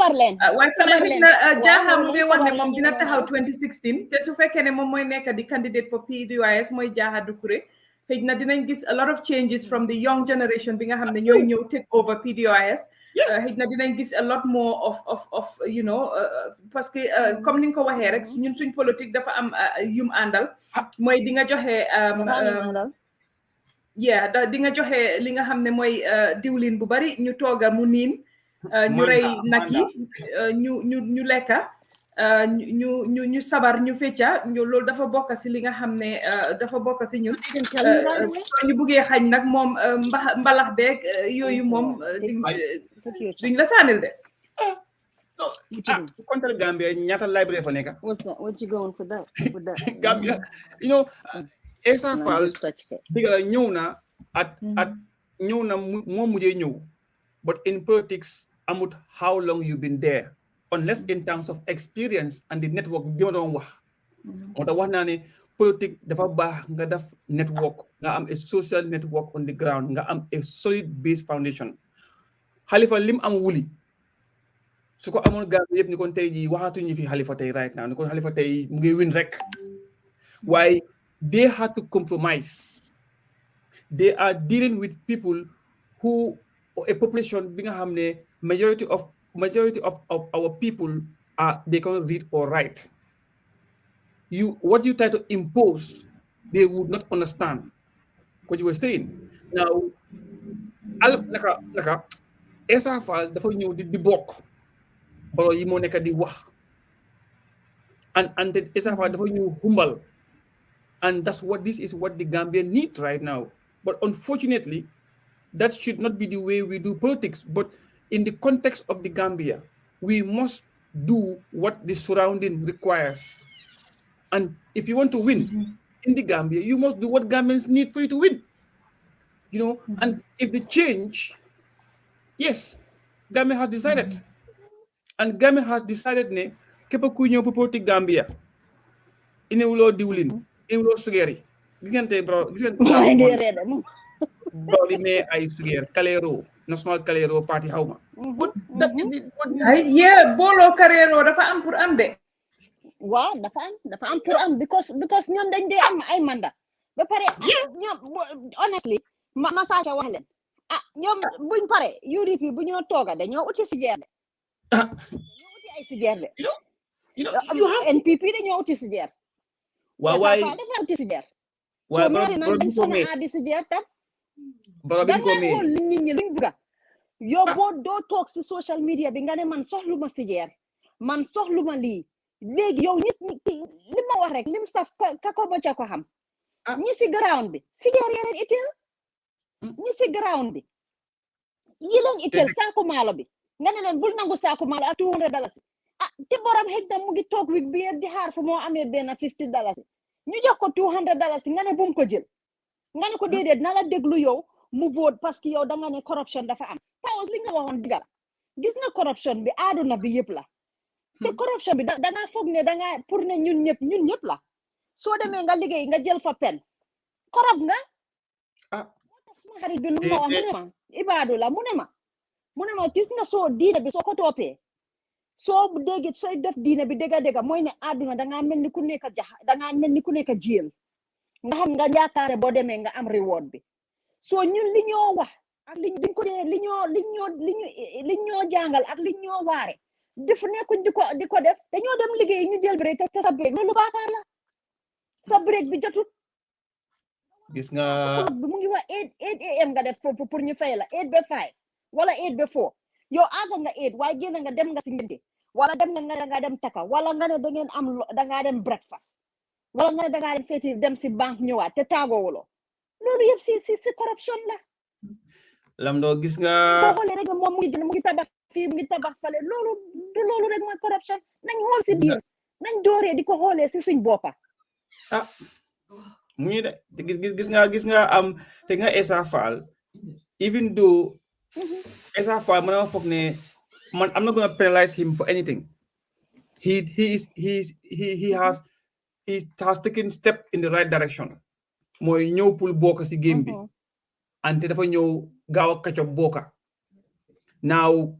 waaye fana xëy na Jaha mu ngi wax ne moom dina taxaw 2016 te su fekkee ne moom mooy nekk di candidate for PDOIS mooy Jaha Doucouré xëy na dinañ gis a lot of changes from the young generation bi nga xam ne ñooy ñëw take over PDOIS xëy na dinañ gis a lot more of you know parce que comme ni nga ko waxee rek ñun suñ politique dafa am yum àndal mooy di nga joxe di nga joxe li nga xam ne mooy diwlin bu bari ñu tooga mu niin ñu rey nag yi ñu lekka ñu sabar ñu fecca loolu dafa bokk si li nga xam ne dafa bokk si ñun soo ñu buggee xañ nag moom mbalax beeg yooyu moom duñ la saanil de kontal Gambia ñaata library fa nekk what you going for that Gambia you know Essa Faal diga ñëw na at ñëw na moo mujjee ñëw but in politics amut how long you been there unless in terms of experience and the network bi ma doon wax moo tax wax naa ne politique dafa baax nga def network nga am a social network on the ground nga am a solid base foundation Halifa lim am wuli su ko amoon Gambia yëpp ni kon tey jii waxaatuñu fi Halifa tey right now ni kon Halifa tey mu ngi win rek waaye they had to compromise. They are dealing with people who a population being a majority of our people they cannot read or write. What you try to impose, they would not understand what you were saying. Now, Essa Faal dafa ñëw di bokk baro yi moo nekk di wax and Essa Faal dafa ñëw humbal. And that's what the Gambia need right now. But unfortunately, that should not be the way we do politics. But in the context of the Gambia, we must do what the surrounding requires. And if you want to win in the Gambia, you must do what Gambians need for you to win. You know, and if the change, yes, Gambia has decided. And Gambia has decided ne kepa ku ñëw pour Gambia. Ine wulo diwlin. Euro sugeri gigante bro bro di me ay suger Calero National Calero Party xawma but that is bolo Calero dafa am pour am de waaw dafa am pour am because ñoom dañ dee am ay mandat ba pare ñoom honestly ma saaca wax leen ñoom buñ pare UDP bu ñoo tooga dañoo uti si jeer de dañoo uti ay si jeer de NPP dañoo uti si jeer waaw waay dafa uti si jeer so ñaari nag dañ sona adi si jeer tam barabin ko me nit ñi luñ bëgg yow boo doo toog si social media bi nga ne man soxlu ma si jeer man soxluma lii léegi yow li ma wax rek lim saf ka ko ba ca ko xam ñi si ground bi si leen itil ñi si ground bi yi leen itil saako maalo bi nga ne leen bul nangu saako maalo ak $200 te borom xëj na mu ngi toog wig bi di xaar fu moo amee benn $50 ñu jox ko $200 nga ne bu mu ko jël nga ne ko déedéet na la déglu yow mu vote parce que yow da nga ne corruption dafa am Pawes li nga waxoon digal gis nga corruption bi àdduna bi yëpp la te corruption bi da nga foog ne da nga pour ne ñun ñëpp la soo demee nga liggéey nga jël fa pen corrupt nga suma xarit bi lu ma wax mu ne ma ibaadu la mu ne ma gis nga soo diine bi soo ko toppee soo déggee sooy def diine bi dëgga mooy ne àdduna dangaa mel ni ku nekk dangaa mel ni ku nekk jéel nga xam nga yaakaare boo demee nga am reward bi soo ñun li ñoo wax ak liñ ko dee li ñoo jàngal ak li ñoo waare def nekkuñ di ko def dañoo dem liggéey ñu jël break te sa break loolu baakaar la sa break bi jotut gis nga bi mu ngi wax 8 am nga def foofu pour ñu fay la 8 ba 5 wala 8 ba 4 yow àgga nga 8 waaye génn nga dem nga si ngénte wala dem nga dangaa dem taka wala nga ne da ngeen am dangaa dem breakfast wala nga ne dangaa dem seeti dem si banque ñëwaat te taagoowuloo loolu yëpp si corruption la Lamdo gis nga boo xoolee rek moom mu ngi tabax fii mu ngi tabax fale loolu rek mooy corruption nañ xool si biir nañ dooree di ko xoolee si suñ boppa mu ngi de gis nga am te nga Essa Faal even though Essa Faal man dama foog ne man I'm not gonna penalize him for anything he has taken step in the right direction mooy ñëw pour bokk si game bi ante dafa ñëw gaaw a kacco bokka now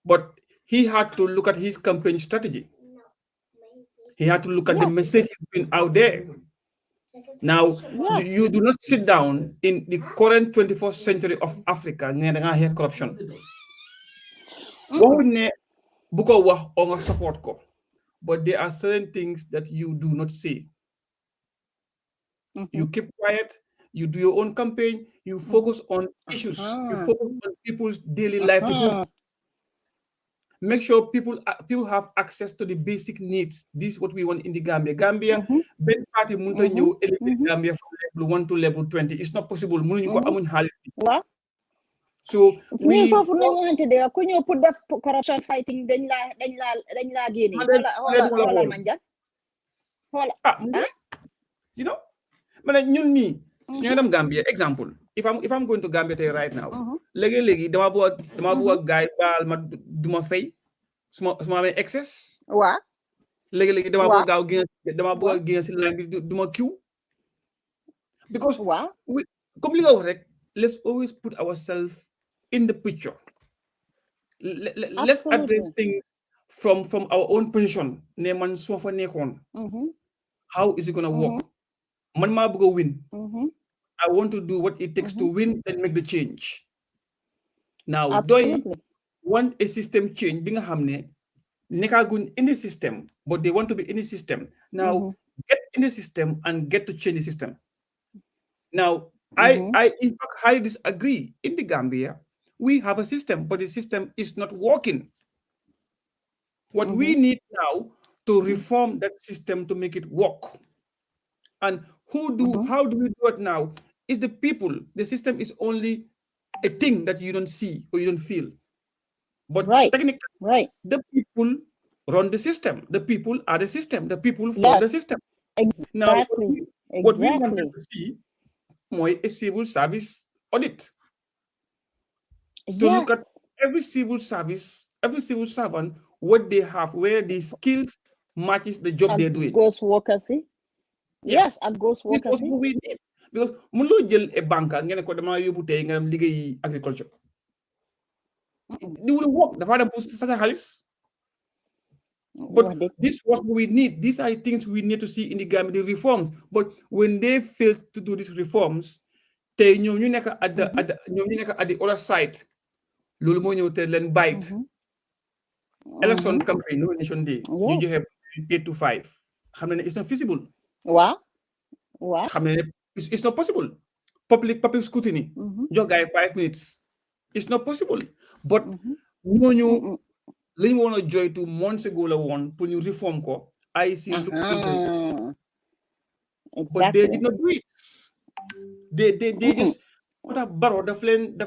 but he had to look at his campaign strategy he had to look at the message he's been out there. Now, you do not sit down in the current 21st century of Africa and hear corruption. Support ko, but there are certain things that you do not see. You keep quiet, you do your own campaign, you focus on issues, you focus on people's daily livelihood. Make sure people have access to the basic needs. This is what we want in the Gambia. Gambia, Ben Party munta ñëw elevate Gambia from level 1 to level 20. It's not possible. Mënuñu ko amuñ xaalis. So we fofu nañu de ku ñëw pour def corruption fighting dañ la génné. Wala manja. You know, man ñun mi suñu dem Gambia example. If I'm going to Gambia right now, léegi dama bëgg gaay baal ma duma fay suma amee excess. Waaw. Léegi dama bëgg gaaw génn si line bi duma kiw. Because comme li nga wax rek, let's always put ourselves in the picture. Let's address things from our own position. Ne man suma fa nekkoon. How is it gonna work? Man maa bëgg a win. I want to do what it takes to win and make the change. Now, they want a system change, being a hamne, nekagun in the system, but they want to be in the system. Now, get in the system and get to change the system. Now, I in fact highly disagree. In the Gambia, we have a system, but the system is not working. What we need now to reform that system to make it work. And how do we do it now? Is the people. The system is only a thing that you don't see or you don't feel. But technically, the people run the system. The people are the system. The people follow the system. Exactly. Now, what we want to see is a civil service audit. To look at every civil servant, what they have, where the skills matches the job they're doing. Ghost workers, yes, and ghost workers. This was what we need. Because mënuloo jël e banque ngeen ko dama yóbbu tey nga dem liggéey agriculture. They will work. Dafa dem pour sa xaalis. But this was what we need. These are things we need to see in the Gambia, the reforms. But when they fail to do these reforms, tey ñoom ñu nekk at the other side. Loolu moo ñëw te leen bite. Election campaign nomination day. ñu joxe 8 to 5. Xam ne it's not feasible. Wow. It's not possible. Public scrutiny. Just guy 5 minutes. It's not possible. But li ñu woon a joy 2 months ago la woon pour ñu reform ko. IEC looked into it. Exactly. But they did not do it. They just what a baro daf leen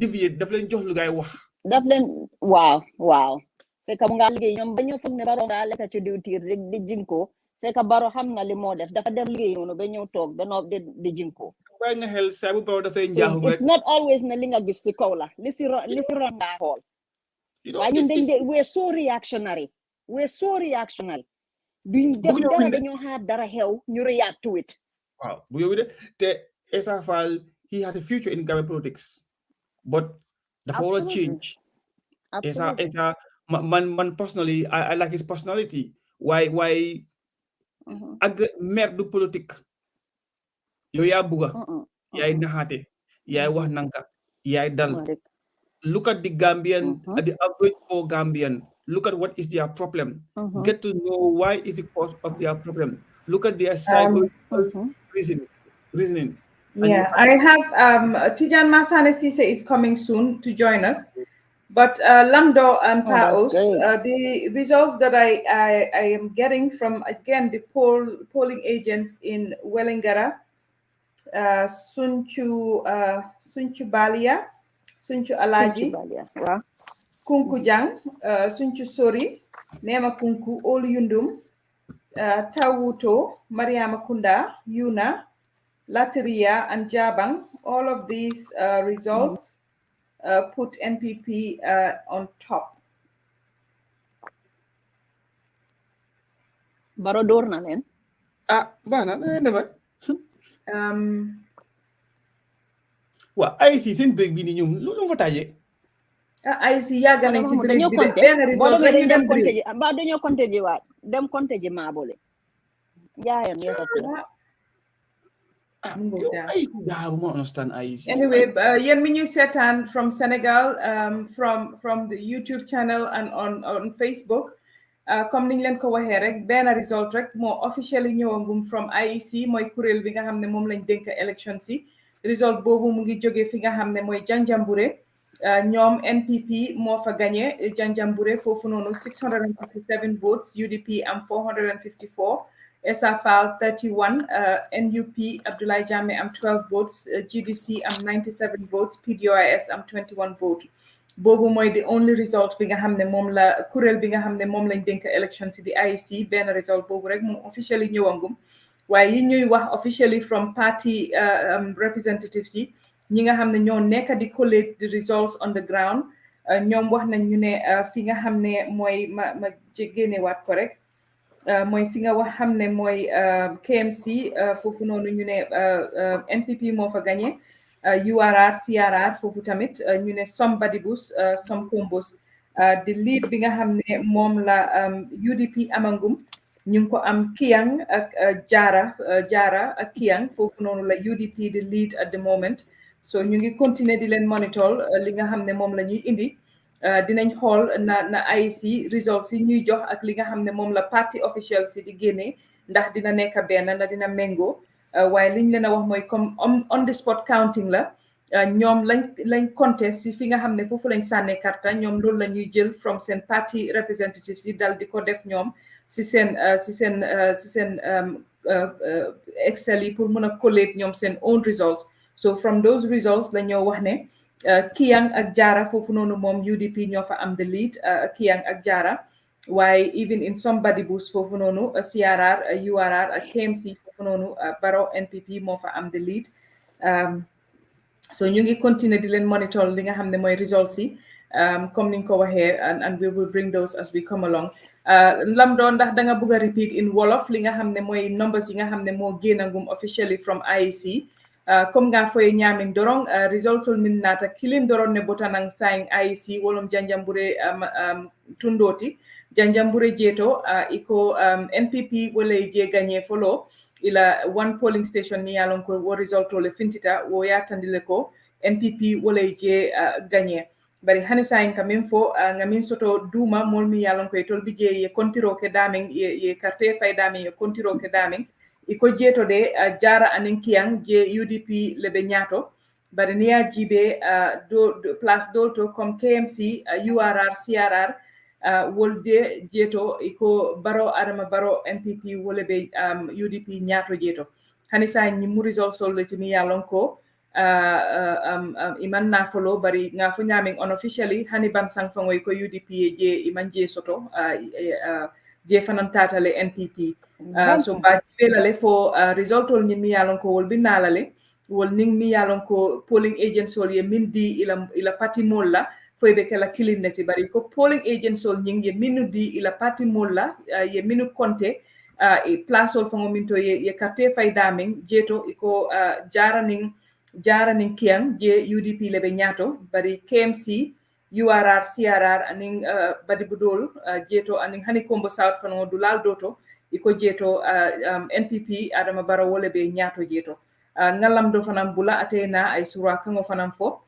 deviate daf leen jox lu gaay wax. Daf leen waaw. Fekk mu nga liggéey ñoom ba ñu foog ne baro daa lekk ci diwtiir rek di jinko fekk baro xam na li moo def dafa dem liggéey noonu ba ñëw toog ba noo di jinko. Waaye nga xel saa bu baro dafay njaaxum rek. It's not always ne li nga gis ci kaw la li si ron ngaa xool. Waaye ñun we're so reactionary. Duñ def dara dañoo xaar dara xew ñu react to it. Wow, bu yow de te Essa Faal he has a future in Gambia politics, but the war change. Essa man personally I like his personality. Why mer du politique. Yow yaa buga yaay naxaate yaay wax nanka yaay dal. Look at the Gambian, at the average poor Gambian. Look at what is their problem. Get to know why is the cause of their problem. Look at their psychological reasoning. Yeah, I have Tijan Masane Sise is coming soon to join us. But Lamdo and Paos, the results that I am getting from, again, the polling agents in Wellingara, Sunchu Balia, Sunchu Alaji, Kunku Jang, Sunchu Sori, Nema Kunku, Ol Yundum, Tawuto, Mariama Kunda, Yuna, Lateria, and Jabang. All of these results put NPP on top. Barodor na len? Bana never. Wa IEC seen break bi ni ñoom lu fa tajé. IEC yàgg nañ ci break bi benn result rek ñu dem compté ji ba dañoo compté ji waat dem compté ji maabole. Jaayan yo Anyway, yen mi ñu seetaan from Senegal, from the YouTube channel and on Facebook, comme niñ leen ko waxee rek benn result rek moo officially ñëwagum from IEC mooy kuréel bi nga xam ne moom lañ dénk élection si result boobu mu ngi jóge fi nga xam ne mooy Janjanbureh ñoom NPP moo fa gagné Janjanbureh foofu noonu 657 votes, UDP am 454. SFL 31, NUP Abdoulaye Jammeh am 12 votes, GDC am 97 votes, PDOIS am 21 votes. Bobu moy the only result bi nga xamne mom la kurel bi nga xamne mom lañ denk election ci di IEC ben result bobu rek mom officially ñewangum waye yi ñuy wax officially from party representatives yi ñi nga xamne ñoo nekk di collate the results on the ground ñom wax nañ ñu ne fi nga xamne moy ma génné wat ko rek mooy fi nga wax xam ne mooy KMC foofu noonu ñu ne NPP moo fa gagné URR CRR foofu tamit ñu ne some Badibus some Kombos di lead bi nga xam ne moom la UDP amangum ñu ngi ko am Kiyang ak Jara ak Kiyang foofu noonu la UDP di lead at the moment so ñu ngi continuer di leen monitor li nga xam ne moom la ñuy indi dinañ xool na IEC results yi ñuy jox ak li nga xam ne moom la party official si di génne ndax dina nekk benn ndax dina méngoo waaye liñ leen a wax mooy comme on the spot counting la ñoom lañ contest si fi nga xam ne foofu lañ sànne karta ñoom loolu la ñuy jël from seen party representatives yi dal di ko def ñoom si seen Excel yi pour mën a collate ñoom seen own results so from those results la ñoo wax ne Kiyang ak Jara foofu noonu moom UDP ñoo fa am the lead Kiyang ak Jara waaye even in some Badibus foofu noonu CRR URR ak KMC foofu noonu Barrow NPP moo fa am the lead so ñu ngi continuer di leen monitor li nga xam ne mooy results yi comme niñ ko waxee and we will bring those as we come along lam doon ndax da nga bëgg a repeat in wolof li nga xam ne mooy numbers yi nga xam ne moo génnagum officially from IEC comme nga foye ñamin dorong resultul min nata kilin doron ne botanang saying IEC wolum Janjanbureh tundoti Janjanbureh jeto iko NPP wole je gagné folo ila one polling station ni yalon ko wo result le fintita wo yatandile ko NPP wole je gagné bari hani saying kamin fo ngamin soto duma mol mi yalon ko tol bi je ye kontiro ke damen ye carte fay damen ye kontiro ke damen iko jeto de Jara anin Kiyang je UDP lebe ñaato bari niya jibe place dolto comme KMC URR CRR wolde jeeto iko baro adama baro NPP wole be UDP ñaato jeeto hani sa ñi mu result sol le timi yalon ko iman na follow bari nga fo ñaming unofficially hani ban sang fangoy ko UDP je iman je soto je fanan tatale NPP so ba belale fo result ol ñi mi yalon ko wol binalale wol ning mi yalon ko polling agents ol ye min di ila parti molla foybe kala kilineti bari ko polling agents ol ñing ye minu di ila parti molla ye minu konte e place ol fango minto ye carte fay daming jeto iko jaraning kian je UDP lebe ñaato bari KMC URR CRR aning badi budol jeto aning hani kombo south fango dulal doto iko jeto NPP adama bara wole be ñaato jeto ngalam do fanam bula atena ay sura kango fanam fo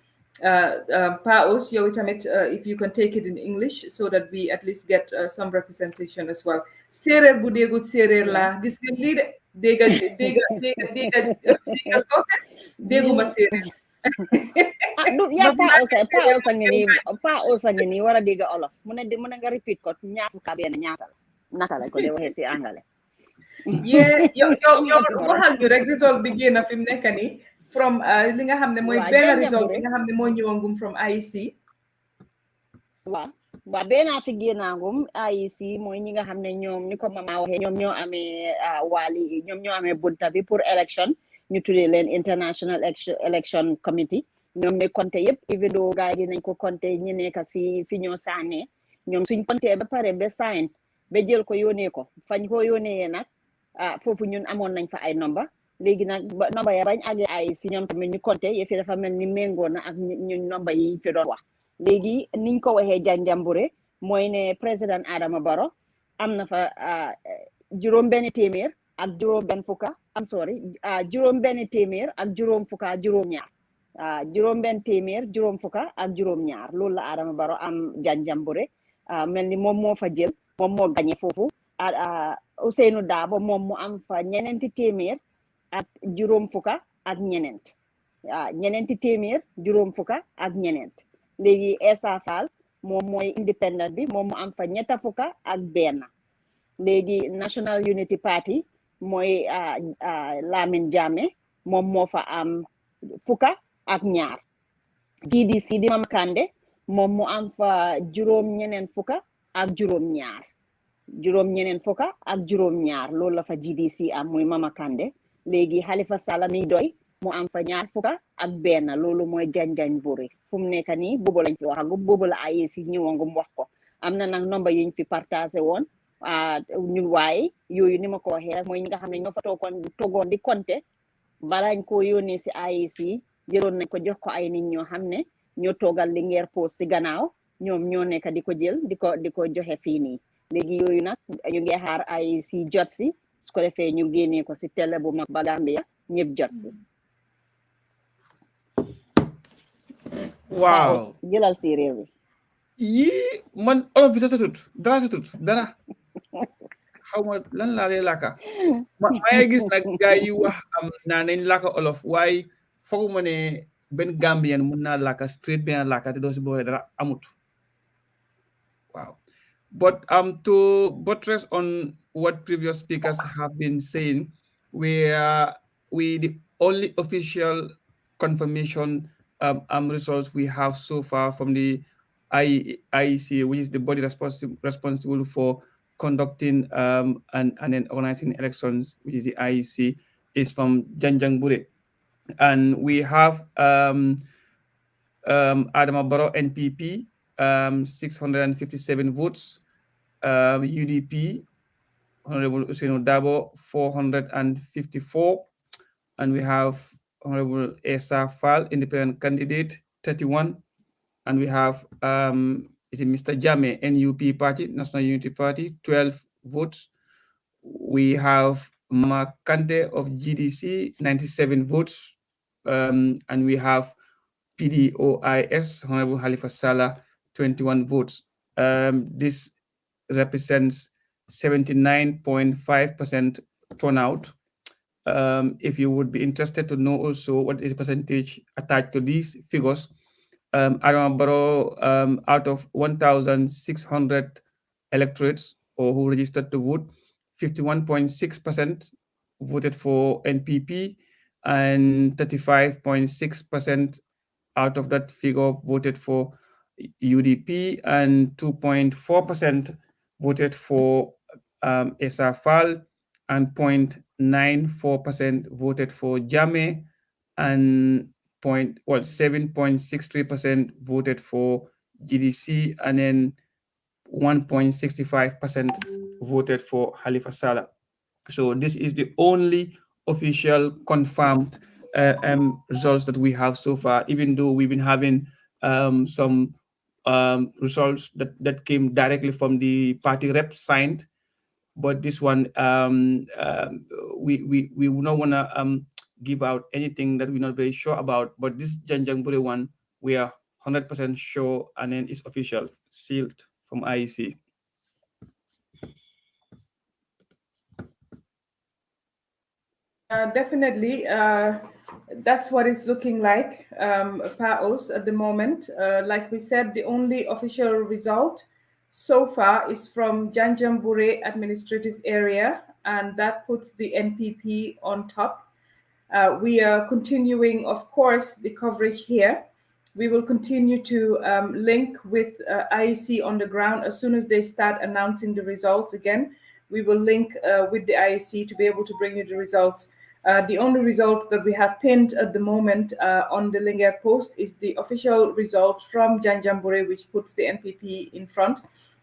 Paos, if you can take it in English so that we at least get some representation as well. Serer bu degut serer la gis nga li dega sose deguma serer. Ya Paos ngini wara dega olof muna nga repeat ko ñaatu ka ben ñaatal naka la ko de waxe ci angale. Yo waxal ñu rek result bi génn fi mu nekk nii from li nga xam ne mooy benn result bi nga xam ne moo ñëwangum from IEC. waaw benn fi génnangum IEC mooy ñi nga xam ne ñoom ni ko mama waxee ñoom ñoo amee ñoom ñoo amee bunta bi pour election ñu tuddee leen International Election Committee ñoom ne compté yëpp even though gars yi dinañ ko compté ñi nekk si fi ñoo saanee ñoom suñ compté ba pare ba sign ba jël ko yónnee ko fañ ko yónnee nag foofu ñun amoon nañ fa ay nomba léegi nag nomba ya bañ àggee ay si ñoom tamit ñu compté yëfi dafa mel ni méngoo na ak ñun nomba yi fi doon wax léegi niñ ko waxee Janjanbureh mooy ne président Adama Barrow am na fa juróom benn téeméer ak juróom benn fukka juróom benn téeméer ak juróom fukka juróom ñaar juróom benn téeméer juróom fukka ak juróom ñaar loolu la Adama Barrow am Janjanbureh mel ni moom moo fa jël moom moo gañe foofu Ousseynou Dabo moom mu am fa ñeneenti téeméer ak juróom fukka ak ñeneent ñeneenti téeméer juróom fukka ak ñeneent léegi Essa Faal moom mooy independent bi moom mu am fa ñetta fukka ak benn léegi National Unity Party mooy Lamin Jammeh moom moo fa am fukka ak ñaar GDC di Mama Kandeh moom mu am fa juróom ñeneen fukka ak juróom ñaar fukka ak juróom ñaar loolu la fa GDC am muy Mama Kandeh léegi Halifa Sallah mi doy mu am fa ñaar fukka ak benn loolu mooy Janjanbureh fu mu nekk nii boobu lañ fi wax boobu la IEC ñëwangum wax ko am na nag nomba yuñ fi partagé woon ñu waaye yooyu ni ma ko waxee rek mooy ñi nga xam ne ñoo fa toogoon di compter balañ koo yónnee si IEC jëloon nañ ko jox ko ay nit ñoo xam ne ñoo toogal Linguère Post si gannaaw ñoom ñoo nekk di ko jël di ko joxe fii nii léegi yooyu nag ñu ngi xaar IEC jot si su ko defee ñu génnee ko si télé bu mag ba Gambia ñëpp jot si. waaw jëlal séeréer bi yii man olof bi sa satut dara xaw ma lan laa lay laaka may gis nag gaa yi wax am naa nañ laaka olof waaye fooguma ne benn Gambian mun naa laaka straight benn laaka te doo si boole dara amut waaw but to buttress on what previous speakers have been saying, we the only official confirmation results we have so far from the IEC, which is the body responsible for conducting and then organizing elections, which is the IEC, is from Janjanbureh. And we have Adama Barrow NPP, 657 votes, UDP, Honorable Ousseynou Dabo, 454, and we have Honorable Essa Fall, independent candidate, 31, and we have Mr. Jammeh, NUP Party, National Unity Party, 12 votes. We have Mama Kandeh of GDC, 97 votes, and we have PDOIS, Honorable Halifa Sallah, 21 votes. This represents 79.5% turnout. If you would be interested to know also what is the percentage attached to these figures, Adama Barrow, out of 1,600 electorates or who registered to vote, 51.6% voted for NPP and 35.6% out of that figure voted for UDP and 2.4% voted for SRFAL and 0.94% voted for JAME and 7.63% voted for GDC and then 1.65% voted for Halifa Saleh. So this is the only official confirmed results that we have so far, even though we've been having some results that came directly from the party rep signed. But this one, we would not want to give out anything that we're not very sure about. But this Janjanbureh one, we are 100% sure, and then it's official, sealed from IEC. Definitely, that's what it's looking like, PAOS at the moment. Like we said, the only official result so far is from Janjanbureh administrative area, and that puts the NPP on top. We are continuing, of course, the coverage here. We will continue to link with IEC on the ground as soon as they start announcing the results again. We will link with the IEC to be able to bring you the results. The only result that we have pinned at the moment on the Linguère Post is the official result from Janjanbureh, which puts the NPP in front.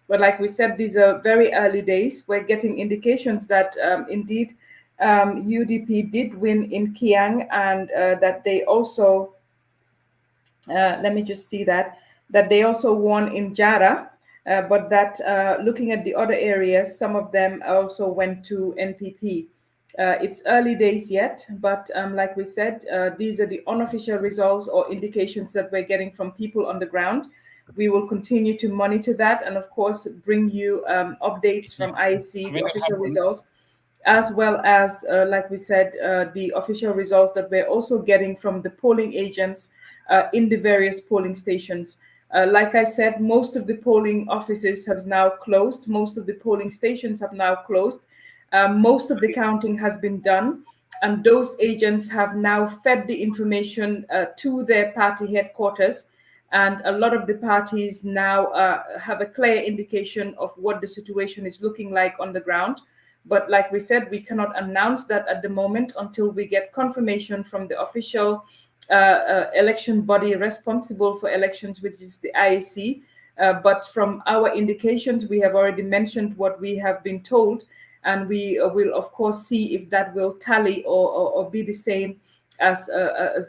But like we said, these are very early days. We're getting indications that indeed UDP did win in Kiang, and that they also, let me just see that they also won in Jara. But that looking at the other areas, some of them also went to NPP. It's early days yet, but like we said, these are the unofficial results or indications that we're getting from people on the ground. We will continue to monitor that and, of course, bring you updates from IEC, the official results, as well as, like we said, the official results that we're also getting from the polling agents in the various polling stations. Like I said, most of the polling offices have now closed. Most of the polling stations have now closed. Most of the counting has been done, and those agents have now fed the information to their party headquarters. And a lot of the parties now have a clear indication of what the situation is looking like on the ground. But like we said, we cannot announce that at the moment until we get confirmation from the official election body responsible for elections, which is the IEC. But from our indications, we have already mentioned what we have been told, and we will, of course, see if that will tally or be the same as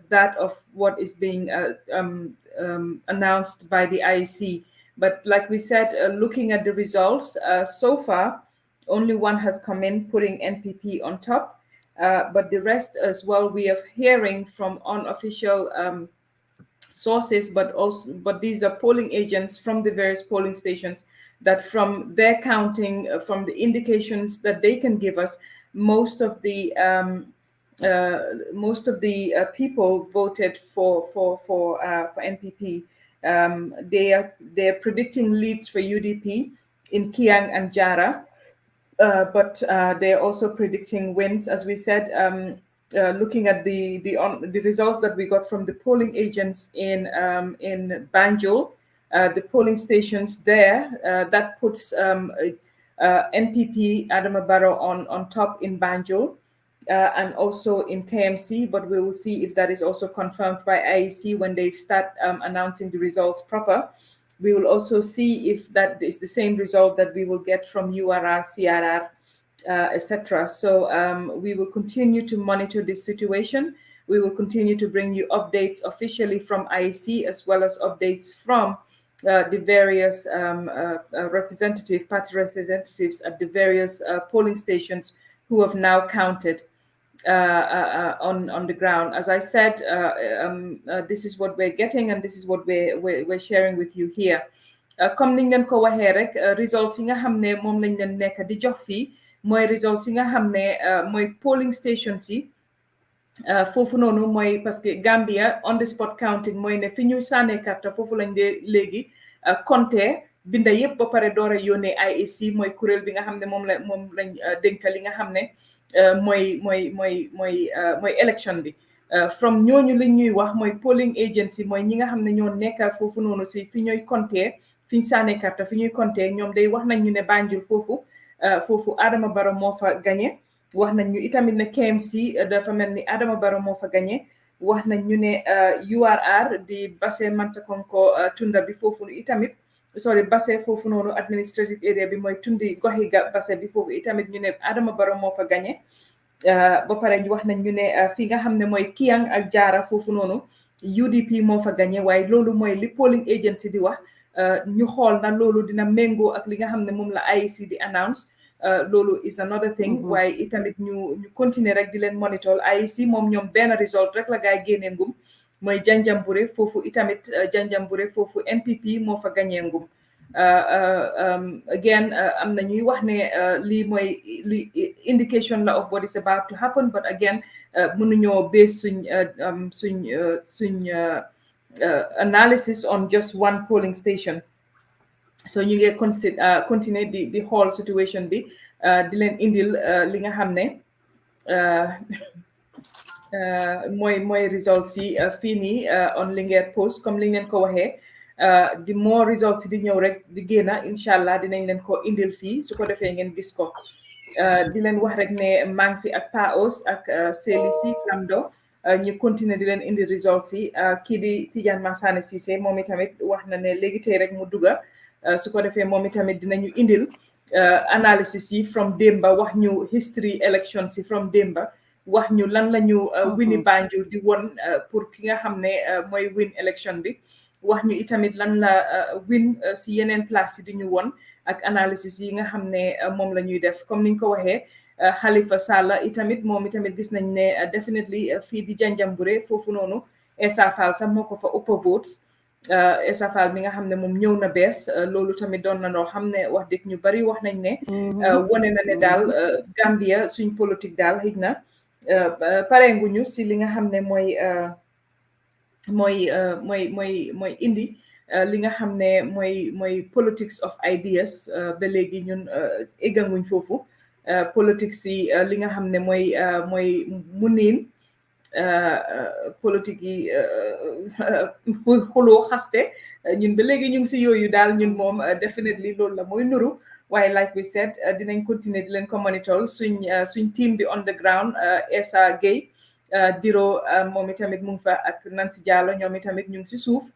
that of what is being announced by the IEC. But like we said, looking at the results, so far, only one has come in, putting NPP on top. But the rest as well, we are hearing from unofficial sources, but these are polling agents from the various polling stations, that from their counting, from the indications that they can give us, most of the people voted for NPP. They are predicting leads for UDP in Kiang and Jara, but they are also predicting wins, as we said. Looking at the results that we got from the polling agents in Banjul, the polling stations there, that puts NPP Adama Barrow on top in Banjul, and also in KMC, but we will see if that is also confirmed by IEC when they start announcing the results proper. We will also see if that is the same result that we will get from URR, CRR, etc. So we will continue to monitor this situation. We will continue to bring you updates officially from IEC, as well as updates from the various party representatives at the various polling stations who have now counted on the ground. As I said, this is what we're getting, and this is what we're sharing with you here. Comme niñ leen ko waxee rek, results yi nga xam ne moom lañ leen nekk di jox fii mooy results yi nga xam ne mooy polling stations yi foofu noonu mooy parce que Gambia on the spot counting mooy ne fi ñu sànnee carte foofu lañ dee léegi compter binda yëpp ba pare door a yónnee IEC mooy kuréel bi nga xam ne moom lañ dénka li nga xam ne mooy élection bi. From ñooñu liñ ñuy wax mooy polling agency mooy ñi nga xam ne ñoo nekkal foofu noonu si fi ñooy compter fi ñu sànni carte fi ñuy compter ñoom day wax nañ ñu ne Banjul foofu Adama Barrow moo fa gagné. wax nañ ñu itamit ne KMC dafa mel ni Adama Barrow moo fa gagné wax nañ ñu ne URR di Basse Mansakonko tunda bi foofu itamit sorry Basse foofu noonu administrative area bi mooy tundi goxi Basse bi foofu itamit ñu ne Adama Barrow moo fa gagné. ba pare wax nañ ñu ne fi nga xam ne mooy Kiyang ak Jaara foofu noonu UDP moo fa gagné waaye loolu mooy li polling agency di wax ñu xool na loolu dina méngoo ak li nga xam ne moom la IEC di announce loolu is another thing waaye itamit ñu continuer rek di leen monitor IEC moom ñoom benn result rek la gaay génnee ngum mooy Janjanbureh foofu itamit Janjanbureh foofu NPP moo fa gagné ngum again am na ñuy wax ne lii mooy li indication la of what is about to happen but again mënuñoo base suñ analysis on just one polling station. So ñu ngi continuer di xool situation bi di leen indil li nga xam ne mooy results yi fii nii on Linguère Post comme li ngeen ko waxee di more results di ñëw rek di génna incha allah dinañ leen ko indil fii su ko defee ngeen gis ko di leen wax rek ne maa ngi fi ak Paos ak Selisi Lamdo ñu continuer di leen indi results yi kii di Tidiane Massane Cissé moom itamit wax na ne léegi tey rek mu dugga su ko defee moom itamit dinañu indil analysis yi from démba wax ñu history election si from démba wax ñu lan la ñu wini Banjul di won pour ki nga xam ne mooy win election bi wax ñu itamit lan la win si yeneen place yi di ñu won ak analysis yi nga xam ne moom la ñuy def comme niñ ko waxee Halifa Sallah itamit moom itamit gis nañ ne definitely fii di Janjanbureh foofu noonu Essa Faal sax moo ko fa ëpp votes Essa Faal mi nga xam ne moom ñëw na bees loolu tamit doon na loo xam ne wax dëgg ñu bari wax nañ ne wone na ne daal Gambia suñ politique daal xëj na parenguñu si li nga xam ne mooy indi li nga xam ne mooy politics of ideas ba léegi ñun egganguñ foofu politics yi li nga xam ne mooy mu niin politique yi xuloo xaste ñun ba léegi ñu ngi si yooyu daal ñun moom definitely loolu la mooy nuru waaye like we said dinañ continuer di leen ko monitor suñ team bi on the ground Essa Gueye Diro moom itamit mu ngi fa ak Nancy Diallo ñoom itamit ñu ngi si suuf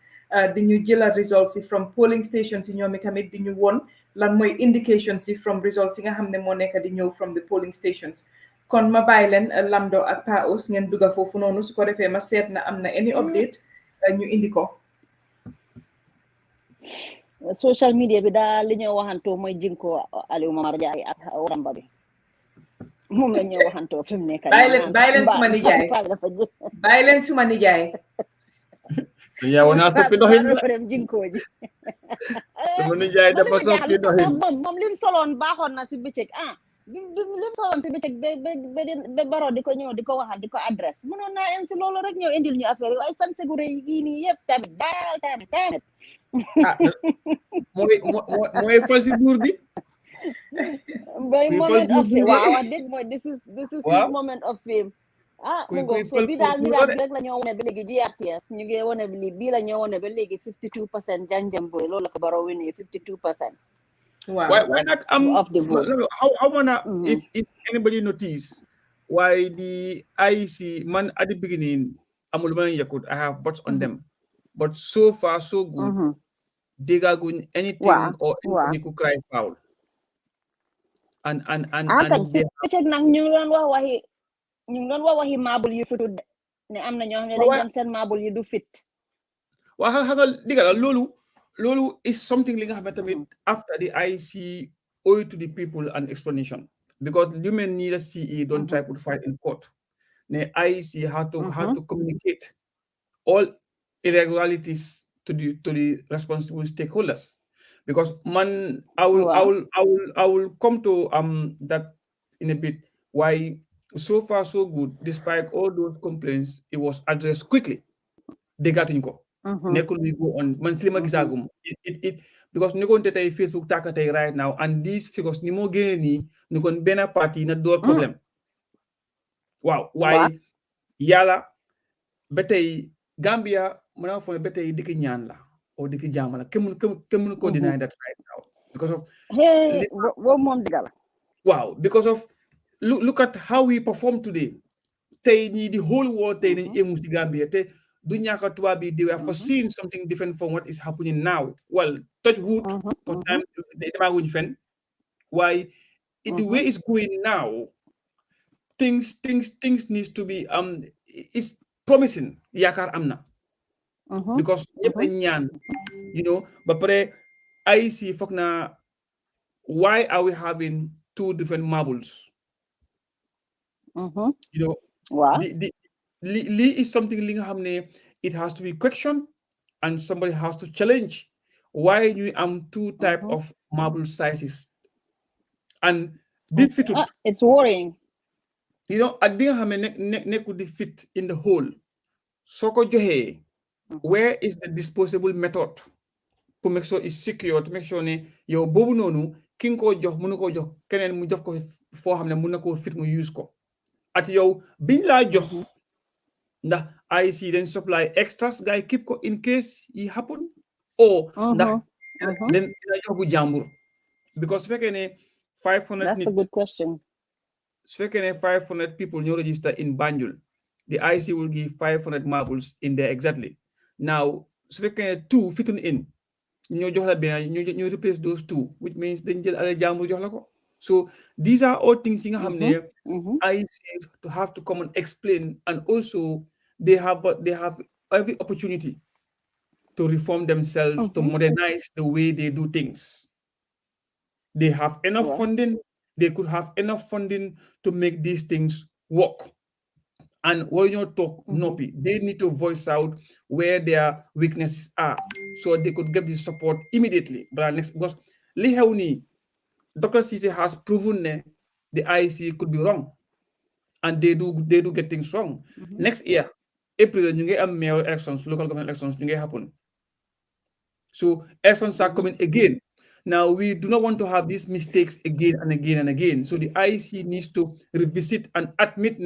di ñu jëlal results yi from polling stations yi ñoom itamit di ñu won lan mooy indications yi from results yi nga xam ne moo nekk di ñëw from the polling stations kon ma bàyyi leen Lamdo ak Paos ngeen dugga foofu noonu su ko defee ma seet na am na any update ñu indi ko social media bi daal li ñoo waxantoo mooy Jinko Alieu Momar Jaay ak Ramba bi moom la ñoo waxantoo fi mu nekk bàyyi leen suma nijaay bàyyi leen suma nijaay yaa wana soppi doxin dem Jinko ji suma nijaay dafa soppi doxin moom lim soloon baaxoon na si bëccëg lim soloon si bëccëg ba Baro di ko ñëw di ko waxal di ko adresse mënoon naa em si loolu rek ñëw indil ñu affaire yi waaye san seguré yi nii yëpp tamit daal tamit mooy fal si buur bi mooy moment of fame waaw dégg mooy this is his moment of fame mu ngo so bi daal bi rek la ñoo wone ba léegi GRTS ñu ngi wone bii la ñoo wone ba léegi 52% Janjanbureh loolu la ko Baro winee 52%. Wow. Why not of the votes? How wanna if anybody notice why the IEC man at the beginning Amulman Yakut I have bought on them, but so far so good. They got going anything or anybody could cry foul. And they nang ñu doon wax waxi mabul yu fitu ne am na ñoo xam ne dañ dem seen mabul yu du fit. Wa xangal digal lolu is something li nga xamanteni after the IC owe to the people an explanation because you may need a CE don't try to fight in court. The IC had to communicate all irregularities to the responsible stakeholders because I will come to that in a bit why so far so good despite all those complaints it was addressed quickly. They got in go. Nekul we go on man slima gisagum it because ni ko tay Facebook takatay right now, and these figures ni mo gene ni ni kon bena party na door problem. Wow, why yala betay Gambia mona fo betay diki ñaan la o diki jamala kemun ko deny that right now because of wow, because of look at how we perform today. Tay ni the whole world tay ni emu ci Gambia te du ñaka tuba bi they were foreseeing something different from what is happening now. Well, touch wood because time dama wuñ fen. Why the way it's going now, things needs to be it's promising yakar amna because ñep dañ ñaan, you know, but pare I see fok na why are we having two different marbles? You know, the is something li nga xamne it has to be questioned and somebody has to challenge why you am two type of marble sizes and be fitted. It's worrying. You know, at being neck would fit in the hole. Soko johe, where is the disposable method to make sure it's secure, to make sure ne yo bobu nonu king ko jox munu ko jox keneen mu jox ko fo xamne mun na ko fit mu use ko at yow biñ la jox ndax IC then supply extras guy keep ko in case it happen or ndax then dina jox bu jambur because fekk ne 500 That's a good question. So 500 people new register in Banjul, the IC will give 500 marbles in there exactly. Now, so two fitting in, you replace those two, which means then so these are all things in Hamne IC to have to come and explain, and also they have every opportunity to reform themselves, to modernize the way they do things. They have enough funding. They could have enough funding to make these things work. And when you talk NOPI, they need to voice out where their weaknesses are so they could get the support immediately. But next, because Lihauni, Dr. Sisi has proven the IEC could be wrong. And they do get things wrong. Next year, April, you get a mayor elections, local government elections, you get happen. So elections are coming again. Now, we do not want to have these mistakes again and again and again. So the IEC needs to revisit and admit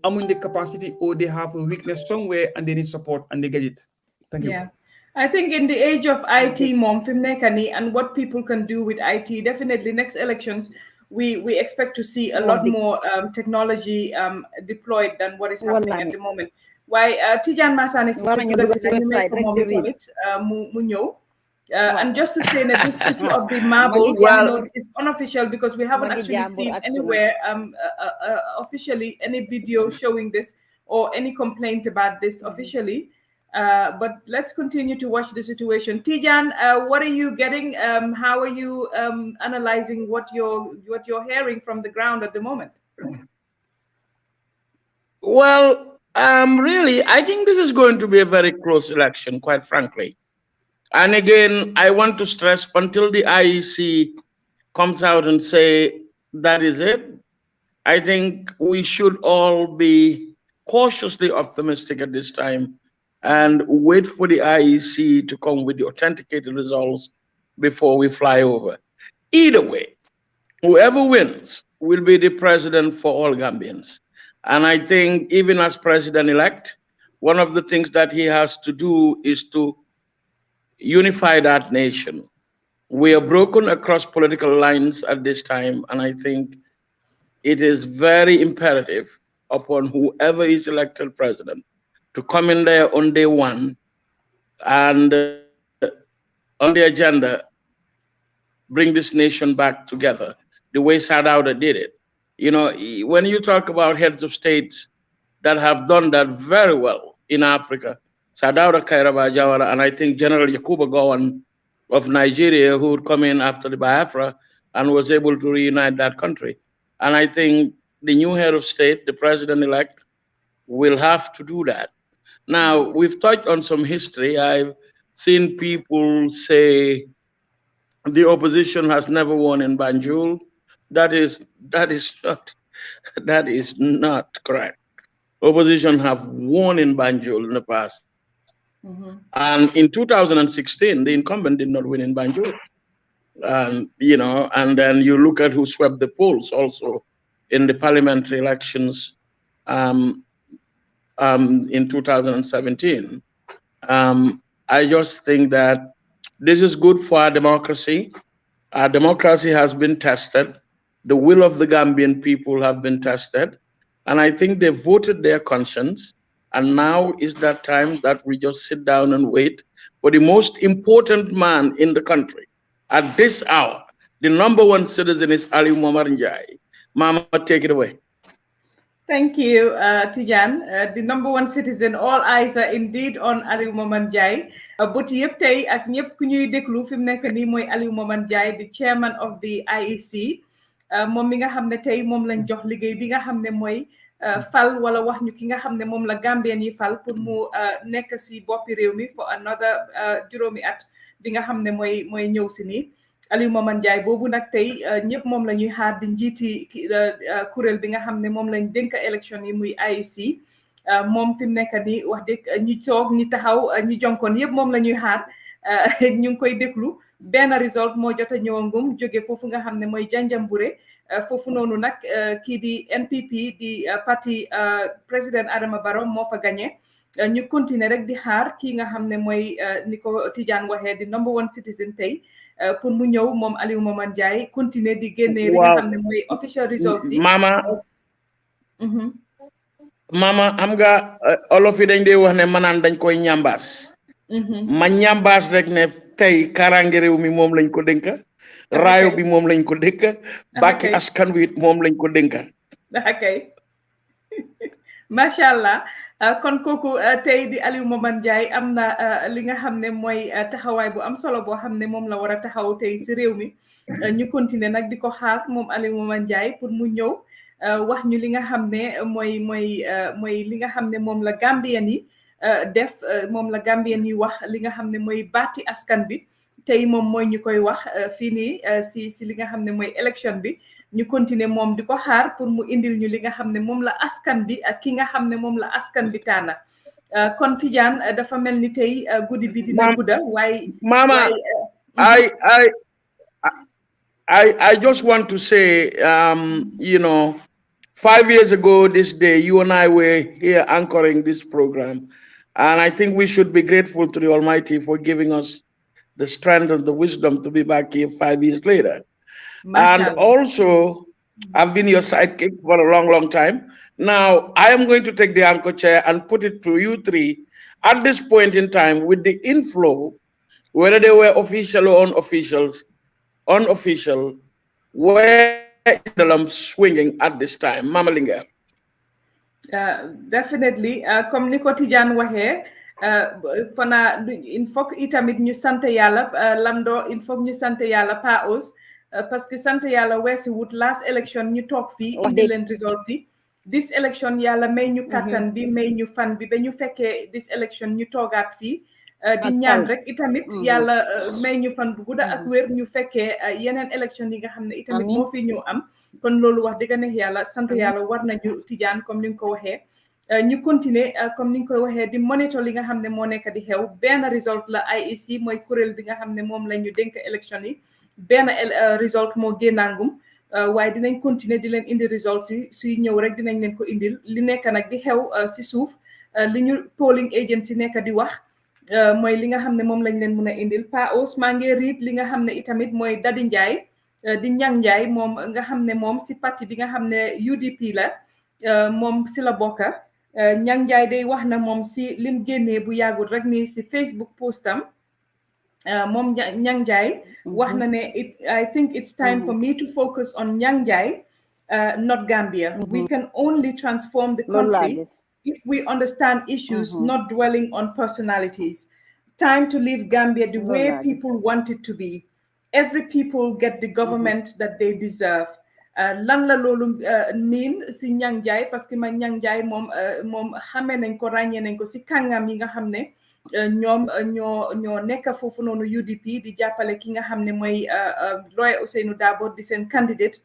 among the capacity or they have a weakness somewhere and they need support and they get it. Thank you. Yeah. I think in the age of IT, Mom, Fimnekani, and what people can do with IT, definitely next elections, we expect to see a lot more technology deployed than what is happening at the moment. Why Tijan Masani and just to say that this issue of the marbles, is unofficial because we haven't actually seen anywhere officially any video showing this or any complaint about this officially. But let's continue to watch the situation. Tijan, what are you getting? How are you analyzing what you're hearing from the ground at the moment? Well, really, I think this is going to be a very close election, quite frankly. And again, I want to stress until the IEC comes out and say that is it, I think we should all be cautiously optimistic at this time and wait for the IEC to come with the authenticated results before we fly over. Either way, whoever wins will be the president for all Gambians. And I think even as president-elect, one of the things that he has to do is to unify that nation. We are broken across political lines at this time, and I think it is very imperative upon whoever is elected president to come in there on day one and on the agenda, bring this nation back together the way Sadauda did it. You know, when you talk about heads of states that have done that very well in Africa, Sadauda Kairaba Jawara, and I think General Yakuba Gowon of Nigeria, who would come in after the Biafra and was able to reunite that country. And I think the new head of state, the president-elect, will have to do that. Now, we've touched on some history. I've seen people say the opposition has never won in Banjul. That is not correct. Opposition have won in Banjul in the past. And in 2016, the incumbent did not win in Banjul. You know, and then you look at who swept the polls also in the parliamentary elections in 2017. I just think that this is good for our democracy. Our democracy has been tested. The will of the Gambian people have been tested. And I think they voted their conscience. And now is that time that we just sit down and wait for the most important man in the country. At this hour, the #1 citizen is Ali Momar Njai. Mama, take it away. Thank you, Tijan. The #1 citizen, all eyes are indeed on Alieu Momar Njie. But yëpp tey ak ñëpp ku ñuy déglu fi mu nekk nii mooy Alieu Momar Njie, the chairman of the IEC. Moom mi nga xam ne tey moom lañ jox liggéey bi nga xam ne mooy fal wala wax ñu ki nga xam ne moom la Gambien yi fal pour mu nekk si boppi réew mi for another juróomi at bi nga xam ne mooy ñëw si nii. Alieu Momar Njie boobu nag tey ñëpp moom la ñuy xaar di njiiti kuréel bi nga xam ne moom lañ dénk élection yi muy IEC moom fi mu nekk nii wax dëgg ñi toog ñi taxaw ñi jonkoon yëpp moom la ñuy xaar ñu ngi koy déglu benn result moo jot a ñëwangum jóge foofu nga xam ne mooy Janjanbureh foofu noonu nag kii di NPP di parti président Adama Barrow moo fa gagné ñu continuer rek di xaar kii nga xam ne mooy ni ko Tidiane waxee di #1 citizen tey pour mu ñëw moom Alieu Momar Njie continuer di génne li nga xam ne mooy official results yi mama am nga olof yi dañ dee wax ne manaan dañ koy ñambaas ma ñambaas rek ne tey kaaraange réew mi moom lañ ko dénka raayo bi moom lañ ko dénka bàkki askan wi it moom lañ ko dénka akay macha allah kon kooku tey di Alieu Momar Njie am na li nga xam ne mooy taxawaay bu am solo boo xam ne moom la war a taxaw tey si réew mi ñu continuer nag di ko xaar moom Alieu Momar Njie pour mu ñëw wax ñu li nga xam ne mooy li nga xam ne moom la Gambien yi def moom la Gambien yi wax li nga xam ne mooy baati askan bi tey moom mooy ñu koy wax fii nii si li nga xam ne mooy élection bi ñu continuer moom di ko xaar pour mu indil ñu li nga xam ne moom la askan bi ak ki nga xam ne moom la askan bi taana kon Tidiane dafa mel ni tey guddi bi dina gudda waaye mama I just want to say you know 5 years ago this day you and I were here anchoring this program and I think we should be grateful to the Almighty for giving us the strength and the wisdom to be back here 5 years later. And also, I've been your sidekick for a long, long time. Now, I am going to take the anchor chair and put it to you three at this point in time with the inflow, whether they were official or unofficial, where is the swinging at this time? Mama Linga. Definitely. Comme ni ko Tidiane waxee, fana il faut itamit ñu sant yàlla lamdo il faut ñu sant yàlla paos parce que sant yàlla weesu wut last election ñu toog fii indi leen results yi this election yàlla may ñu kattan bi may ñu fan bi ba ñu fekkee this election ñu toogaat fii di ñaan rek itamit yàlla may ñu fan bu gudda ak wér ñu fekkee yeneen election yi nga xam ne itamit moo fi ñëw am kon loolu wax dëgg neex yàlla sant yàlla war nañu Tidiane comme ni nga ko waxee ñu continuer comme ni nga koy waxee di monitor li nga xam ne moo nekk di xew benn result la IEC mooy kuréel bi nga xam ne moom la ñu dénk élection yi benn result moo génnaangum waaye dinañ continuer di leen indi result yi suy ñëw rek dinañ leen ko indil li nekk nag di xew si suuf li ñu polling agency nekk di wax mooy li nga xam ne moom lañ leen mun a indil paos maa ngi riit li nga xam ne itamit mooy Dadi Njie di Ñang Njie moom nga xam ne moom si parti bi nga xam ne UDP la moom si la bokka Ñang Njie day wax na moom si lim génnee bu yàggul rek nii si Facebook postam moom Ñang Njie wax na ne I think it's time for me to focus on Ñang Njie not Gambia. We can only transform the country if we understand issues, not dwelling on personalities. Time to leave Gambia the way people want it to be. Every people get the government that they deserve. Lan la loolu miin si Ñang Njie parce que man Ñang Njie moom xamee nañ ko ràññee nañ ko si kàngam yi nga xam ne ñoom ñoo nekk foofu noonu UDP di jàppale ki nga xam ne mooy lawyer Ousainou Darboe di seen candidate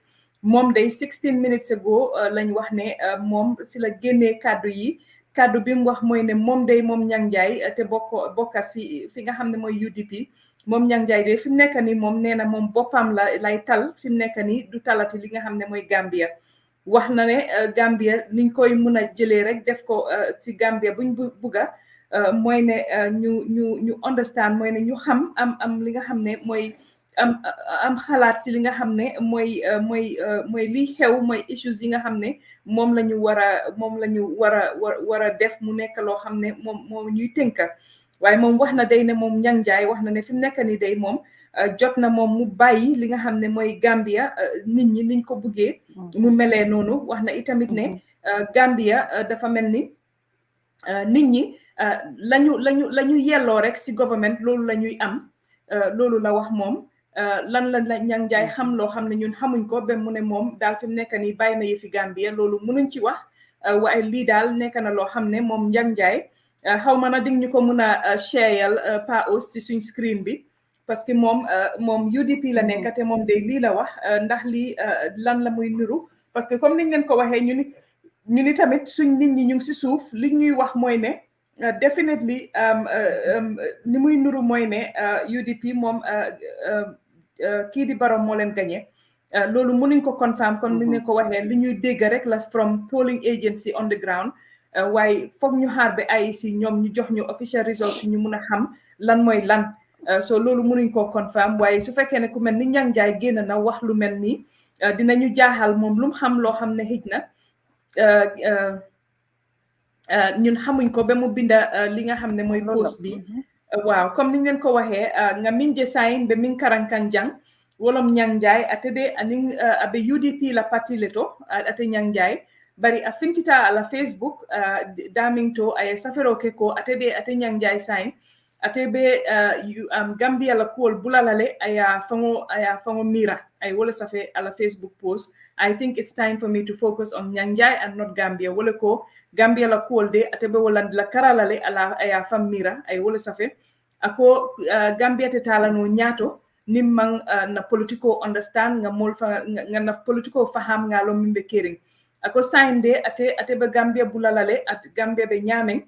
moom day 16 minutes ago lañ wax ne moom si la génnee kàddu yi kaddu bi mu wax mooy ne moom day moom Ñang Njaay te bokka si fi nga xam ne mooy UDP moom Ñang Njaay de fi mu nekk nii moom nee na moom boppam lay tal fi mu nekk nii du talati li nga xam ne mooy Gambia wax na ne Gambia niñ koy mun a jëlee rek def ko si Gambia buñ bugga mooy ne ñu understand mooy ne ñu xam am li nga xam ne mooy am xalaat si li nga xam ne mooy liy xew mooy issues yi nga xam ne moom la ñu war a def mu nekk loo xam ne moom ñuy tënka waaye moom wax na day ne moom Ñang Njaay wax na ne fi mu nekk ni day moom jot na moom mu bàyyi li nga xam ne mooy Gambia nit ñi niñ ko buggee mu melee noonu wax na itamit ne Gambia dafa mel ni nit ñi lañu yelloo rek si government loolu la ñuy am loolu la wax moom lan la Ñang Njaay xam loo xam ne ñun xamuñ ko ba mu ne moom daal fi mu nekk nii bàyyi na yëfi Gambia loolu mënuñ ci wax waaye lii daal nekk na loo xam ne moom Ñang Njaay xaw ma na dig ñu ko mun a shareal paos ci suñ screen bi parce que moom UDP la nekk te moom day lii la wax ndax lii lan la muy niru parce que comme niñ leen ko waxee ñu ni tamit suñ nit ñi ñu ngi si suuf li ñuy wax mooy ne definitely ni muy nuru mooy ne UDP moom kii di Barrow moo leen gagné loolu mënuñ ko confirm comme ni ngeen ko waxee li ñuy dégg rek la from polling agency on the ground waaye foog ñu xaar ba IEC ñoom ñu jox ñu official results ñu mun a xam lan mooy lan so loolu mënuñ koo confirm waaye su fekkee ne ku mel ni Ñang Njaay génn na wax lu mel nii dinañu jaaxal moom lu mu xam loo xam ne xëj na ñun xamuñ ko ba mu binda li nga xam ne mooy post bi waaw comme niñ leen ko waxee nga minje sayin be min karankanjang wolom Ñang Njaay atede aning abe UDP la parti leto ate Ñang Njaay bari a fintita ala Facebook daminto ay safero ke ko atede ate Ñang Njaay sayin ate be Gambia la kuol bulalale aya fango mira ay wala safe ala Facebook post. I think it's time for me to focus on Ñang Njaay and not Gambia wala ko Gambia la kuol de ate be wala la karalale ala aya fam mira ay wala safe ako Gambia te talano nyato nimmang na politico understand nga mol fa nga na politico faham nga lo mimbe kering ako sainde ate be Gambia bulalale at Gambia be nyameng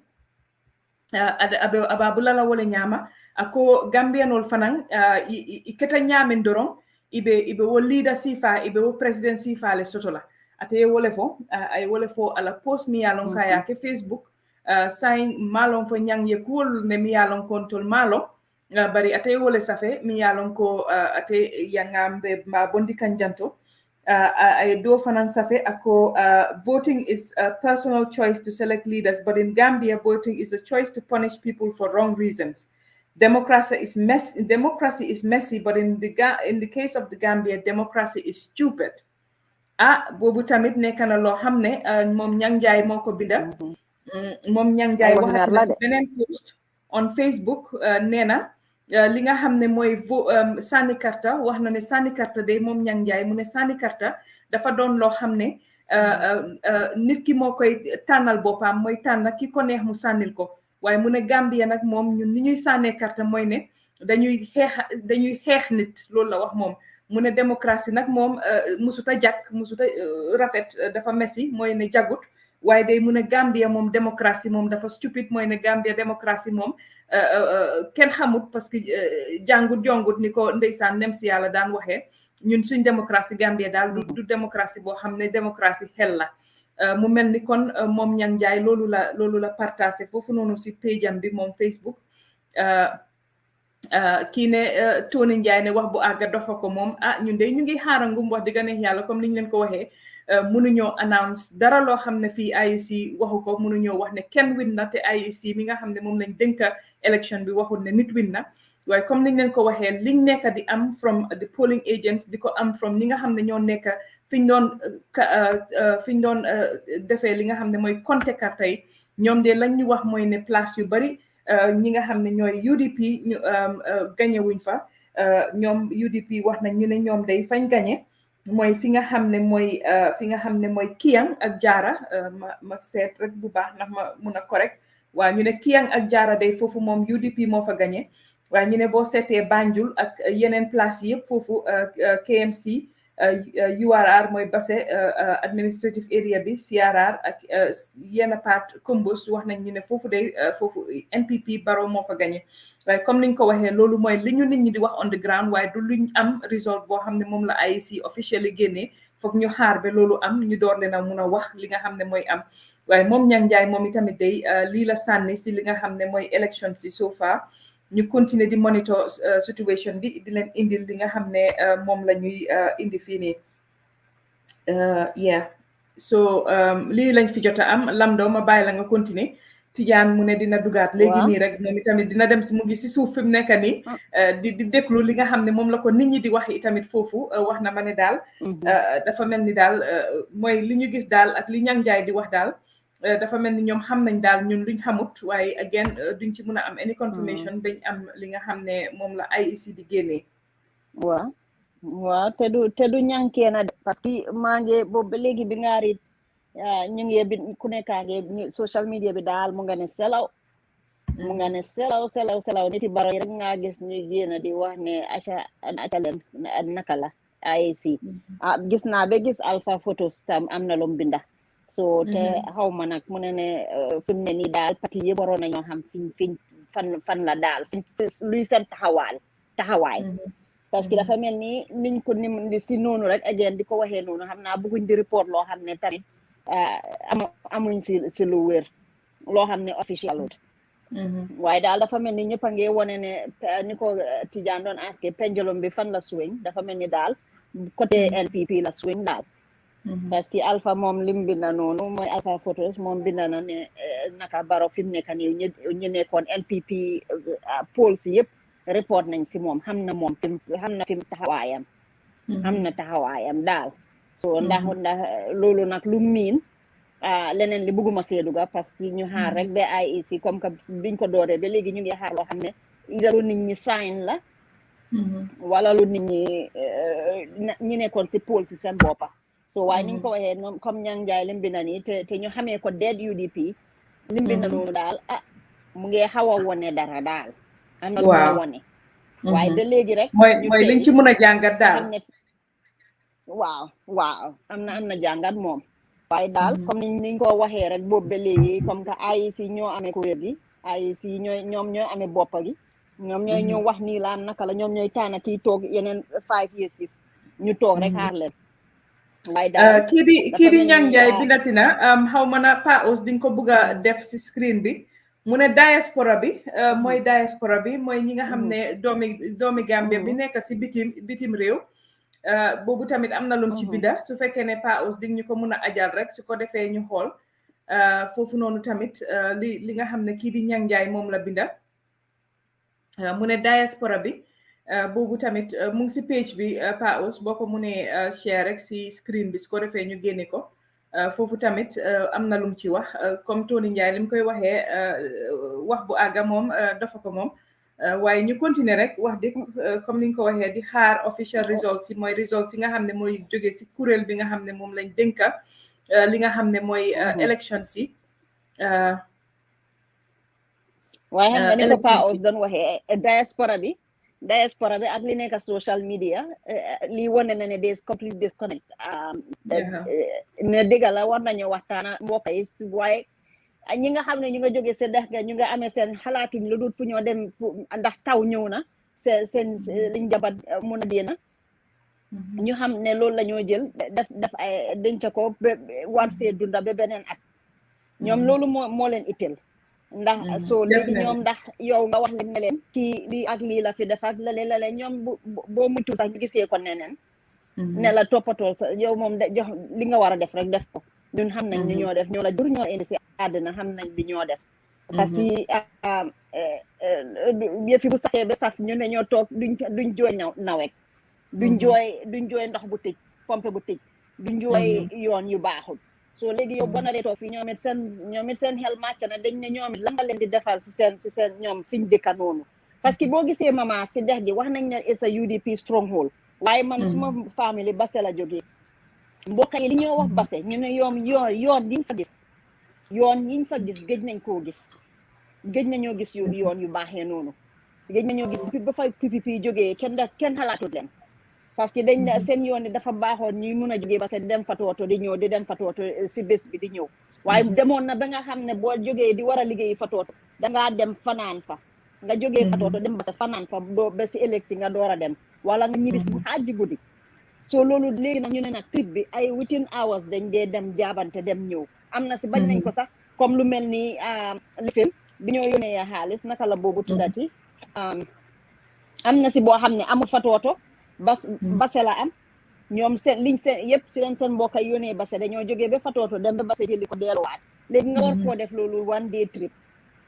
aba bulala wala nyama ako Gambia nol fanang iketa nyamen dorong ibe wo leader sifa ibe wo president sifa le sotola ate wole fo ay wole fo ala post mi yalon kaya ke Facebook sign malon fo Ñang ye kuol ne mi yalon kontol malo bari ate wole safe mi yalon ko ate yangambe ma bondi kanjanto ay do fanan safe ako voting is a personal choice to select leaders, but in Gambia voting is a choice to punish people for wrong reasons. Democracy is messy, but in the case of the Gambia, democracy is stupid. Bobu tamit nekk na loo xam ne moom Ñang Njaay moo ko binda moom Ñang Njaay waxati na si beneen post on Facebook nee na li nga xam ne mooy sànni karta wax na ne sànni karta day moom Ñang Njaay mu ne sànni karta dafa doon loo xam ne nit ki moo koy tànnal boppam mooy tànn ki ko neex mu sànnil ko waaye mu ne Gambia nag moom ñun ni ñuy sànnee karta mooy ne dañuy xeex nit loolu la wax moom mu ne démocratie nag moom musuta jàkk musuta rafet dafa messi mooy ne jagut waaye day mu ne Gambia moom démocratie moom dafa stupide mooy ne Gambia démocratie moom kenn xamut parce que jàngut jongut ni ko ndeysaan nem si yàlla daan waxee ñun suñ démocratie Gambia daal du démocratie boo xam ne démocratie xel la mu mel ni kon moom Ñang Njaay loolu la partagé foofu noonu si page am bi moom Facebook kii ne Tony Njaay ne wax bu àgga dofa ko moom ñun de ñu ngi xaarangum wax digga neex yàlla comme ni ñu leen ko waxee mënuñoo announce dara loo xam ne fii IEC waxu ko mënuñoo wax ne kenn win na te IEC mi nga xam ne moom lañ dénka élection bi waxul ne nit win na waaye comme niñ leen ko waxee liñ nekk di am from the polling agents di ko am from ñi nga xam ne ñoo nekk fiñ doon defee li nga xam ne mooy compté carte yi ñoom de lañ ñu wax mooy ne place yu bari ñi nga xam ne ñooy UDP ñu gañe wuñ fa ñoom UDP wax nañ ñu ne ñoom day fañ gañe mooy fi nga xam ne mooy Kiyang ak Jaara ma seet rek bu baax ndax ma mun a correct waaye ñu ne Kiyang ak Jaara day foofu moom UDP moo fa gañe waaye ñu ne boo seetee Banjul ak yeneen place yëpp foofu KMC URR mooy Basse administrative area bi CRR ak yenn part Kombos wax nañ ñu ne foofu de foofu NPP Barrow moo fa gagné waaye comme niñ ko waxee loolu mooy li ñu nit ñi di wax on the ground waaye du luñ am result boo xam ne moom la IEC officially génnee foog ñu xaar ba loolu am ñu door leen a mun a wax li nga xam ne mooy am waaye moom Ñang Njaay moom itamit day lii la sànni si li nga xam ne mooy élection si so far ñu continuer di monitor situation bi di leen indil li nga xam ne moom la ñuy indi fii nii yeah so lii lañ fi jot a am Lamdo ma bàyyi la nga continuer Tijaan mu ne dina dugaat léegi nii rek moom itamit dina dem si mu ngi si suuf fi mu nekk nii di déglu li nga xam ne moom la ko nit ñi di wax itamit foofu wax na ma ne daal dafa mel ni daal mooy li ñu gis daal ak li Ñang Njaay di wax daal dafa mel ni ñoom xam nañ daal ñun luñ xamut waaye again duñ ci mën a am any confirmation bañ am li nga xam ne moom la IEC di génnee waaw te du ñànkee na de parce que maa ngi boobu ba léegi bi nga rit ñu ngi bi ku nekkaange social media bi daal mu nga ne selaw selaw niti Barrow yi rek nga gis ñu génn di wax ne aca leen naka la IEC gis naa ba gis Alpha Photos tam am na lu mu binda so te xaw ma nag mu ne fi mu ne nii daal parti yëpp waroon nañoo xam fiñ fan la daal luy seen taxawaay parce que dafa mel ni niñ ko ni si noonu rek again di ko waxee noonu xam naa bëgguñ di report loo xam ne tamit amuñ si lu wér loo xam ne officiel wut waaye daal dafa mel ni ñëpp a ngi wone ne ni ko Tijaan doon aske pendulum bi fan la swing dafa mel ni daal côté NPP la swing daal parce que Alpha moom lim binda noonu mooy Alpha Photos moom binda na ne naka Barrow fi mu nekk nii ñu nekkoon NPP polls yëpp report nañ si moom xam na fi mu taxawaayam taxawaayam daal so ndax loolu nag lu miin leneen li bëgguma seeduga parce que ñu xaar rek ba IEC comme que biñ ko dooree ba léegi ñu ngi xaar loo xam ne ida lu nit ñi sign la wala lu nit ñi nekkoon si pool si seen boppa so waaye niñ ko waxee noonu comme Ñang Njaay lim binda nii te ñu xamee ko dead UDP lim binda noonu daal mu ngi xaw a wone dara daal am na lu mu wone waaye ba léegi rek mooy liñ ci mën a jàngat daal waaw am na jàngat moom waaye daal comme niñ ko waxee rek boobu ba léegi comme que IEC ñoo amee kuréel gi IEC ñoom ñooy amee boppa gi ñoom ñooy ñëw wax nii la am naka la ñoom ñooy tànn kii toog yeneen 5 years yi ñu toog rek xaar leen waaye daal kii di Ñang Njaay bindati na xaw ma na Pa Ous di nga ko bëgg a def si screen bi mu ne diaspora bi mooy ñi nga xam ne doomi Gambia bi nekk si bitim réew boobu tamit am na lum ci binda su fekkee ne Pa Ous di ñu ko mun a ajal rek su ko defee ñu xool foofu noonu tamit li nga xam ne kii di Ñang Njaay moom la binda mu ne diaspora bi boobu tamit mu ngi si page bi Pa Ous boo ko munee share rek si screen bi su ko defee ñu génne ko foofu tamit am na lum ci wax comme Tony Ndiaye li mu koy waxee wax bu àgga moom dafa ko moom waaye ñu continuer rek wax di comme ni nga ko waxee di xaar official results yi mooy results yi nga xam ne mooy jóge si kuréel bi nga xam ne moom lañ dénka li nga xam ne mooy élection si waaye xam nga ni ko Pa Ous doon waxee diaspora bi ak li nekk social media lii wane na ne des complete disconnect ne dëgg la war nañu waxtaana mbokk yi waaye ñi nga xam ne ñu nga jógee seen dex ga ñu nga amee seen xalaatuñ lu dul fu ñoo dem ndax taw ñëw na seen liñ jabat mun a déena ñu xam ne loolu la ñoo jël def ay denc ko war see dunda ba beneen at ñoom loolu moo leen itteel ndax soo léegi ñoom ndax yow nga wax leen ne leen kii lii ak lii la fi def ak lale ñoom boo mutu sax ñu gisee ko neneen ne la toppatoo sa yow moom jox li nga war a def rek def ko ñun xam nañ ni ñoo def ñoo la jur ñoo indi si àddina xam nañ li ñoo def parce que yëfi bu saxee ba saf ñu ne ñoo toog duñ jooy nawet duñ jooy ndox bu tëj pompe bu tëj duñ jooy yoon yu baaxul so léegi yow boo naree toog fii ñoom it seen xel màcc na dañ ne ñoom it la nga leen di defal si seen ñoom fiñ dëkka noonu parce que boo gisee mama si dex gi wax nañ ne it's a UDP stronghold waaye man suma famille Basse la jógee mbokk yi li ñoo wax Basse ñu ne yoon yiñ fa gis gëj nañ koo gis gëj nañoo gis yoon yu baaxee noonu gëj nañoo gis ba fa PPP jógee kenn xalaatut leen parce que dañ seen yoon ni dafa baaxoon ñuy mun a jógee ba se di dem fatooto di ñëw di dem fatooto si bés bi di ñëw waaye demoon na ba nga xam ne boo jógee di war a liggéey fatooto dangaa dem fanaan fa nga jógee fatooto dem ba sa fanaan fa ba si ëllëg si nga door a dem wala nga ñibbi si xaaj guddi so loolu léegi nag ñu ne nag trip bi ay within hours dañ dee dem jaabante dem ñëw am na si bañ nañ ko sax comme lu mel ni lifin bi ñoo yónnee xaalis naka la boobu tuddati am na si boo xam ne amul fatooto base la am ñoom seen liñ seen yëpp si leen seen mbokk yi yónnee base dañoo jógee ba fatooto dem ba base jëli ko delluwaat léegi nga war koo def loolu one day trip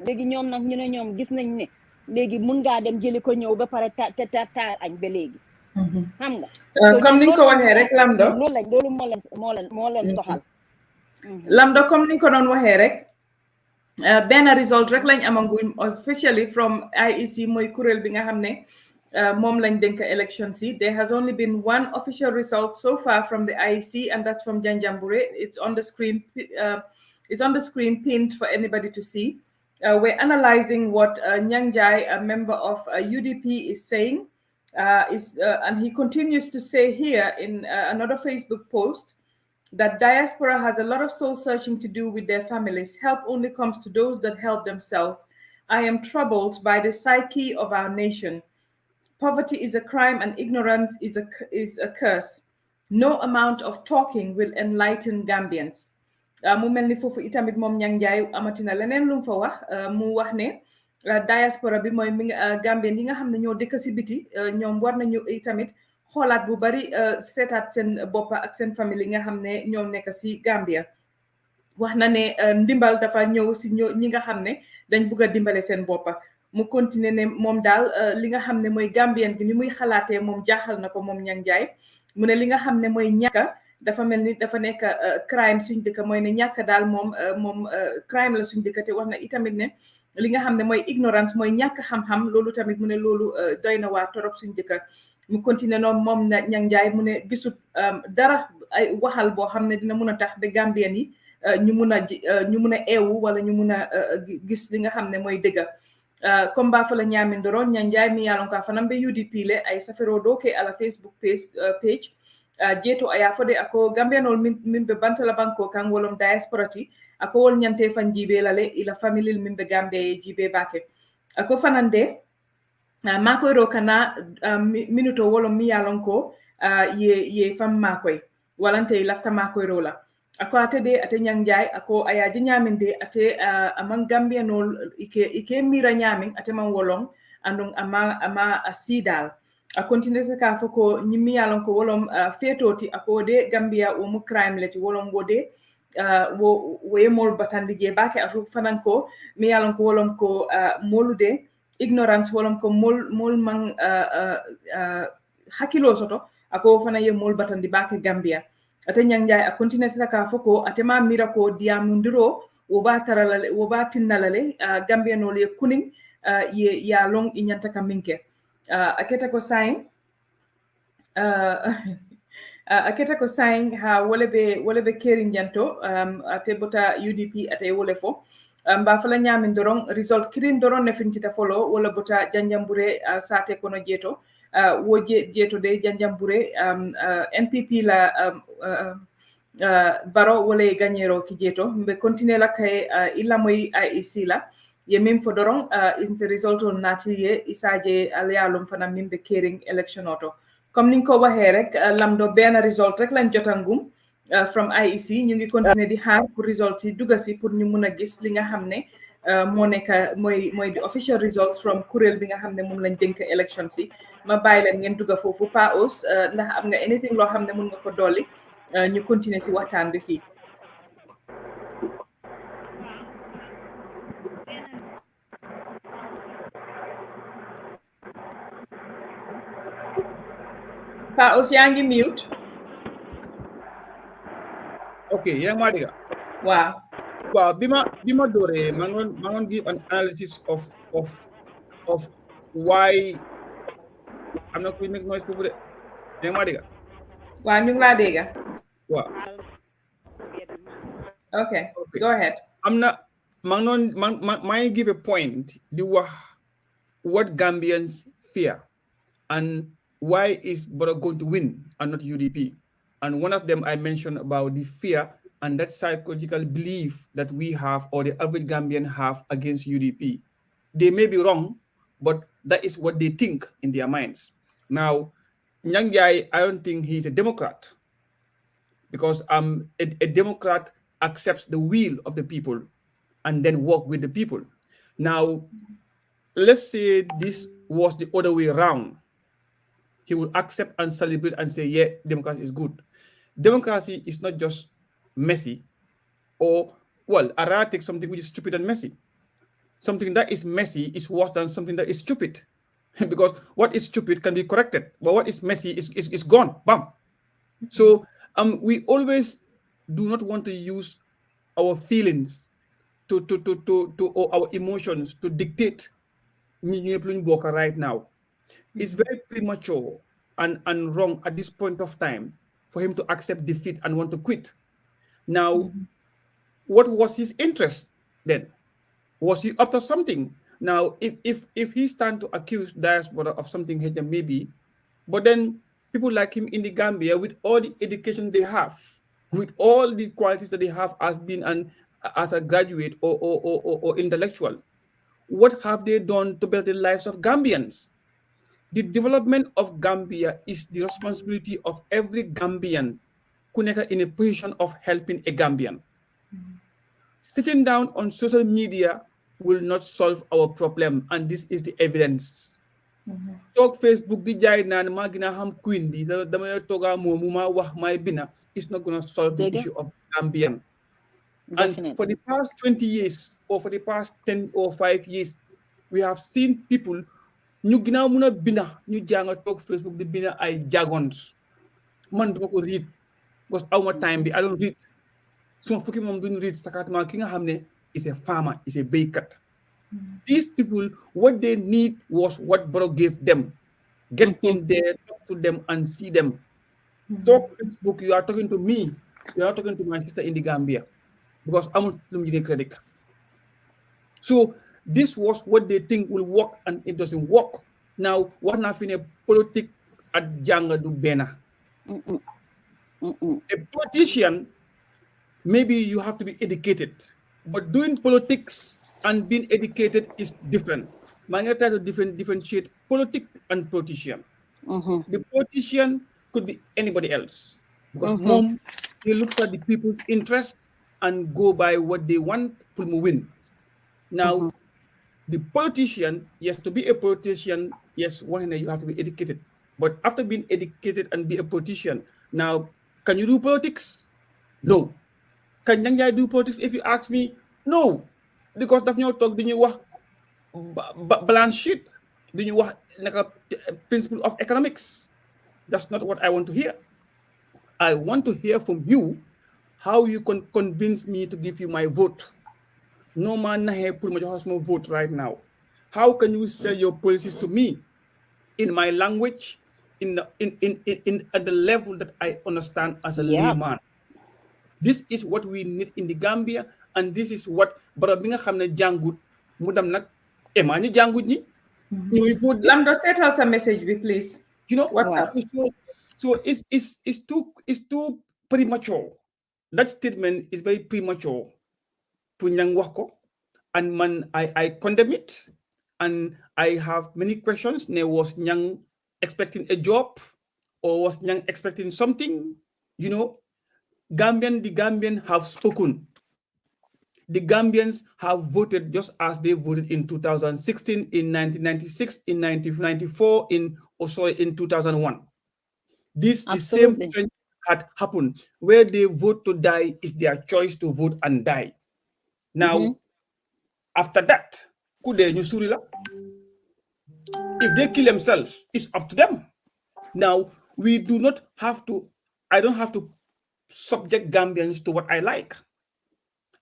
léegi ñoom nag ñu ne ñoom gis nañ ne léegi mun ngaa dem jëli ko ñëw ba pare te taal añ ba léegi xam nga comme niñ ko waxee rek Lamdo loolu moo leen soxal Lamdo comme niñ ko doon waxee rek benn result rek lañ amagum officially from IEC mooy kuréel bi nga xam ne moom lañ dénk election si there has only been one official result so far from the IEC and that's from Janjanbureh. It's on the screen pinned for anybody to see. We're analyzing what Nyang Jai, a member of UDP, is saying and he continues to say here in another Facebook post that diaspora has a lot of soul searching to do with their families. Help only comes to those that help themselves. I am troubled by the psyche of our nation. Poverty is a crime and ignorance is a curse. No amount of talking will enlighten Gambians. Mu mel ni foofu itamit moom Nyang Jaay amatina leneen lu mu fa wax mu wax ne diaspora bi mooy Gambien yi nga xam ne ñoo dëkk si biti ñoom war nañu itamit xoolaat bu bari seetaat seen boppa ak seen famille yi nga xam ne ñoo nekk si Gambia wax na ne ndimbal dafa ñëw si ñi nga xam ne dañ bugg a dimbale seen boppa mu continuer ne moom daal li nga xam ne mooy Gambien bi ni muy xalaatee moom jaaxal na ko moom Nyang Jaay mu ne li nga xam ne mooy ñàkka dafa mel ni dafa nekk crime suñ dëkk mooy ne ñàkk daal moom crime la suñ dëkk te wax na itamit ne li nga xam ne mooy ignorance mooy ñàkk xam-xam loolu tamit mu ne loolu doy na waa torop suñ dëkk mu continuer noonu moom na Nyang Jaay mu ne gisut dara ay waxal boo xam ne dina mun a tax ba Gambien yi ñu mun a eewu wala ñu mun a gis li nga xam ne mooy dëgg comme ba fala ñamindoro Nyang Jaay mi yalon ka fanan be UDP le ay safero do ke ala Facebook page jeto aya fode ako gambianol min be bantala banko kan wolom diaspora ti ako wol nyante fan jibe lale ila family min be gambe jibe bake ako fanande makoy ro kana minuto wolom mi yalon ko ye fam makoy walante lafta makoy ro la ako atede ate Nyang Jaay ako aya jinyaminde ate amang gambianol ike mira nyamin ate man wolong andong ama asidal a continue ka foko nyimi yalon ko wolom fetoti akode Gambia o mu crime leti wolom wode wo mol batandi je bake atu fanan ko mi yalon ko wolom ko molude ignorance wolom ko mol man hakilo soto ako fana ye mol batandi bake Gambia ate Nyang Jaay a continue ka foko ate ma mira ko diamundiro wo ba taralale wo ba tinnalale Gambia no le kuning ya long inyanta kaminke aketa ko sign aketa ko sign ha wolebe kering janto ate bota UDP ate wole fo mba fala nyamin dorong result kirin doron ne fintita follow wala bota Janjanbureh sate kono jeto wo jeto de Janjanbureh NPP la baro wala gagnero ki jeto mbe continue la kay illa moy IEC la ye min fo doron is the result on nati ye isaje alyalum fana min be kering election auto comme niñ ko waxee rek Lamdo benn result rek lañ jotangum from IEC ñu ngi continuer di xaar pour result yi dugga si pour ñu mun a gis li nga xam ne moo nekk mooy the official results from kuréel bi nga xam ne moom lañ dénk election si ma bàyyi leen ngeen dugga foofu Pa Ous ndax am nga anything loo xam ne mun nga ko dolli ñu continuer si waxtaan bi fii Pa Ous yaa ngi mute. Okay, yang madiga. Wow. Wow, bima dore mangon give an analysis of why I'm not going to make noise people. Yang madiga. Wow, ñu la dega. Wow. Okay, go ahead. I'm not might give a point. What Gambians fear and why is Boro going to win and not UDP? And one of them I mentioned about the fear and that psychological belief that we have or the average Gambian have against UDP. They may be wrong, but that is what they think in their minds. Now, Nyang Yai, I don't think he's a Democrat because a Democrat accepts the will of the people and then work with the people. Now, let's say this was the other way around. He will accept and celebrate and say, yeah, democracy is good. Democracy is not just messy or, well, I rather take something which is stupid and messy. Something that is messy is worse than something that is stupid. Because what is stupid can be corrected, but what is messy is gone. Bam. So we always do not want to use our feelings or our emotions to dictate right now. It's very premature and wrong at this point of time for him to accept defeat and want to quit. Now, what was his interest then? Was he up to something? Now, if he stand to accuse diaspora of something maybe, but then people like him in the Gambia with all the education they have, with all the qualities that they have as being as a graduate or intellectual, what have they done to better the lives of Gambians? The development of Gambia is the responsibility of every Gambian who is in a position of helping a Gambian. Sitting down on social media will not solve our problem, and this is the evidence. Talk Facebook di jaay naan maa gina xam queen bi dama toga moomu ma wax may bina is not going to solve the issue of Gambian. And for the past 20 years or for the past 10 or 5 years, we have seen people ñu ginaaw mëna bina ñu janga tok Facebook di bina ay jargons man duma ko read because awma time bi I don't read so fukki mom duñ read sakatuma ki nga xamne is a farmer, is a baykat. These people, what they need was what Bro gave them. Get in there, talk to them and see them. Talk Facebook, you are talking to me, you are talking to my sister in the Gambia because I'm not credit. So this was what they think will work and it doesn't work. Now, what nothing a politic at Janga do bena. A politician, maybe you have to be educated, but doing politics and being educated is different. I'm going to try to differentiate politics and politician. The politician could be anybody else because mom, he looks at the people's interest and go by what they want to win. Now, the politician, yes, to be a politician, yes, one you have to be educated. But after being educated and be a politician, now, can you do politics? No. Can Yang do politics if you ask me? No. Because daf ñoo tok diñu wax balance sheet, diñu wax naka principle of economics. That's not what I want to hear. I want to hear from you how you can convince me to give you my vote. No man nahe pour ma jox sama vote right now. How can you sell your policies to me in my language, at the level that I understand as a layman? This is what we need in the Gambia, and this is what barab bi nga xamne jangut mu dem nak ema ñu jangut ñi ñoy vote. Lando, set us a message, please. You know what's up? So it's too premature. That statement is very premature. Punyang wako, and man I condemn it, and I have many questions. Ne was Nyang expecting a job, or was Nyang expecting something? You know, the Gambian have spoken. The Gambians have voted just as they voted in 2016, in 1996, in 1994, in 2001. This the same thing had happened where they vote to die is their choice to vote and die. Now, after that, could they if they kill themselves, it's up to them. Now, we do not have to, I don't have to subject Gambians to what I like.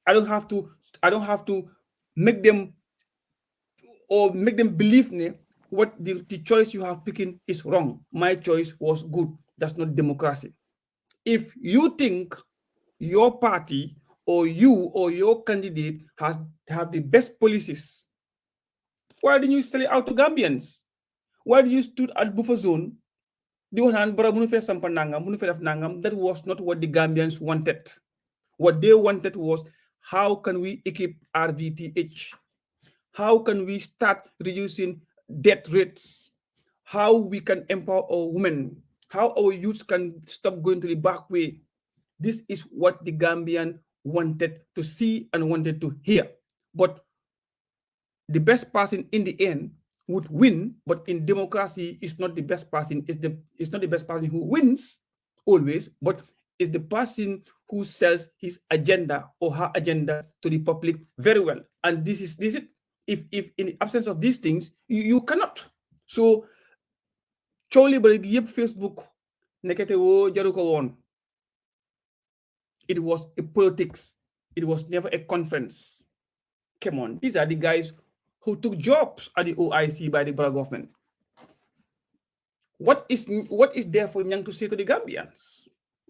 I don't have to make them believe me what the choice you have picking is wrong. My choice was good. That's not democracy. If you think your party or you or your candidate have the best policies, why didn't you sell it out to Gambians? Why did you stood at buffer zone That was not what the Gambians wanted. What they wanted was, how can we equip RVTH? How can we start reducing death rates? How we can empower our women? How our youth can stop going to the back way? This is what the Gambian wanted to see and wanted to hear. But the best person in the end would win, but in democracy, it's not the best person. It's not the best person who wins always, but it's the person who sells his agenda or her agenda to the public very well. And this is if in the absence of these things, you cannot. So Charlie Berg Facebook nekete wo jaruko won. It was a politics. It was never a conference. Come on, these are the guys who took jobs at the OIC by the Borough government. What is there for Nyang to say to the Gambians?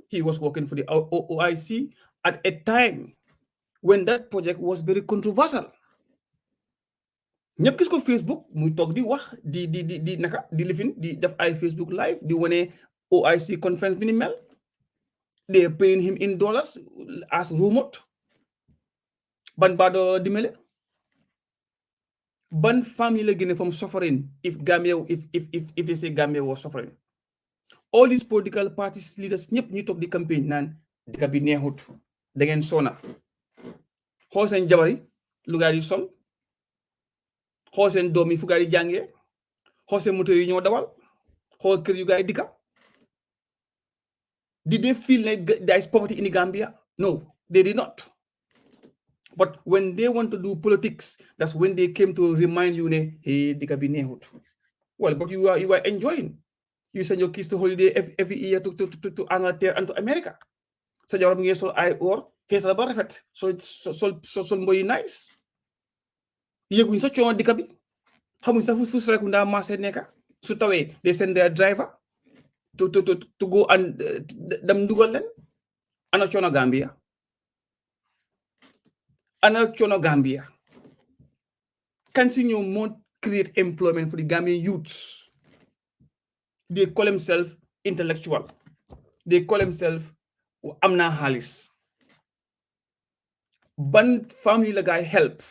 He was working for the OIC at a time when that project was very controversial. ñëpp gis ko Facebook muy toog di wax di lifin di def ay Facebook live di wane OIC conference bi ni mel. They're paying him in dollars as rumored. Ban bado dimele. Ban family la gëne from suffering if Gambia if they say Gambia was suffering. All these political parties leaders ñëpp ñu toog di campaign naan dëkk bi neexut da ngeen sona. Xool seen jabar yi lu gaa yi sol. Xool seen doom yi fu gaa yi jàngee. Xool seen moto yi ñoo dawal. Xool kër yu gaa yi dikka. Did they feel like there is poverty in the Gambia? No, they did not. But when they want to do politics, that's when they came to remind you, hey, well, but you are enjoying. You send your kids to holiday every year to Angleterre and to America. So you're going to or here's a benefit. So it's so very nice. You're going to show on the cabin. How much of food sekunda masse neka? So they send their driver to go and them dugal len. Ana chono Gambia. Ana chono Gambia. Can see you more create employment for the Gambian youths. They call themselves intellectual. They call themselves Amna Halis. Ban family la guy help.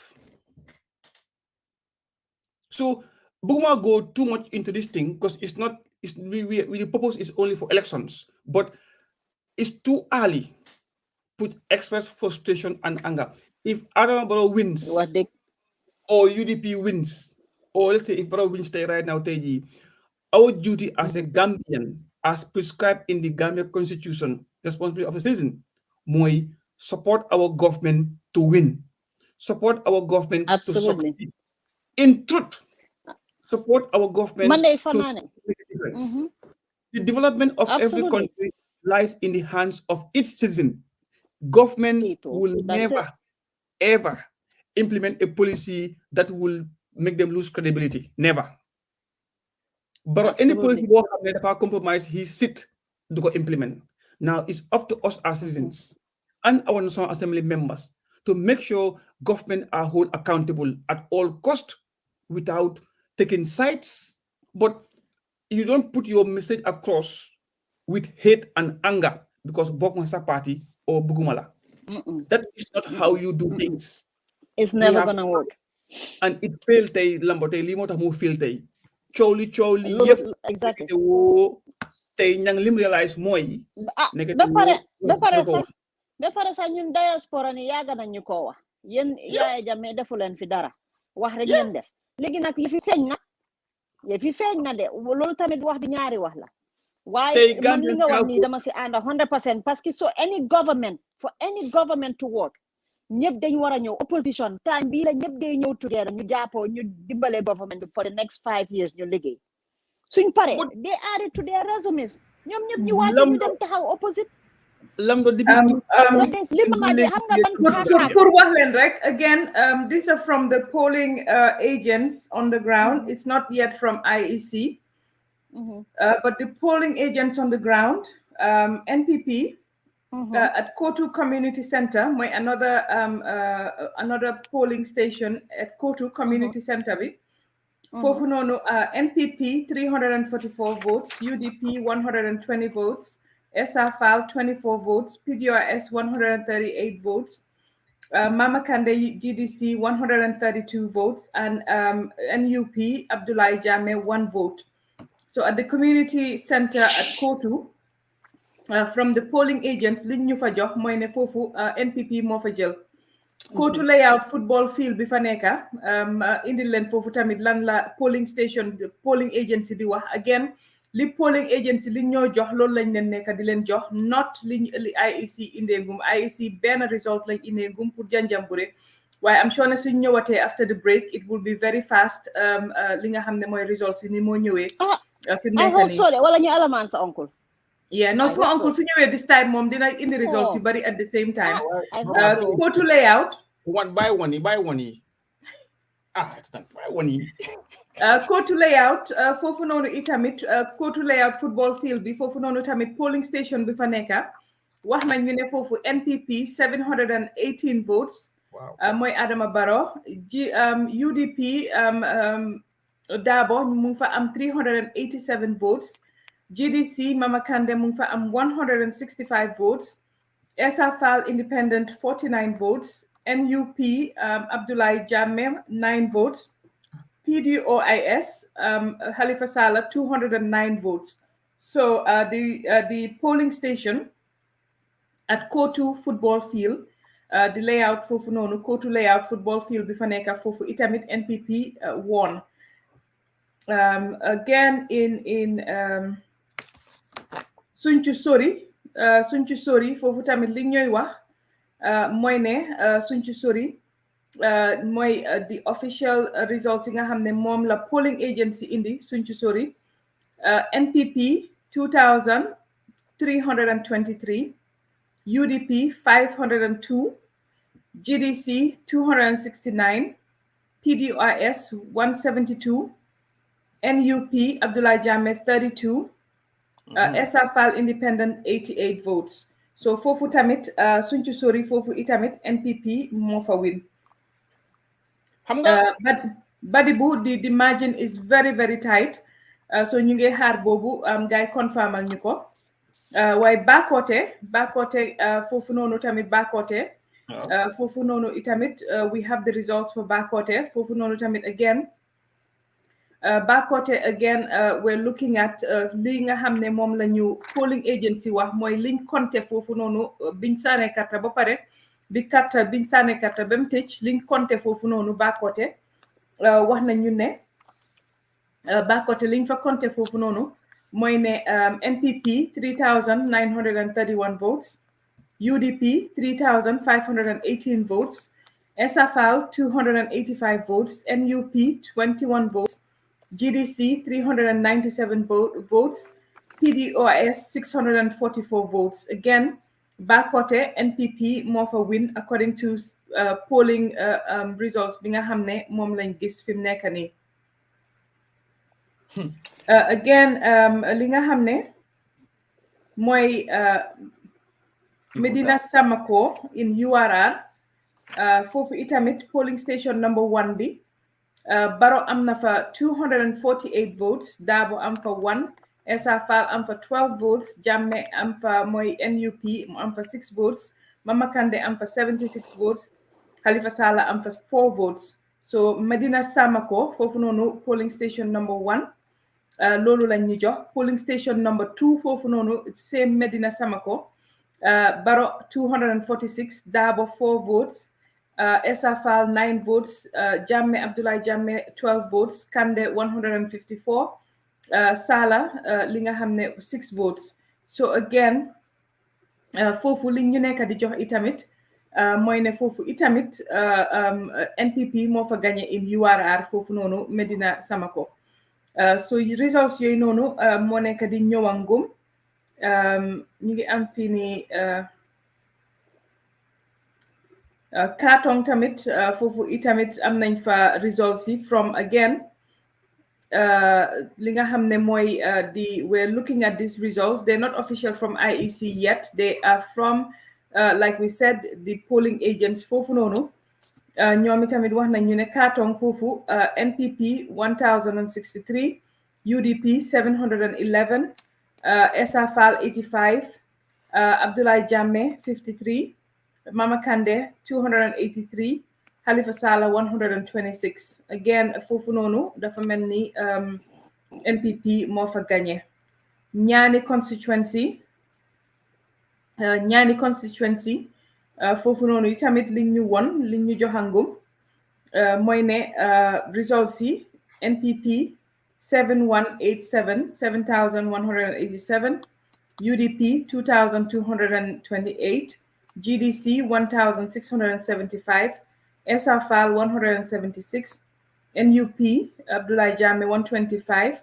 So Buma go too much into this thing because it's not. The purpose is only for elections, but it's too early. Put express frustration and anger. If Adam Barrow wins, or UDP wins, or let's say if Barrow wins right now, our duty as a Gambian, as prescribed in the Gambia Constitution, the responsibility of a citizen, Moy, support our government to win, support our government to succeed. In truth, support our government to make a difference. The development of every country lies in the hands of its citizen. Government will never, ever implement a policy that will make them lose credibility. Never. But any policy will have compromise his seat to go implement. Now it's up to us as citizens and our National Assembly members to make sure government are held accountable at all cost without taking sides. But you don't put your message across with hate and anger because Bokmasa party or Bugumala. That is not how you do things. It's never gonna work. And it failed lambote limota mu filtay. Chowli exactly. Tay ñang lim realize moy ba pare sax ñun diaspora ni yaaga nañ ñu ko wax yeen yaaya jame defu leen fi dara wax rek ngeen def léegi nag yi fi feeñ na de loolu tamit wax bi ñaari wax la waaye man li nga wax ni dama si ànd 100% parce que so for any government to work ñëpp dañ war a ñëw opposition time bii la ñëpp day ñëw together ñu jàppoo ñu dimbale government bi for the next 5 years ñu liggéey suñ pare they add it to their resumes ñoom ñëpp ñu wàcc ñu dem taxaw opposite again, these are from the polling agents on the ground. It's not yet from IEC, but the polling agents on the ground, NPP, at Kotu Community Center, another polling station at Kotu Community Center, foofu noonu NPP 344 votes, UDP 120 votes, SRFAL 24 votes, PDRS 138 votes, Mama Kande GDC 132 votes, and NUP Abdoulaye Jame 1 vote. So at the community center at Kotu, from the polling agents, liñ ñu fa jox mooy ne foofu NPP moo fa jël. Kotu layout football field bi fa nekka indil leen foofu tamit lan la polling station polling agency di wax again li polling agency li ñoo jox loolu lañ leen nekk di leen jox not li IEC indeegum IEC benn result lañ indeegum pour Janjanbureh waaye am sure ne suñ ñëwatee after the break it will be very fast li nga xam ne mooy results yi ni moo ñëwee fi mu nekk nii wala ñu alamaan sa oncle yeah no suma uncle su ñëwee this time moom dina indi results yu bari at the same time Kotu layout one by one by one by one Kotu layout foofu noonu itamit Kotu layout football field bi foofu noonu tamit polling station bi fa nekka wax nañ ñu ne foofu NPP 718 votes mooy Adama Barrow UDP Dabo mu ngi fa am 387 votes GDC Mama Kande mu ngi fa am 165 votes SRFAL Independent 49 votes NUP Abdoulaye Jammeh 9 votes PDOIS Halifa Sallah 209 votes. So the polling station at Kotu football field, the layout for noonu Kotu layout football field bi fa nekka foofu itamit NPP won. Again in Sunchu Sori foofu tamit li ñooy wax mooy ne Sunchu Sori mooy the official results yi nga xam ne moom la polling agency indi Sunchu Sori NPP 2,323 UDP 502 GDC 269 PDRS 172 NUP Abdoulaye Jammeh 32 SRFAL Independent 88 votes. So foofu tamit Sunchu Sori foofu itamit NPP moo fa win. But Badibu, the margin is very, very tight. So ñu ngi xaar boobu gaay confirmal ñu ko. Waaye Bakote foofu noonu tamit Bakote. Foofu noonu itamit we have the results for Bakote. Foofu noonu tamit again. Bakote again we're looking at li nga xam ne moom la ñu polling agency wax mooy liñ compté foofu noonu biñ sànnee carte ba pare bi carte biñ sànnee carte ba mu tëj liñ compté foofu noonu Bakote wax nañ ñu ne Bakote liñ fa compté foofu noonu mooy ne NPP 3,931 votes UDP 3,518 votes SRFAL 285 votes NUP 21 votes GDC 397 votes, PDOIS 644 votes. Again, Bakote NPP more for win according to polling results. Binga hamne mom lañ gis fim nekk ni. Again, li nga hamne moy Medina Samako in URR. Fofu itamit polling station number 1 bi. Barrow am na fa 248 votes Dabo am fa 1 SRFAL am fa 12 votes Jammeh am fa mooy NUP am fa 6 votes Mama Kandeh am fa 76 votes Halifa Sallah am fa 4 votes so Medina Samako foofu noonu polling station number 1 loolu lañ ñu jox polling station number 2 foofu noonu same Medina Samako Barrow 246 Dabo 4 votes SRFAL 9 votes, Jammeh Abdoulaye Jammeh 12 votes, Kandeh 154, Sallah li nga xam ne 6 votes. So again, foofu li ñu nekk di jox itamit mooy ne foofu itamit NPP moo fa gagné in URR foofu noonu Medina Samako. So results yooyu noonu moo nekk di ñëwangum ñu ngi am fii nii Kartong tamit foofu itamit am nañ fa results yi from again li nga xam ne mooy we're looking at these results they're not official from IEC yet they are from like we said the polling agents foofu noonu ñoom itamit wax nañ ñu ne Katong foofu NPP 1063, UDP 711, Essa Fall 85, Abdoulaye Jammeh 53, Mama Kandeh 283, Halifa Sallah 126. Again foofu noonu dafa mel ni NPP moo fa gagné. Ñaani constituency foofu noonu itamit liñ ñu won liñ ñu joxangum mooy ne results yi NPP 7187, UDP 2228, GDC 1675, SFL 176, NUP Abdoulaye Jammeh 125,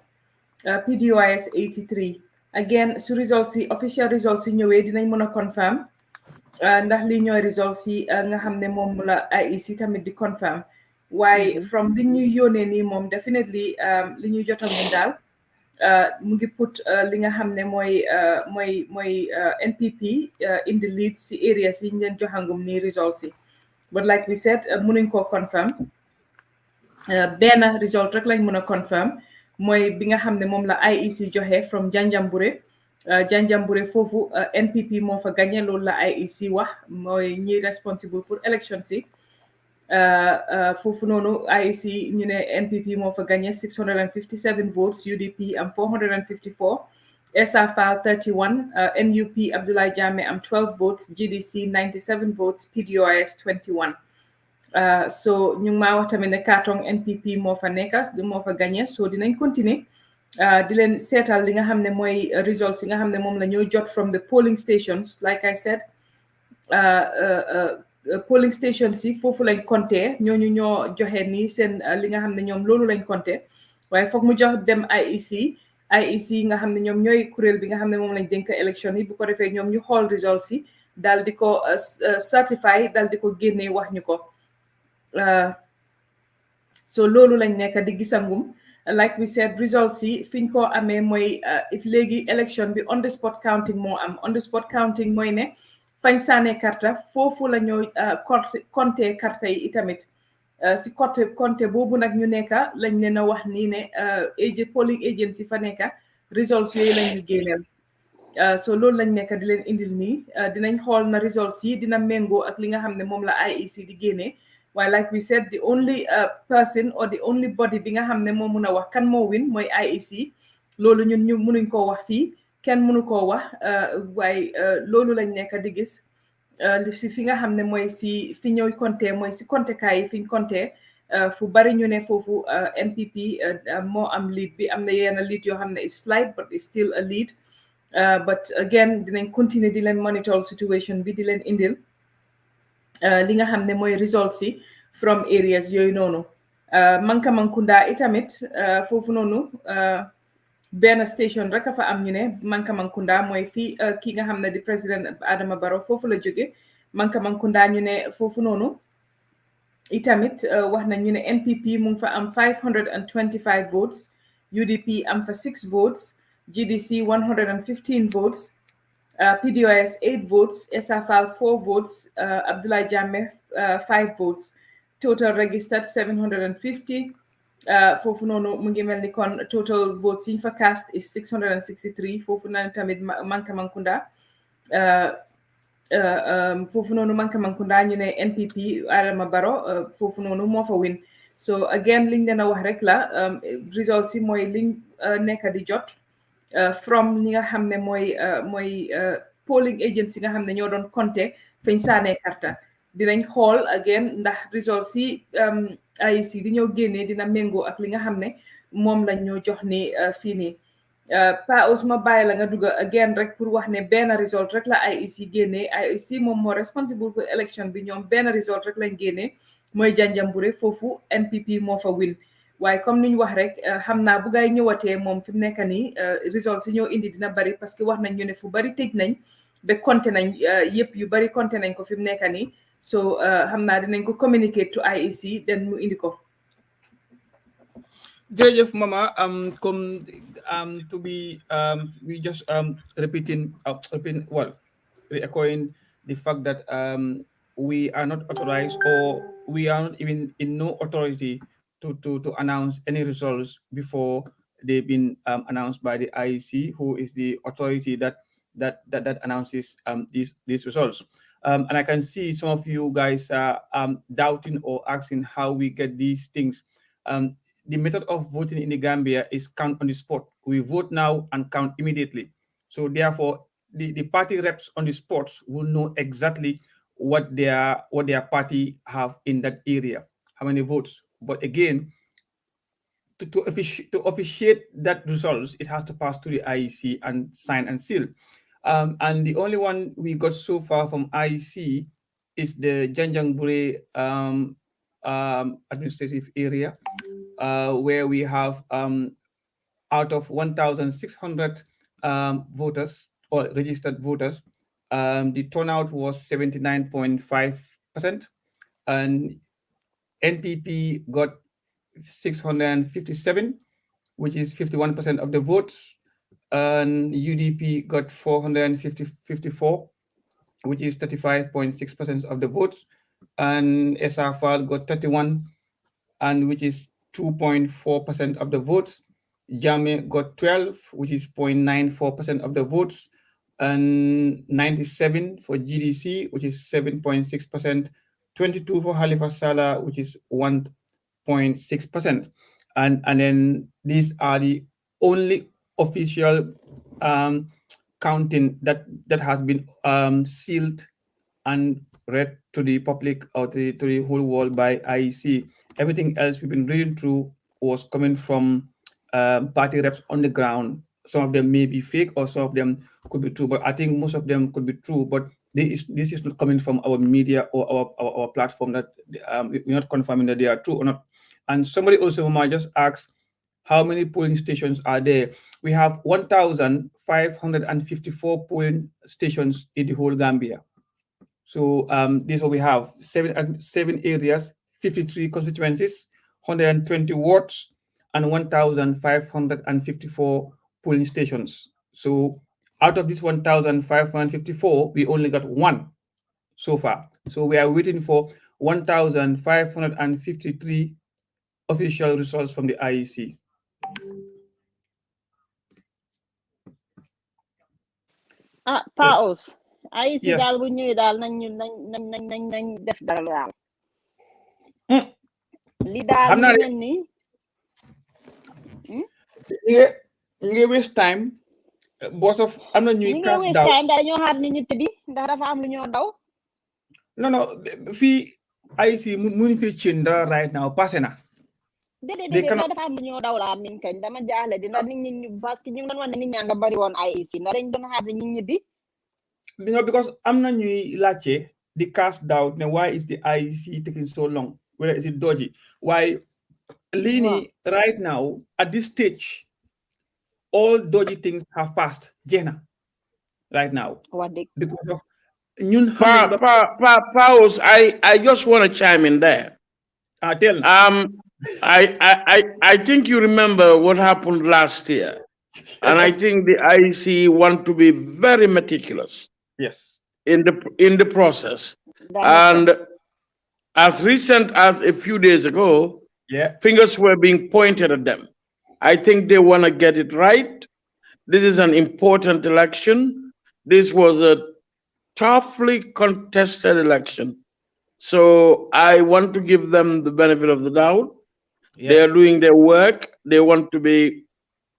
PDOIS 83. Again su results yi official results yi ñëwee dinañ mën a confirm ndax li ñooy results yi nga xam ne moom la IEC tamit di confirm waaye from li ñuy yónnee nii moom definitely li ñuy jotagum daal mu ngi put li nga xam ne mooy NPP in the lead si areas yi ñu leen joxangum nii results yi but like we said mënuñ koo confirm benn result rek lañ mën a confirm mooy bi nga xam ne moom la IEC joxe from Janjanbureh foofu NPP moo fa gagné loolu la IEC wax mooy ñi responsible pour election si foofu noonu IEC ñu ne NPP moo fa gagné 657 votes, UDP am 454, SFL 31, NUP Abdoulaye Jammeh am 12 votes, GDC 97 votes, PDOIS 21. So ñu ngi maa wax tamit ne Katong NPP moo fa nekkas moo fa gagné so dinañ continuer di leen seetal li nga xam ne mooy results yi nga xam ne moom la ñoo jot from the polling stations like I said polling stations yi foofu lañ compté ñooñu ñoo joxe nii seen li nga xam ne ñoom loolu lañ compté waaye foog mu jox dem IEC nga xam ne ñoom ñooy kuréel bi nga xam ne moom lañ dénk élection yi bu ko defee ñoom ñu xool results yi daal di ko certify daal di ko génnee wax ñu ko so loolu lañ nekk di gisangum like we said results yi fiñ ko amee mooy if léegi election bi on the spot counting moo am on the spot counting mooy ne fañ saane karta foofu la ñoo compté karta yi itamit si compté boobu nag ñu nekka lañ leen a wax nii ne polling agency fa nekka results yooyu lañ ñu génneel so loolu lañ nekk di leen indil nii dinañ xool na results yi dina méngoo ak li nga xam ne moom la IEC di génnee waaye like we said the only person or the only body bi nga xam ne moo mun a wax kan moo win mooy IEC loolu ñun ñu munuñ koo wax fii kenn mënu koo wax waaye loolu lañ nekk di gis si fi nga xam ne mooy si fi ñooy compté mooy si comptékaay yi fiñ compté fu bari ñu ne foofu NPP moo am lead bi am na yenn lead yoo xam ne is slight but is still a lead but again dinañ continuer di leen monitor situation bi di leen indil li nga xam ne mooy results yi from areas yooyu noonu Mankamankunda itamit foofu noonu benn station rek a fa am ñu ne Mankamankunda mooy fii ki nga xam ne di président Adama Barrow foofu la jóge Mankamankunda ñu ne foofu noonu itamit wax nañ ñu ne NPP mu ngi fa am 525 votes, UDP am fa 6 votes, GDC 115 votes, PDOIS 8 votes, SFL 4 votes, Abdoulaye Jammeh 5 votes, total registered 750. Foofu noonu mu ngi mel ni kon total votes yi fa cast is 663 foofu na tamit Mankamankunda foofu noonu Mankamankunda ñu ne NPP Adama Barrow foofu noonu moo fa win so again liñ leen a wax rek la results yi mooy liñ nekk di jot from ñi nga xam ne mooy polling agency nga xam ne ñoo doon compté fañ saanee karta dinañ xool again ndax results yi IEC di ñoo génnee dina méngoo ak li nga xam ne moom lañ ñoo jox ni fii nii Pa Ousma bàyyi la nga dugg again rek pour wax ne benn result rek la IEC génnee IEC moom moo responsible pour election bi ñoom benn result rek lañ génnee mooy Janjanbureh foofu NPP moo fa win waaye comme ni ñu wax rek xam naa bu gaay ñëwatee moom fi mu nekk nii results yi ñoo indi dina bari parce que wax nañ ñu ne fu bari tëj nañ ba compté nañ yëpp yu bari compté nañ ko fi mu nekk nii so xam naa dinañ ko communicate to IEC den mu indi ko. Jërëjëf Mama comme to be we just repeating well re-echoing the fact that we are not authorized, or we are not even in no authority to announce any results before they've been announced by the IEC, who is the authority that announces these results. And I can see some of you guys are doubting or asking how we get these things. The method of voting in the Gambia is count on the spot. We vote now and count immediately. So therefore, the party reps on the spots will know exactly what their party have in that area, how many votes. But again, to officiate that results, it has to pass through the IEC and sign and seal. And the only one we got so far from IEC is the Janjangbure administrative area, where we have out of 1,600 voters or registered voters, the turnout was 79.5%, and NPP got 657, which is 51% of the votes, and UDP got 454, which is 35.6% of the votes, and SRFAL got 31, and which is 2.4% of the votes. Jame got 12, which is 0.94% of the votes, and 97 for GDC, which is 7.6%, 22 for Halifax Sala, which is 1.6%. And then these are the only official counting that has been sealed and read to the public or to the whole world by IEC. Everything else we've been reading through was coming from party reps on the ground. Some of them may be fake, or some of them could be true, but I think most of them could be true. But this is not coming from our media or our platform, that we're not confirming that they are true or not. And somebody also might just ask, how many polling stations are there? We have 1,554 polling stations in the whole Gambia. So this is what we have: seven areas, 53 constituencies, 120 wards, and 1,554 polling stations. So out of this 1,554, we only got one so far. So we are waiting for 1,553 official results from the IEC. Paos, IEC Yes. daal bu ñëwee daal nañ def dara daal. Li daal xam naa ñu ne mel ni. ñu ngi waste time. Boss of am na ñuy cast waste daw. time daal ñoo xaar ni ñu tëddi ndax dafa am lu ñoo daw. non fii IEC mënuñ fi cin dara right now passé na. déedéet dafa am lu ñoo daw laa min kañ dama jaaxle dina nit ñi parce que ñu ngi doon wax ne nit ñaa nga bari woon IEC ndax dañ doon xaar ne nit ñi bi. Because am na ñuy laajte di cast doubt ne why is the IEC taking so long, whether is it dodgy, why lii nii right now at this stage all dodgy things have passed jeex na right now because of ñun Paus, I just want to chime in there. Tell me. I think you remember what happened last year, and I think the IEC want to be very meticulous. Yes. In the process, and as recent as a few days ago, fingers were being pointed at them. I think they want to get it right. This is an important election. This was a toughly contested election. So I want to give them the benefit of the doubt. They are doing their work. They want to be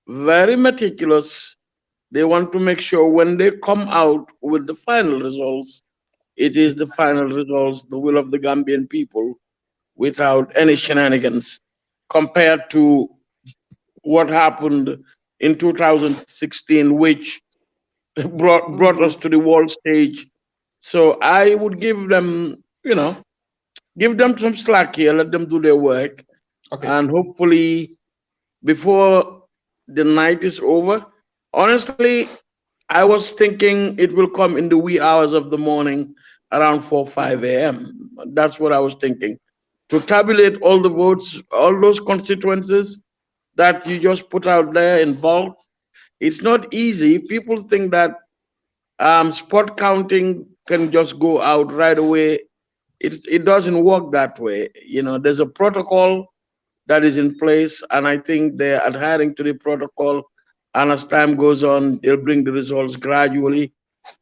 very meticulous. They want to make sure when they come out with the final results, it is the final results, the will of the Gambian people, without any shenanigans, compared to what happened in 2016, which brought us to the world stage. So I would give them, give them some slack here, let them do their work. Okay. And hopefully before the night is over, honestly, I was thinking it will come in the wee hours of the morning around 4, 5 a.m. That's what I was thinking. To tabulate all the votes, all those constituencies that you just put out there in bulk, it's not easy. People think that spot counting can just go out right away it doesn't work that way. You know, there's a protocol that is in place, and I think they're adhering to the protocol. And as time goes on, they'll bring the results gradually,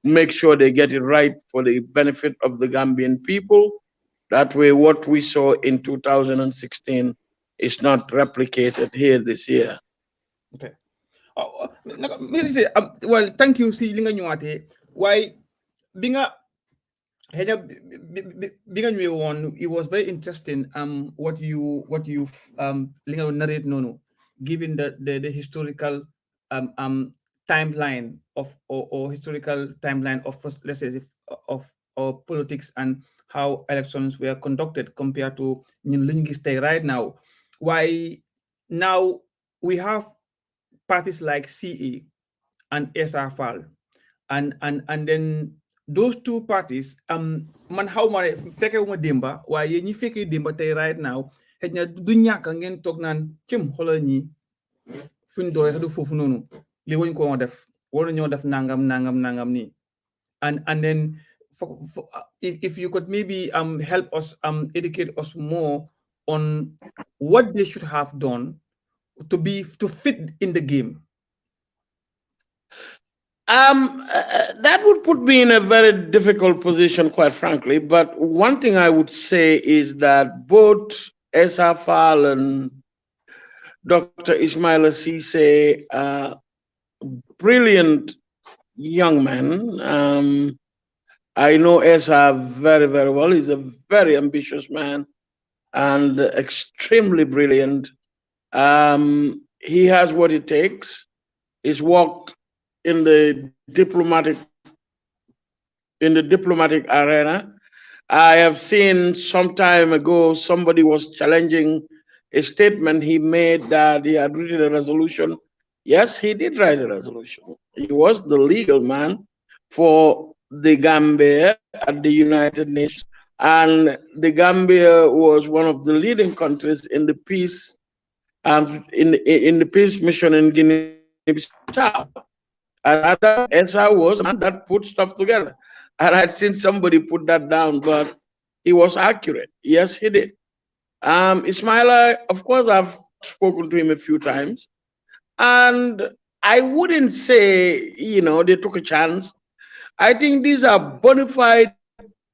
make sure they get it right for the benefit of the Gambian people. That way, what we saw in 2016 is not replicated here this year. Okay. Well, thank you. Si linga ñëwaatee waaye bi nga xëy na bi nga ñëwee woon, it was very interesting what you li nga narrate noonu, given the historical timeline of or historical timeline of, let's say, of politics and how elections were conducted compared to ñun li ñu gis tey right now. Why now we have parties like CA and SRFAL, and then those two parties man how ma fekke wu ma démba waaye ñi fekkee démba tey right now xëy na du ñàkk ngeen toog naan cim xoolal ñi fuñ dooree sax du foofu noonu li wañ ko def waru ñoo def nangam nii, and then if you could maybe help us educate us more on what they should have done to fit in the game. That would put me in a very difficult position, quite frankly. But one thing I would say is that both SRFAL and Dr. Ismail Cisse are brilliant young men. I know Esa very, very well. He's a very ambitious man and extremely brilliant. He has what it takes. He's worked in the diplomatic arena. I have seen some time ago somebody was challenging a statement he made that he had written a resolution. Yes, he did write a resolution. He was the legal man for the Gambia at the United Nations, and the Gambia was one of the leading countries in the peace in the peace mission in Guinea-Bissau. And Esa was a man that put stuff together. And I'd seen somebody put that down, but he was accurate. Yes, he did. Ismaila, of course, I've spoken to him a few times. And I wouldn't say, they took a chance. I think these are bona fide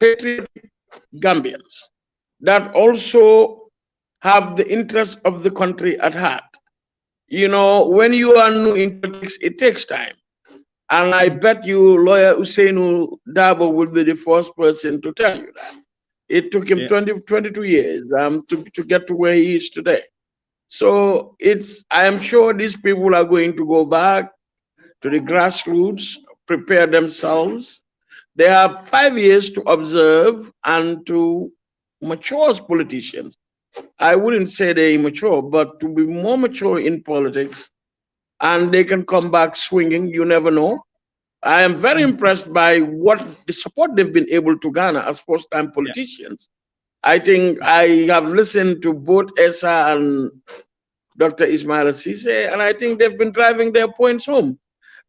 patriotic Gambians that also have the interest of the country at heart. When you are new in politics, it takes time. And I bet you lawyer Usainu Dabo will be the first person to tell you that. It took him 22 years to get to where he is today. So I am sure these people are going to go back to the grassroots, prepare themselves. They have 5 years to observe and to mature as politicians. I wouldn't say they're immature, but to be more mature in politics, and they can come back swinging, you never know. I am very impressed by what the support they've been able to garner as first-time politicians. I think I have listened to both Esa and Dr. Ismail Cisse, and I think they've been driving their points home.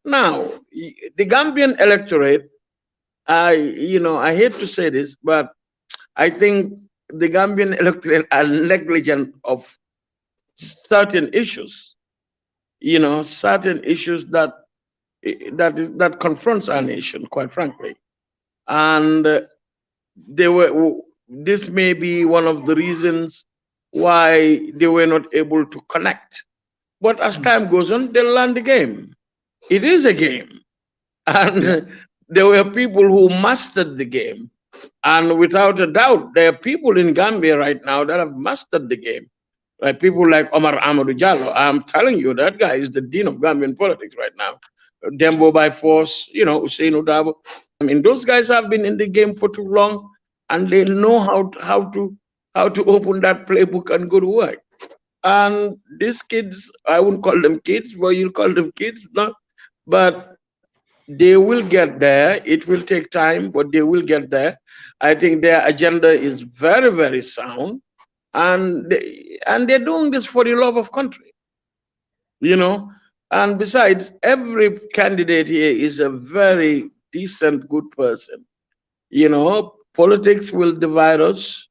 Now, the Gambian electorate, I hate to say this, but I think the Gambian electorate are negligent of certain issues, certain issues that confronts our nation, quite frankly. And this may be one of the reasons why they were not able to connect. But as time goes on, they'll learn the game. It is a game. And there were people who mastered the game. And without a doubt, there are people in Gambia right now that have mastered the game. Like people like Omar Amadou Jallo. I'm telling you, that guy is the dean of Gambian politics right now. Dembo by force, Usainu Dabo. I mean, those guys have been in the game for too long, and they know how to open that playbook and go to work. And these kids, I wouldn't call them kids, but you'll call them kids, no? But they will get there. It will take time, but they will get there. I think their agenda is very, very sound, and they're doing this for the love of country, And besides, every candidate here is a very decent, good person. Politics will divide us,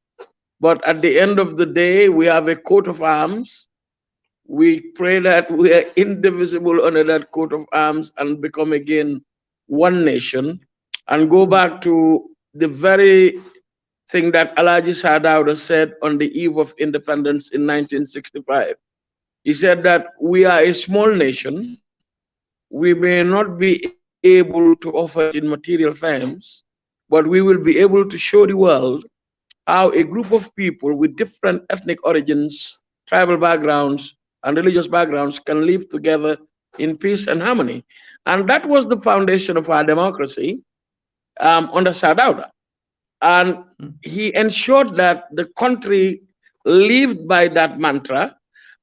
but at the end of the day, we have a coat of arms. We pray that we are indivisible under that coat of arms and become again one nation and go back to the very thing that Alaji Sadauda said on the eve of independence in 1965. He said that we are a small nation. We may not be able to offer it in material terms, but we will be able to show the world how a group of people with different ethnic origins, tribal backgrounds, and religious backgrounds can live together in peace and harmony. And that was the foundation of our democracy under Sadauda. And he ensured that the country lived by that mantra.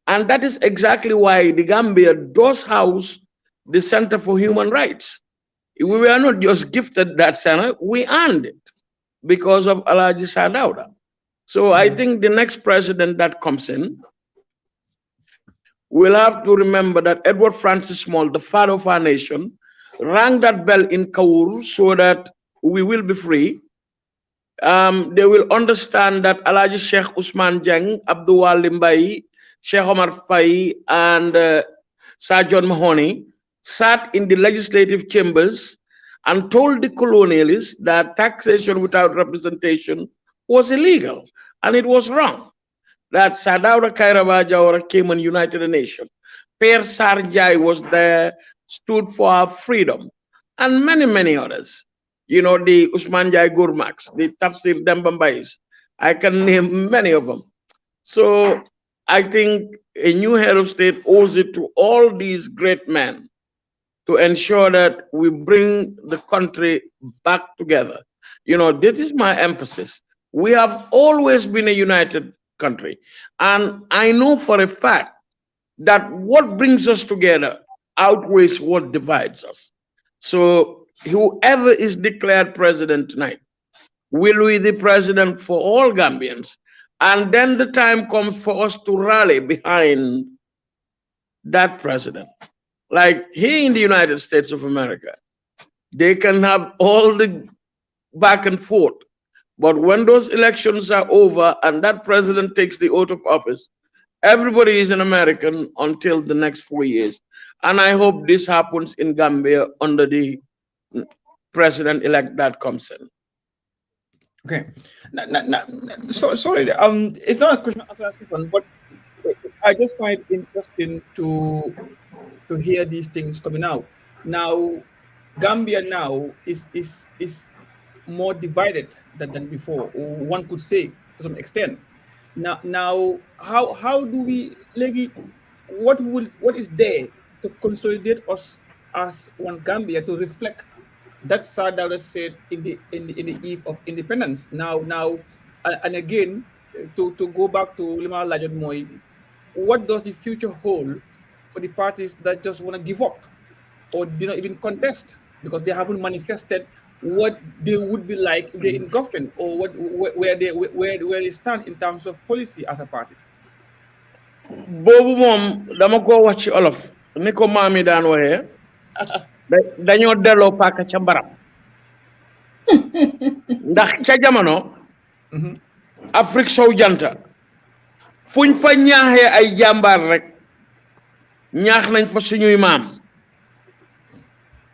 And that is exactly why the Gambia does house the Center for Human Rights. We were not just gifted that center, we earned it because of Alaji Sadauda. So I think the next president that comes in will have to remember that Edward Francis Small, the father of our nation, rang that bell in Kaur so that we will be free. They will understand that Alaji Sheikh Usman Jeng, Abdul Wali Mbai, Sheikh Omar Fai, and Sir John Mahoney sat in the legislative chambers and told the colonialists that taxation without representation was illegal and it was wrong. That Sadauda Kairaba Jawara came and united the nation. Per Sarjai was there, stood for our freedom, and many, many others. You know, the Usman Jai Gurmaks, the Tafsir Dembambais. I can name many of them. So I think a new head of state owes it to all these great men to ensure that we bring the country back together. You know, this is my emphasis. We have always been a united country. And I know for a fact that what brings us together outweighs what divides us. So whoever is declared president tonight will be the president for all Gambians. And then the time comes for us to rally behind that president. Like here in the United States of America, they can have all the back and forth. But when those elections are over and that president takes the oath of office, everybody is an American until the next 4 years. And I hope this happens in Gambia under the president-elect that comes in. Okay. Sorry, it's not a question but I just find it interesting to hear these things coming out. Now, Gambia now is more divided than before, or one could say to some extent. Now, how do we, what is there to consolidate us as one Gambia to reflect that Sadauda said in the eve of independence? Now, and again, to go back to Lima Lajon Moy, what does the future hold for the parties that just want to give up or do not even contest because they haven't manifested what they would be like if they're in government, or where they stand in terms of policy as a party? Bobu mom dama ko wax ci olof ni ko mami daan waxe dañoo delloo paaka ca mbaram ndax ca jamono Afrique sow janta fuñ fa ñaaxee ay jàmbaar rek ñaax nañ fa suñuy maam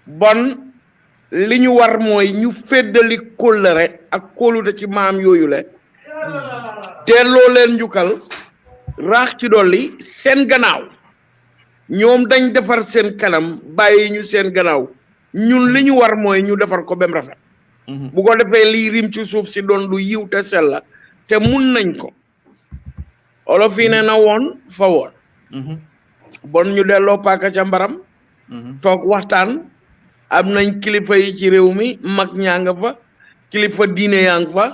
bon li ñu war mooy ñu feddali kóllëre ak kóolute ci maam yooyu le delloo leen njukkal raax ci dolli seen gannaaw ñoom dañ defar seen kanam bàyyi ñu seen gannaaw ñun li ñu war mooy ñu defar ko bem rafet bu ko defee lii rim ci suuf si doon lu yiw te sella te mun nañ ko olof yi ne na woon fa woon bon ñu delloo paaka ca mbaram toog waxtaan am nañ kilifa yi ci réew mi mag ñaa nga fa kilifa diine yaa nga fa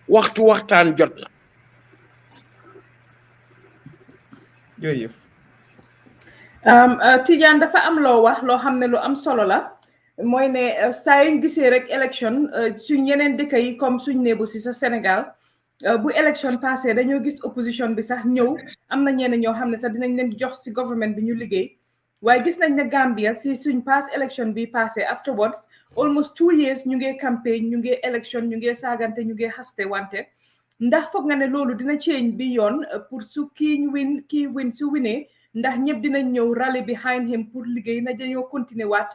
waxtu waxtaan jot na jërëjëf Tidiane dafa am loo wax loo xam ne lu am solo la mooy ne saa yuñ gisee rek élection suñ yeneen dëkk yi comme suñ neebu si sa Sénégal bu élection passé dañoo gis opposition bi sax ñëw am na ñenn ñoo xam ne sax dinañ leen di jox si gouvernement bi ñu liggéey waaye gis nañ ne Gambia si suñ pass election bi passé afterwards almost 2 years ñu ngi campagne ñu ngi election ñu ngi saagante ñu ngi xaste wante ndax foog nga ne loolu dina change bi yoon pour su kii win su winee ndax ñëpp dinañ ñëw rally behind him pour liggéey na dañoo continuer waat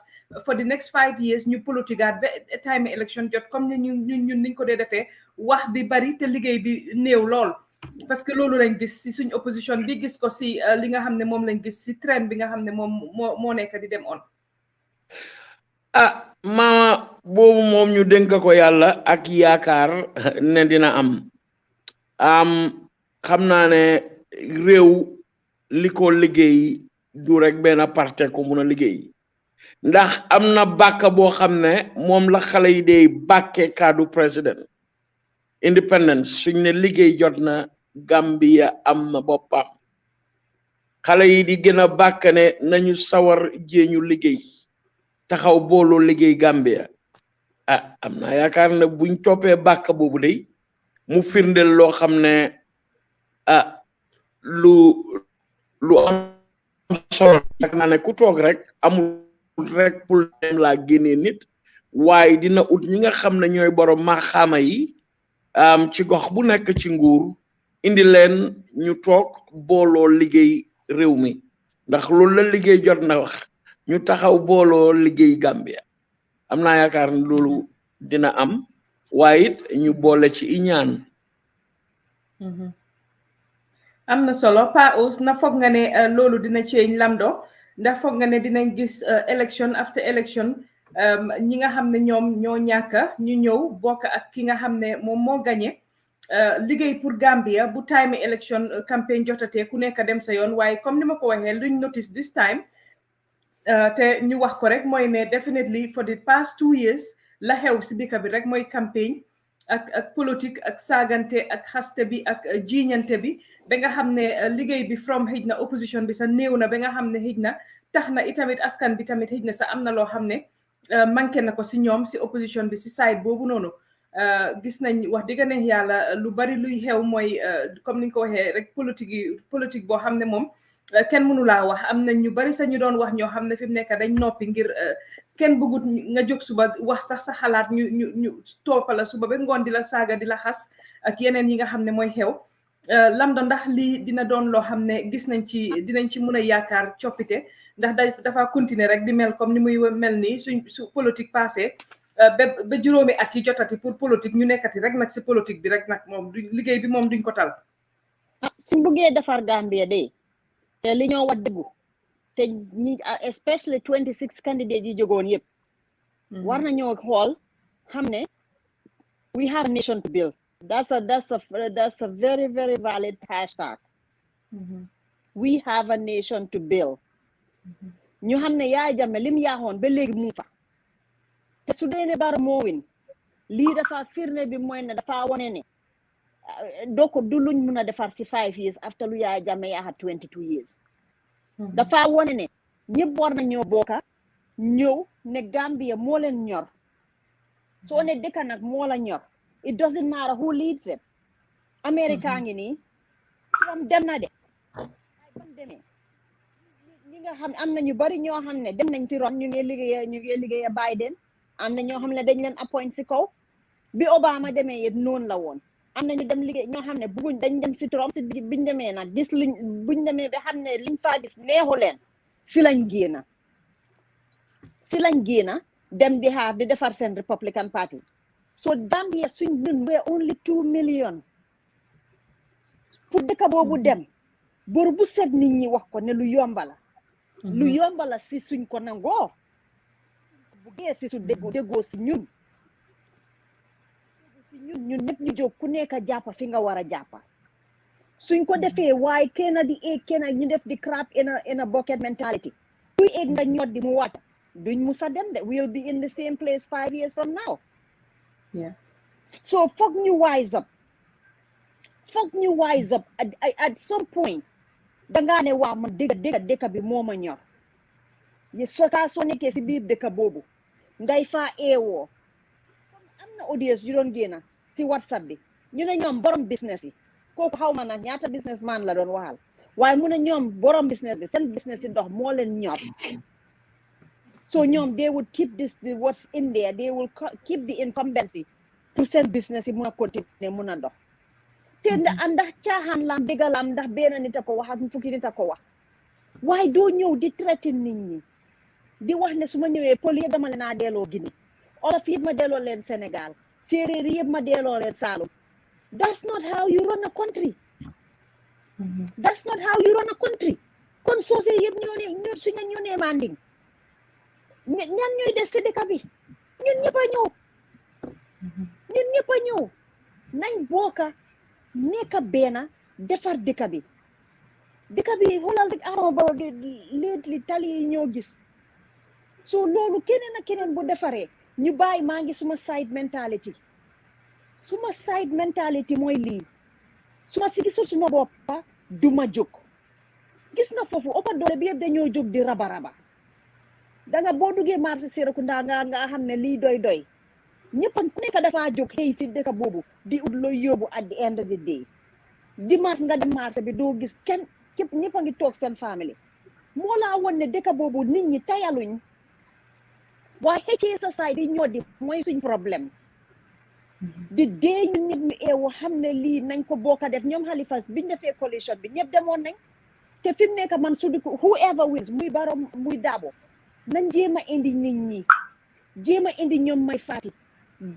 for the next 5 years ñu politigaat ba time election jot comme ne ñun niñ ko dee defee wax bi bari te liggéey bi néew lool parce que loolu lañ gis si suñ opposition bi gis ko si li nga xam ne moom lañ gis si trend bi nga xam ne moom moo nekk di dem on mama boobu moom ñu dénk ko yàlla ak yaakaar ne dina xam naa ne réew li ko liggéey du rek benn parte ko mun a liggéey ndax am na bàkk boo xam ne moom la xale yi dee bàkke kaddu président independence suñ ne liggéey jot na Gambia am na boppam xale yi di gën a bàkk ne nañu sawar jéeñu liggéey taxaw booloo liggéey Gambia am naa yaakaar ne buñ toppee bàkk boobu day mu firndel loo xam ne lu am solo ak naa ne ku toog rek amul rek pour laa génnee nit waaye dina ut ñi nga xam ne ñooy borom maxaama yi ci gox bu nekk ci nguur indi leen ñu toog booloo liggéey réew mi ndax loolu la liggéey jot na wax ñu taxaw booloo liggéey Gambia am naa yaakaar ne loolu dina am waaye it ñu boole ci iñaan am na solo Pa Ous na foog nga ne loolu dina change Lamdo ndax foog nga ne dinañ gis election after election ñi nga xam ne ñoom ñoo ñàkka ñu ñëw bokk ak ki nga xam ne moom moo gañe liggéey pour Gambia bu time election campaign jotatee ku nekk dem sa yoon waaye comme ni ma ko waxee luñ notice this time te ñu wax ko rek mooy ne definitely for the past 2 years la xew si dëkk bi rek mooy campagne ak politique ak saagante ak xaste bi ak jiiñante bi ba nga xam ne liggéey bi from xëj na opposition bi sa néew na ba nga xam ne xëj na tax na itamit askan bi tamit xëj na sa am na loo xam ne manqué na ko si ñoom si opposition bi si side boobu noonu gis nañ wax dëgg ne yàlla lu bari luy xew mooy comme ni nga ko waxee rek politique boo xam ne moom kenn mënu laa wax am nañ ñu bari sa ñu doon wax ñoo xam ne fi mu nekk dañ noppi ngir kenn bëggut nga jóg suba wax sax sa xalaat ñu toppala suba ba ngoon di la saaga di la xas ak yeneen yi nga xam ne mooy xew Lamdo ndax lii dina doon loo xam ne gis nañ ci dinañ ci mun a yaakaar coppite ndax dafa continuer rek di mel comme ni muy mel nii su politique passé ba juróomi at yi jotati pour politique ñu nekkati rek nag si politique bi rek nag moom liggéey bi moom duñ ko tal suñ buggee defar Gambia de te li ñoo wax dëggu te ñi especially 26 candidates yi jógoon yëpp war nañoo xool xam ne we have a nation to build that's a very very valid hashtag we have a nation to build ñu xam ne Yaya Jammeh lim yaaxoon ba léegi mu fa te su dee ne Barrow moo win lii dafa firnde bi mooy ne dafa wane ne doo ko du luñ mun a defar si 5 years after lu Yaya Jammeh yaa 22 years dafa wane ne ñëpp war nañoo bokka ñëw ne Gambia moo leen ñor soo ne dëkk nag moo la ñor it doesn't matter who leads it America ngi nii Trump dem na de bam demee ñi nga xam am na ñu bari ñoo xam ne dem nañ si ron ñu ngi liggéey Biden am na ñoo xam ne dañ leen appoint si kaw bi Obama demee yëpp noonu la woon am na ñu dem liggéey ñoo xam ne bugguñ dañ dem si Trump si biñ demee nag gis buñ demee ba xam ne liñ faa gis neexu leen si lañ génna dem di xaar di defar seen Republican Party so Gambia suñ ñun we only 2 million pour dëkk boobu dem bor bu set nit ñi wax ko ne lu yomba la si suñ ko nangoo bu gee si su déggoo si ñun ñëpp ñu jóg ku nekk a jàppa fi nga war a jàppa suñ ko defee waaye kenn di eeg kenn ñu def di crap in a bucket mentality kuy eeg nga ñod di mu wàcc duñ musa dem de we'll be in the same place 5 years from now so foog ñu wise up at some point dangaa ne waa man dëkk bi moo ma ñor soo nekkee si biir dëkk boobu ngay faa eewoo am na audience yu doon génna si WhatsApp bi ñu ne ñoom borom business yi kooku xaw ma nag ñaata businessman la doon waxal waaye mun a ñoom borom business bi seen business yi dox moo leen ñor. So ñoom they would keep this what's in there, they will keep the incumbency pour seen business yi mun a continuer mun a dox. te ndax caaxaan lam dëggalam ndax benn nit a ko wax ak fukki nit a ko wax waaye doo ñëw di traité nit ñi di wax ne su ma ñëwee pël yëpp dama leen a delloo Guinée olof yëpp ma delloo leen Sénégal séeréer yëpp ma delloo leen Saalum. That's not how you run a country. That's not how you run a country. kon soose yëpp ñoo suñu ñoo ne manding ñan ñooy des si dëkk bi ñun ñëpp a ñëw nañ bokka nekk benn defar dëkk bi xoolal rek Adama Barrow li tali yi ñoo gis so loolu keneen ak keneen bu defaree ñu bàyyi maa ngi suma side mentality mooy lii suma si gisul suma boppa duma jóg gis nga foofu ëppa doole bi yëpp dañoo jóg di raba danga boo duggee marché Serekunda nga xam ne lii doy ñëpp ku nekk dafa jóg xëy si dëkk boobu di ut looy yóbbu at the end of the day dimanche nga dem marché bi doo gis kenn képp ñëpp a ngi toog seen famille moo laa won ne dëkk boobu nit ñi tayaluñ waaye xëccee society ñoo di mooy suñ problème di dee ñu nit ñu eewu xam ne lii nañ ko bokka def ñoom Halifa biñ defee coalition bi ñëpp demoon nañ te fi mu nekk man su di ko whoever wins muy Barrow muy Darboe nañ jéem a indi nit ñi jéem a indi ñoom may faati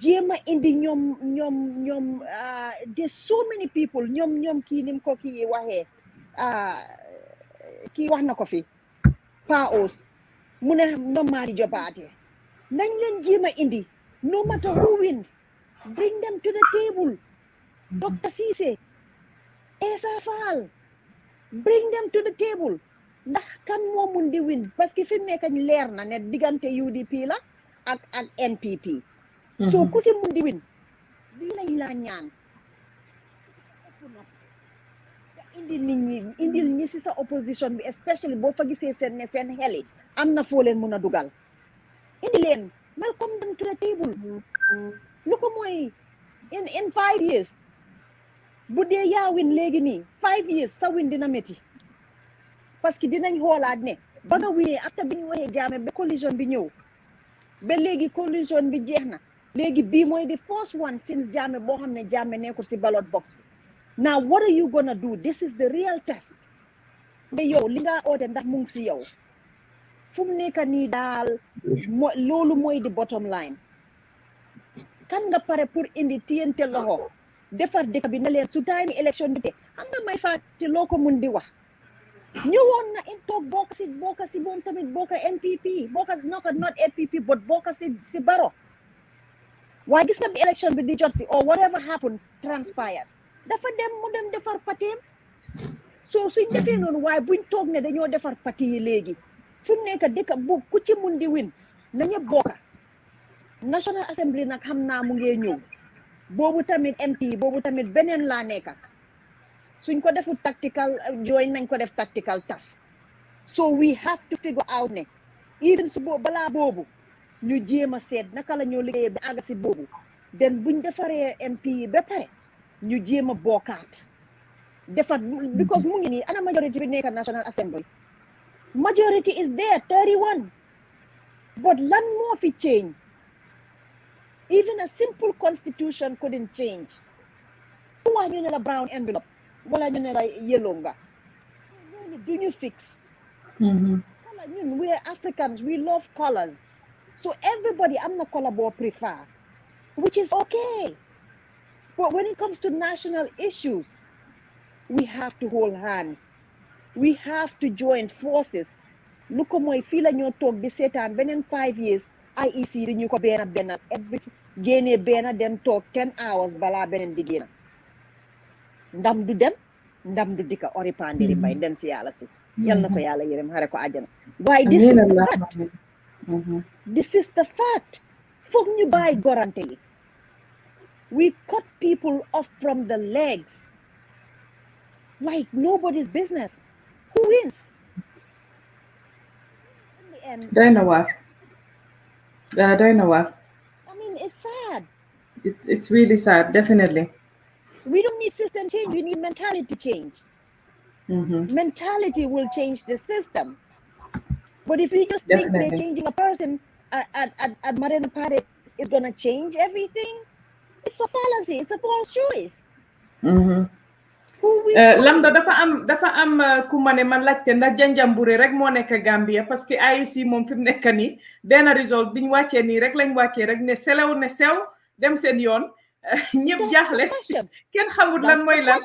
jéem a indi ñoom there's so many people ñoom kii nim ko kii waxee kii wax na ko fi PAOS mu ne ñoom Madi Jobaate nañ leen jéem a indi no matter who wins bring them to the table Dr. Cissé Essa Faal bring them to the table ndax kan moo mun di win parce que fi mu nekk leer na ne diggante UDP la ak NPP so ku si mun di win lii lañ laa ñaan indi nit ñi indil ñi si sa opposition bi especially boo fa gisee seen ne seen xel yi am na foo leen mun a dugal indi leen welcome them to the table lu ko mooy in 5 years bu dee yaa win léegi nii 5 years sa win dina métti parce que dinañ xoolaat ne ba nga winee after bi ñu waxee Jammeh ba collision bi ñëw ba léegi collision bi jeex na léegi bii mooy the first one since Jammeh boo xam ne Jammeh nekkul si ballot box bi now what are you gonna do? This is the real test mais yow li nga oote ndax mu ngi si yow fu mu nekk nii daal loolu mooy di bottom line kan nga pare pour indi tiyente loxo defar dëkk bi na leen su time élection bi te xam nga may fàtte loo ko mun di wax ñëwoon na in toog bokk si moom tamit bokk NPP bokk not NPP but bokk si Barrow waaye gis nga bi élection bi di jot si or whatever happened transpired dafa dem mu dem defar pateem so suñ defee noonu waaye buñ toog ne dañoo defar pati yi léegi fu mu nekk dëkk bu ku ci mun di win na ñëpp bokka National Assembly nag xam naa mu ngee ñëw boobu tamit MP boobu tamit beneen laa nekka suñ ko defu tactical join nañ ko def tactical task so we have to figure out ne even su balaa boobu ñu jéem a seet naka la ñoo liggéeyee ba àgg si boobu den buñ defaree MP yi ba pare ñu jéem a bokkaat defar because mu ngi nii ana majority bi nekk National Assembly majority is there 31 but lan moo fi change even a simple constitution couldn't change waa ñu ne la brown envelope wala ñu ne la yellow nga loolu du ñu fix color ñun we are Africans we love colors so everybody am na color boo prefer which is okay but when it comes to national issues we have to hold hands we have to join forces lu ko mooy fii la ñoo toog di seetaan beneen 5 years IEC di ñu ko benn every génnee benn dem toog 10 hours balaa beneen di génn ndam du dem ndam du dikka ori pandiri mbay dem si yàlla si yal na ko yàlla yërëm xare ko àjjana waaye this is the fact this is the fact foog ñu bàyyi gorante yi we cut people off from the legs like nobody's business who wins doy na waar doy na waar I mean it's sad it's really sad definitely we don't need system change we need mentality change mentality will change the system. But if we just think they're changing a person at Marina Party is going to change everything, it's a fallacy. It's a false choice. Lamdo dafa am ku ma ne man laajte ndax Janjanbureh rek moo nekk Gambia parce que IEC moom fi mu nekk nii benn result biñ wàccee nii rek lañ wàccee rek ne selew ne sew dem seen yoon ñëpp jaaxle kenn xamul lan mooy lan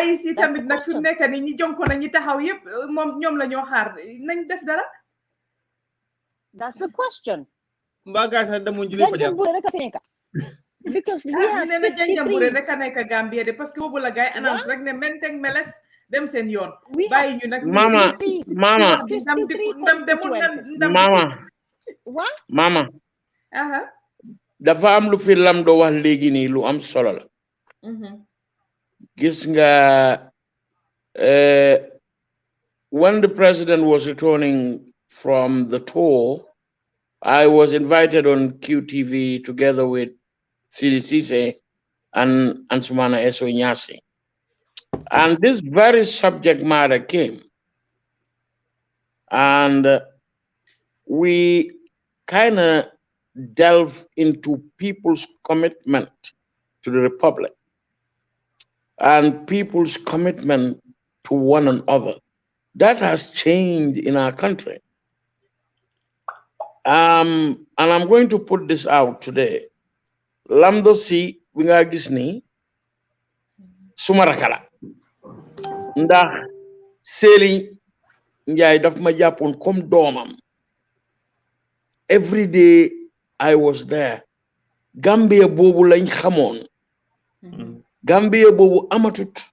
IEC tamit nag fi mu nekk nii ñi jonko na ñi taxaw yëpp moom ñoom la ñoo xaar nañ def dara. That's the question. mbaa gaa sax demuñ julli fajar because we have Janjanbureh rek a nekk Gambia de parce que boobu la gaay annonce rek ne menteng meles dem seen yoon bàyyi ñu nag mama dafa am lu fi lam do wax léegi nii lu am solo la gis nga when the president was returning from the tour, I was invited on QTV together with CDCC and Ansumana Eso Nyasi. And this very subject matter came. And we kind of delve into people's commitment to the Republic and people's commitment to one another. That has changed in our country. And I'm going to put this out today. Lamdo si winga gisni sumarakala ndax seli njay daf ma japon comme domam. Every day I was there. Gambia bobu lañ xamone. Gambia bobu amatut.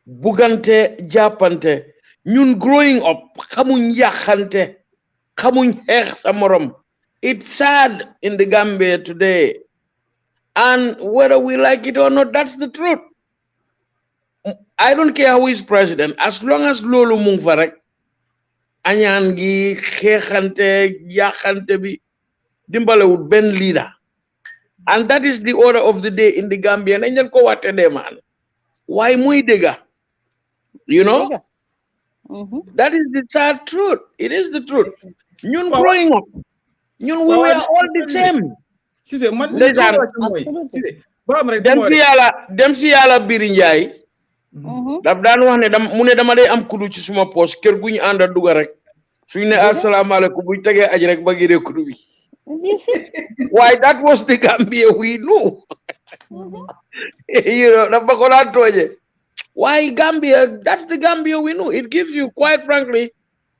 Bugante japante ñun growing up xamuñ yaxante xamuñ xex sa morom. It's sad in the Gambia today. And whether we like it or not, that's the truth. I don't care who is president, as long as Lolo Mungfarek, Anyangi, Khechante, Yakhante bi, Dimbale would ben leader. And that is the order of the day in the Gambia. And then go what man. Why muidega? You know? That is the sad truth. It is the truth. You're growing up. We were all the same. Dem si yàlla biri njaay daf daan wax ne mu ne dama day am kudu ci suma poos kër guñu ànda duga rek suñu ne asalaamaaleykum buñ tegee aji rek ba gidee kudu bi why that was the Gambia we knew you know dafa ko daan tooje why Gambia, that's the Gambia we knew. It gives you, quite frankly,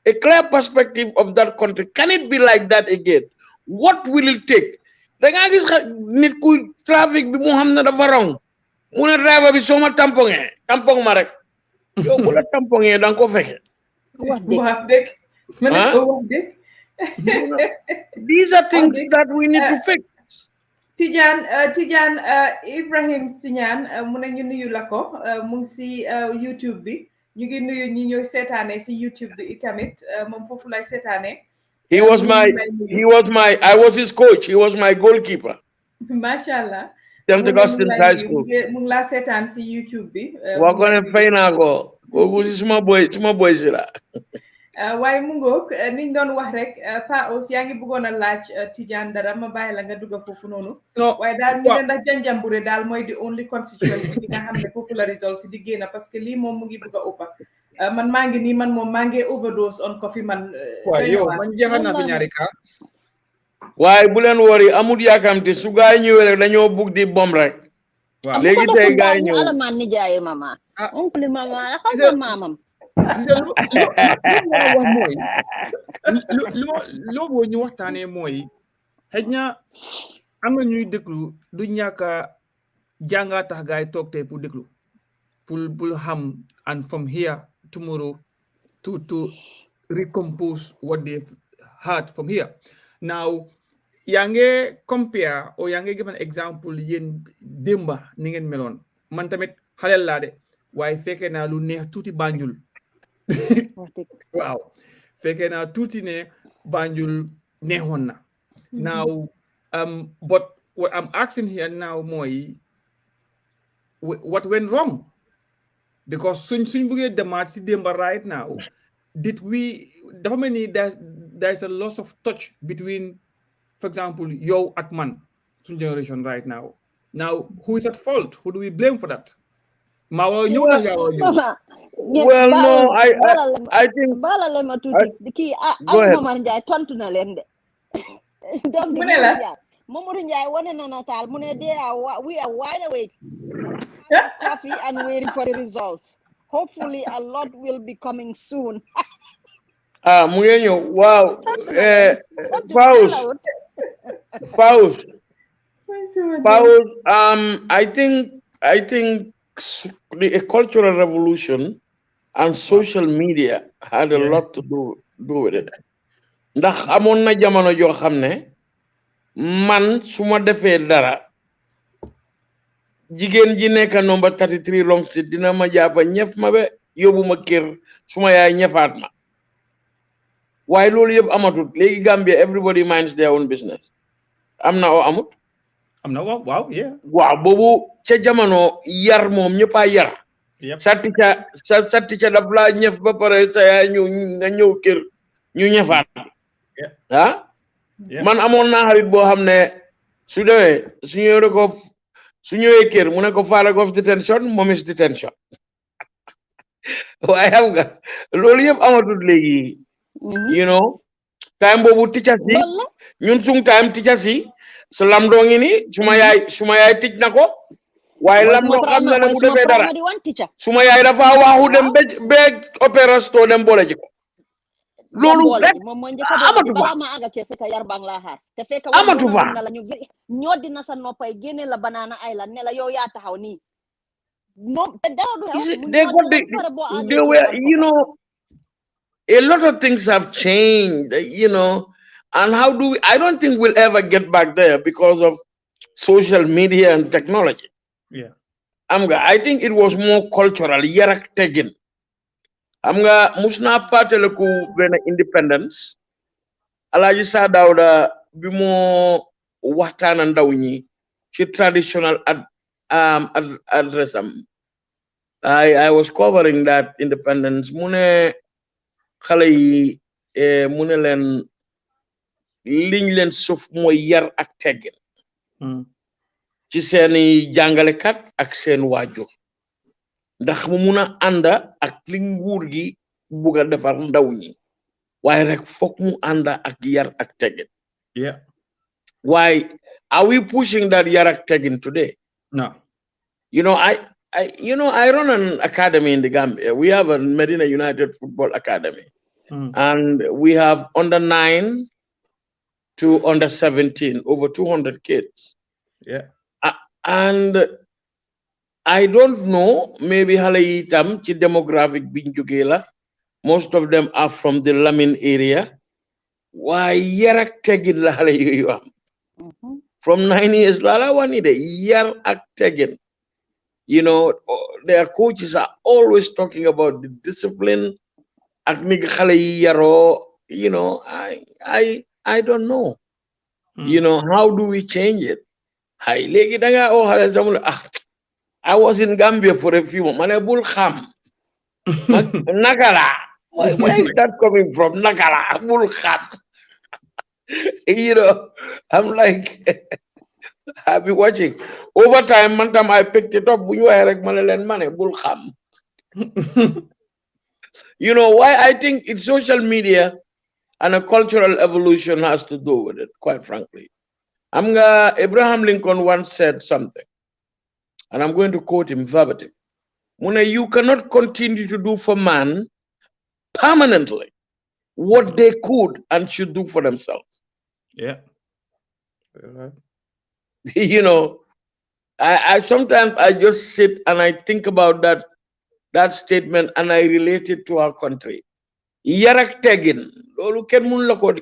a clear perspective of that country. Can it be like that again? What will it take? Da nga gis nit ku traffic bi mu xam ne dafa wrong mu ne driver bi soma tampong ma rek yow bu la tampongé dang ko fekke wax dëgg these are things that we need to fix. Tijan Ibrahim Siñaan mu ne ñu nuyu la ko mu ngi si YouTube bi ñu ngi nuyu ñi ñooy seetaane si YouTube bi itamit moom foofu lay seetaane. I was his coach. He was my goalkeeper. Mashallah. Dem to Gustin High School. Mu ngi la seetaan si YouTube bi. Wa ko ne fay naa ko. Kooku si suma boy si la. waaye mu ngoog niñ doon wax rek Pa Ous yaa ngi bëggoon a laaj Tidiane dara ma bàyyi la nga dugg foofu noonu. waaye daal ñu ne ndax Janjanbureh daal mooy di only constituency bi nga xam ne foofu la result di génn parce que lii moom mu ngi bëgg a ëppa man maa ngi nii man moom maa ngi overdose on coffee man. waaw yow man jeexal naa fi ñaari ka. waaye bu leen wori amul yaakamte su gaa yi ñëwee rek dañoo bugg di bom rek. waaw léegi tey gaa yi ñëw alamaan ni jaaye mama oncle mama xam nga maamam. loo ñu waxtaanee mooy xëj na am na ñuy déglu du ñàkk a jàngaa tax gaay toog tey pour déglu pour xam and from here tomorrow to recompose what they've heard from here. Now yaa ngi compare or yaa ngi give an example yéen démba ni ngeen meloon man tamit xaleel laa de waaye fekkee naa lu neex tuuti Banjul waaw fekkee naa tuuti ne Banjul neexoon na. Now but what I'm asking here now mooy what went wrong because suñ buggee demaat si démba right now, did we dafa mel ni there's a loss of touch between, for example, yow ak man suñ generation right now. Now who is at fault? Who do we blame for that? maa war a ñëw ndax yaa war a ñëw. Well, no, I think. Balalema I, tuuti kii go Ali ahead. Momar Njie tontu na leen de dem di Mu ne la? Mamadou Njie wane na nataal mu ne we are wide awake coffee and waiting for the results. Hopefully a lot will be coming soon. Mugenyo, wow. Faust. I think a cultural revolution and social media had a lot to do with it. Ndax amoon na jamono joo xam ne man su ma defee dara jigéen ji nekk number 33 long sit dina ma jàppa ñef ma be yóbbu ma kër suma yaay ñefaat ma waaye loolu yëpp amatut léegi Gambia everybody minds their own business am na oo amut am na waaw yeah waaw boobu ca jamono yar moom ñëpp a yar sa ticca daf laa ñef ba pare sa yaay ñëw nga ñëw kër ñu ñefaat man amoon naa xarit boo xam ne su demee su ñëwee kër mu ne ko father of detention mom is detention waaye xam nga loolu yëpp amatul léegi you know time boobu ticca si ñun suñ time ticca si sa lamdoo ngi ni suma yaay tic na ko waaye lamdoo xam na ne bu defee dara suma yaay dafa waaxu dem ba opéra sto dem boole ji ko loolu rek amatu fa amatu fa ñoo dina sa noppay génne la banana island ne la yow yaa taxaw nii they were, you know, a lot of things have changed, you know, and how do we, I don't think we'll ever get back there because of social media and technology. Yeah. I think it was more cultural, yarak tegin. Musna pateleku when independence. Alaji sa dawda bimo watana ndaw ñi ci traditional address am. I was covering that independence. Mune xale yi mune len liñ len suuf mooy yar ak teggin ci seeni jàngalekat ak seen waajur ndax mu mun a ànda ak li nguur gi bugg a defar ndaw ñi waaye rek foog mu ànda ak yar ak teggin. Yeah. Why are we pushing that yar ak teggin today? No. You know, I run an academy in the Gambia. We have a Medina United Football Academy. And we have under 9 to under 17, over 200 kids. Yeah. And I don't know, maybe halay itam ci demographic biñ jógee la. Most of them are from the Lamin area. Why yar ak teggin la xale yooyu am. From 9 years lala wani de yar ak teggin. You know, their coaches are always talking about the discipline. You know, I don't know. You know, how do we change it? I was in Gambia for a few months. Nakala. Where is that coming from? Nakala. Bulkham. You know, I'm like, I've been watching. Over time, one time I picked it up. Bulkham. You know why I think it's social media and a cultural evolution has to do with it, quite frankly. Abraham Lincoln once said something, and I'm going to quote him verbatim. You cannot continue to do for man permanently what they could and should do for themselves. Yeah. You know, I sometimes I just sit and I think about that statement and I relate it to our country. Yarak tegin, lolu ken munu ko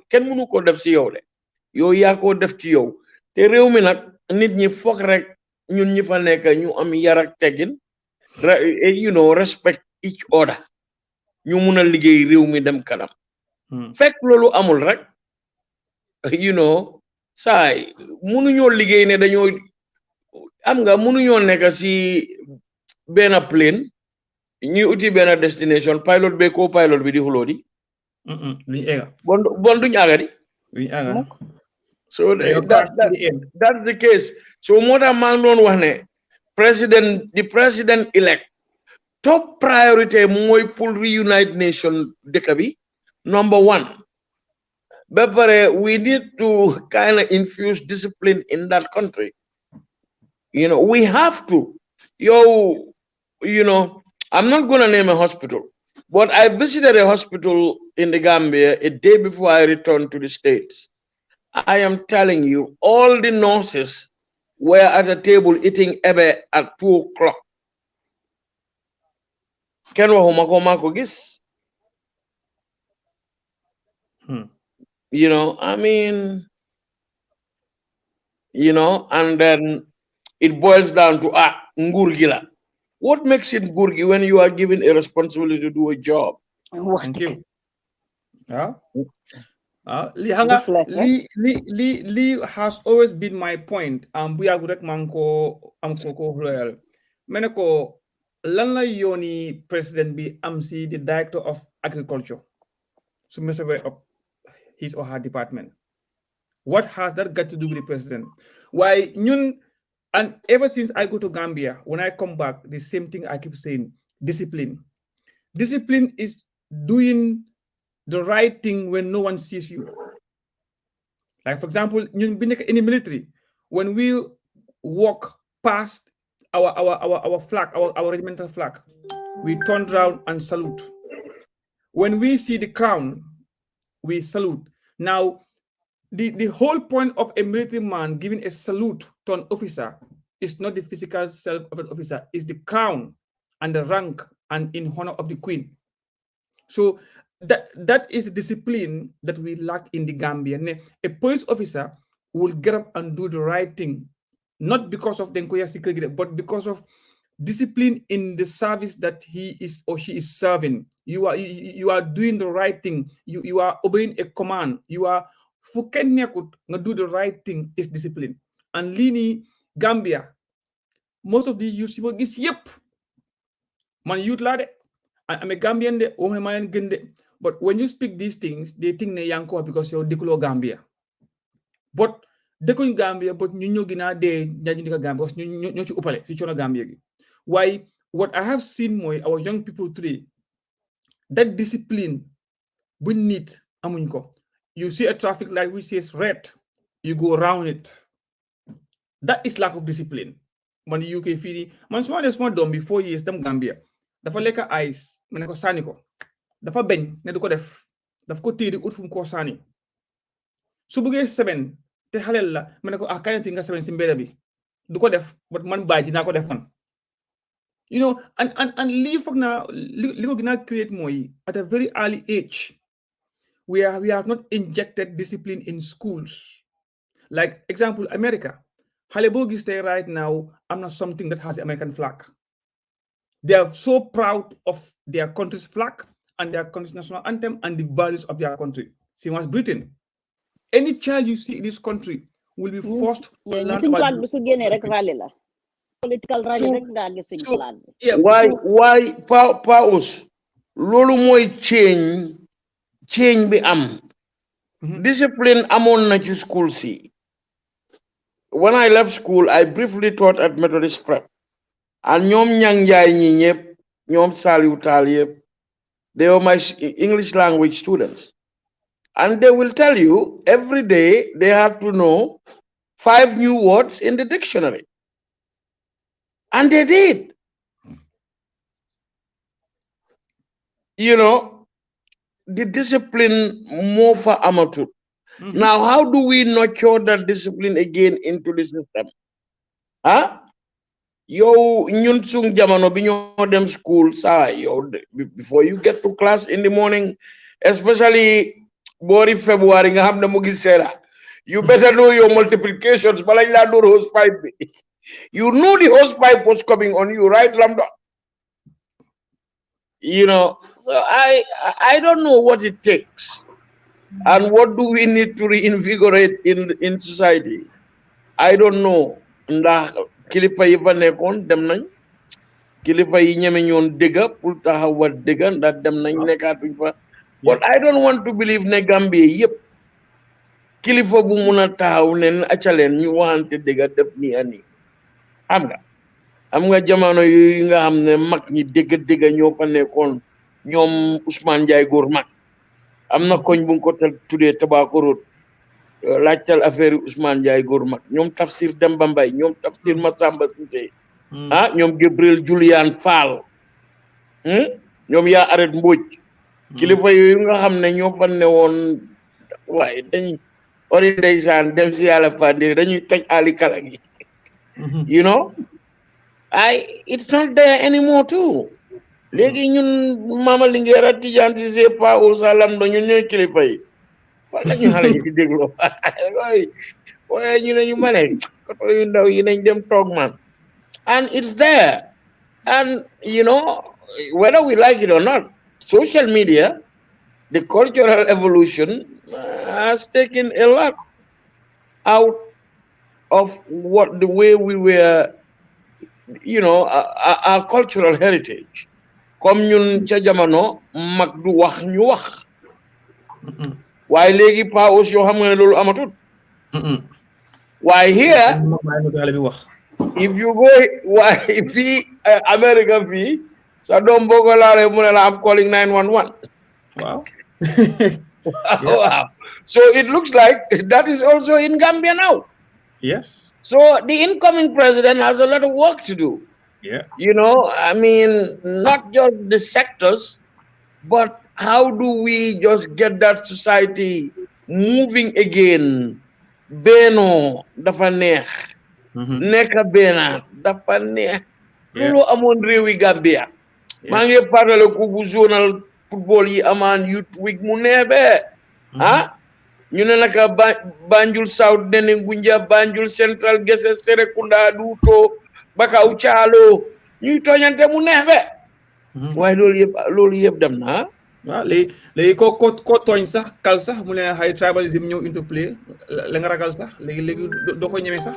def ci yow de. Yow ya ko def ci yow. Te rew mi nak nit ñi fokk rek ñun ñi fa nekk ñu am yarak tegin. You know, respect each other. Ñu mëna liggéey rew mi dem kanam. Fekk lolu amul rek. You know, say munu ñoo liggéey ne dañoo am nga munu ñoo nekk ci benn plane ñu uti benn destination pilot be ko pilot bi di xuloo di bon duñ agadi so that's the case so moo tax maa ngi doon wax ne the president elect top priority mooy pour reunite nation dëkk bi number 1 ba pare we need to kind of infuse discipline in that country. You know, we have to. You know, I'm not going to name a hospital, but I visited a hospital in the Gambia a day before I returned to the States. I am telling you, all the nurses were at a table eating ebe at 2 o'clock. Ken wa gis? You know, I mean, you know, and then it boils down to ngurgila. What makes it gurgi when you are given a responsibility to do a job? Thank you. Yeah. Li has always been my point. We are good at manko loyal. Menako lan la yoni president be MC the director of agriculture. So mess up his or her department. What has that got to do with the president? Why and ever since I go to Gambia, when I come back, the same thing I keep saying, discipline. Discipline is doing the right thing when no one sees you. Like, for example, in the military, when we walk past our flag, our regimental flag, we turn around and salute. When we see the crown, we salute. Now, the whole point of a military man giving a salute to an officer is not the physical self of an officer, it's the crown and the rank and in honor of the queen. So that is discipline that we lack in the Gambia. A police officer will get up and do the right thing, not because of the security, but because of discipline in the service that he is or she is serving. You are doing the right thing. You are obeying a command. You are do the right thing is discipline. And Lini Gambia, most of the youth is yep. Man youth lade. I'm a Gambian de, but when you speak these things, they think ne yanko because you're Dikulo Gambia. But Dekun Gambia, but you gina de Gambia, because you upale, si chono Gambia. Why? What I have seen more our young people today, that discipline we need amunko. You see a traffic light which says red, you go around it. That is lack of discipline. Man UK fidi, man small done before years them Gambia. Dafa leka ice, man ko sani ko. Dafa ben ne du ko def. Dafa ko tiri ut fum ko sani. Su buge 7 te halel la man ko kayen fi nga 7 ci mbeda bi. Du ko def, but man baji na ko def man. You know, and leave now create more at a very early age. We have not injected discipline in schools. Like example, America. Halebog is there right now. I'm not something that has the American flag. They are so proud of their country's flag and their country's national anthem and the values of their country. Same as Britain. Any child you see in this country will be forced to learn about political why paus lolu moy change bi am discipline amon na ci school si. When I left school I briefly taught at Methodist Prep and ñom ñang njaay ñi ñep ñom Saliou Tal yep they were my English language students and they will tell you every day they had to know 5 new words in the dictionary. And they did. You know, the discipline more for amateur. Now, how do we nurture that discipline again into the system? Huh? Yo, ñun sung jamano bi ñoo dem school before you get to class in the morning, especially bori February nga xam ne mu gis sera. You better know your multiplications balañ la door hose pipe bi. You knew the hose pipe was coming on you, right, Lambda? You know, so I don't know what it takes and what do we need to reinvigorate in society. I don't know. Ndax kilifa yi fa nekkoon dem nañ kilifa yi ñeme ñoon dëgga pour taxawal dëgga ndax dem nañ nekkaatuñ fa but I don't want to believe ne Gambie yëpp kilifa bu mun a taxaw ne accaleen ñu waxante dëgga def nii ani xam nga jamono yu nga xam ne mag ñi dëgga ñoo fa nekkoon ñoom Ousmane Ndiaye góor mag am na koñ bu ko tuddee Tobacco Road laajtal affaire yi Ousmane Ndiaye góor mag ñoom Tafsir Demba Mbaye ñoom Tafsir Massamba Cissé ñoom Gabriel Julian Fall ñoom yaa arrêt Mbodj kilifa yooyu nga xam ne ñoo fa ne woon waaye dañ ori ndeysaan dem si yàlla fàndir dañuy toj ali kala gi you know it's not there anymore too léegi ñun Mama Linguère Tijaan Cissé Pa Salam do ñun ñooy kilifa yi wala ñu xale yi di déglu waaye ñu ne ñu mane koto yu ndaw yi nañ dem toog man and it's there and you know whether we like it or not social media the cultural evolution has taken a lot out of what the way we were you know our cultural heritage comme ñun ca jamono mag du wax ñu wax waaye léegi pa aussi yoo xam nga ne loolu amatut waaye here if you go waaye fii America fii sa doom boo ko laalee mu ne la am calling 911 wow wow so it looks like that is also in Gambia now yes so the incoming president has a lot of work to do yeah you know I mean not just the sectors but how do we just get that society moving again beno dafa neex nekka bena dafa neex loolu amoon réewi Gambia maa ngi parale ku bu zonal football yi amaan youth week mu neebe ñu ne naka Banjul South dene Ngunja Banjul Central Gese Serekunda Duto Bakaw Caalo ñuy tooñante mu neebe waaye loolu yëpp dem na waaw léegi ko tooñ sax kal sax mu ne xay tribalism ñëw into play la nga ragal sax léegi doo ko ñemee sax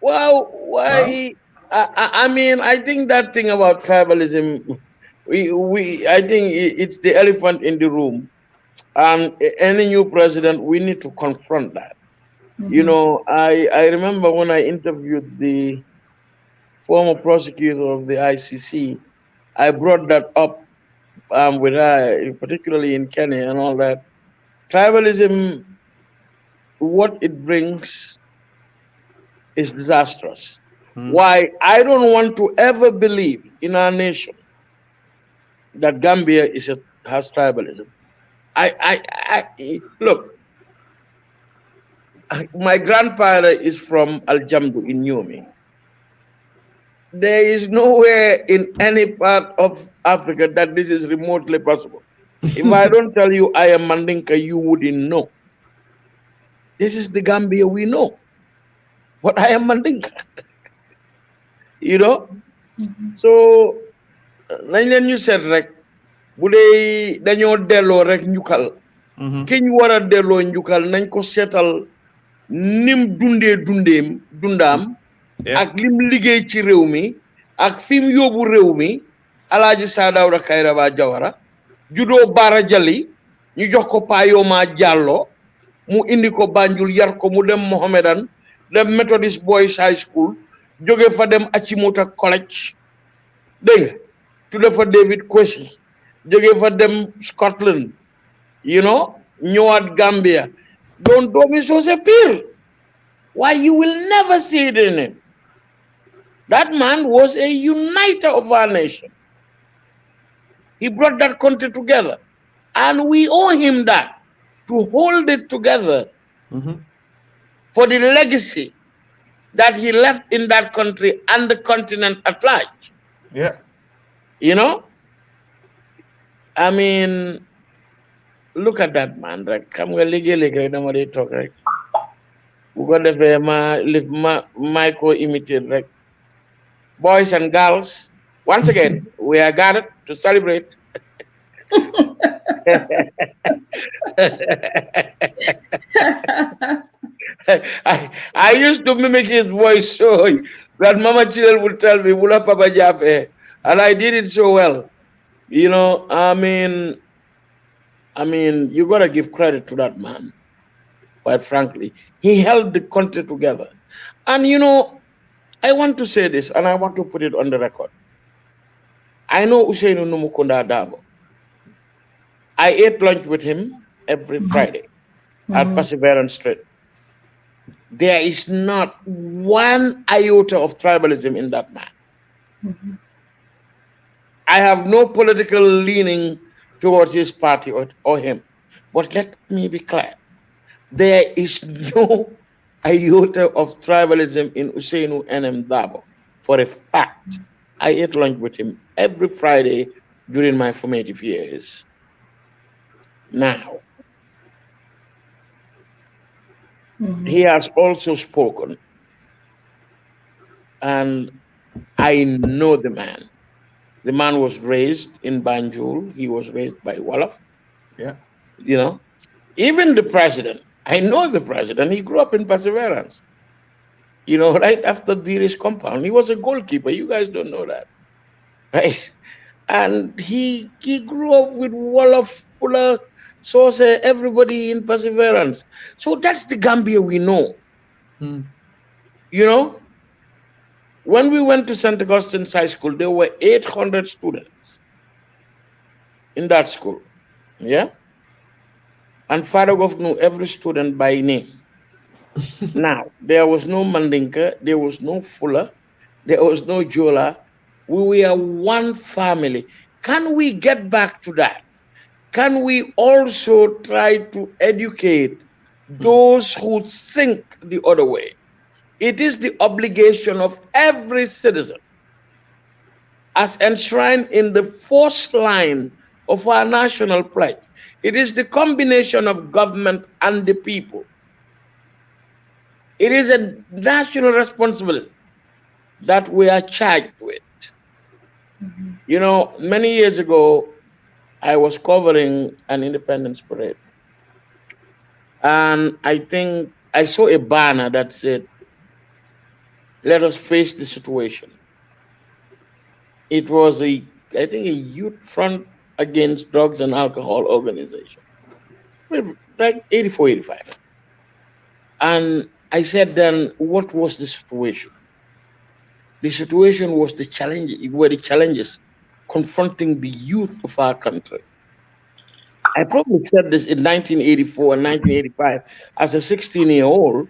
wow why I mean I think that thing about tribalism I think it's the elephant in the room and any new president we need to confront that you know I remember when I interviewed the former prosecutor of the ICC I brought that up with her, particularly in Kenya and all that. Tribalism, what it brings is disastrous. Why? I don't want to ever believe in our nation that Gambia has tribalism. Look, my grandfather is from Aljamdu in Nyumi. There is nowhere in any part of Africa that this is remotely possible. If I don't tell you I am Mandinka, you wouldn't know. This is the Gambia we know. But I am Mandinka. You know? So, nañ leen ñu seet rek bu dee dañoo delloo rek njukkal ki ñu war a delloo njukkal nañ ko seetal nim dundaam ak lim liggéey ci réew mi ak fi mu yóbbu réew mi Alaaji Saa Dawda Kairaba Jawara juddoo Bara Jali ñu jox ko Payoma Jallow mu indi ko Banjul yar ko mu dem Mohammedan dem Methodist Boys High School jóge fa dem Achimota College dégg nga tudde fa David Kwesi jóge fa dem Scotland you know ñëwaat Gambia doon doomi soose pire why you will never see it in him. That man was a uniter of our nation. He brought that country together. And we owe him that, to hold it together for the legacy that he left in that country and the continent at large. Yeah. You know? I mean, look at that man. Right? Come on, nobody talk, right? We got the micro imitate, right? Boys and girls, once again, we are gathered to celebrate. I used to mimic his voice, so that Mama Chilel would tell me, Wula Papa Jape. And I did it so well. You know, I mean, you gotta give credit to that man, quite frankly. He held the country together. And you know, I want to say this and I want to put it on the record. I know Usainu Numukunda Dabo. I ate lunch with him every Friday at Perseverance Street. There is not one iota of tribalism in that man. I have no political leaning towards his party or him. But let me be clear. There is no iota of tribalism in Usainu NM Dabo. For a fact, I ate lunch with him every Friday during my formative years. Now, he has also spoken, and I know the man. The man was raised in Banjul. He was raised by Wolof. Yeah. You know, even the president, I know the president, he grew up in Perseverance. You know, right after Biri's compound. He was a goalkeeper. You guys don't know that. Right? And he grew up with Wolof, Pula, Sose, everybody in Perseverance. So that's the Gambia we know. You know, when we went to St. Augustine's High School, there were 800 students in that school. Yeah? And Father Goff knew every student by name. Now, there was no Mandinka, there was no Fuller, there was no Jola. We were one family. Can we get back to that? Can we also try to educate those who think the other way? It is the obligation of every citizen, as enshrined in the first line of our national pledge. It is the combination of government and the people. It is a national responsibility that we are charged with. You know, many years ago, I was covering an independence parade. And I think I saw a banner that said, "Let us face the situation." It was I think a youth front against drugs and alcohol organization, like 84, 85. And I said then, what was the situation? The situation was the challenges confronting the youth of our country. I probably said this in 1984 and 1985 as a 16-year-old,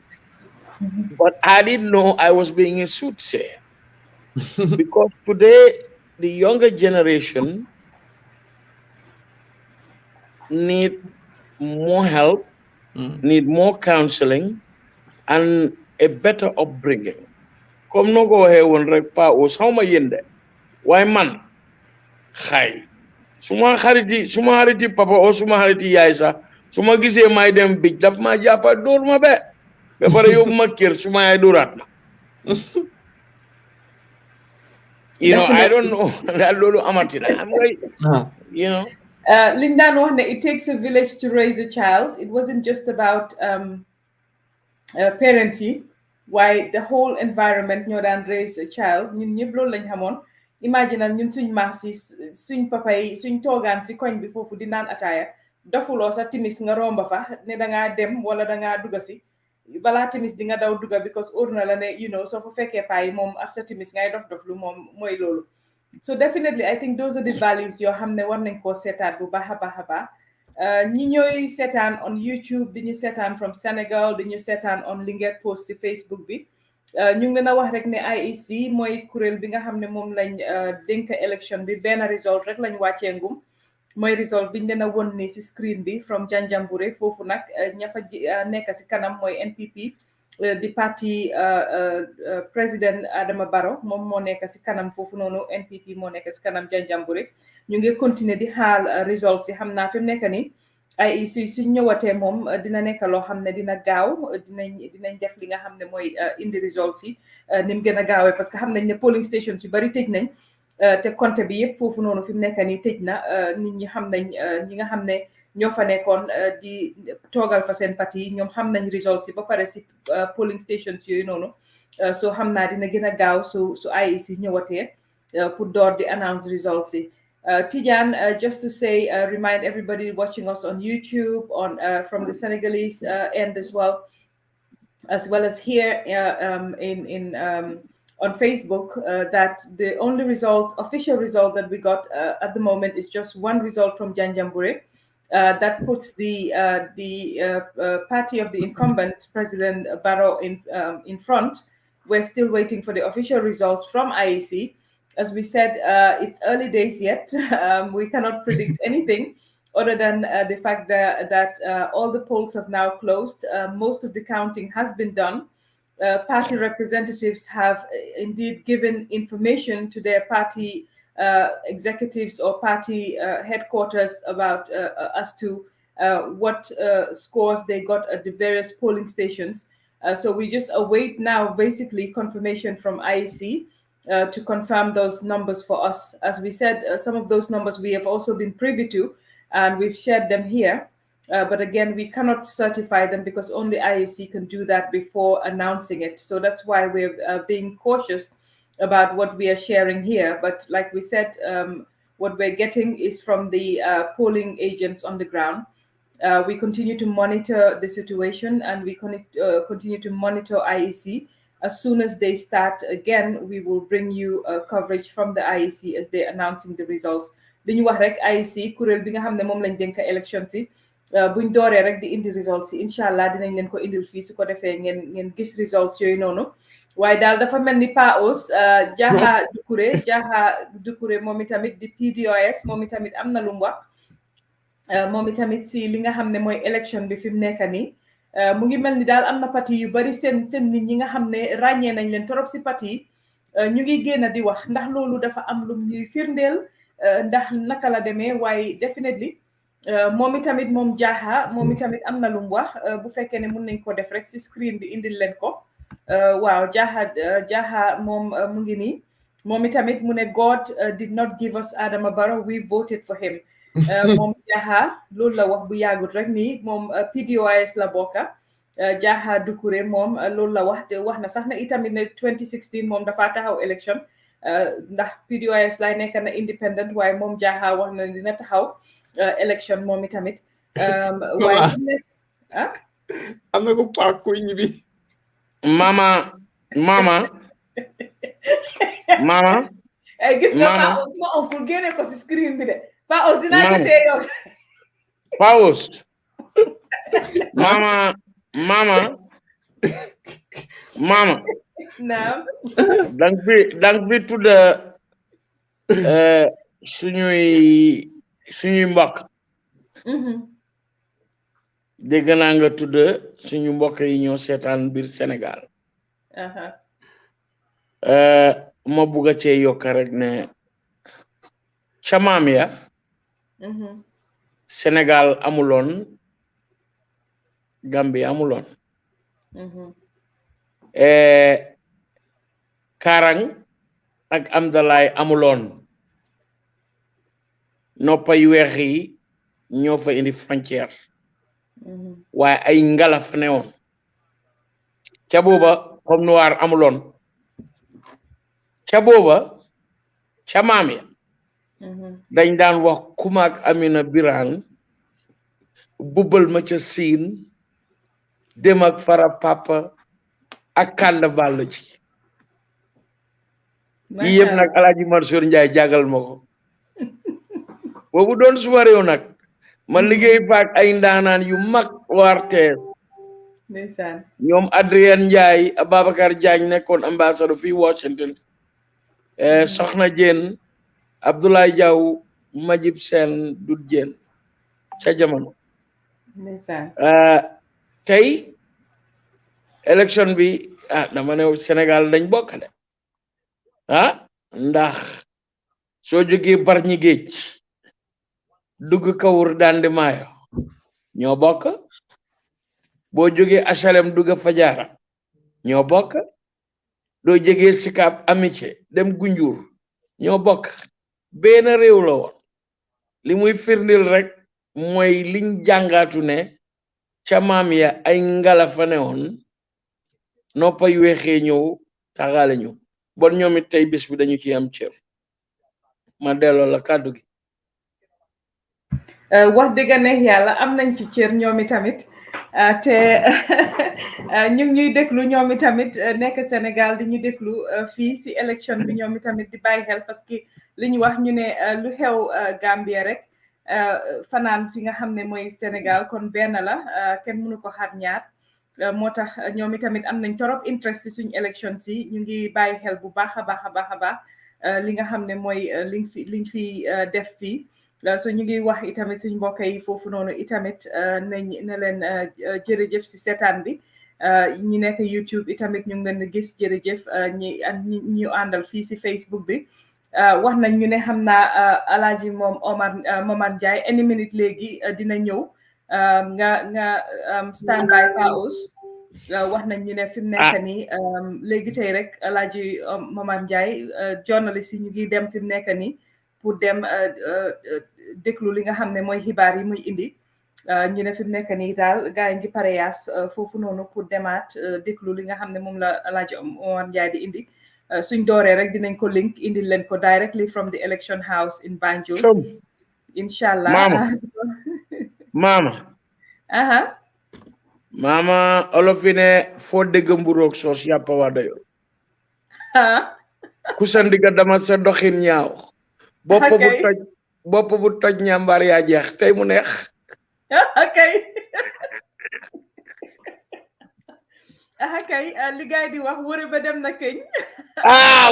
but I didn't know I was being a soothsayer. Because today, the younger generation need more help, need more counseling, and a better upbringing. Comme no go ahead one rek pa was how ma yende. Why man? Hi. Suma hariti papa o suma hariti yaisa. Suma gise may dem big daf ma japa door ma be. Be pare yob ma kër suma ay durat na. You know, I don't know. Lolu amatina. I'm like, you know. Linda, it takes a village to raise a child. It wasn't just about parenting. Why the whole environment ñoo daan raise a child ñun ñëpp loolu lañ xamoon imagine ñun suñ maas yi suñ papa yi suñ toogaan si koñ bi foofu di naan ataaya dofuloo sa timis nga romba fa ne dangaa dem wala dangaa dugga si balaa timis di nga daw dugga because óor na la ne you know soo fa fekkee paa yi moom after timis ngay dof lu moom mooy loolu so definitely I think those are the values yoo xam ne war nañ koo seetaat bu baax a baax a baax ñi ñooy seetaan on YouTube di ñu seetaan from Sénégal di ñu seetaan on Linguère Post si Facebook bi ñu ngi leen a wax rek ne IEC mooy kuréel bi nga xam ne moom lañ dénk élection bi benn result rek lañ wàccee ngum mooy result biñ leen a won ni si screen bi from Janjanbureh foofu nag ña fa nekk si kanam mooy NPP di parti président Adama Barrow moom moo nekk si kanam foofu noonu NPP moo nekk si kanam Janjanbureh ñu ngi continuer di xaal results yi xam naa fi mu nekk nii ay suñ ñëwatee moom dina nekk loo xam ne dina gaaw dinañ def li nga xam ne mooy indi results yi ni mu gën a gaawee parce que xam nañ ne polling stations yu bari tëj nañ te compte bi yëpp foofu noonu fi mu nekk nii tëj na nit ñi xam nañ ñi nga xam ne ñoo fa nekkoon di toogal fa seen parti yi ñoom xam nañ results yi ba pare si polling stations yooyu noonu so xam naa dina gën a gaaw su IEC ñëwatee pour door di announce results yi. Tijan, just to say, remind everybody watching us on YouTube, on from the Senegalese end as well as here on Facebook, that the only official result that we got at the moment is just one result from Janjambure. That puts the party of the incumbent President Barrow in front. We're still waiting for the official results from IEC. As we said, it's early days yet. We cannot predict anything other than the fact that all the polls have now closed. Most of the counting has been done. Party representatives have indeed given information to their party executives or party headquarters about as to what scores they got at the various polling stations. So we just await now basically confirmation from IEC to confirm those numbers for us. As we said, some of those numbers we have also been privy to, and we've shared them here. But again, we cannot certify them because only IEC can do that before announcing it. So that's why we're being cautious about what we are sharing here. But like we said, what we're getting is from the polling agents on the ground. We continue to monitor the situation, and we continue to monitor IEC. As soon as they start again, we will bring you coverage from the IEC as they're announcing the results. li ñu wax rek IEC kuréel bi nga xam ne moom lañ dénk élection si buñ dooree rek di indi results yi incha allah dinañ leen ko indil fii su ko defee ngeen gis results yooyu noonu waaye daal dafa mel ni PAOS Jaha Dukure moom itamit di PDOS moom itamit am na lu mu wax moom itamit si li nga xam ne mooy élection bi fi mu nekk nii mu ngi mel ni daal am na parti yu bari seen nit ñi nga xam ne ràññee nañ leen torop si parti yi ñu ngi génn di wax ndax loolu dafa am lu ñuy firndeel ndax naka la demee waaye definitely moom itamit moom Jaha moom itamit am na lu mu wax bu fekkee ne mun nañ ko def rek si screen bi indil leen ko waaw Jaha moom mu ngi nii moom itamit mu ne God did not give us Adama Barrow, we voted for him. moom Jaha loolu la wax bu yàggut rek nii moom PDOIS la bokka Jaha Dukure moom loolu la wax te wax na sax na itamit ne 2016 moom dafa taxaw élection ndax PDOIS lay nekk na independent waaye moom Jaha wax na dina taxaw élection moom itamit waaye am na ko paak kuy ñibi mama gis nga Paos ma oncle génne ko si screen bi de Paos dinaa jotee yow Paos mama naam dang bi tudda suñuy mbokk dégg naa nga tudd suñu mbokk yi ñoo seetaan biir Sénégal ma bugg a cee yokk rek ne ca maam ya Sénégal amuloon Gambie amuloon Karang ak Amdalaay amuloon noppa yu weex yi ñoo fa indi frontière waaye ay ngalaf ne woon ca booba comme noir amuloon ca booba ca maam ya dañ daan wax kumaak Amina Biraan bubbal ma ca siin dem ak fara papa ak kàll bàll ci yi yëpp nag Alaaji Mansour Njaay jàngal ma ko boobu doon suma réew nag ma liggéey baak ay ndaanaan yu mag waarteer ñoom Adrien Njaay Ababacar Diagne nekkoon ambassadeur fii Washington Soxna Jeen Abdoulaye Diaw Majib Seen Dut Jeen ca jamono tey élection bi dama ne Sénégal dañ bokk de ndax soo jógee Bargny Géej dugg Kawur Dande Maayo ñoo bokk boo jógee HLM dugg Fajara ñoo bokk doo jógee Sicap Amitié dem Gunjur ñoo bokk benn réew la woon li muy firndil rek mooy liñ jàngaatu ne ca maam ya ay ngalafa ne woon noppa yu weexee ñëw taxaale ñu bon ñoom it tey bis bi dañu ci am cër ma delloo la kàddu gi wax dëgg neex yàlla am nañ ci cër ñoom itamit te ñu ngi ñuy déglu ñoom itamit nekk Sénégal di ñu déglu fii si élection bi ñoom itamit di bàyyi xel parce que li ñu wax ñu ne lu xew Gambia rek fanaan fi nga xam ne mooy Sénégal kon benn la kenn mënu ko xar ñaar moo tax ñoom itamit am nañ torop interest si suñu élection si ñu ngi bàyyi xel bu baax a baax a baax a baax li nga xam ne mooy liñ fi def fii so ñu ngi wax itamit suñ mbokk yi foofu noonu itamit nañ ne leen jërëjëf si seetaan bi ñi nekk YouTube itamit ñu ngi leen di gis jërëjëf ñu àndal fii si Facebook bi wax nañ ñu ne xam naa alaaji moom Momar Njie any minute léegi dina ñëw nga stand by Paos wax nañ ñu ne fi mu nekk nii léegi tey rek alaaji Momar Njie journaliste yi ñu ngi dem fi mu nekk nii pour dem déglu li nga xam ne mooy xibaar yi muy indi ñu ne fi mu nekk nii daal gars yi ngi pareyaas foofu noonu pour demaat déglu li nga xam ne moom la Alaaji Omar Njie di indi suñ dooree rek dinañ ko link indi leen ko directly from the election house in Banjul incha allah mama olof yi ne foo dégg mburoog soos yàppa waa doyo ku sa ndiga dama sa doxin ñaaw bopp bu toj ñambar yaa jeex tey mu neex kay kay li gaay di wax wëre ba dem na keñ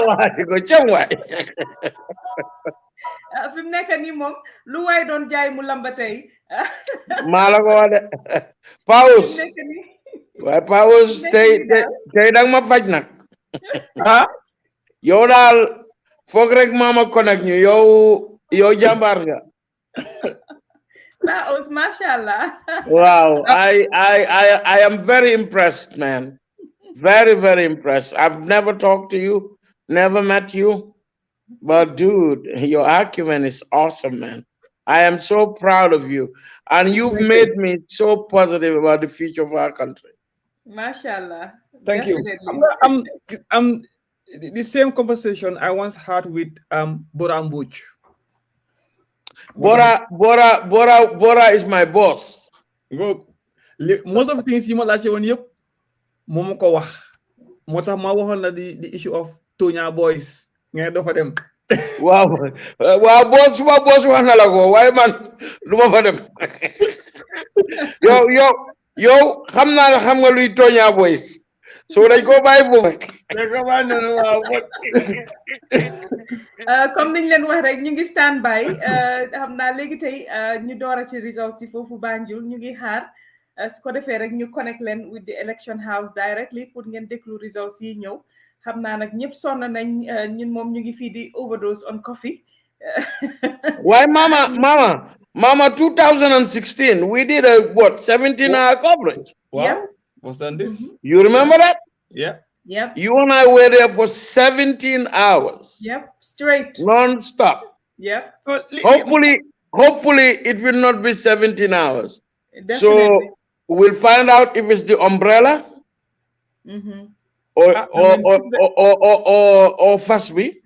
waay ko cam waay fi mu nekk nii moom lu waay doon jaay mu lamba tey maa la ko wax de Paus waaye Paus tey dang ma faj nag yow daal foog rek mama connect ñu yow jàmbaar nga Paus mashallah wow I am very impressed, man. Very impressed. I've never talked to you, never met you, but dude, your acumen is awesome, man. I am so proud of you, and you've made me so positive about the future of our country. Mashallah. Thank you. The same conversation I once had with Bora Mbuch. Bora is my boss. Most of the things you last year on you, Momoko wax. Motax ma waxon la the issue of Tonya boys. Ngay do fa dem. Wow, boss wax na la ko waaye man duma fa dem. yow xam nga luy Tonya boys. So dañ ko bàyyi bu comme niñ leen wax rek ñu ngi stand by xam naa léegi tey ñu doora ci results yi foofu Banjul ñu ngi xaar su ko defee rek ñu connect leen with the election house directly pour ngeen déglu results yi ñëw xam naa nag ñëpp sonn nañ ñun moom ñu ngi fii di overdose on coffee waaye mama 2016 we did a 17-hour coverage. Wow. Was done this? You remember that? Yeah. Yep. You and I were there for 17 hours. Yep. Straight. Non-stop. Yep. Hopefully it will not be 17 hours. Definitely. So we'll find out if it's the umbrella or Fasbi.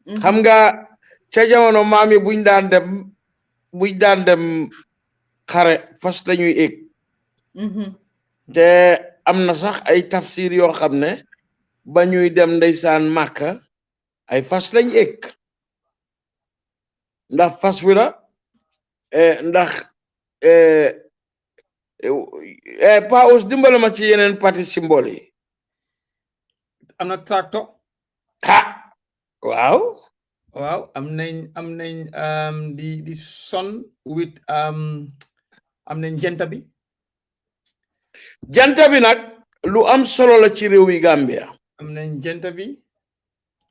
Xam nga ca jamono mami buñ daan dem xare fas lañuy ek. te am na sax ay tafsir yoo xam ne ba ñuy dem ndeysaan Màkka ay fas lañ ek ndax fas wi la ndax Paus dimbale ma ci yeneen parti symbole yi am na tractor waaw am nañ di son with am nañ janta bi nag lu am solo la ci réew yi Gambia am nañ janta bi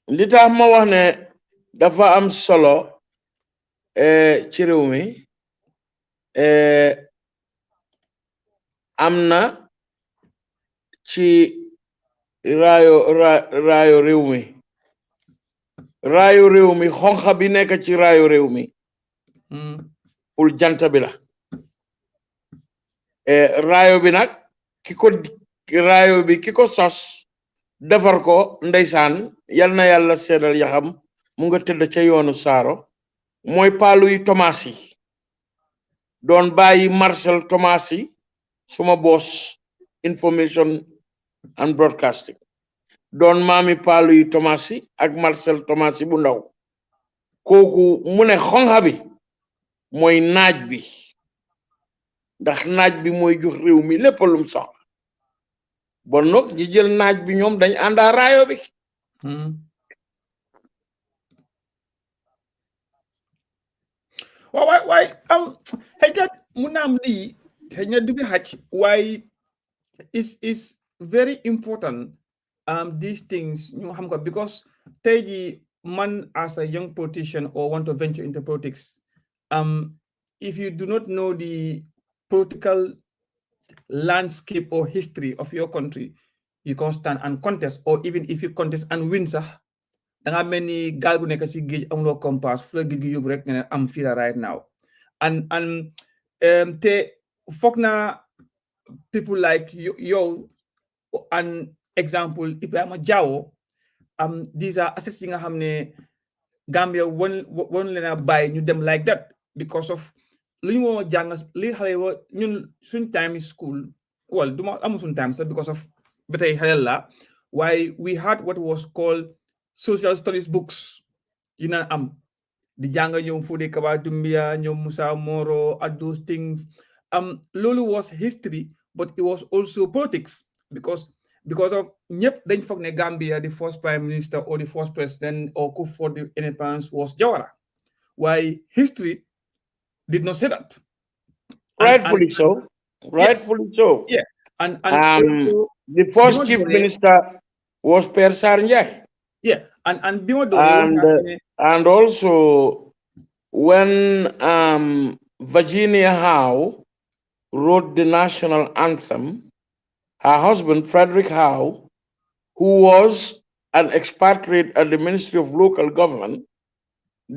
li tax ma wax ne dafa am solo ci réew mi am na ci raayo réew mi raayu réew mi xonxa bi nekk ci raayu réew mi pour jant bi la raayo bi nag raayo bi ki ko sos defar ko ndeysaan yal na yàlla seedal yaxam mu nga tëdd ca yoonu saaro mooy paaluy Thomas yi doon bàyyi Marcel Thomas yi suma boss information and broadcasting doon maami paaluy Thomas yi ak Marcel Thomas yi bu ndaw kooku mu ne xonxa bi mooy naaj bi ndax naaj bi mooy jox réew mi lépp lum soxla bon nag ñi jël naaj bi ñoom dañ àndaa raayo bi waay xëy na mun naa am lii xëy na du fi xaj waaye is very important these things ñu xam ko because tey jii man as a young politician or want to venture into politics if you do not know the political landscape or history of your country you can stand and contest, or even if you contest and win sax danga mel ni gaal gu nekk si géej amuloo compass fu la géej gi yóbbu rek nga ne am fii la right now and te foog na people like yow an example Ibrahima Jawo these are assets yi nga xam ne Gambia won leen a bàyyi ñu dem like that because of lu ñu woo jàng li xale wo ñun suñ time school well duma amul suñ time sax because of ba tey xale la waaye we had what was called social studies books yu naan am di jàng ñoom Fodé Kaba Dumbia ñoom Musa Moro and those things loolu was history but it was also politics because of ñëpp dañ foog ne Gambia the first prime minister or the first president or coup for the independence was Jawara why history did not say that. Rightfully so. Rightfully so. Yeah. And the first chief minister was Per Sarnjay. Yeah. And also when Virginia Howe wrote the national anthem, her husband, Frederick Howe, who was an expatriate at the Ministry of Local Government,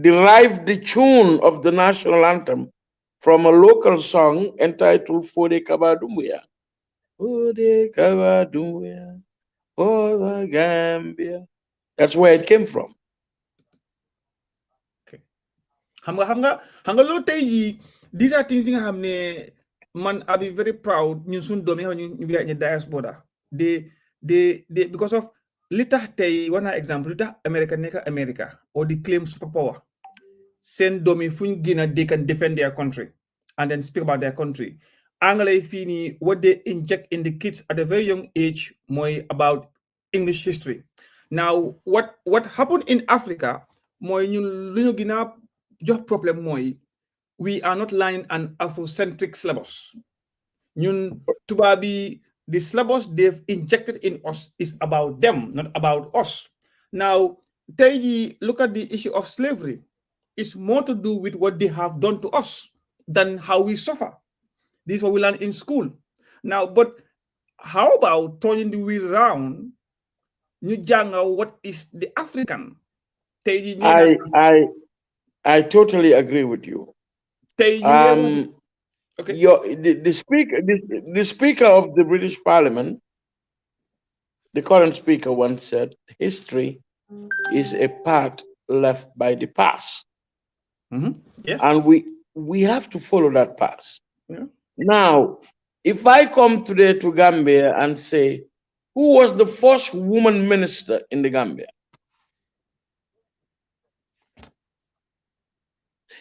derived the tune of the national anthem from a local song entitled Fode Kabadumuya. Fode Kabadumuya for the Gambia. That's where it came from. Okay. Hanga lo tay these are things nga xamne man I'll be very proud ñun sun doom yi ñu diaspora they because of li tax tey wana example li tax America nekk America or the claim superpower seen doom yi fuñ gina they can defend their country and then speak about their country anglais fii nii what they inject in the kids at a very young age mooy about English history now what happened in Africa mooy ñun lu ñu gina jox problème mooy we are not learning an Afrocentric syllabus ñun tubaab bi the syllabus they've injected in us is about them, not about us. Now, look at the issue of slavery. It's more to do with what they have done to us than how we suffer. This is what we learn in school. Now, but how about turning the wheel around? What is the African? I totally agree with you. Okay. The speaker of the British Parliament, the current speaker, once said, history is a path left by the past. Yes. And we have to follow that path. Yeah. Now, if I come today to Gambia and say, who was the first woman minister in the Gambia?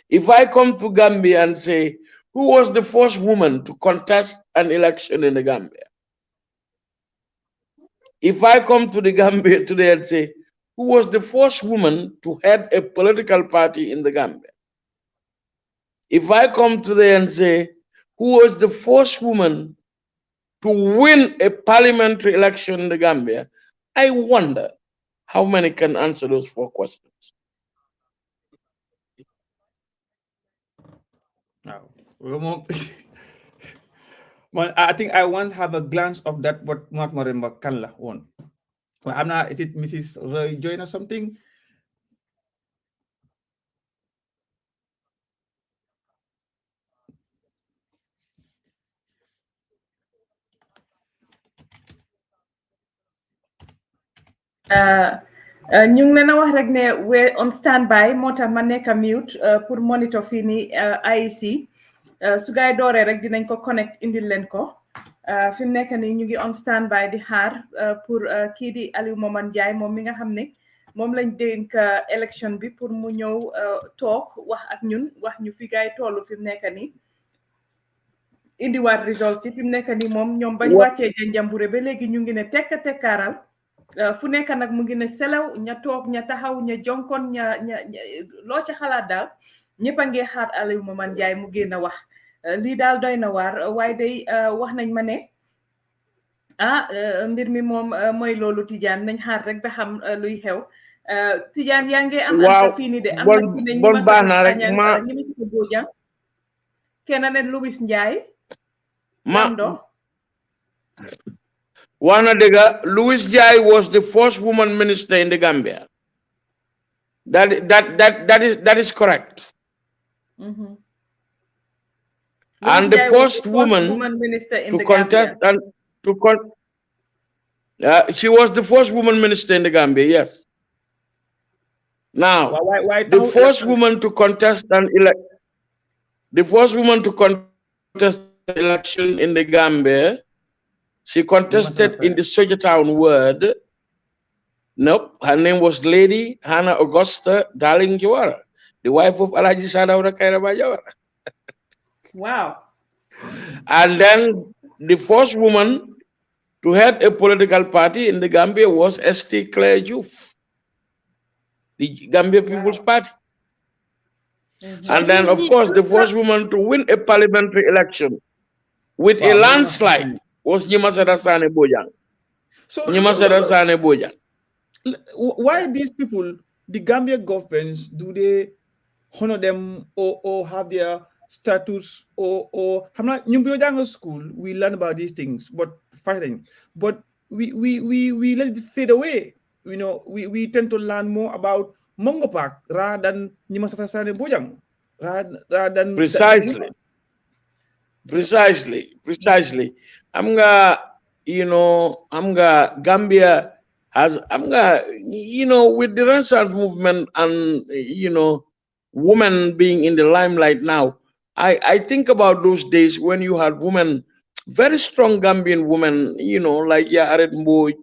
If I come to Gambia and say, who was the first woman to contest an election in the Gambia? If I come to the Gambia today and say, who was the first woman to head a political party in the Gambia? If I come today and say, who was the first woman to win a parliamentary election in the Gambia, I wonder how many can answer those 4 questions. Well, I think I once have a glance of that, but not Maremba Kanla one. Well, I'm not, is it Mrs. Roy Joyne or something? ñu ngi leen a wax rek ne we on standby moo tax ma nekk mute pour monitor fii nii IEC su gaay dooree rek dinañ ko connect indil leen ko fi mu nekk nii ñu ngi on standby di xaar pour kii di Alieu Momane Njie moom mi nga xam ne moom lañ dénk élection bi pour mu ñëw toog wax ak ñun wax ñu fi gaay tollu fi mu nekk nii indiwaat results yi fi mu nekk nii moom ñoom bañ wàccee Janjanbureh ba léegi ñu ngi ne tekkaaral fu nekk nag mu ngi ne selew ña toog ña taxaw ña jonkon ña loo ca xalaat daal ñëpp a ngi xaar Alieu Momane Njie mu génn a wax lii daal doy na waar waaye day wax nañ ma ne mbir mi moom mooy loolu Tijaan nañ xaar rek ba xam luy xew Tijaan yaa ngi am ansa fii nii de am nañ fi ne ñi ma si ko Bojang kenn ne Louis Njie Wana Dega, Louis Njie was the first woman minister in the Gambia. That is correct. Mm-hmm. And the first woman minister in to contest and she was the first woman minister in the Gambia. Yes. Now, the first woman to contest an election in the Gambia. She contested in the Sojourn ward. Nope, her name was Lady Hannah Augusta Darling Jawara, the wife of Alhaji Sadawda Kairaba Jawara. Wow. And then the first woman to head a political party in the Gambia was St. Claire Juf, the Gambia People's Party. Mm-hmm. And then, of course, the first woman to win a parliamentary election with a landslide was Nyimasada Sane Bojang. So, Nyimasada Sane Bojang. Why these people, the Gambia governments, do they honor them or have their status or I'm not Nyumbio school, we learn about these things, but fighting. But we let it fade away. You know, we tend to learn more about Mongo Park rather than Nyimasada Sane Bojang. Rather than Precisely. Gambia has, with the Renaissance movement and, women being in the limelight now, I think about those days when you had women, very strong Gambian women, like Yaharet Mboj,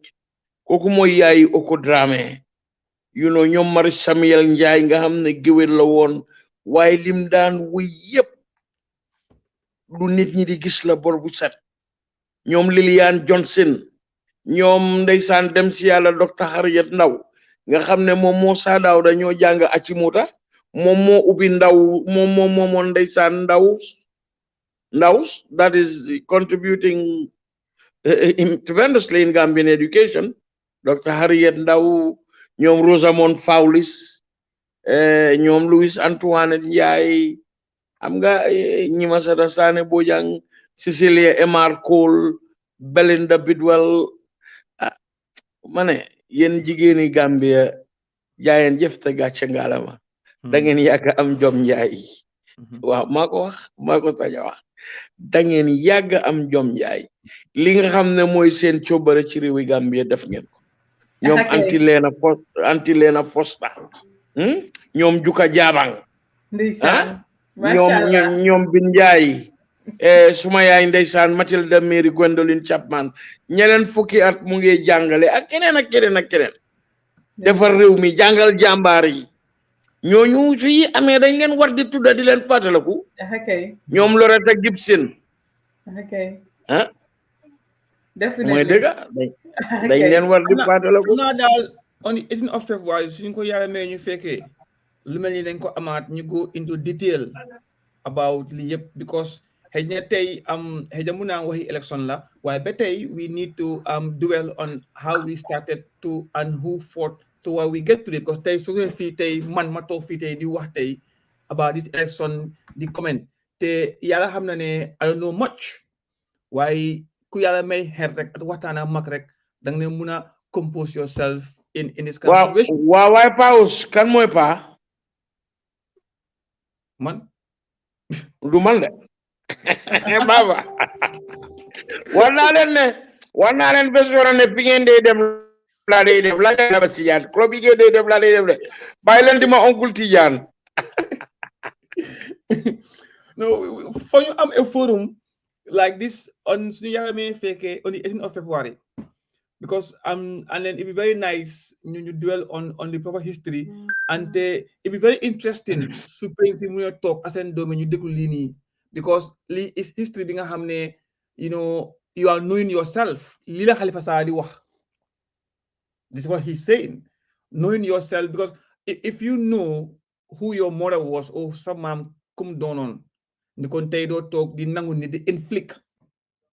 Kokumo Yai Okodrame, ñoom Marie Samuel Njie nga xam ne géwél la woon waaye lim daan wuy yëpp lu nit ñi di gis la bor bu set ñoom Liliane Johnson ñoom ndeysaan dem si yàlla docteur Harriet Ndaw nga xam ne moom moo saadaaw dañoo jàng acimuta moom moo ubbi moomoon ndeysaan ndaws that is contributing tremendously in Gambian education. Dr. Harriet Ndaw ñoom Rosamond Fawlis ñoom Louis Antoine Ndiaye am nga Nyimasada Sane Bojang Cecilia Emar Cole Belinda Bidwell ma ne yéen jigéeni Gambia jaayeen jëfte gàcce ngalama da ngeen yàgg am jom njaay waaw maa ko taja wax da ngeen yàgg am jom njaay li nga xam ne mooy seen coobare ci réewi Gambia def ngeen ko ñoom anti leena fosta ñoom juka jaabang ndeysaan ñoom bin njaay suma yaay ndeysaan Matilda Mary Gwendoline Chapman ñeneen fukki at mu ngi jàngale ak keneen defar réew mi jàngal jàmbaar yi ñooñu su yi amee dañ leen war di tudda di leen fàttaliku ñoom Loretta Gibson mooy dëgg dañ leen war di fàttaliku naa daal on the 18th of February suñ ko yàlla may ñu fekkee lu mel ni dañ ko amaat ñu go into detail about li yëpp because xëy na tey xëy na mun naa waxi election la waaye ba tey we need to dwell on how we started to and who fought to where we get to it because tey su fii tey man ma toog fii tey di wax tey about this election di comment te yàlla xam na ne I don't know much waaye ku yàlla may xel rek at waxtaana mag rek danga ne mun a compose yourself in this kind of situation. waaw waay Paus kan mooy pa man du man de baba war naa leen bés wara ne fi ngeen dee dem la day def la nga def Tidiane club yi day def la day def de bàyyi leen di ma oncle Tidiane. No, for you, a forum like this on Sunyame Feke on the 18th of February. Because and then it'd be very nice you dwell on the proper history and it'd be very interesting super similar talk as in domain you because is history being a hamne, you know, you are knowing yourself. Lila Khalifa Saadi wah. This is what he's saying. Knowing yourself, because if you know who your mother was or some mom come down on the container talk di nangu ni di inflict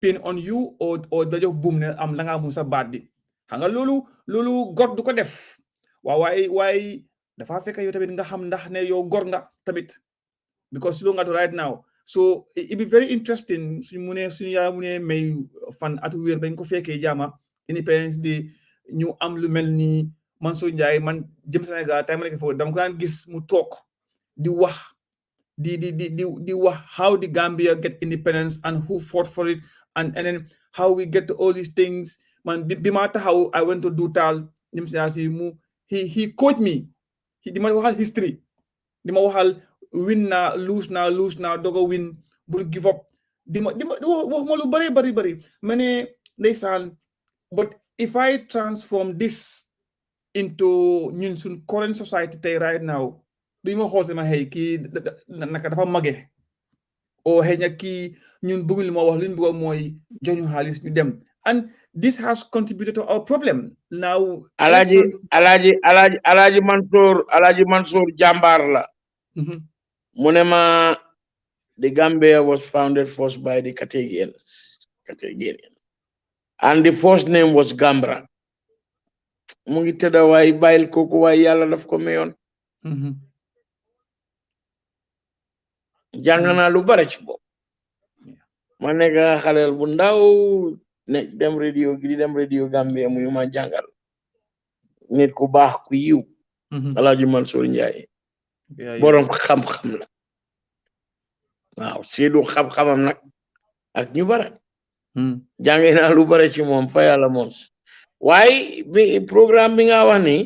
pain on you or dajo boom ne am la nga musa baddi hanga lolu gor du ko def way dafa fekk yow tamit nga xam ndax ne yow gor nga tamit because lu nga to right now. So it be very interesting suñu ya mune may fan atu wër bañ ko fekke jama Independence Day ñu am lu melni Mansour Ndiaye man jëm Sénégal tay ma nek fo dama ko daan gis mu tok di wax di wax how the Gambia get independence and who fought for it and then how we get to all these things. Man, bima taxaw I went to Dutal ñim ci mu he coached me. He di ma waxal history. Di ma waxal win na lose na dogo win bul give up. Di ma wax ma lu bari mané ndeysaan. But if I transform this into ñun sun current society tay right now, duñ ma xool sama hey kii naka dafa mage o xëy na kii ñun bëggul ma wax li ñu bëgg mooy jox ñu xaalis ñu dem, and this has contributed to our problem now. Alaji Mansour jàmbaar la. Mu ne ma the Gambia was founded first by the Carthaginians, and the first name was Gambra. Mu ngi tëdda waay bàyyil kooku waay yàlla daf ko mayoon. jàng naa lu bare ci bopp ma nekk xaleel bu ndaw ne dem radio gi di dem radio Gambia muy ma jàngal nit ku baax ku yiw Alaaji Mansour Ndiaye borom xam-xam la waaw seedu xam-xamam nag ak ñu bare jàngee naa lu bare ci moom fa yàlla mos waaye bi programme bi nga wax ni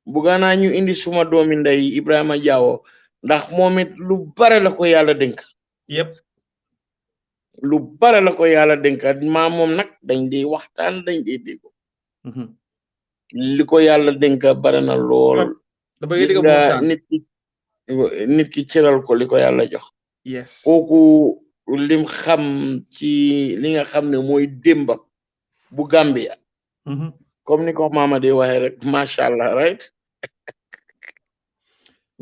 bugga naa ñu indi suma doomi ndey Ibrahima Diawo ndax moom it lu bare la ko yàlla dénk. Yep. Lu bare la ko yàlla dénk maa moom nag dañ di waxtaan dañ di dégg. Li ko yàlla dénk bare na lool. nit ki cëral ko li ko yàlla jox. Yes. Kooku lim xam ci li nga xam ne mooy démba bu Gambia. Comme ni ko maama di waxee rek macha allah right.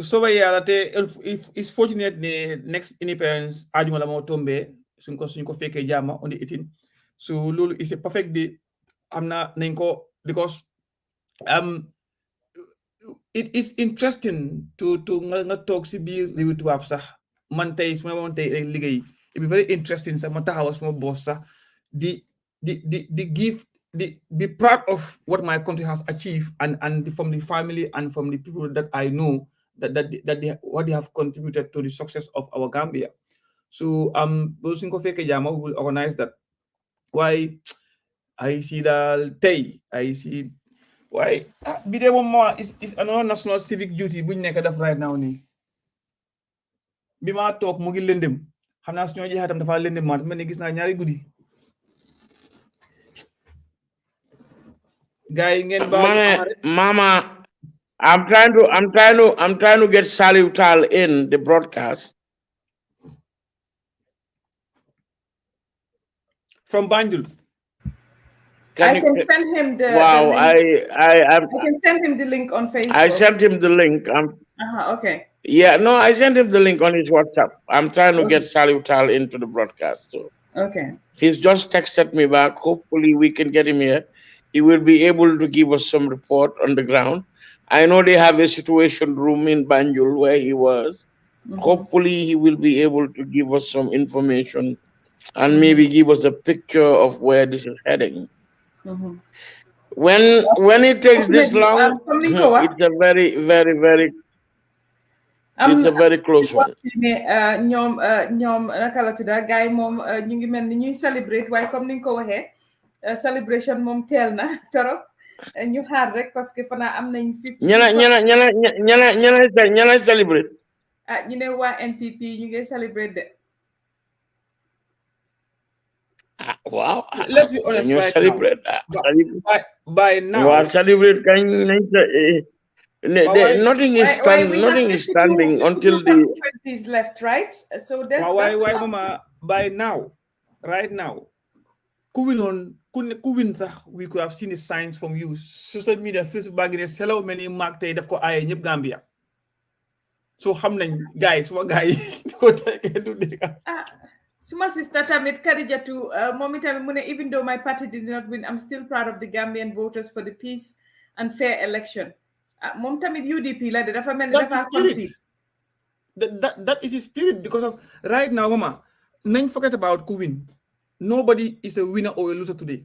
So it's fortunate the next independence ajuma la mo tombe suñ ko fekke jama on the 18. So lolu is a perfect day amna nañ ko because it is interesting to nga talk ci biir li tubaab sax man tay suma won tay liggéey it be very interesting sax ma taxaw suma boss sax di give be proud of what my country has achieved and from the family and from the people that I know what they have contributed to the success of our Gambia. So those in Kofi Kejama will organize that. Why I see that I see why bide mo is another national civic duty buñ nekk def right now ni bima tok mu ngi lendem xamna suñu jeexatam dafa lendem ma melni gis na ñaari guddi gaay ngeen ba mama I'm trying to get Salutal in the broadcast. From Banjul. I can send him the wow, link. I can send him the link on Facebook. I sent him the link. Okay. Yeah, no, I sent him the link on his WhatsApp. I'm trying to get Salutal into the broadcast. So okay. He's just texted me back. Hopefully we can get him here. He will be able to give us some report on the ground. I know they have a situation room in Banjul where he was. Hopefully he will be able to give us some information and maybe give us a picture of where this is heading. When it takes this long, it's a very, very, very it's a very close one. ñoom naka la tudda gaay moom ñu ngi mel ni ñuy celebrate waaye comme ni nga ko waxee celebration moom teel na torop ñu xaar rek parce que fana am nañ 50 ñana celebrate. Ah, ñu ne waa NPP ñu ngi celebrate de. Wow. Let's be honest right celebrate now. By now. You are celebrate nothing is standing until the constituencies left, right? So that's why mama by now, right now. Win we could have seen the signs from you. Social media, Facebook bagine hello many mark tay daf ko ay ñep Gambia. So xam nañ guys suma guys Suma sister tamit Kadijatu momi tamit mu ne even though my party did not win, I'm still proud of the Gambian voters for the peace and fair election. Mom tamit UDP la de dafa mel dafa concede. That is his spirit because of right now mama nañ forget about ku win. Nobody is a winner or a loser today.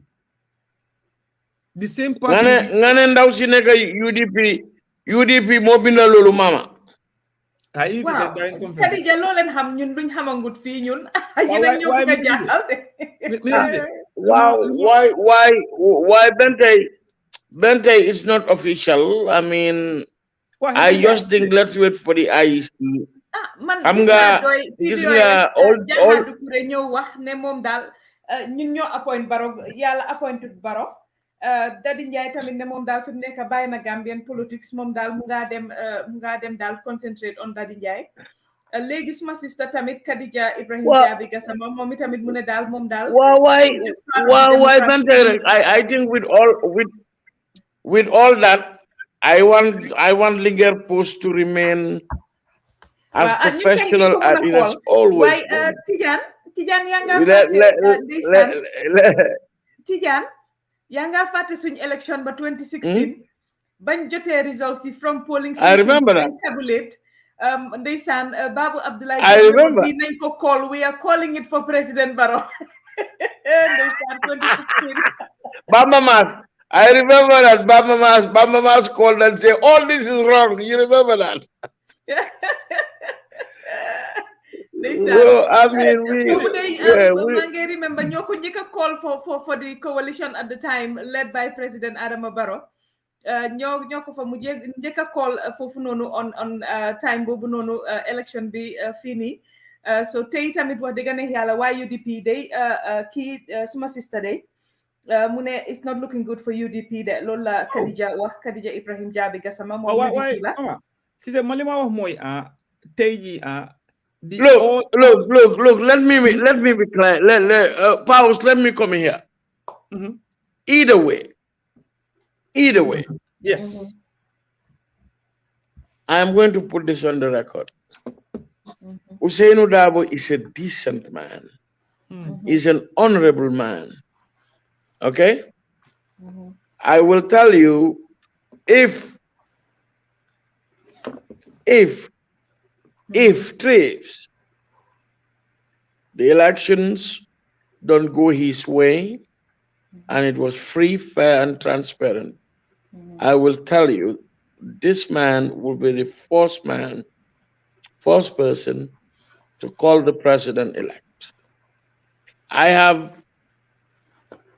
The same person. Ngane ndaw si nek UDP mo bindal lolu mama. Wow. Kadija lo len xam ñun duñ xamangut fi ñun. Yeen ñoo ko jaxal de. Wow, why Bente is not official. I mean, I just think let's wait for the IEC. Man gis nga all du kuré ñew wax ne mom dal ñun ñoo appoint Baro yalla appointed Baro Dadi Njie tamit ne mom dal fi nekk bayina Gambian politics mom dal mu nga dem dal concentrate on Dadi Njie legi suma sister tamit Khadija Ibrahim Jabi Gassama mom tamit mu ne dal mom dal why Bente I think with all that I want Linger Post to remain as professional as it has always been. Tijan yanga fatte suñ election ba 2016 bañ jotee results from polling stations. I remember that. Tabulate ndeysan Babu Abdoulaye I remember. Nañ ko call, we are calling it for President Barrow. Ndeysan 2016 Bamba Mas, I remember that Bamba Mas called and say all this is wrong. You remember that? Well, I mean, I remember ñoko ñëk call for the coalition at the time led by President Adama Barrow. ñoko fa mu ñëk call fofu nonu on time bobu nonu election bi fini. So tay tamit wax deug neex yalla wa UDP day ki suma sister day mu ne it's not looking good for UDP de loolu la Khadija Ibrahim Jabi Gassama mo UDP la. Si c'est man li ma wax moy tay ji Look, let me be clear. Powers, let me come here. Either way. Yes. I am going to put this on the record. Usainu Dabo is a decent man. He's an honorable man. Okay? I will tell you, if Treves, the elections don't go his way and it was free, fair, and transparent, I will tell you, this man will be the first person to call the president-elect. I have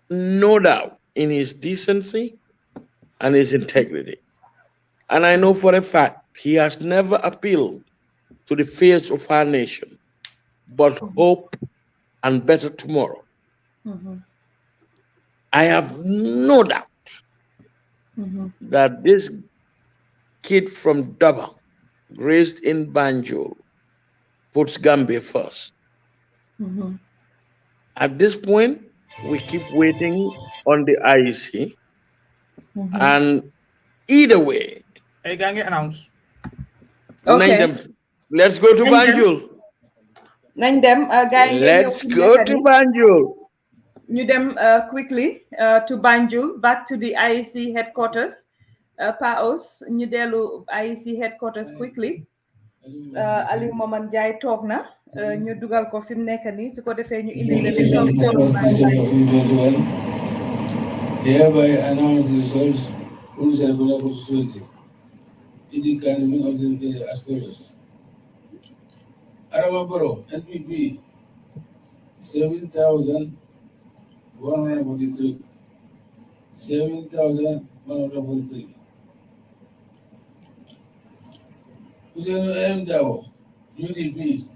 no doubt in his decency and his integrity. And I know for a fact he has never appealed to the fears of our nation, but hope and better tomorrow. I have no doubt that this kid from Daba, raised in Banjul, puts Gambia first. At this point, we keep waiting on the IEC, and either way, announce. Okay. Let's go to Banjul. Let's go to Banjul. Ñu dem quickly to Banjul, back to the IEC headquarters. Paos, ñu delu IEC headquarters quickly. Aliou Momane Njie toog na ñu dugal ko fi mu nekk nii su ko defee ñu indi the results. Hereby announce the results from the circular constituency. It is candidating of the as follows. Adama Barrow, NPP, 7,143. 7,143. 143. Hussein M. Dawo, UDP,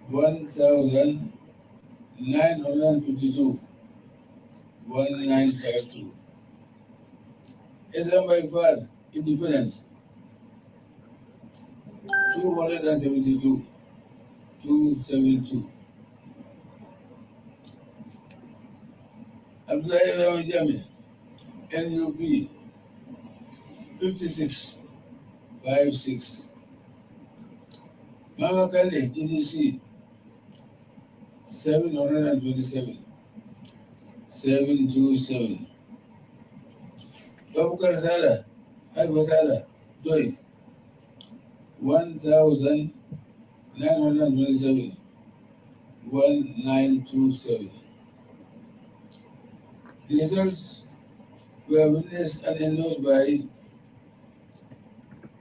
1,952, 1952. Esam Baifal, Independent, 272, 272. Abdullahi Ramajami, NUP, 56, 56. Mama Kale, EDC, 727, 727. Babukar Sala, Alba Sala, Doi, 1,927, 1927. The results were witnessed and endorsed by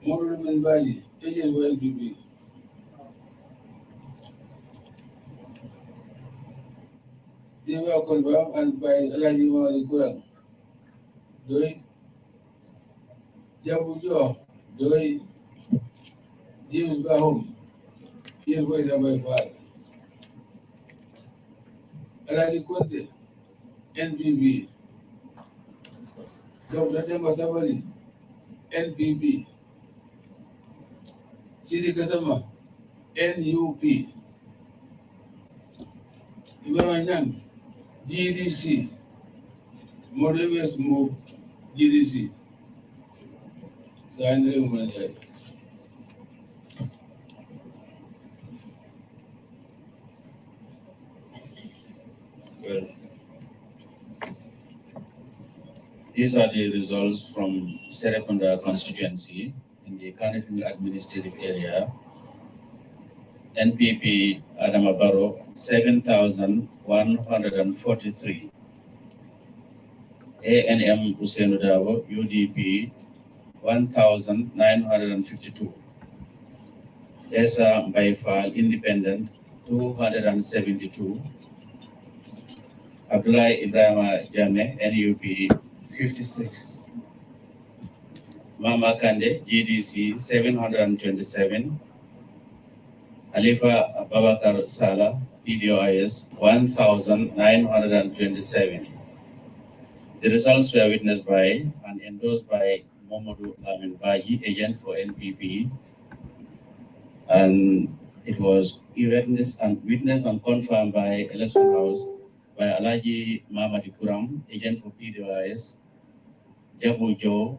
Moruman Baji, agent for NPP. They were confirmed and by Alaji Mawali Kurang, Doi, Jabujo, Doi, James Bahum, here was by far. Alaji Conte, NPP. Dr. Demba Sabali, NPP. Sidi Kasama, NUP. Ibrahim Yang, GDC. Morelos Move, GDC. Signed the Humanitarian. Well, these are the results from Serekunda constituency in the Kanifing administrative area. NPP Adama Barrow 7,143. ANM Hussein Dabo UDP 1,952. ESA Baifal Independent 272. Abdullah Ibrahim Jame NUP 56. Mama Kande GDC 727. Halifa Babakar Sala PDOIS 1,927. The results were witnessed by and endorsed by Momodu Lamin Baji, agent for NPP, and it was witnessed and confirmed by Election House by Alaji Mamadi Kuram, agent for PDOIS, Jabu Joe,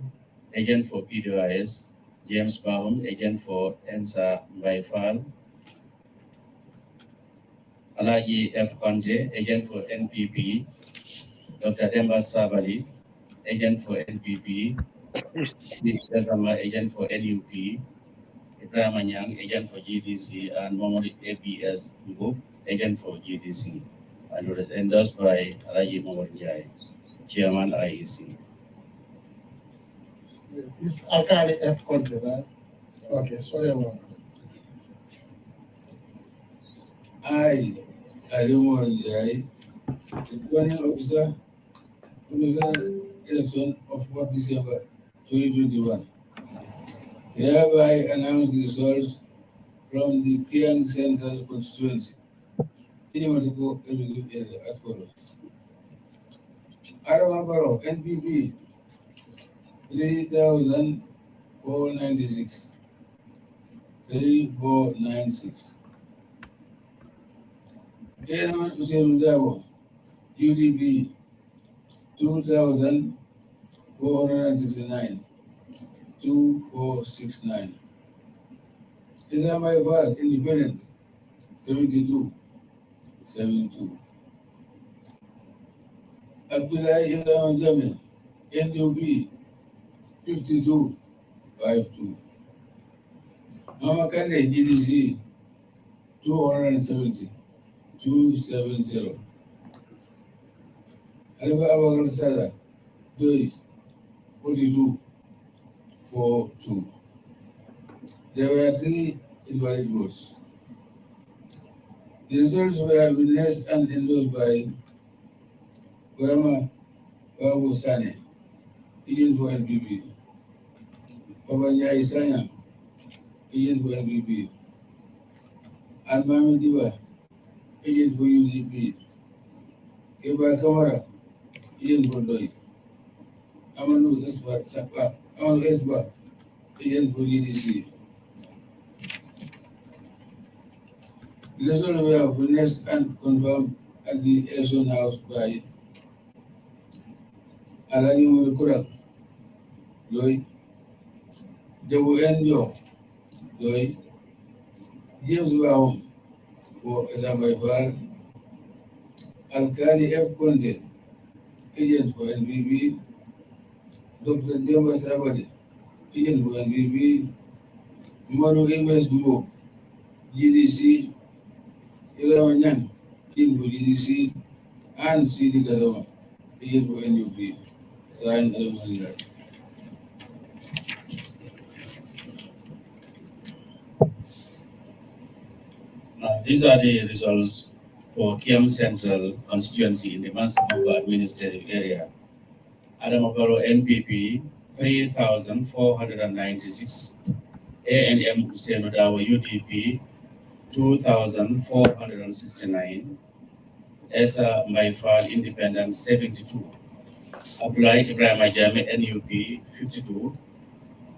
agent for PDOIS, James Bahum, agent for ENSA Baifal, Alaji F. Conte, agent for NPP, Dr. Demba Sabali, agent for NPP, Steve Yazama, agent for NUP, Ibrahim Anyang, agent for GDC, and Momodi ABS Group, agent for GDC. And it was endorsed by Alaji Momodi Jai, Chairman IEC. It's Alkali F. Conte, right? Okay, sorry about that. I Alimon Jai, the planning officer of the election of 4 December 2021. Hereby announce the results from the Kiang Central Constituency, Inimatiko Elusive Area as follows. Adama Barrow, NPP, 3,496. 3496. Ahmad Hussein Dabo, UDP, 2,469. 2469. Islam Baifal, Independent, 72. 72. Abdullah Ibrahim Jami, NUP, 52. 52. Mama Kande, GDC, 270. 270. Aliba Abakar Sala, Doi, 42. 42. There were 3 invalid votes. The results were witnessed and endorsed by Burama Babu Sane, agent for NPP. Papa Nyai Sanyang, agent for NPP. Almami Diva, agent for UDP. Keba Kamara, agent for Doi. Amanu Esba Sapa, Amanu Esba, agent for GDC. Lesson we have witnessed and confirmed at the election house by Alani Kurang, Doi, Jabu Enjo, Doi, James Bahom, for Esambaifal, Alkali F. Conte, agent for NPP, Dr. Demba Sabadi, agent for NPP, Manu Imes Mbo, GDC, Ilawanyan, agent for GDC, and Sidi Gazama, agent for NUP. Signed, Alamanda. These are the results for Kiam Central constituency in the Mansabunga administrative area. Adamabaro NPP 3,496, ANM Usenodawa UDP 2,469, Esa Maifal Independent 72, Abdullah Ibrahim Ajame NUP 52,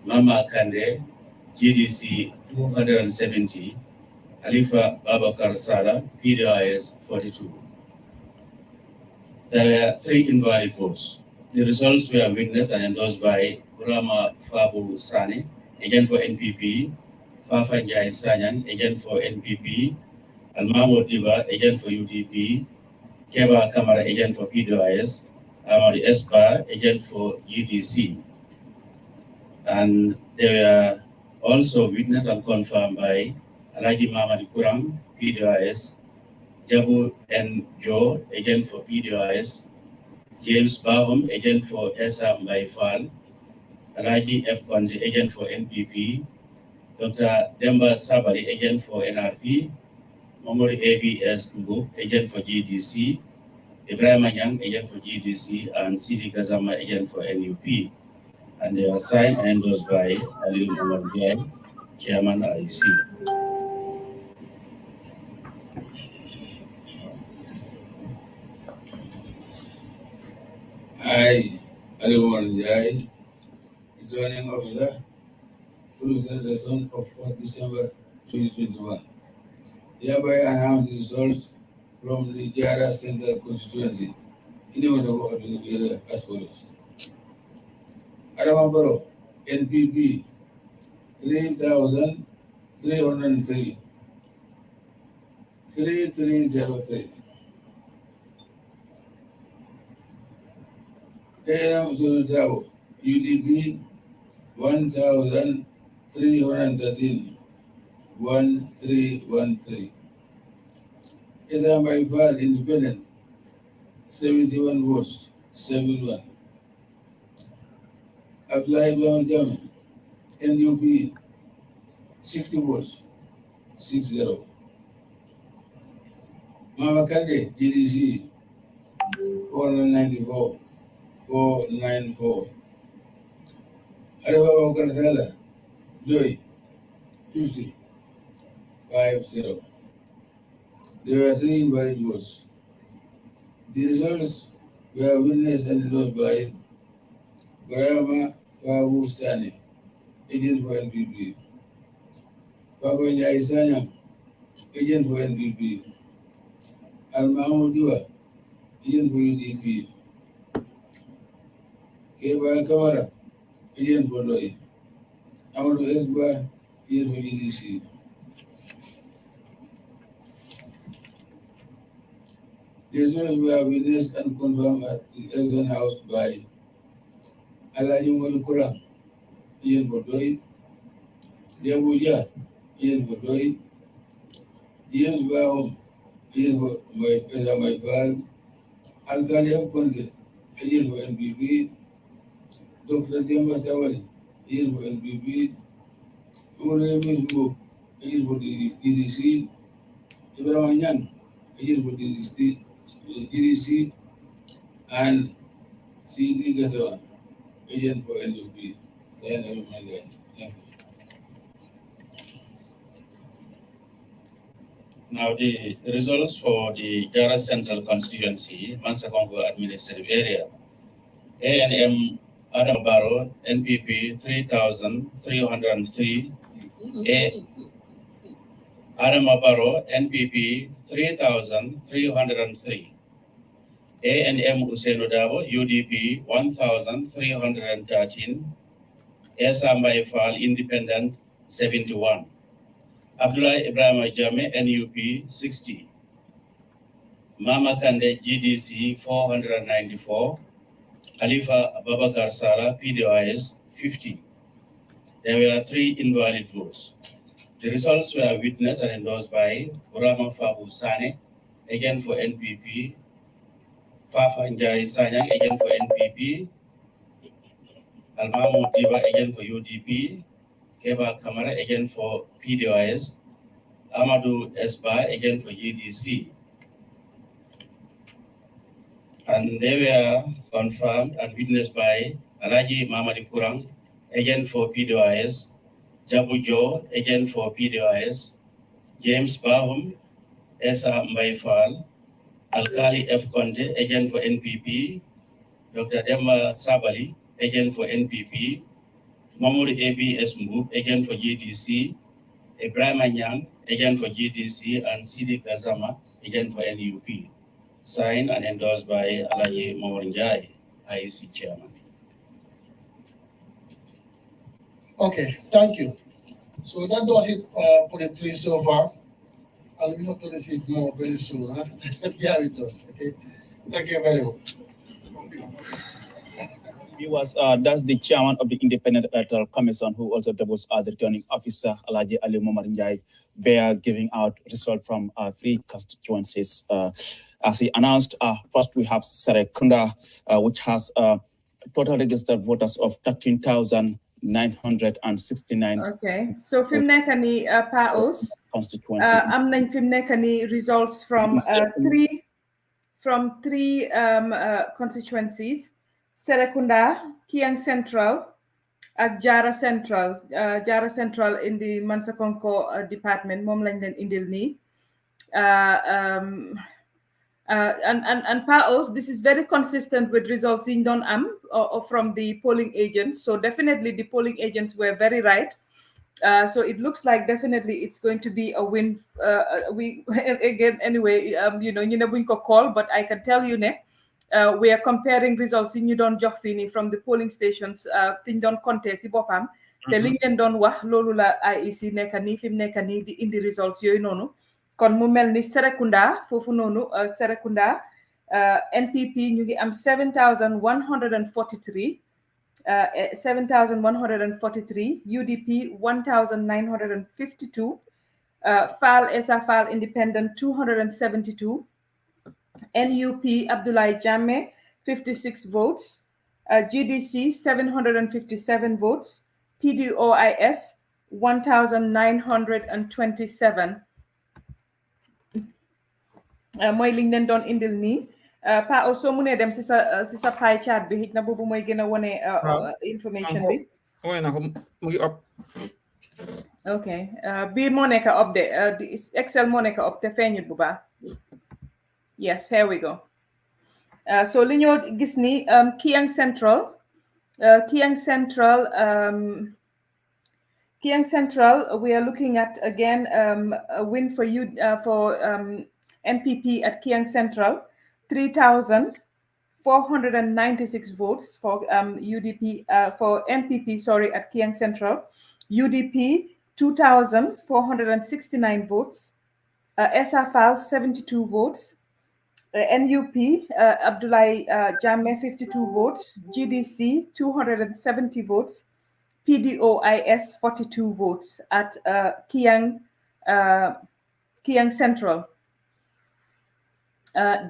Mama Kande GDC 270, Alifa Babakar Sala, PDIS 42. There were 3 invalid votes. The results were witnessed and endorsed by Rama Fabu Sani, agent for NPP, Fafa Njai Sanyan, agent for NPP, Almamo Diba, agent for UDP, Keba Kamara, agent for PDIS, Amadi Espa, agent for UDC. And they were also witnessed and confirmed by Alaji Mamadi Kurang, PDIS, Jabu N. Joe, agent for PDIS, James Bahom, agent for Esa Mbaifal, Alaji F. Konji, agent for NPP, Dr. Demba Sabari, agent for NRP, Momori ABS Mbu, agent for GDC, Ibrahim Anyang, agent for GDC, and Sidi Gazama, agent for NUP. And they were signed and endorsed by Ali Muhammad Jai, Chairman IEC. I, Ali Muhammad Jai, returning officer, cruise election of 4 December 2021. Hereby announce the results from the Jara Central constituency in the matter of the as follows. Adamabaro, NPP 3,303, 3303. Kairam Sunudabo, UDP 1,313, 1313. Esam Baifal Independent 71 votes, 71. Apply Jam NUP 60 votes, 60. Mama Kande GDC 494, 494. Arababa Karsala Joy 50, 50. There were 3 invalid votes. The results were witnessed and endorsed by Barama Babu Sani, agent for NPP, Papa Nyai Sanyang, agent for NPP, Almamu Diwa, agent for UDP, Keba Kamara, agent for Doi, Amadu Esba, agent for GDC. The results were witnessed and confirmed at the election house by Alaji Kurang, agent for Doi, Jabuja, agent for Doi, James Bahom, agent for Maifal, Alkali F. Conte, agent for NPP, Dr. Demba Sabari, agent for NPP, Umar Mbo, agent for the GDC, Ibrahim Anyang, agent for the GDC, and CD Gazawa, agent for NUP. Then I remember. Thank you. Now the results for the Jara Central constituency, Mansakongo administrative area. A&M Adam Barrow, NPP 3,303. Adam Barrow, NPP 3,303. A&M Hussein Odabo, UDP 1,313. Esa Mbaifal, Independent 71. Abdullah Ibrahim Jame, NUP 60. Mama Kande, GDC 494. Khalifa Abubakar Salah, PDIS 50. There were 3 invalid votes. The results were witnessed and endorsed by Burama Fabu Sane, agent for NPP, Fafa Njai Sanyang, agent for NPP, Almamu Diba, agent for UDP, Keba Kamara, agent for PDIS, Amadou Esba, agent for GDC. And they were confirmed and witnessed by Alaji Mamadi Kurang, agent for PDIS, Jabu Jo, agent for PDIS, James Bahum, Esa Mbaifal, Alkali F. Conte, agent for NPP, Dr. Demba Sabali, agent for NPP, Mamoud ABS Mbub, agent for GDC, Ibrahim Anyang, agent for GDC, and Sidi Kazama, agent for NUP. Signed and endorsed by Alaji Mawarinjai, IEC chairman. Okay, thank you. So that does it for the 3 so far. And we hope to receive more very soon. Huh? Bear with us, okay? Thank you very much. He was that's the chairman of the Independent Electoral Commission, who also doubles as the returning officer, Alaji Ali Momarinjai. They are giving out results from 3 constituencies. As he announced, first we have Serekunda, which has total registered voters of 13,969. Okay, so fi mu nekk nii PAOS am nañ fi mu nekk nii results from three constituencies: Serekunda, Kiang Central, ak Jara Central. Jara Central in the Mansakonko department moom lañ leen indil nii. And PAOS, this is very consistent with results in Don or from the polling agents. So definitely the polling agents were very right. So it looks like definitely it's going to be a win. We again anyway, you know buñ ko call, but I can tell you we are comparing results in Don Joxfini from the polling stations. Fin Don Conte si bopam. Te liñ leen doon wax loolu la IEC nekk nii fi mu nekk nii di indi results yooyu noonu. Kon mu mel ni Serekunda foofu noonu Serekunda NPP ñu ngi am 7,143 7,143 UDP 1,952 FAL Essa FAL Independent 272 NUP Abdoulaye Jammeh 56 votes GDC 757 votes PDOIS 1,927 mooy liñ leen doon indil nii pa also mu ne dem si sa pie chart bi hit na boobu mooy gën a wone information bi mu ngi up ok bii moo nekk up de Excel moo nekk up te feeñut bu baax yes here we go so li ñoo gis ni Kiang Central we are looking at again a win for you for NPP at Kiang Central, 3,496 votes for UDP for NPP. Sorry, at Kiang Central, UDP 2,469 votes, SFL 72 votes, NUP Abdoulaye Jammeh 52 votes, GDC 270 votes, PDOIS 42 votes at Kiang Central.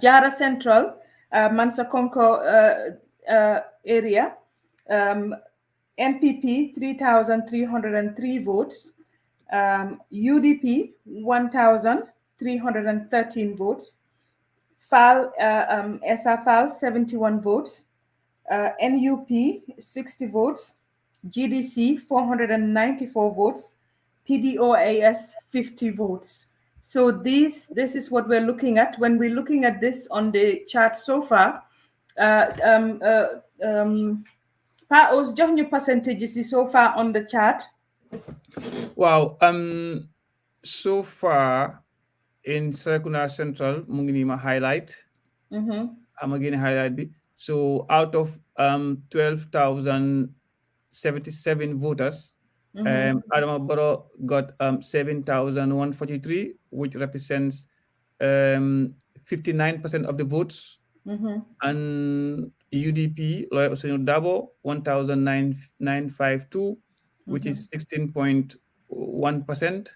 Jara Central, Mansakonko area, NPP 3,303 votes, UDP 1,313 votes, FAL, SFL 71 votes, NUP 60 votes, GDC 494 votes, PDOAS 50 votes. So this is what we're looking at. When we're looking at this on the chart so far, PAOS, jox ñu percentages so far on the chart. Wow. So far in Serekunda Central, mu ngi nii ma highlight. I'm again highlight. So out of 12,077 voters, Adama Barrow got 7,143, which represents 59% of the votes. And UDP, Lawyer Ousainou Darboe, 1,952, which is 16.1%.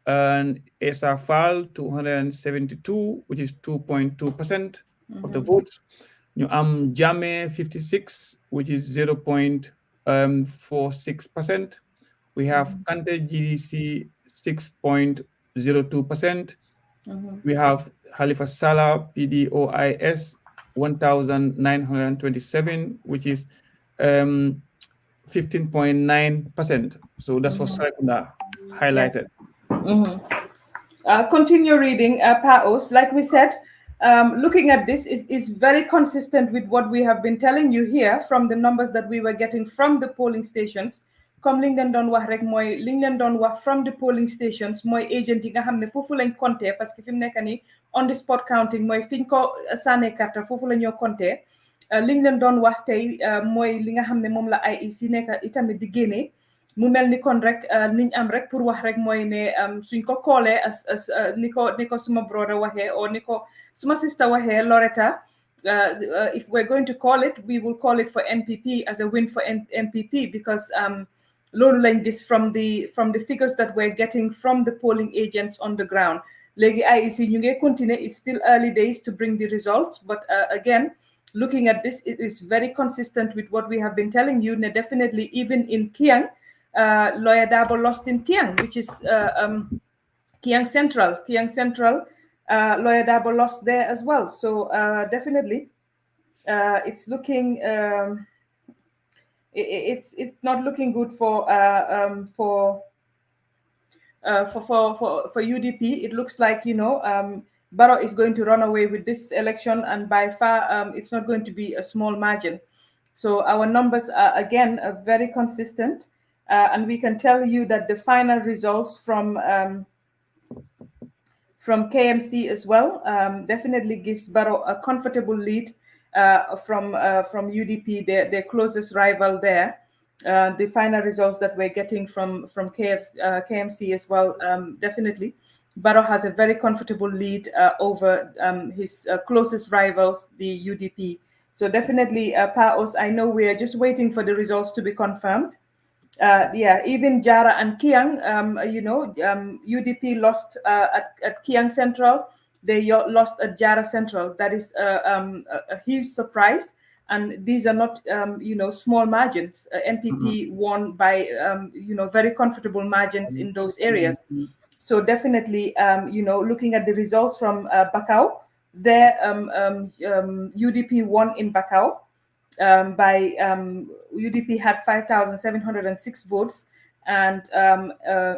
And Essa Fall, 272, which is 2.2% of the votes. Jame, 56, which is 0.46%. We have Kante GDC, 6.02%. We have Halifa Sallah PDOIS 1,927, which is 15.9%. So that's for Serekunda highlighted. Continue reading, PAOS. Like we said, looking at this is very consistent with what we have been telling you here from the numbers that we were getting from the polling stations. Comme liñ leen doon wax rek mooy liñ leen doon wax from the polling stations mooy agent yi nga xam ne foofu lañ compté parce que fi mu nekk nii on the spot counting mooy fiñ ko sànnee carte foofu la ñoo compté liñ leen doon wax tey mooy li nga xam ne moom la IEC nekk itamit di génnee mu mel ni kon rek niñ am rek pour wax rek mooy ne suñ ko koolee as ni ko suma brother waxee or ni ko suma sister waxee Loretta if we're going to call it, we will call it for NPP as a win for NPP because loolu lañ gis from the figures that we're getting from the polling agents on the ground. Léegi IEC ñu ngi continue, it's still early days to bring the results, but again, looking at this, it is very consistent with what we have been telling you. Definitely, even in Kiang, Lawyer Darboe lost in Kiang, which is Kiang Central. Lawyer Darboe lost there as well. So definitely, it's looking. It's not looking good for UDP. It looks like Barrow is going to run away with this election, and by far, it's not going to be a small margin. So our numbers are again very consistent, and we can tell you that the final results from KMC as well definitely gives Barrow a comfortable lead from UDP, their closest rival there. The final results that we're getting from KMC as well, definitely, Barrow has a very comfortable lead over his closest rivals, the UDP. So definitely, PAOS, I know we are just waiting for the results to be confirmed. Yeah, even Jara and Kiang, UDP lost at Kiang Central. They lost at Jara Central. That is a huge surprise. And these are not, small margins. NPP won by, very comfortable margins in those areas. So definitely, looking at the results from Bakau, there UDP won in Bakau. UDP had 5,706 votes, and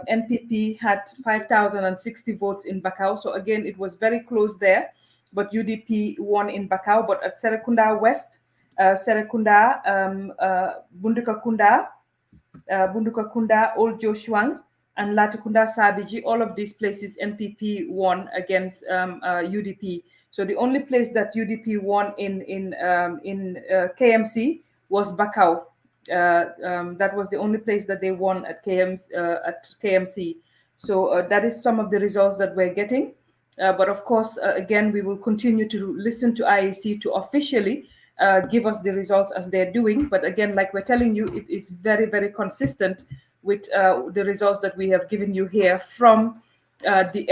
NPP had 5,060 votes in Bakau. So again, it was very close there, but UDP won in Bakau. But at Serekunda West, Serekunda, Bundukakunda, Old Joshuang, and Latukunda Sabiji, all of these places NPP won against UDP. So the only place that UDP won in KMC was Bakau. That was the only place that they won at KMC. So that is some of the results that we're getting. But of course, again, we will continue to listen to IEC to officially give us the results as they're doing. But again, like we're telling you, it is very, very consistent with the results that we have given you here from the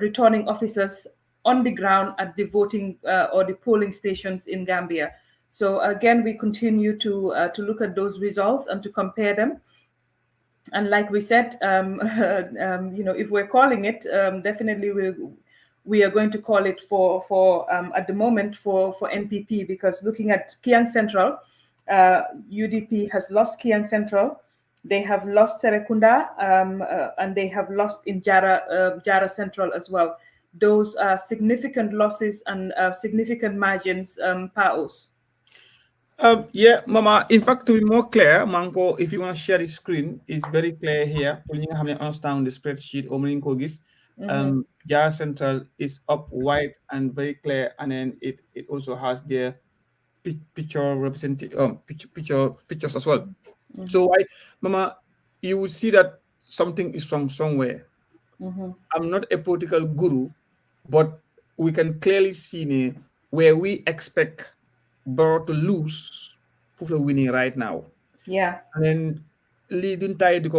returning officers on the ground at the voting or the polling stations in Gambia. So again, we continue to look at those results and to compare them. And like we said, if we're calling it, definitely we are going to call it for at the moment for NPP, because looking at Kiang Central, UDP has lost Kiang Central, they have lost Serekunda, and they have lost in Jara Central as well. Those are significant losses and significant margins, PAOs. Yeah, Mama. In fact, to be more clear, Manko, if you want to share the screen, it's very clear here. Pulling have understand the spreadsheet or Kogis. Jara Central is up white and very clear, and then it also has the picture representing pictures as well. So Mama, you will see that something is wrong somewhere. I'm not a political guru, but we can clearly see where we expect Borough to lose, for winning right now. Yeah. And then leading tide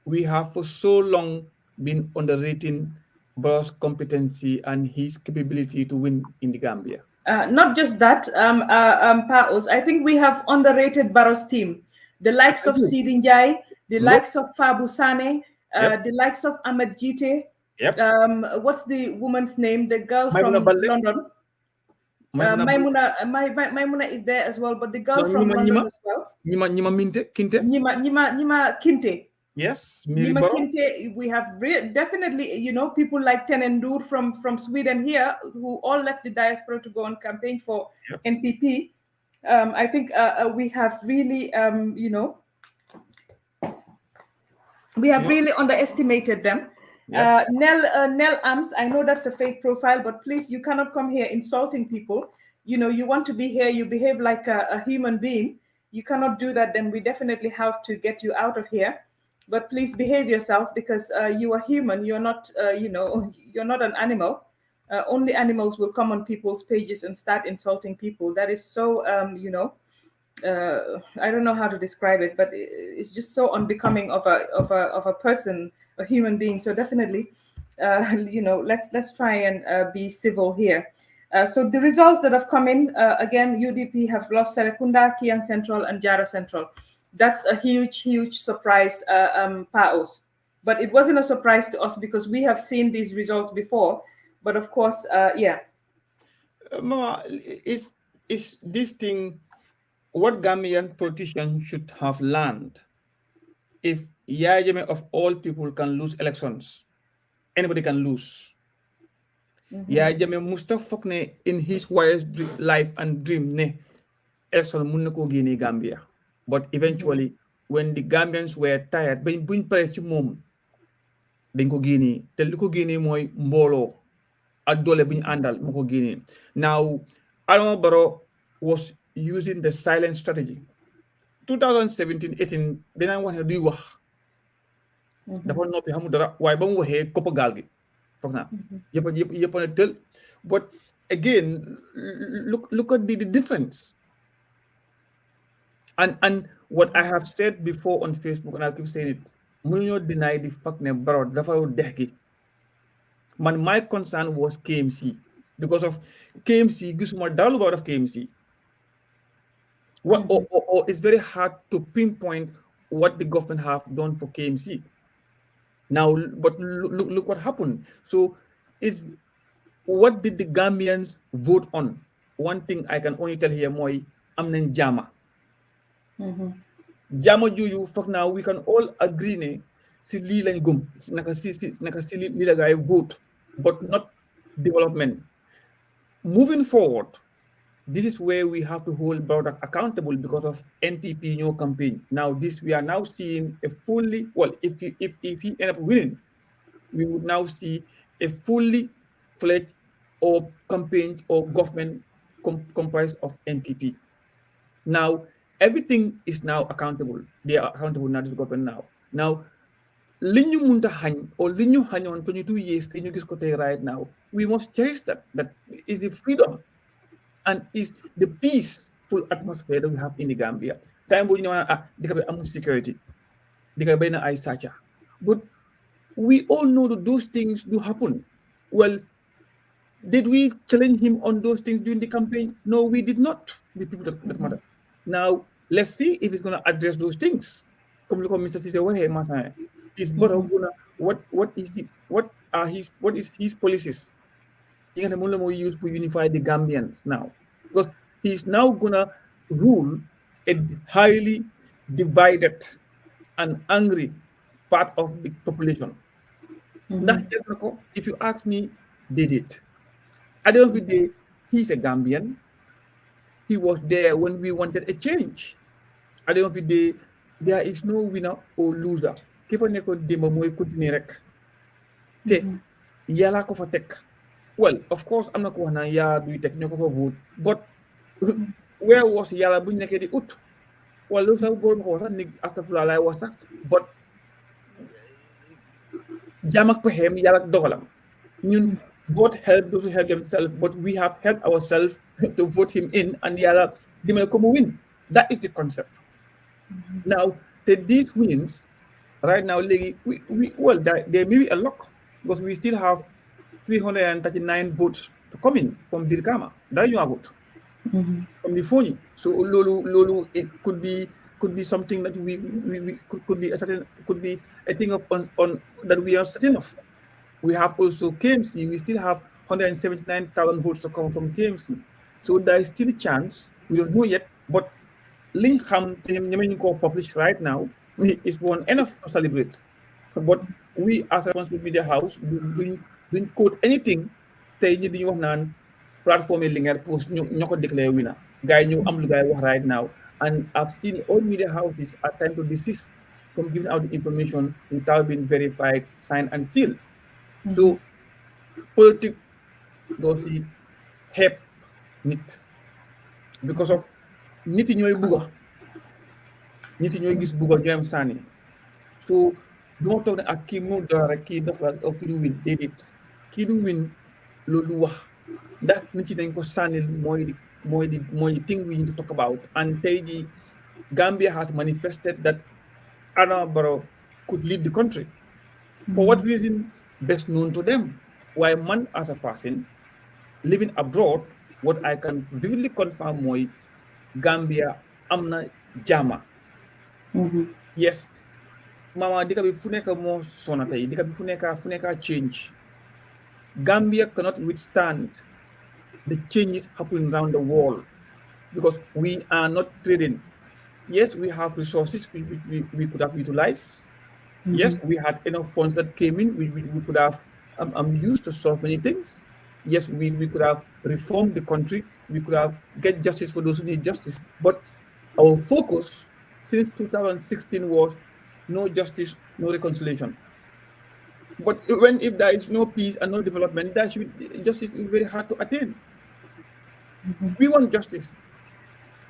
we have for so long been underrating Borough's competency and his capability to win in the Gambia. Not just that, Paos, I think we have underrated Barrow's team. The likes of Sidin Jai, the likes of Fabu Sane, the likes of Ahmed Jite. What's the woman's name? The girl from London. Maimuna is there as well, but the girl from London as well. Nima Kinte. Nima Kinte. Yes, Nima Kinte. We have definitely, people like Tenendur from Sweden here, who all left the diaspora to go and campaign for NPP. I think we have really, we have really underestimated them. Nell Ams, I know that's a fake profile, but please, you cannot come here insulting people. You want to be here, you behave like a human being. You cannot do that, then we definitely have to get you out of here. But please behave yourself, because you are human. You're not, you're not an animal. Only animals will come on people's pages and start insulting people. That is so, I don't know how to describe it, but it's just so unbecoming of a person, a human being. So definitely, let's try and be civil here. So the results that have come in, again, UDP have lost Serekunda, Kiang Central, and Jara Central. That's a huge surprise, Paos. But it wasn't a surprise to us because we have seen these results before. But of course, yeah. Mama, is this thing what Gambian politicians should have learned? If Yaya of all people can lose elections, anybody can lose. Yaya Mustafa in his wildest life and dream election munako Guinea Gambia. But eventually, when the Gambians were tired, buñ pare ci mom dañ ko Guinea te li ko Guinea moy mbolo ak dole buñ andal mako Guinea. Now Adama Barrow was using the silent strategy. 2017-18 dinañ wax ne duy wax dafa noppi xamul dara waaye ba mu waxee koppa gaal gi foog naa yëpp na tël. But again, look at the difference. And what I have said before on Facebook, and I'll keep saying it, mënuñoo deny the fact ne Barrow dafa dex gi. My concern was KMC, because of KMC gisuma dara lu def KMC. Or it's very hard to pinpoint what the government have done for KMC. Now, but look what happened. So, what did the Gambians vote on? One thing I can only tell here, moi, am nañ jama. Jama juju foog now we can all agree ne si lii lañ gëm naka si lii la gaay vote, but not development. Moving forward, this is where we have to hold Barrow accountable because of NPP new campaign. Now we are now seeing a fully, well, if he end up winning, we would now see a fully fledged or campaign or government comprised of NPP. Now everything is now accountable. They are accountable now to the government now. Now, liñu munta hañ or liñu hañon 22 years can you get right now. We must cherish that. That is the freedom and is the peaceful atmosphere that we have in the Gambia. Time when you know the security, the but we all know that those things do happen. Well, did we challenge him on those things during the campaign? No, we did not. The people that matter. Now, let's see if he's going to address those things. Come look at Mr. Cisse, is what is his policies? you can only use to unify the Gambians now, because he's now gonna rule a highly divided and angry part of the population. If you ask me, did it? At the end of the day, he's a Gambian. He was there when we wanted a change. At the end of the day, there is no winner or loser. Képp nekkoon démb mooy continuer rek. Te yàlla ko fa teg. Well, of course, am na ko wax naan yaa duy teg ñoo ko fa vote, but where was yàlla bu ñu nekkee di ut? Well, loolu sax boo ko wax sax ni astafurlah laay wax sax, but jaam ak pexeem yàlla ak dogalam. Ñun God help those who help themselves, but we have helped ourselves to vote him in, and yàlla dimbale ko mu win. That is the concept. Now, these wins, right now, well, there may be a lock, because we still have 339 votes to come in from Birkama. That you vote from the phone. So Lolo, it could be something that we could be a certain, could be a thing of on that we are certain of. We have also KMC. We still have 179,000 votes to come from KMC. So there is still a chance. We don't know yet, but Linkham published right now is one enough to celebrate. But we as a responsible media house doing quote anything tey ñi diñu wax naan plateforme Linguère post ñoo ko declare winner guys ñu am lu guys wax right now, and I've seen all media houses are trying to desist from giving out the information without being verified, signed and sealed. So politics doo si xeeb nit because of nit yi ñooy bugga nit yi ñooy gis bugga ñooy am sànni. So duma toog ne ak kii mu dara rek kii def la kii du win déedéet kii du win loolu wax ndax nit yi dañ ko sànnil mooy the thing we need to talk about. And tey jii Gambia has manifested that Adama Barrow could lead the country. For what reasons? Best known to them. Why man as a person living abroad, what I can vividly confirm mooy Gambia am na jàmm. Yes, mama dika bi fu nekk moo sona tey dika bi fu nekk change. Gambia cannot withstand the changes happening around the world because we are not trading. Yes, we have resources we could have utilized. Yes, we had enough funds that came in. We could have used to solve many things. Yes, we could have reformed the country. We could have get justice for those who need justice. But our focus since 2016 was no justice, no reconciliation. But if there is no peace and no development, justice is very hard to attain. We want justice,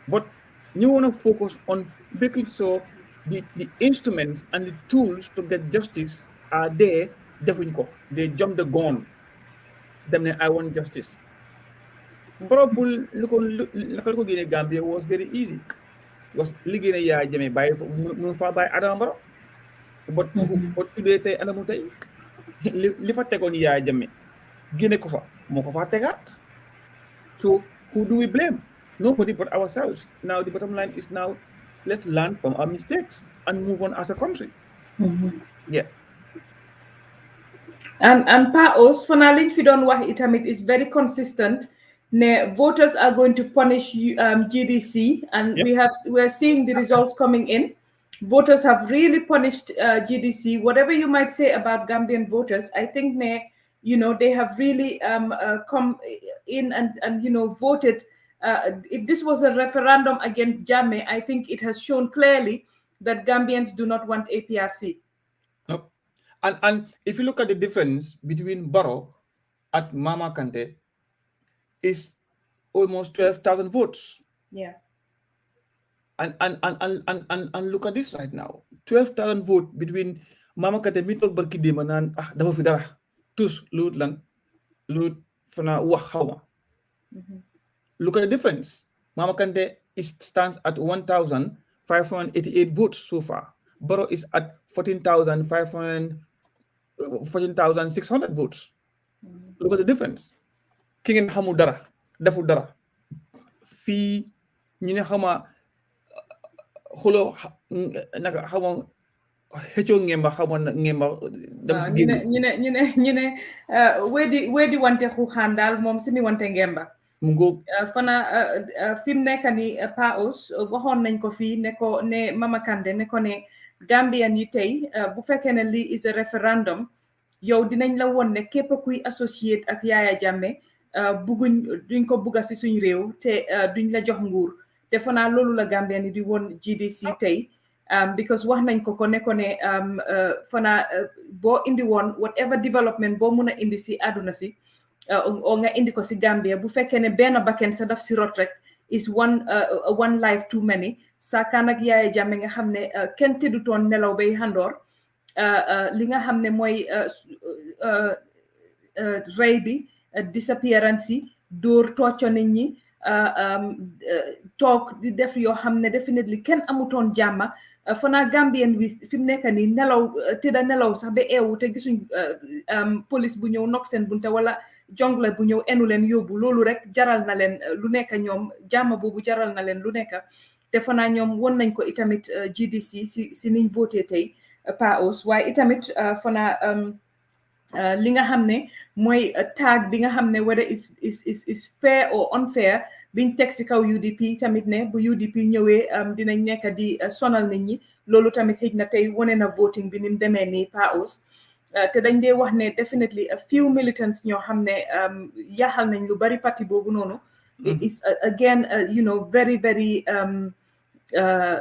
but you want to focus on making sure the instruments and the tools to get justice are there. They jump the gun. I want justice. Probably look Gambia was very easy. Was ligina ya jame by Adam Barrow. But today tay anamu tay li fa tegon ya jame gine ko fa moko fa tegat. So who do we blame? Nobody but ourselves. Now the bottom line is now let's learn from our mistakes and move on as a country. Yeah. And PAOS finally if you don't wax itamit is very consistent. Voters are going to punish GDC, and we're seeing the results coming in. Voters have really punished GDC. Whatever you might say about Gambian voters, I think they have really come in and voted. If this was a referendum against Jammeh, I think it has shown clearly that Gambians do not want APRC. Nope. And if you look at the difference between Barrow and Mama Kante, is almost 12,000 votes. Yeah. And look at this right now. 12,000 votes between Mama Kante mitok barki dema nan dafa fi dara tous lut fana wax xawma. Look at the difference. Mama Kante stands at 1,588 votes so far. Barrow is at 14,600 votes. Look at the difference. Ki ngeen xamul dara deful dara fii ñu ne xama xulo naka xëccoo ngemba xamoon na ngemba dem si génn ñu ne wedi wante xuuxaan daal moom si mi wante ngemba mu ngoog fana fi mu nekk ni paos waxoon nañ ko fii ne Mama Kandeh ne ko ne Gambian yi tey bu fekkee ne lii is a referendum yow dinañ la woon ne képp kuy associate ak Yaya Jammeh duñ ko bugga si suñ réew te duñ la jox nguur te fana loolu la Gambian yi di woon GDC tey because wax nañ ko ne fana boo indi woon whatever development boo mun a indi si àdduna si o nga indi ko si Gambia bu fekkee ne benn bakken sa daf si rot rek is one life too many saakaan ak Yaya Jammeh nga xam ne kenn tëddutoon nelaw bay xandoor li nga xam ne mooy rey bi disappearance yi dóor tocco nit ñi toog di def yoo xam ne definitely kenn amutoon jàmma fanaa Gambien bi fi mu nekk nii nelaw tëdda nelaw sax ba eewu te gisuñ police bu ñëw nok seen bunte wala jongle bu ñëw enu leen yóbbu loolu rek jaral na leen lu nekk ñoom jàmma boobu jaral na leen lu nekk te fanaa ñoom won nañ ko itamit GDC si niñ voté tey PAOS waaye itamit fanaa li nga xam ne mooy tag bi nga xam ne whether is fair or unfair biñ teg si kaw UDP tamit ne bu UDP ñëwee dinañ nekk di sonal nit ñi loolu tamit xëj na tey wane na voting bi ni mu demee nii PAOS te dañ dee wax ne definitely a few militants ñoo xam ne yaxal nañ lu bari parti boobu noonu is again very very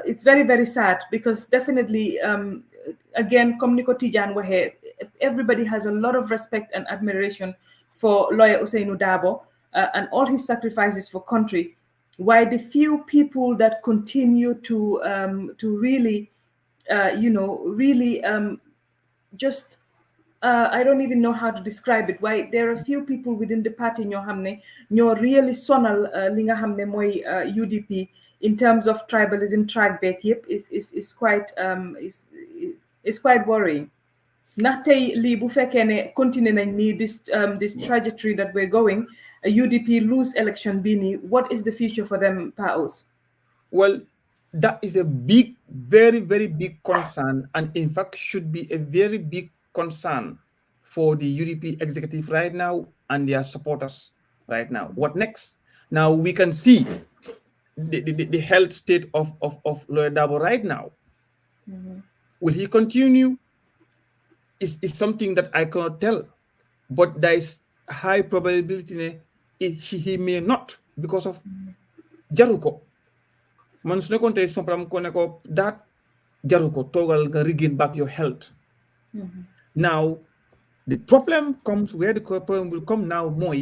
it's very very sad because definitely again comme ni ko Tidiane waxee everybody has a lot of respect and admiration for lawyer Ousainou Darboe and all his sacrifices for country. Why the few people that continue to really, really just I don't even know how to describe it. Why there are a few people within the party ñoo really sonal li nga xam ne mooy UDP in terms of tribalism track back yëpp is quite worrying. Ndax tey lii bu fekkee ne continue nañ nii this trajectory that we're going UDP lose election bii nii what is the future for them PAOS? Well, that is a big, very, very big concern, and in fact should be a very big concern for the UDP executive right now and their supporters right now. What next? Now we can see the health state of Lawyer Darboe right now. Mm-hmm. Will he continue? Is something that I cannot tell, but there is high probability he may not because of jaruko. Man su nekkoon tey sompram ko ne ko that jaruko toogal nga regain back your health. Mm-hmm. Now the problem comes where the problem will come now more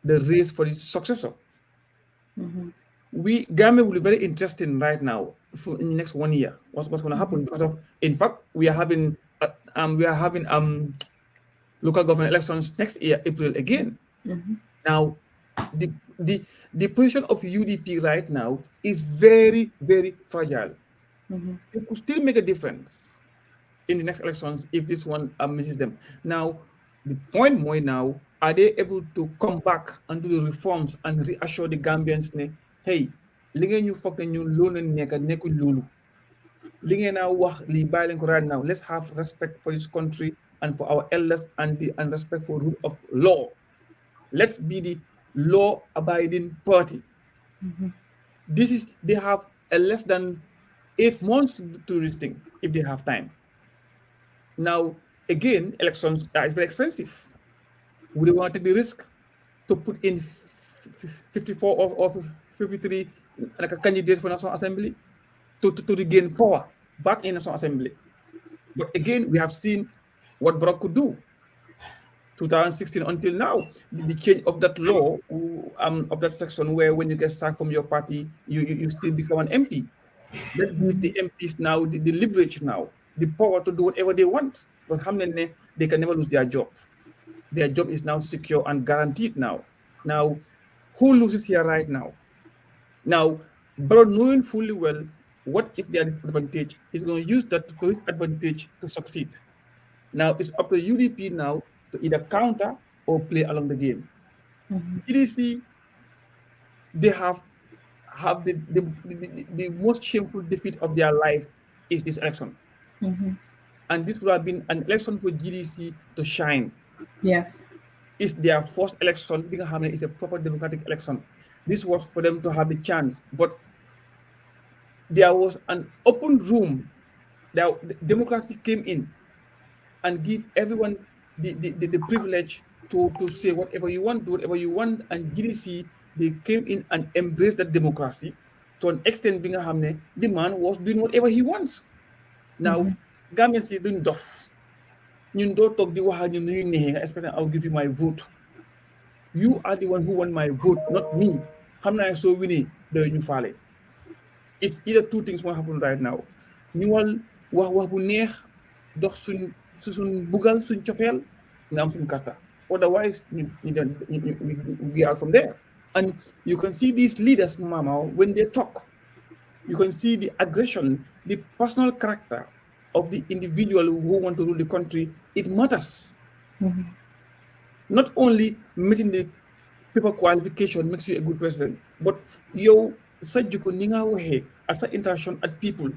the race for the successor. Mm-hmm. Gambia will be very interesting right now in the next 1 year. What's going to happen? Because of, in fact, we are having local government elections next year, April again. Mm-hmm. Now, the position of UDP right now is very, very fragile. Mm-hmm. It could still make a difference in the next elections if this one misses them. Now, the point more now, are they able to come back and do the reforms and reassure the Gambians, hey, li ngeen ñu foog ne ñu loolu nekk nekkul loolu li ngeen a wax li bàyyi leen ko right now. Let's have respect for this country and for our elders and respect for rule of law. Let's be the law-abiding party. Mm-hmm. They have a less than 8 months to do this thing if they have time. Now, again, elections is very expensive. Would they want to take the risk to put in 54 or 53 like a candidate for National Assembly to regain power back in National Assembly? But again, we have seen what Brock could do. 2016 until now, the change of that law, of that section where when you get sacked from your party, you still become an MP. That gives the MPs now the leverage now, the power to do whatever they want. But they can never lose their job. Their job is now secure and guaranteed now. Now, who loses here right now? Now, but knowing fully well what is their disadvantage, is going to use that to his advantage to succeed. Now, it's up to UDP now to either counter or play along the game. Mm-hmm. GDC, they have the most shameful defeat of their life is this election. And this would have been an election for GDC to shine. Yes. It's their first election. It's a proper democratic election. This was for them to have the chance. But there was an open room. The democracy came in and give everyone the privilege to say whatever you want, do whatever you want. And GDC, they came in and embraced that democracy to an extent. The man was doing whatever he wants. Now, Gambians yi duñ dof ñun doo toog di wax ñun ñu neexee nga expect I'll give you my vote. You are the one who want my vote, not me. Xam naa soo winee doy ñu faale. It's either two things what happen right now. Ñu wal wax bu neex dox suñ bugal suñ cofeel nga am suñ karta. Otherwise, we get out from there. And you can see these leaders, Mama, when they talk, you can see the aggression, the personal character of the individual who want to rule the country. It matters. Not only meeting the paper qualification makes you a good president, but such as an interaction at people.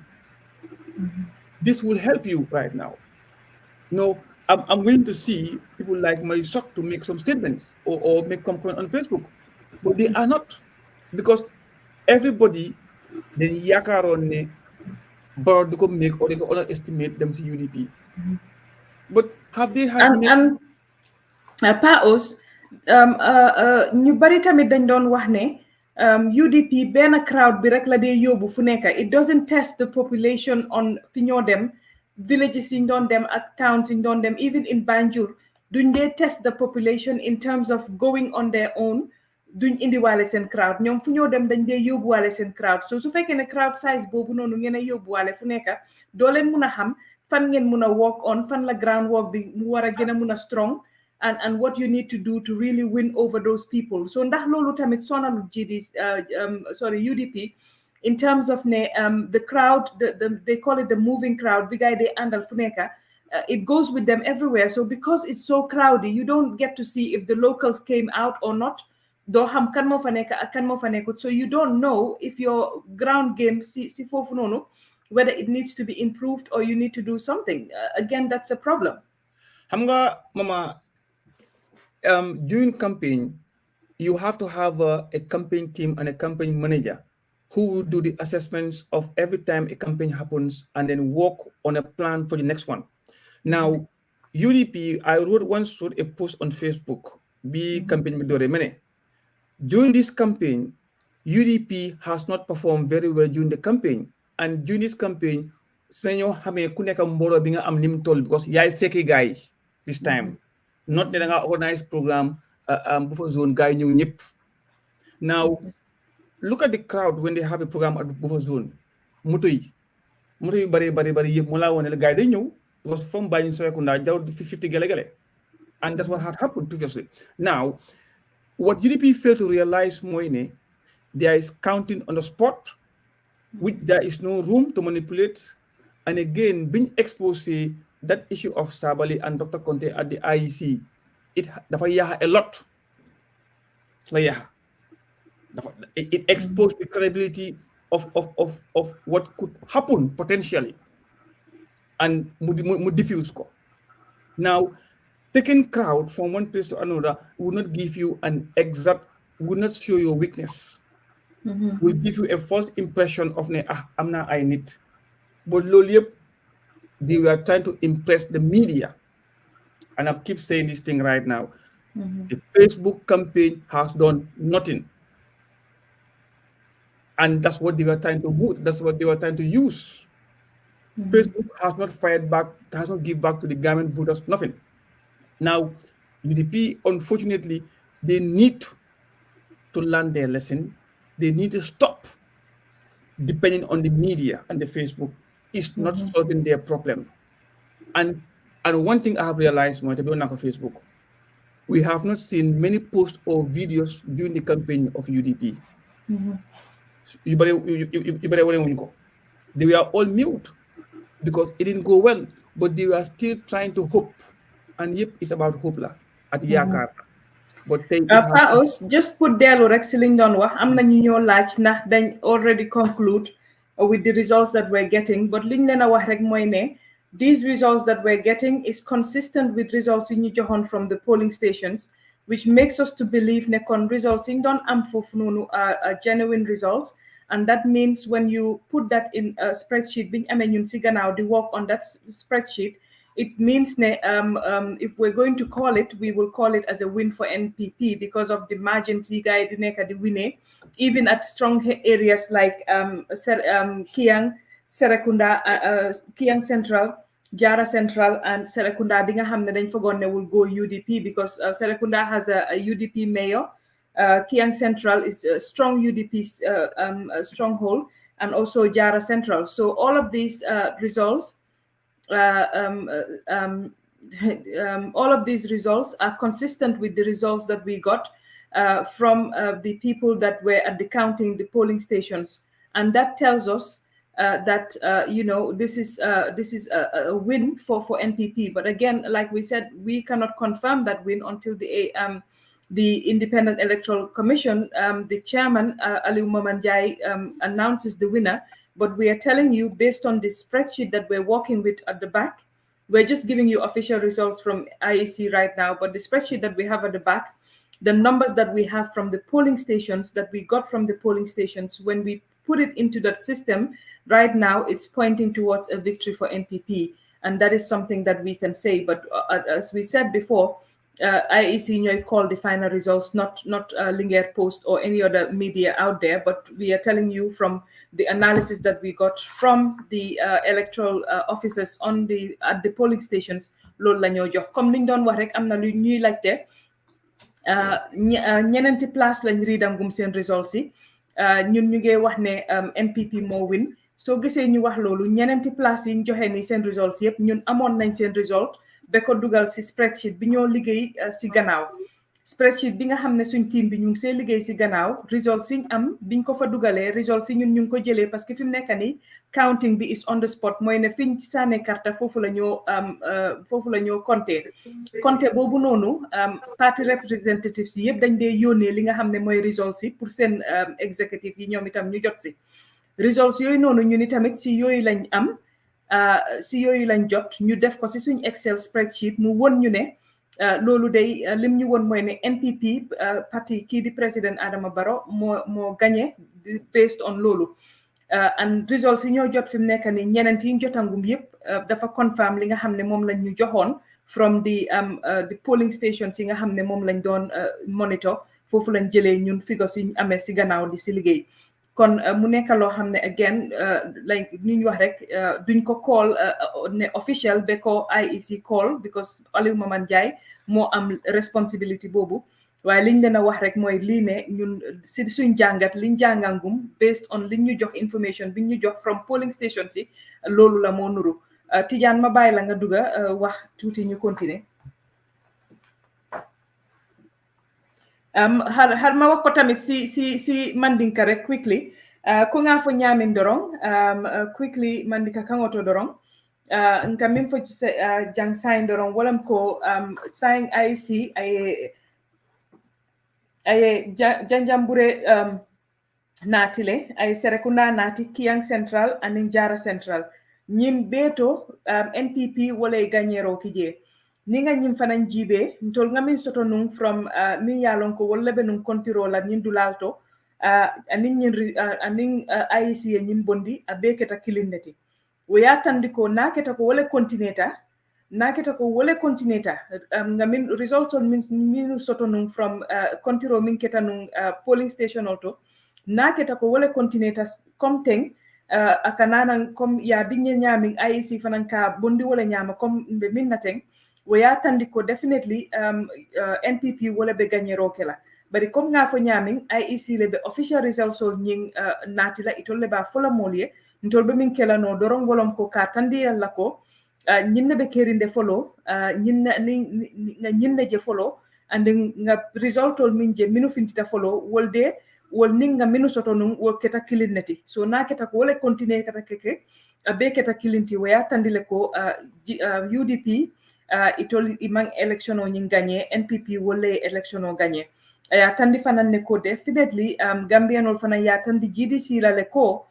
This will help you right now. No, I'm willing to see people like Marisok to make some statements or make comment on Facebook, but they are not, because everybody then yakaron borrow to make or they can underestimate them to UDP. But have they had Paos ñu bari tamit dañ doon wax ne UDP benn crowd bi rek la dee yóbbu fu nekk. It doesn't test the population on fi ñoo dem villages yi doon dem ak towns yi doon dem, even in Banjul duñ dee test the population in terms of going on their own. Duñ indiwaale seen crowd ñoom fu ñoo dem dañ dee yóbbuwaale seen crowd. So su fekkee ne crowd size boobu noonu ngeen a yóbbuwaale fu nekk doo leen mun a xam fan ngeen mun a work on, fan la groundwork bi mu war a gën a mun a strong, and what you need to do to really win over those people. So ndax loolu tamit sonalu UDP in terms of ne the crowd, they call it the moving crowd bi gaay they àndal fu nekk. It goes with them everywhere. So because it's so crowded, you don't get to see if the locals came out or not. So you don't know if your ground game whether it needs to be improved or you need to do something. Again, that's a problem. Hamga, Mama, during campaign, you have to have a campaign team and a campaign manager who will do the assessments of every time a campaign happens and then work on a plan for the next one. Now, UDP, I once wrote a post on Facebook, campaign during this campaign, UDP has not performed very well during the campaign. And during this campaign, Senyo Hame Kuneka Mboro being am nim told because yai fake guy this time. Not the organized program buffer zone guy new nip. Now look at the crowd when they have a program at buffer zone. Mutui bari yip mula one guy they knew was from buying Soyakunda down 50 gale. And that's what had happened previously. Now what UDP failed to realize, Moine, there is counting on the spot, which there is no room to manipulate. And again, being exposed to that issue of Sabali and Dr. Conte at the IEC, it a lot. It exposed the credibility of what could happen potentially and diffuse. Now, taking crowd from one place to another will not give you an exact, will not show your weakness. Will give you a false impression of I'm not I need. But Loliep, they were trying to impress the media. And I keep saying this thing right now. The Facebook campaign has done nothing. And that's what they were trying to do. That's what they were trying to use. Facebook has not fired back, has not give back to the government voters, nothing. Now, UDP, unfortunately, they need to learn their lesson. They need to stop depending on the media and the Facebook. It's not solving their problem. And one thing I have realized, on Facebook, we have not seen many posts or videos during the campaign of UDP. They were all mute because it didn't go well, but they were still trying to hope. And yep, it's about hope at Yakar. But Paos, just put there rek si liñ doon wax am na ñu ñoo laaj ndax dañ already conclude with the results that we're getting, but liñ leen a wax rek mooy ne These results that we're getting is consistent with results in Johan from the polling stations, which makes us to believe Nekon results in Don Amfufnunu are genuine results. And that means when you put that in a spreadsheet, being now the work on that spreadsheet, it means if we're going to call it, we will call it as a win for NPP because of the margins you guys the winning, even at strong areas like Kiang, Serekunda, Kiang Central, Jara Central, and Serekunda. Binga hamne dañ fogon ne will go UDP because Serekunda has a UDP mayor. Kiang Central is a strong UDP stronghold, and also Jara Central. So all of these results. All of these results are consistent with the results that we got from the people that were at the counting, the polling stations, and that tells us that this is a win for NPP. But again, like we said, we cannot confirm that win until the Independent Electoral Commission, the chairman Aliu Mamanjai announces the winner. But we are telling you, based on the spreadsheet that we're working with at the back, we're just giving you official results from IEC right now. But the spreadsheet that we have at the back, the numbers that we have from the polling stations, that we got from the polling stations, when we put it into that system, right now it's pointing towards a victory for NPP. And that is something that we can say. But as we said before, IEC called the final results, not Linguère Post or any other media out there, but we are telling you from the analysis that we got from the electoral officers at the polling stations. Loolu la ñoo jox comme niñ doon wax rek am na lu ñuy laajte ñenenti place lañ riidangum seen results yi ñun ñu ngi wax ne NPP moo win soo gisee ñu wax loolu ñenenti place yi ñu joxe ni seen results yëpp ñun amoon nañ seen result ba ko dugal si spreadsheet bi ñoo liggéey si gannaaw spreadsheet bi nga xam ne suñ team bi ñu ngi see liggéey si gannaaw results yi am biñ ko fa dugalee results yi ñun ñu ngi ko jëlee parce que fi mu nekk nii counting bi is on the spot mooy ne fiñ sànnee carte foofu la ñoo compté boobu noonu party representatives yi yëpp dañ dee yónnee li nga xam ne mooy results yi pour seen executive yi ñoom itam ñu jot si results yooyu noonu ñu ni tamit si yooyu lañ am si yooyu lañ jot ñu def ko si suñ Excel spreadsheet mu won ñu ne loolu day lim ñu won mooy ne NPP parti kii di président Adama Barrow moo gagné based on loolu and results yi ñoo jot fi mu nekk ni ñeneen yi jotangum yëpp dafa confirm li nga xam ne moom lañ ñu joxoon from the polling stations yi nga xam ne moom lañ doon monitor foofu lañ jëlee ñun figures yi ñu amee si gannaaw di si liggéey kon mu nekk loo xam ne again like ni ñu wax rek duñ ko call ne official ba ko IEC call because Alieu Mamane Njie moo am responsibility boobu waaye liñ leen a wax rek mooy lii ne ñun si suñ jàngat liñ jàngangum based on liñ ñu jox information biñ ñu jox from polling stations yi loolu la moo nuru Tidiane ma bàyyi la nga dugga wax tuuti ñu continuer har ma wax ko tamit si mandinka rek quickly ko nga fo ñamin dorong quickly mandika kangoto dorong nka min fo jang sign dorong walam ko sign IC ay janjambure natile ay Serekunda nati Kiang Central anin Jara Central ñim beto NPP wala gagnero kije ni nga ñim fanan jibe ntol nga min soto nung from min yalon ko wala be nung kontiro la ñin dulalto anin IEC ñim bondi a beketa kilindeti wo ya tandiko naketa ko wala continueta nga min result on min soto nung from kontiro min keta nung polling station auto naketa ko wala continueta comme akanana comme ya dinye ñamin IEC fanan ka bondi wala ñama comme be min nateng waya tandiko definitely NPP wala be gagnero kela bari comme nga fo ñamin IEC le be official results o ñing natila itol le ba fola molye ntol be min kela no dorong wolom ko ka tandi yalla ko ñinne be kerinde folo ñinne je folo and nga result ol min je minu fintita folo wolde wol ninga minu soto num wol keta kilinneti so na keta ko wala continue keta keke be keta kilinti waya tandile ko UDP itol imang election o ñing gagné NPP wala election o gagné ya tandi fanan ne ko definitely Gambian ol fanan ya tandi GDC la le ko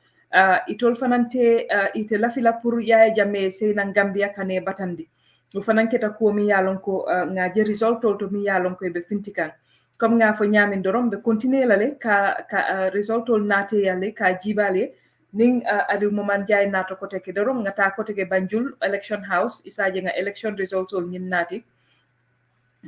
itol fanante ite lafila pour yaya jamme seyna Gambia kane batandi o fananketa ko mi yalon ko ngaje result to mi yalon ko be fintikan comme nga fo ñamin dorom be continuer lale ka result nate yale ka jibale ning adu moment jay nato kote ke dorom ngata kote ke Banjul election house isaje nga election results ol ñin nati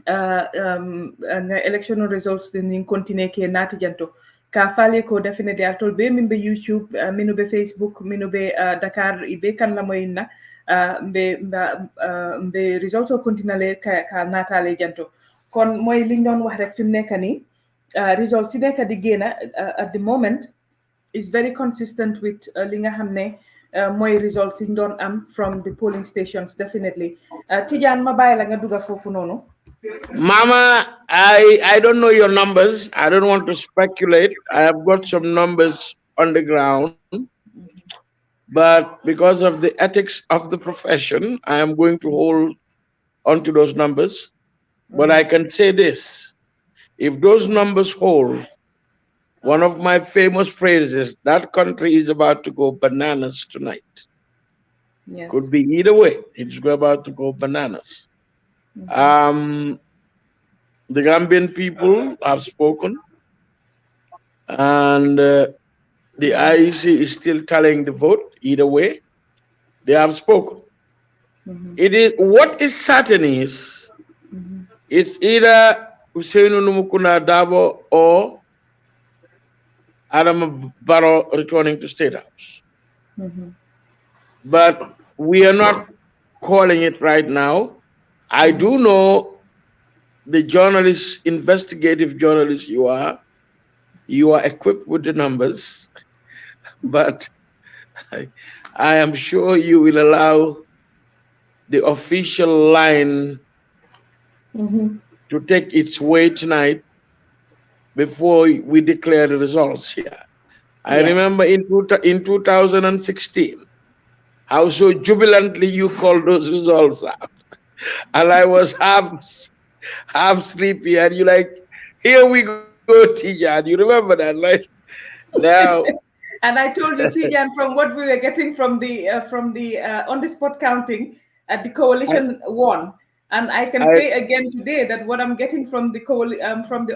nga election results din continue ke nati janto ka fale ko definitely altol be min be YouTube minu be Facebook minu be Dakar ibe kan la moyna be results o continue ka natale janto kon moy li ñu wax rek fim nekk ni results ci nekk di génna at the moment is very consistent with li nga xamne moy results yi doon am from the polling stations definitely Tidiane ma bay la nga duga fofu nonu Mama, I don't know your numbers. I don't want to speculate. I have got some numbers on the ground. But because of the ethics of the profession, I am going to hold onto those numbers. But I can say this. If those numbers hold, one of my famous phrases, that country is about to go bananas tonight. Yes. Could be either way. It's about to go bananas. The Gambian people have spoken, and the IEC is still tallying the vote. Either way, they have spoken. It is what is certain is it's either Hussein Numukuna Dabo or Adam Barrow returning to State House. But we are not calling it right now. I do know the journalists, investigative journalists you are equipped with the numbers, but I am sure you will allow the official line to take its way tonight before we declare the results here. I remember in 2016, how so jubilantly you called those results out. And I was half sleepy, and you like, here we go, Tijan. You remember that, right? Now, and I told you, Tijan, from what we were getting from the on the spot counting, the coalition won. And I can say again today that what I'm getting from the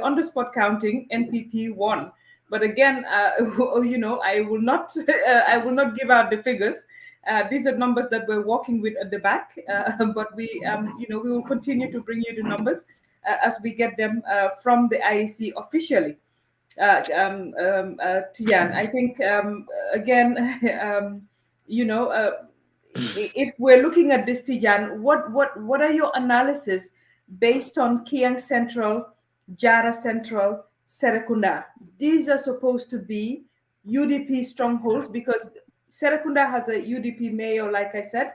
on the spot counting, NPP won. But again, you know, I will not give out the figures. These are numbers that we're working with at the back, but we, you know, we will continue to bring you the numbers as we get them from the IEC officially. Tian, I think again, you know, if we're looking at this, Tijan, what are your analysis based on Kiang Central, Jara Central, Serekunda? These are supposed to be UDP strongholds because Serekunda has a UDP mayor, like I said.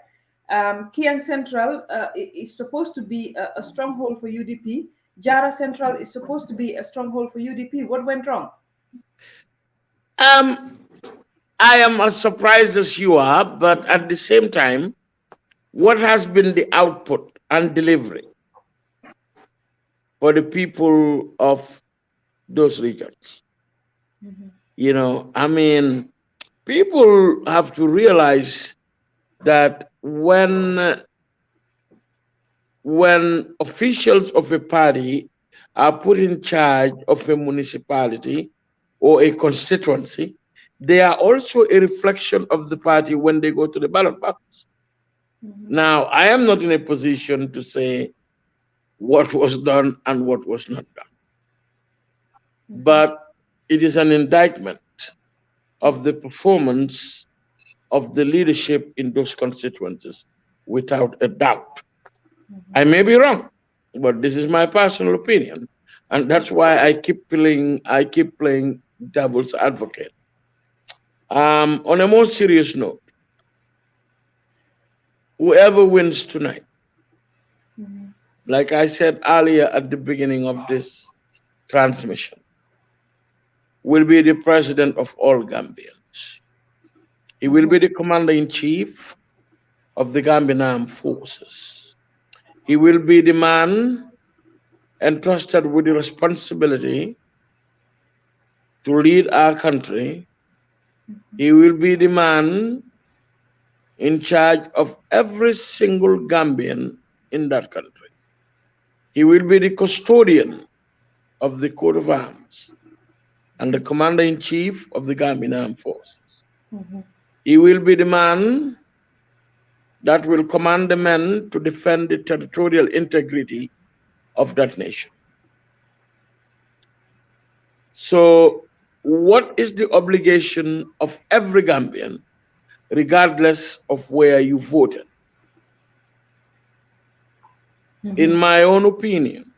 Kiang Central is supposed to be a stronghold for UDP. Jara Central is supposed to be a stronghold for UDP. What went wrong? I am as surprised as you are, but at the same time, what has been the output and delivery for the people of those regions? You know, I mean, people have to realize that when officials of a party are put in charge of a municipality or a constituency, they are also a reflection of the party when they go to the ballot box. Now, I am not in a position to say what was done and what was not done. But it is an indictment of the performance of the leadership in those constituencies, without a doubt. I may be wrong, but this is my personal opinion. And that's why I keep playing devil's advocate. On a more serious note, whoever wins tonight, like I said earlier at the beginning of this transmission, will be the president of all Gambians. He will be the commander-in-chief of the Gambian Armed Forces. He will be the man entrusted with the responsibility to lead our country He will be the man in charge of every single Gambian in that country. He will be the custodian of the coat of arms and the commander-in-chief of the Gambian Armed Forces. He will be the man that will command the men to defend the territorial integrity of that nation. So, what is the obligation of every Gambian, regardless of where you voted? In my own opinion,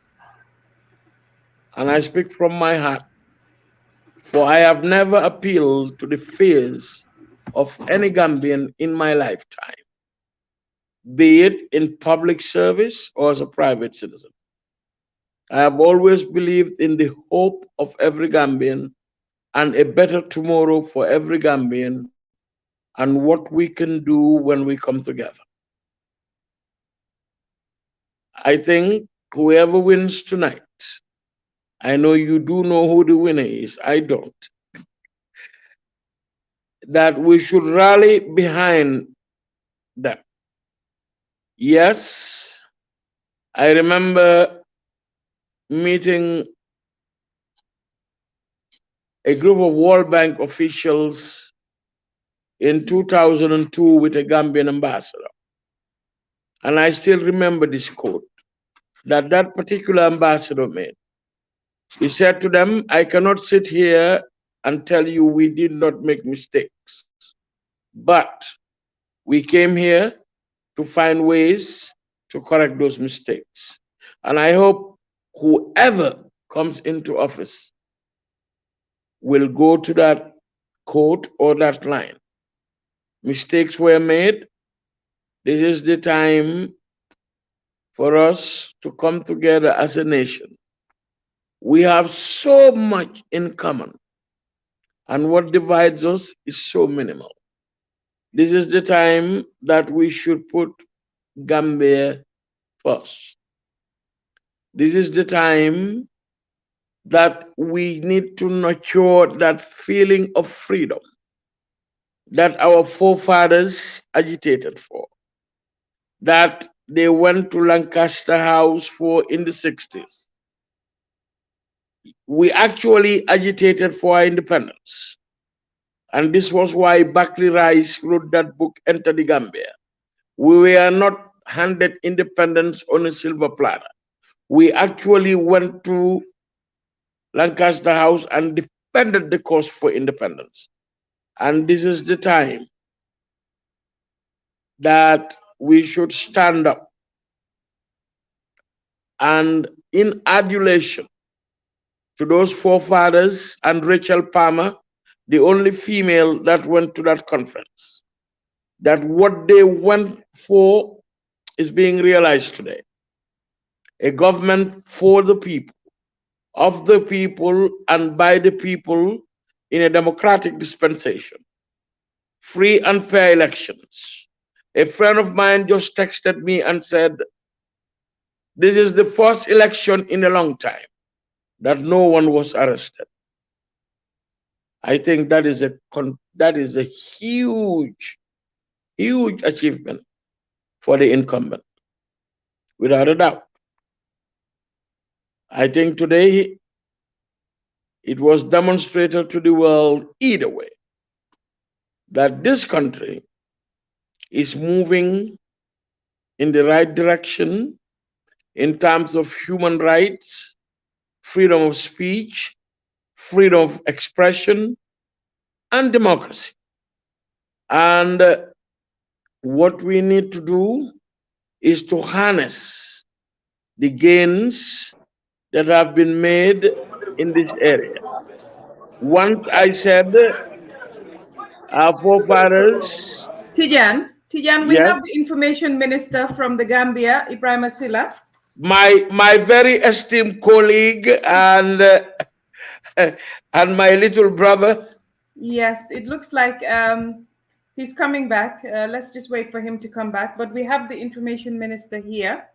and I speak from my heart, for I have never appealed to the fears of any Gambian in my lifetime, be it in public service or as a private citizen. I have always believed in the hope of every Gambian and a better tomorrow for every Gambian and what we can do when we come together. I think whoever wins tonight, I know you do know who the winner is, I don't, that we should rally behind them. Yes, I remember meeting a group of World Bank officials in 2002 with a Gambian ambassador. And I still remember this quote that that particular ambassador made. He said to them, I cannot sit here and tell you we did not make mistakes, but we came here to find ways to correct those mistakes. And I hope whoever comes into office will go to that quote or that line. Mistakes were made. This is the time for us to come together as a nation. We have so much in common, and what divides us is so minimal. This is the time that we should put Gambia first. This is the time that we need to nurture that feeling of freedom that our forefathers agitated for, that they went to Lancaster House for in the 60s. We actually agitated for our independence. And this was why Buckley Rice wrote that book, Enter the Gambia. We were not handed independence on a silver platter. We actually went to Lancaster House and defended the cause for independence. And this is the time that we should stand up and in adulation to those forefathers and Rachel Palmer, the only female that went to that conference, that what they went for is being realized today. A government for the people, of the people, and by the people in a democratic dispensation. Free and fair elections. A friend of mine just texted me and said, this is the first election in a long time that no one was arrested. I think that is a huge, huge achievement for the incumbent, without a doubt. I think today it was demonstrated to the world either way that this country is moving in the right direction in terms of human rights, freedom of speech, freedom of expression, and democracy. And what we need to do is to harness the gains that have been made in this area. Once I said our forefathers. Tijan, we Yes. have the information minister from the Gambia, Ibrahim Asila. My very esteemed colleague and and my little brother. Yes, it looks like he's coming back. Let's just wait for him to come back. But we have the information minister here.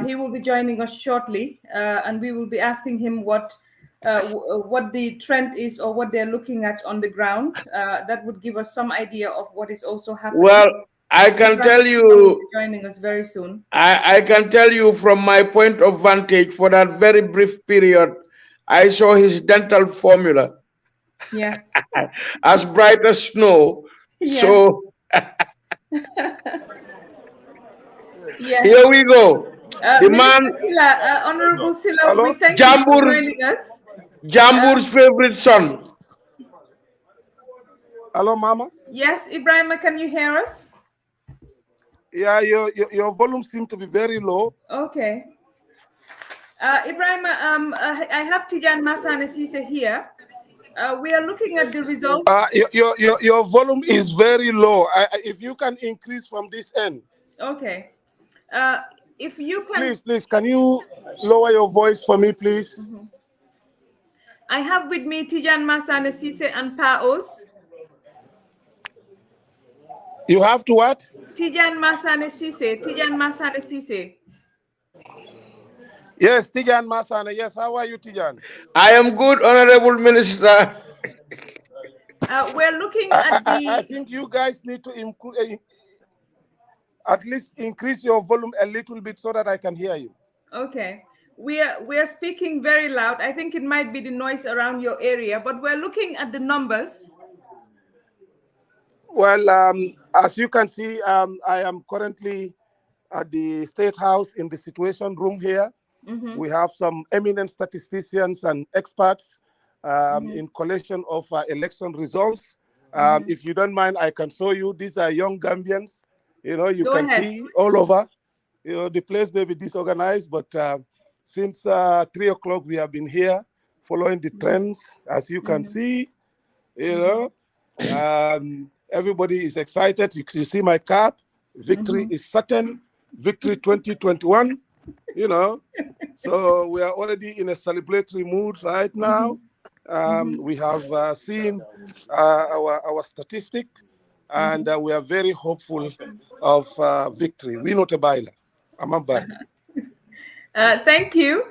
He will be joining us shortly, and we will be asking him what what the trend is or what they're looking at on the ground. That would give us some idea of what is also happening. Well, I can tell you, joining us very soon. I can tell you from my point of vantage, for that very brief period, I saw his dental formula. Yes. As bright as snow. Yes. So yes. Here we go. The man, Silla, Honorable Silla, Hello? we thank you for joining us. Jambur's favorite son. Hello, Mama? Yes, Ibrahim, can you hear us? Yeah, your volume seems to be very low. Okay. Ibrahim, I have Tijan Masane Sise here. We are looking at the results. Your volume is very low. If you can increase from this end. Okay. If you can... Please, can you lower your voice for me, please? Mm-hmm. I have with me Tijan Masane Sise and Paos. You have to what? Tijan Masane Sise. Tijan Masane Sise. Yes, Tijan Masane. Yes, how are you, Tijan? I am good, Honorable Minister. We're looking at the... I think you guys need to at least increase your volume a little bit so that I can hear you. Okay. We are speaking very loud. I think it might be the noise around your area, but we're looking at the numbers. Well, as you can see, I am currently at the State House in the Situation Room here. Mm-hmm. We have some eminent statisticians and experts in collation of election results. If you don't mind, I can show you. These are young Gambians. You know, you can see all over. You know, the place may be disorganized, but since 3 o'clock, we have been here following the trends. As you can see, you know, everybody is excited. You see my cap. Victory is certain. Victory 2021, you know. So we are already in a celebratory mood right now. We have seen our statistic, and we are very hopeful of victory. We not a baila. I'm a baila. Thank you.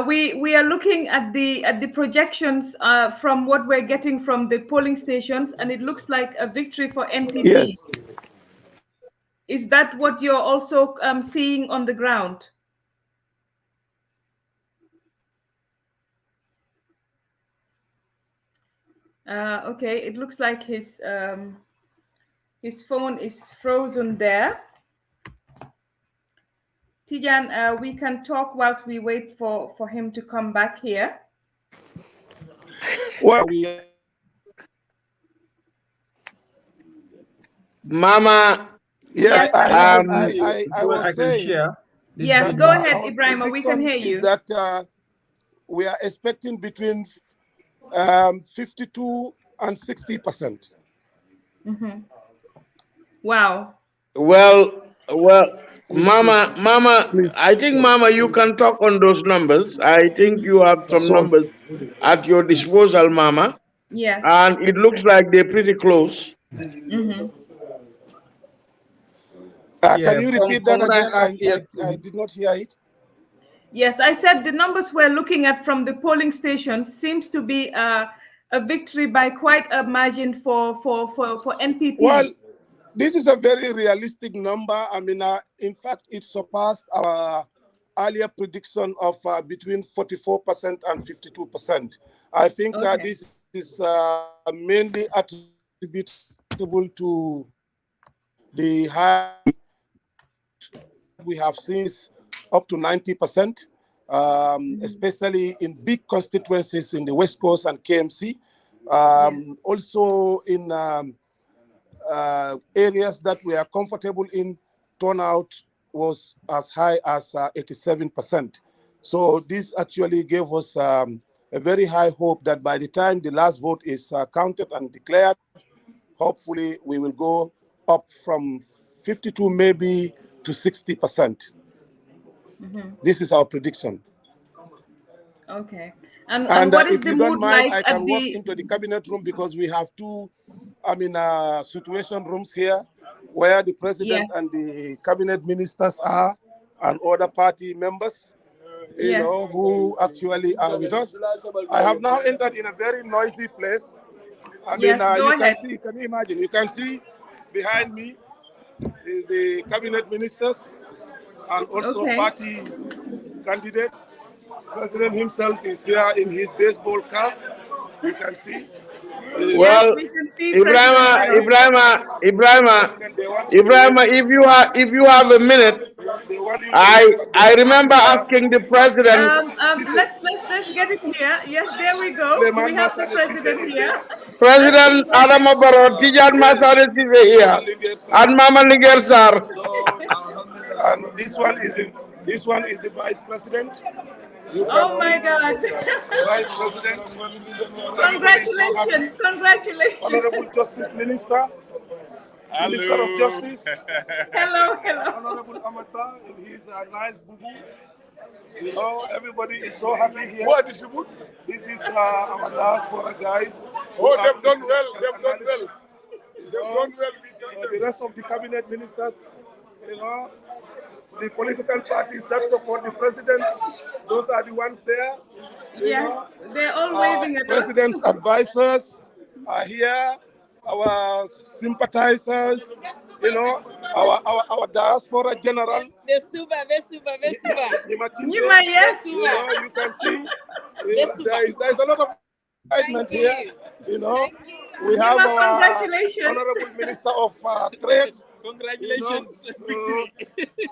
We are looking at the projections from what we're getting from the polling stations, and it looks like a victory for NPP. Yes. Is that what you're also seeing on the ground? Okay, it looks like his phone is frozen there. Tijan, we can talk whilst we wait for him to come back here. Well, Mama. Yes, I was saying. Share. Yes, go ahead, Ibrahim. We can hear you. Is that we are expecting between 52 and 60%. Wow. Well, Mama, please. I think, Mama, you can talk on those numbers. I think you have some numbers at your disposal, Mama. Yes. And it looks like they're pretty close. Can you repeat that again? I did not hear it. Yes, I said the numbers we're looking at from the polling station seems to be a victory by quite a margin for NPP. Well, this is a very realistic number. I mean, in fact, it surpassed our earlier prediction of between 44% and 52%. I think this is mainly attributable to the high we have seen up to 90%, especially in big constituencies in the West Coast and KMC. Also in areas that we are comfortable in, turnout was as high as 87%. So this actually gave us a very high hope that by the time the last vote is counted and declared, hopefully we will go up from 52 maybe to 60%. This is our prediction. Okay. And what is if the you mood don't mind, like I can at walk the... into the cabinet room because we have two, situation rooms here where the president and the cabinet ministers are and other party members. you know, who actually are with us. I have now entered in a very noisy place. I mean, you can see, can you imagine? You can see behind me is the cabinet ministers and also party candidates. President himself is here in his baseball cap. You can see. Well, Ibrahima, if you have a minute, I remember asking the president. Let's get it here. Yes, there we go. We have the president here. President Adam Barrow, Tijan Masare is here, and Mama Niger Sar. And this one is the vice president. You can oh my God! Vice President. Congratulations! Congratulations! Honorable Justice Minister. Hello. Minister of Justice. Hello. Honorable Amata in his nice boo-boo. You know, everybody is so happy here. What is people? This is our diaspora guys. Oh, they've done well. They've done well. They've done well. So the rest of the cabinet ministers, you know, the political parties that support the president, those are the ones there. Yes, they're all waving at us. President's advisors are here, our sympathizers, you know, our diaspora general. Vesuba. Yes. You know, you can see there is a lot of excitement here. You know, we have our honorable minister of trade. Congratulations.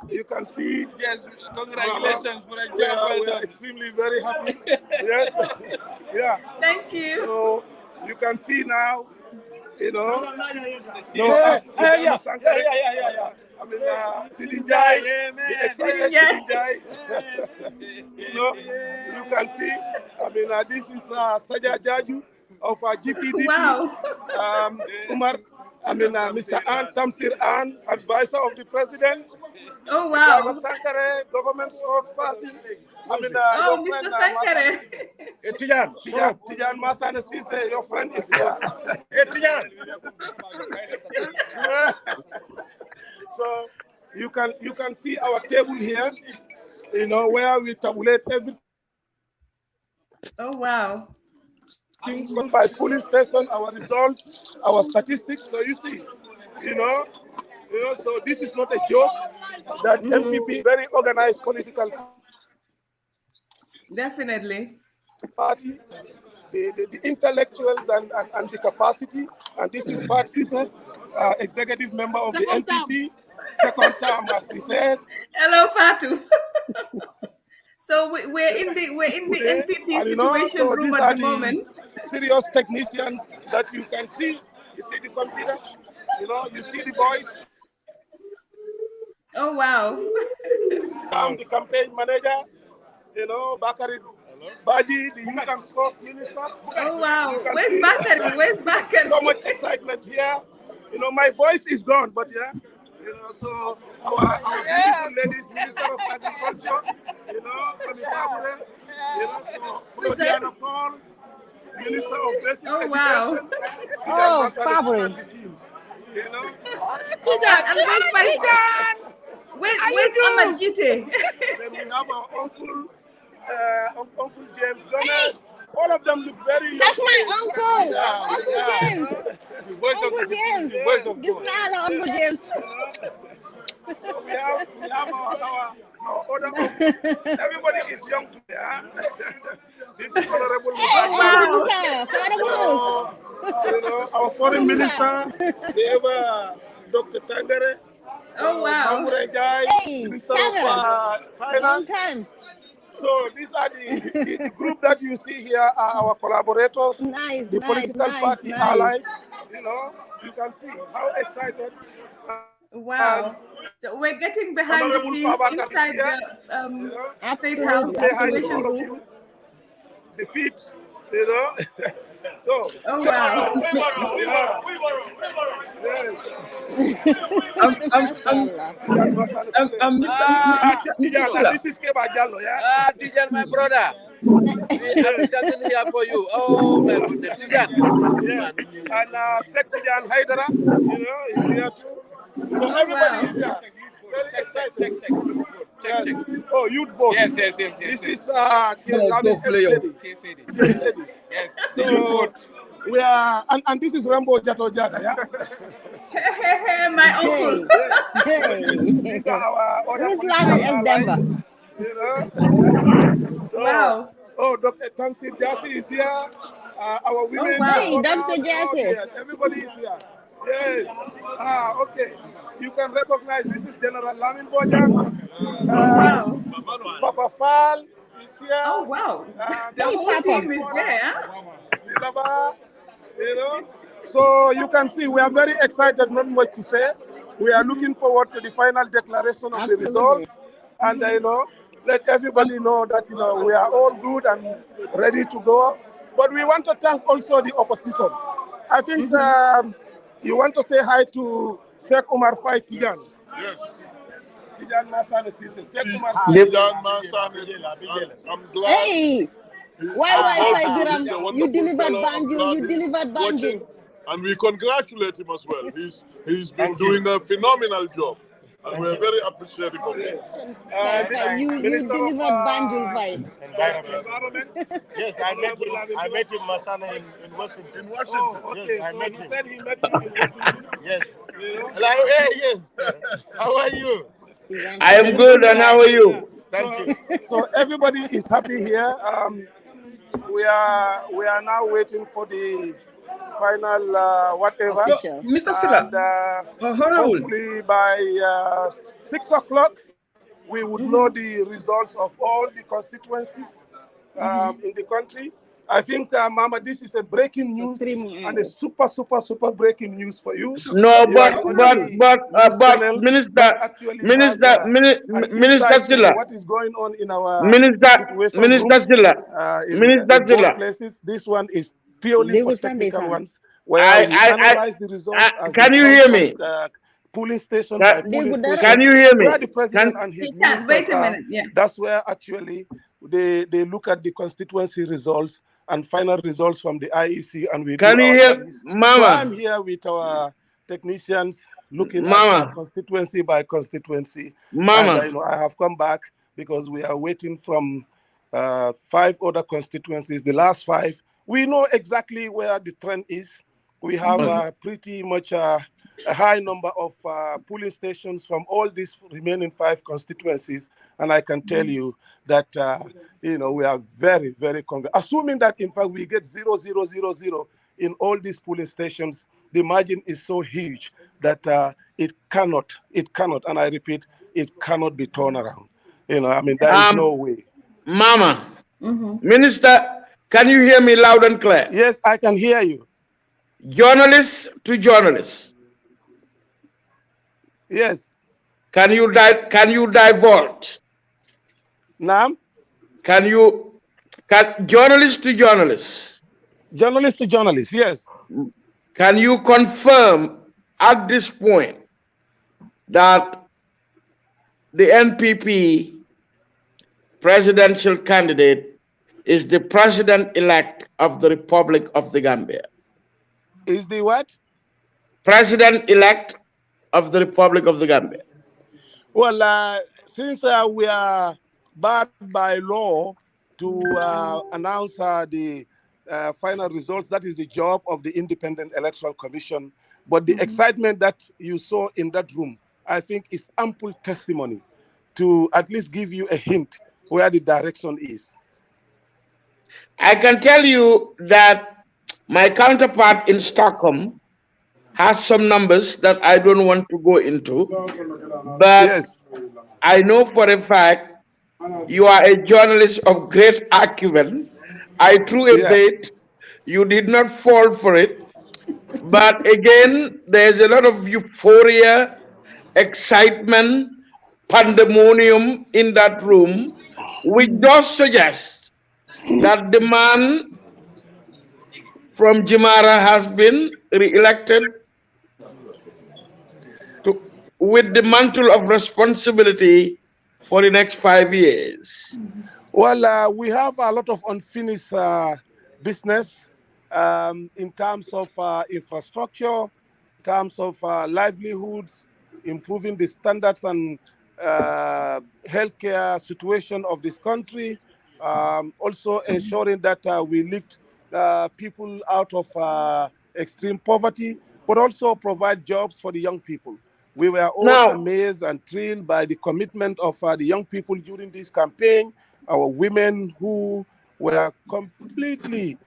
You can see. Yes, congratulations for a job. We are extremely very happy. Yes. Yeah. Thank you. So you can see now, you know. Yeah. I mean, Sidinjai, the excited Sidinjai. You know, you can see. I mean, this is Saja Jaju of GPDP. Wow. Umar. I mean, Mr. An Tamsir An, advisor of the president. Oh, wow. Sankare, government spokesperson. I mean, oh, your Mr. friend, Sankare. Tijan Masane Sise, your friend is here. So you can see our table here, you know, where we tabulate everything. Oh, wow. Things by police station, our results, our statistics. So you see, you know, so this is not a joke. That MPP, very organized political definitely party, the intellectuals and the capacity, and this is Pat Sisa, executive member of the MPP, second term, as he said. Hello, Fatu. So we're in the NPP situation room at the moment. Serious technicians that you can see. You see the computer, you know, you see the voice. Oh wow! I'm the campaign manager. You know, Bakari Baji, the youth and sports minister. Oh wow! Where's Bakari? Where's Bakari? So much excitement here. You know, my voice is gone, but yeah. You know, so our beautiful ladies, Minister of Agriculture, you know, you know, so Diana Paul, Minister of Basic Education. Wow. Oh, Fabry. You know, where's Amajite? Then we have our Uncle James Gomez. All of them look very young. That's my uncle. Uncle James. Uncle James. Uncle James. So we have our other uncle. Everybody is young today. Huh? This is Honorable you know, our foreign minister, Dr. Tangere. Oh wow. Minister of Finance. So these are the group that you see here are our collaborators, the political party allies. You know, you can see how excited. Wow. So we're getting behind the scenes inside the State House situation room. The feet, you know. So, wow. This is Keba Jallo, yeah? Tijan, my brother. I'm standing here for you. Oh, my goodness. Tijan. Yeah. And Sek Tijan Haidara, you know, is here too. So everybody is here. Very excited. Check. Yes. Oh, youth vote. Yes. This is K-City. Yes. So we are, and this is Rambo Jato Jata, yeah? My uncle. Hey. These are our other Who's political laughing as allies. Denver? You know? Wow. Oh, Dr. Tamsi Jasi is here. Our women, wow. Hey, Dr. all Jesse. here. Everybody is here. Yes. Okay. You can recognize this is General Lamin Bojang. Wow. Papa Fall is here. Oh, wow. The Hey, whole Papa. team is there, huh? Silaba, you know. So you can see we are very excited, not much to say. We are looking forward to the final declaration of the Absolutely. results. And let everybody know that we are all good and ready to go. But we want to thank also the opposition. I think you want to say hi to Sheikh Umar Fai Tijan. Yes. Tijan Masane Sise. Sheikh Umar Tijan Masane. I'm glad. Hey, why Wi-Fi Biram? He's a You wonderful delivered fellow. I'm Banjul. glad You he's delivered watching, Banjul. and we congratulate him as well. He's been doing a phenomenal job, and we're very appreciative of him. You delivered Banjul fight. Environment. Yes, I met him, Masana, in Washington. In Washington. Okay, Yes, I so met he him. said he met you in Washington. Yes. Hello? Hey, yes. How are you? I am good, and how are you? Thank you. So everybody is happy here. We are now waiting for the final whatever. Official. Mr. Silla, And honorable. hopefully by 6 o'clock we would know the results of all the constituencies in the country. I think, Mama, this is a breaking news and a super breaking news for you. No, You are the only news channel Minister, that actually has an Minister insight into Silla, what is going on in our situation Minister rooms Silla, in Minister both Silla. places. This one is purely for technical ones, where we I, analyze the results as can they you come hear from me? polling station by polling station. Can you hear me? Where the president and his ministers Wait a are. minute. Yeah. That's where actually they look at the constituency results and final results from the IEC, and we Can do you our hear, studies. So Mama? I'm here with our technicians looking at constituency by constituency. Mama. And I have come back because we are waiting from 5 other constituencies, the last 5. We know exactly where the trend is. We have pretty much a high number of polling stations from all these remaining 5 constituencies. And I can tell you that, we are very, very confident. Assuming that, in fact, we get 0,000 in all these polling stations, the margin is so huge that it cannot, and I repeat, it cannot be turned around. There is no way. Mama, Minister, can you hear me loud and clear? Yes, I can hear you. Journalist to journalist. Yes. Can you divulge? Naam? Journalist to journalist? Journalist to journalist, yes. Can you confirm at this point that the NPP presidential candidate is the president-elect of the Republic of the Gambia? Is the what? President-elect of the Republic of the Gambia. Well, since we are barred by law to announce the final results, that is the job of the Independent Electoral Commission. But the excitement that you saw in that room, I think, is ample testimony to at least give you a hint where the direction is. I can tell you that my counterpart in Stockholm has some numbers that I don't want to go into, but yes. I know for a fact you are a journalist of great acumen. I threw a bait, you did not fall for it, but again, there's a lot of euphoria, excitement, pandemonium in that room, which does suggest that the man from Jimara has been re-elected with the mantle of responsibility for the next 5 years. Well, we have a lot of unfinished business in terms of infrastructure, in terms of livelihoods, improving the standards and healthcare situation of this country, also ensuring that we lift people out of extreme poverty, but also provide jobs for the young people. We were all Now, amazed and thrilled by the commitment of the young people during this campaign, our women who were completely,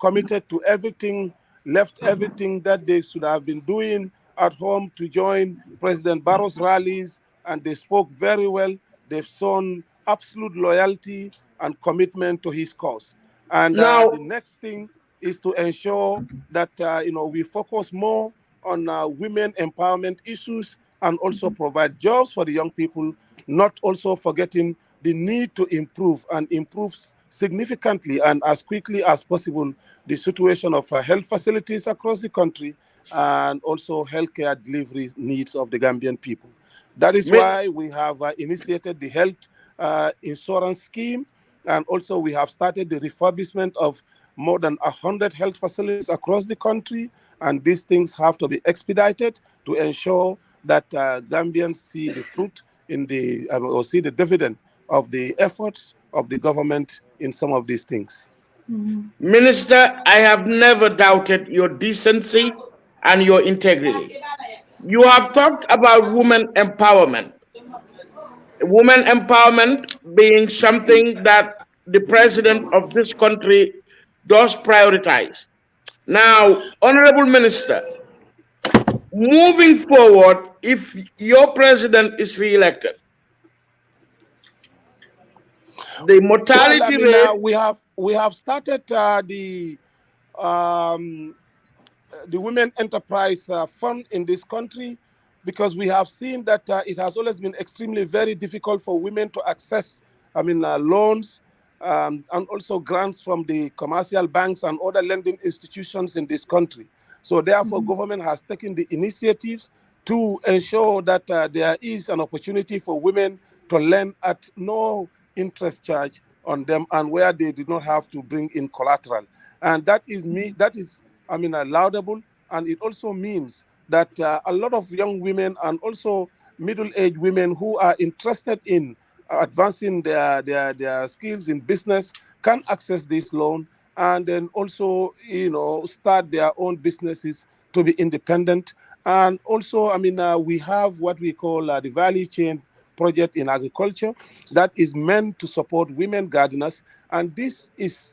committed to everything, left everything that they should have been doing at home to join President Barrow's rallies, and they spoke very well. They've shown absolute loyalty and commitment to his cause. And now, the next thing is to ensure that we focus more on women empowerment issues and also provide jobs for the young people, not also forgetting the need to improve and improve significantly and as quickly as possible the situation of health facilities across the country and also healthcare delivery needs of the Gambian people. That is why we have initiated the health insurance scheme, and also we have started the refurbishment of more than 100 health facilities across the country, and these things have to be expedited to ensure that Gambians see the fruit in the or see the dividend of the efforts of the government in some of these things. Minister, I have never doubted your decency and your integrity. You have talked about women empowerment. Women empowerment being something that the president of this country does prioritize. Now, Honorable Minister, moving forward, if your president is re-elected, the mortality rate. We have started the Women Enterprise Fund in this country, because we have seen that it has always been extremely very difficult for women to access, loans and also grants from the commercial banks and other lending institutions in this country. So therefore, government has taken the initiatives to ensure that there is an opportunity for women to lend at no interest charge on them, and where they did not have to bring in collateral. And that is laudable, and it also means that a lot of young women and also middle-aged women who are interested in advancing their skills in business can access this loan, and then also start their own businesses to be independent. And also, we have what we call the value chain project in agriculture that is meant to support women gardeners, and this is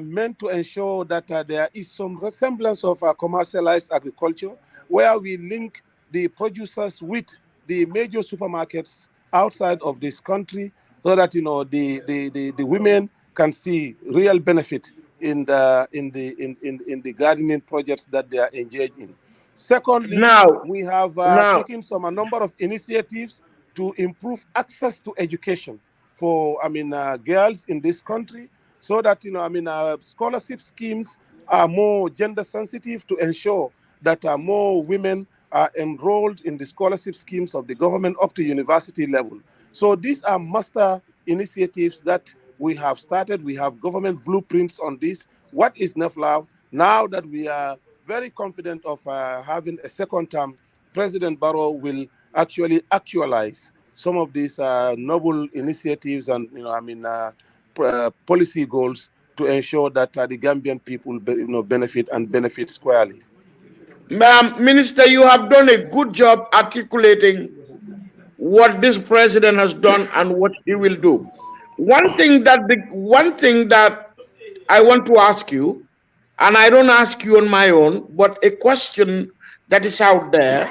meant to ensure that there is some resemblance of commercialized agriculture, where we link the producers with the major supermarkets outside of this country, so that the women can see real benefit in the gardening projects that they are engaged in. Secondly, we have taken a number of initiatives to improve access to education for girls in this country, so that scholarship schemes are more gender sensitive to ensure that more women are enrolled in the scholarship schemes of the government up to university level. So these are master initiatives that we have started. We have government blueprints on this. What is NEFLAW? Now that we are very confident of having a second term, President Barrow will actually actualize some of these noble initiatives and policy goals to ensure that the Gambian people benefit and benefit squarely. Minister, you have done a good job articulating what this president has done and what he will do. One thing that I want to ask you, and I don't ask you on my own, but a question that is out there: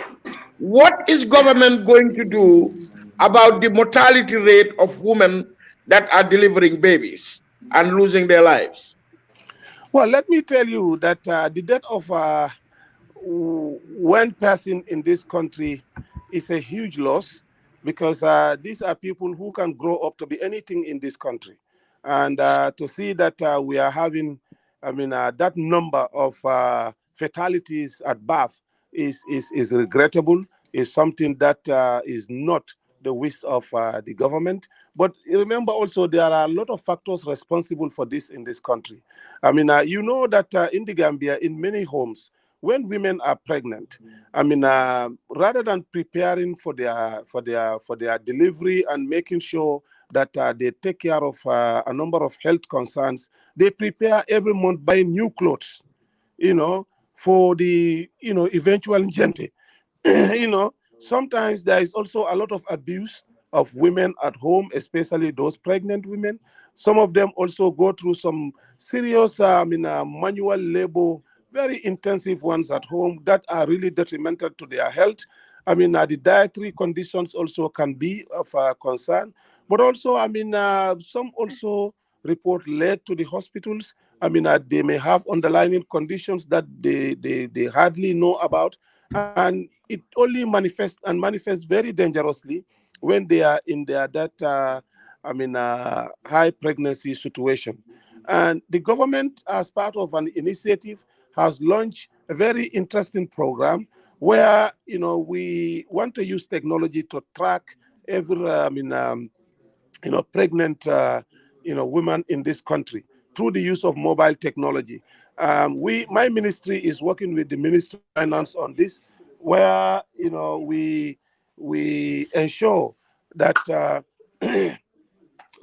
what is government going to do about the mortality rate of women that are delivering babies and losing their lives? Well, let me tell you that the death of one person in this country is a huge loss, because these are people who can grow up to be anything in this country. And to see that we are having, that number of fatalities at birth is regrettable, is something that is not the wish of the government. But remember also, there are a lot of factors responsible for this in this country. You know that in the Gambia, in many homes, when women are pregnant, I mean, rather than preparing for their delivery and making sure that they take care of a number of health concerns, they prepare every month buying new clothes, for the eventual journey. Sometimes there is also a lot of abuse of women at home, especially those pregnant women. Some of them also go through some serious, manual labor, very intensive ones at home that are really detrimental to their health. The dietary conditions also can be of concern, but also, some also report led to the hospitals. They may have underlying conditions that they hardly know about, and it only manifests very dangerously when they are in high pregnancy situation. And the government, as part of an initiative, has launched a very interesting program where we want to use technology to track every pregnant women in this country through the use of mobile technology. My ministry is working with the Ministry of Finance on this, where we ensure that,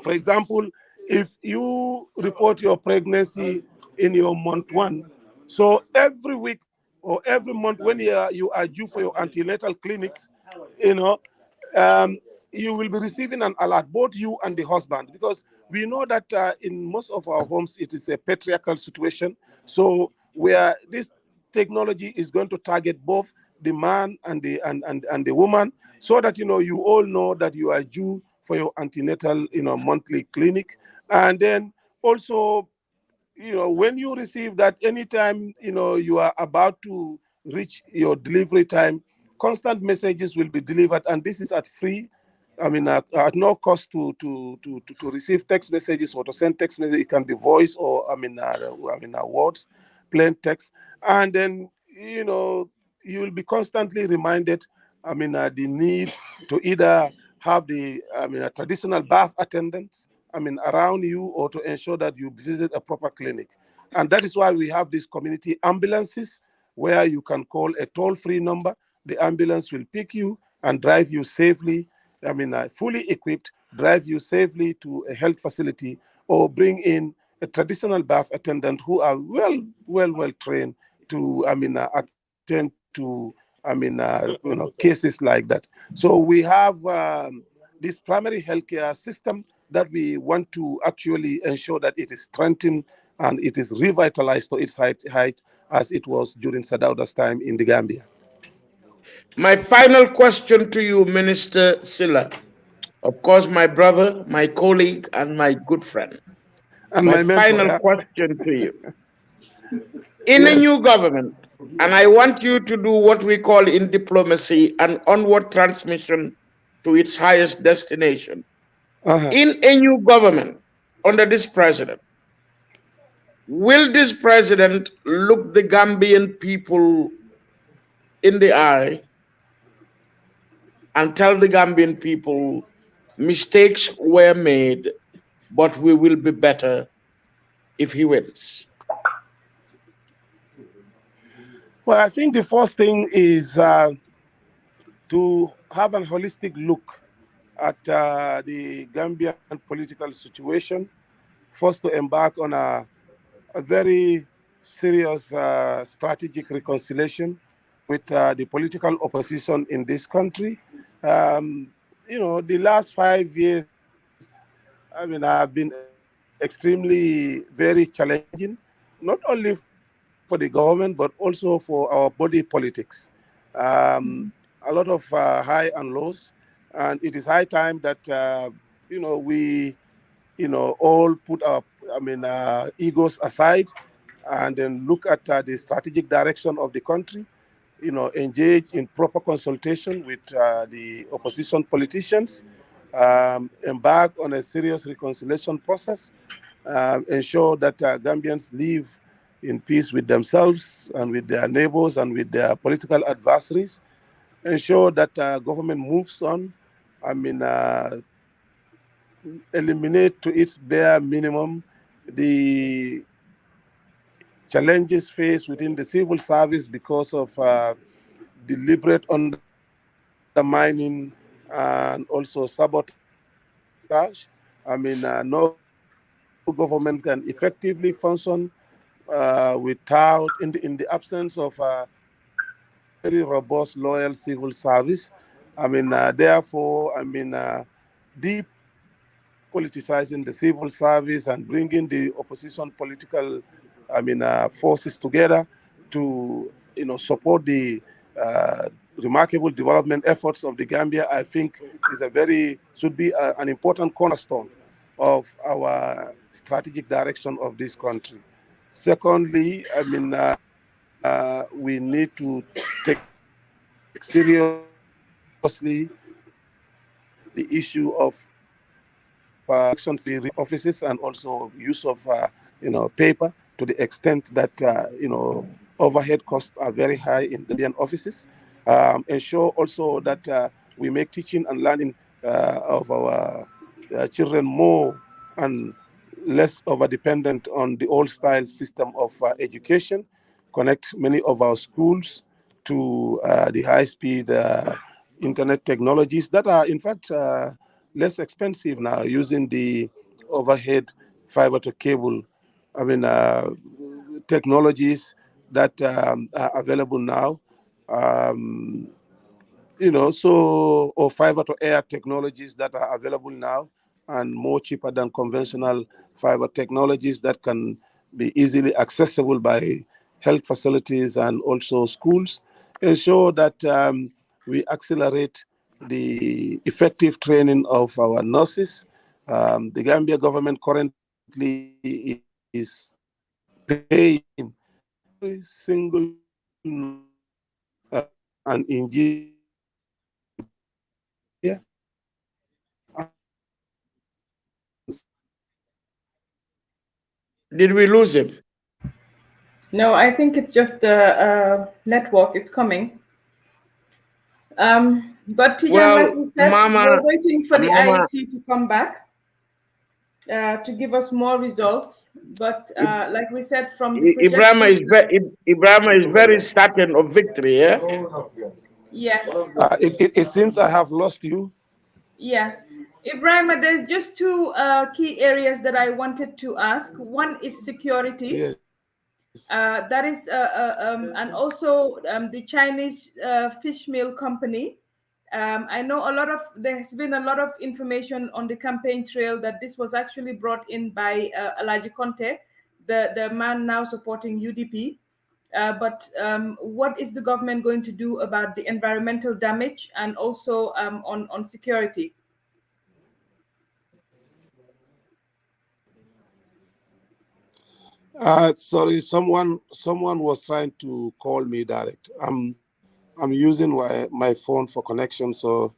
for example, if you report your pregnancy in your month one, so every week or every month when you are due for your antenatal clinics, you know, um, you will be receiving an alert, both you and the husband, because we know that in most of our homes it is a patriarchal situation. So where this technology is going to target both the man and the woman, so that you all know that you are due for your antenatal monthly clinic. And then also, when you receive that, anytime you are about to reach your delivery time, constant messages will be delivered, and this is at free. At no cost to receive text messages or to send text messages. It can be voice or words, plain text, and then you will be constantly reminded. The need to either have a traditional birth attendants, around you, or to ensure that you visit a proper clinic. And that is why we have these community ambulances where you can call a toll-free number. The ambulance will pick you and drive you safely, fully equipped, drive you safely to a health facility, or bring in a traditional birth attendant who are well trained to, attend to, cases like that. So we have this primary healthcare system that we want to actually ensure that it is strengthened and it is revitalized to its height as it was during Sadauda's time in the Gambia. My final question to you, Minister Silla, of course, my brother, my colleague, and my good friend. And my mentor, final yeah. question to you. In a Yes. new government, and I want you to do what we call in diplomacy an onward transmission to its highest destination. In a new government under this president, will this president look the Gambian people in the eye and tell the Gambian people mistakes were made, but we will be better if he wins? Well, I think the first thing is to have a holistic look at the Gambian political situation. First, to embark on a very serious strategic reconciliation with the political opposition in this country. The last 5 years, have been extremely very challenging, not only for the government, but also for our body politics. A lot of high and lows, and it is high time that we all put our egos aside and then look at the strategic direction of the country, engage in proper consultation with the opposition politicians, embark on a serious reconciliation process, ensure that Gambians live in peace with themselves and with their neighbors and with their political adversaries, ensure that government moves on, eliminate to its bare minimum the challenges faced within the civil service because of deliberate undermining and also sabotage. I mean, no government can effectively function without, in the absence of very robust, loyal civil service. I mean, therefore, I mean, depoliticizing the civil service and bringing the opposition political, forces together to, support the remarkable development efforts of the Gambia, I think should be an important cornerstone of our strategic direction of this country. Secondly, I mean, we need to take seriously the issue of elections offices and also use of paper to the extent that overhead costs are very high in the Gambian offices. Ensure also that we make teaching and learning of our children more and less over dependent on the old style system of education. Connect many of our schools to the high speed internet technologies that are in fact less expensive now, using the overhead fiber to cable, I mean, technologies that are available now. Or fiber to air technologies that are available now and more cheaper than conventional fiber technologies that can be easily accessible by health facilities and also schools. Ensure that we accelerate the effective training of our nurses. The Gambia government currently is paying every single an engineer Did we lose him? No, I think it's just the network. It's coming. But Tijan, like we said, we're waiting for the IEC to come back to give us more results. But like we said, from the Ibrahim is very certain of victory, yeah? Yes. It seems I have lost you. Yes. Ibrahim, there's just two key areas that I wanted to ask. One is security. Yes. That is, and also the Chinese fish meal company. I know there's been a lot of information on the campaign trail that this was actually brought in by Alaji Conte, the man now supporting UDP. But what is the government going to do about the environmental damage and also on security? Sorry, someone was trying to call me direct. I'm using my phone for connection, so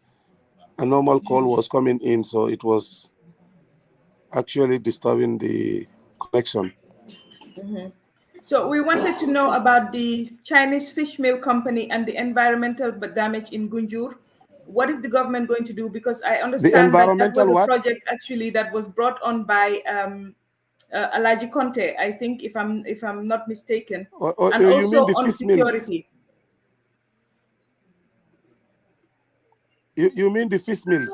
a normal call was coming in, so it was actually disturbing the connection. Mm-hmm. So we wanted to know about the Chinese fish meal company and the environmental damage in Gunjur. What is the government going to do? Because I understand that was a project actually that was brought on by Alaji Conte, I think, if I'm not mistaken, and you also mean the on fish security. Mills? You mean the fish mills?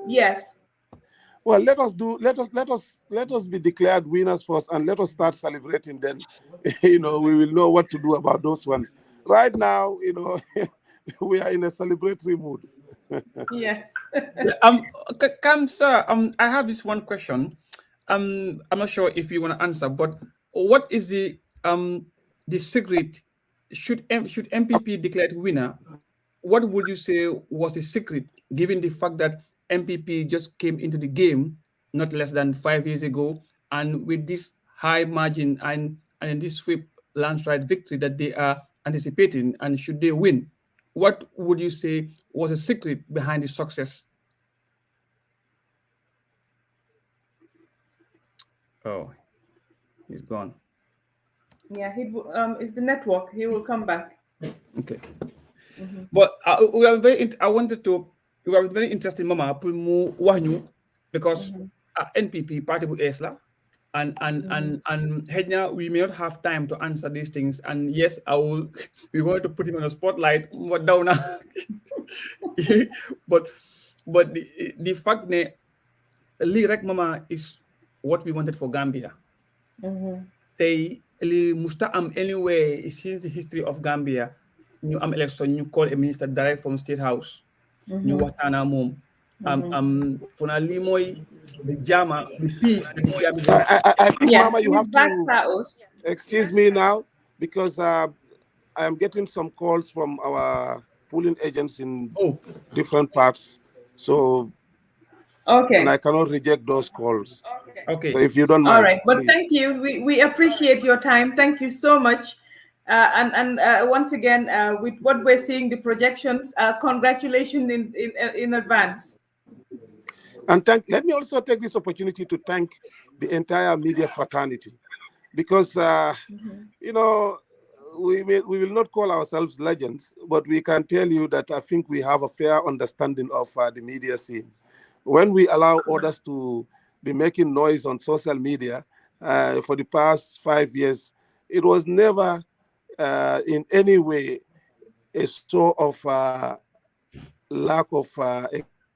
Yes. Well, let us be declared winners first, and let us start celebrating. Then, we will know what to do about those ones. Right now, we are in a celebratory mood. Yes. Sir, I have this one question. I'm not sure if you want to answer, but what is the secret? Should MPP declared winner? What would you say was the secret, given the fact that MPP just came into the game not less than 5 years ago, and with this high margin and this sweep landslide victory that they are anticipating, and should they win, what would you say was the secret behind the success? Oh, he's gone. Yeah, it's the network. He will come back. Okay. Mm-hmm. But we are very. I wanted to. We are very interested, Mama. Because NPP party bu ESLA, and Hedna, we may not have time to answer these things. And yes, I will. We want to put him on the spotlight, but down. but the fact that Lirek Mama is what we wanted for Gambia. They musta am anyway since the history of Gambia. Ñu am election, you call a minister direct from State House. Ñu waxtana mom. Funa li moy the jama, the peace and the Gambia. I think, yes, Mama, you have back, to excuse me now because I am getting some calls from our polling agents in different parts. So, okay, and I cannot reject those calls. Okay. So if you don't mind, all right. But please. thank you. We appreciate your time. Thank you so much. And once again, with what we're seeing, the projections, congratulations in advance. And let me also take this opportunity to thank the entire media fraternity, because you know, we will not call ourselves legends, but we can tell you that I think we have a fair understanding of the media scene. When we allow others to be making noise on social media for the past 5 years, it was never in any way a sort of lack of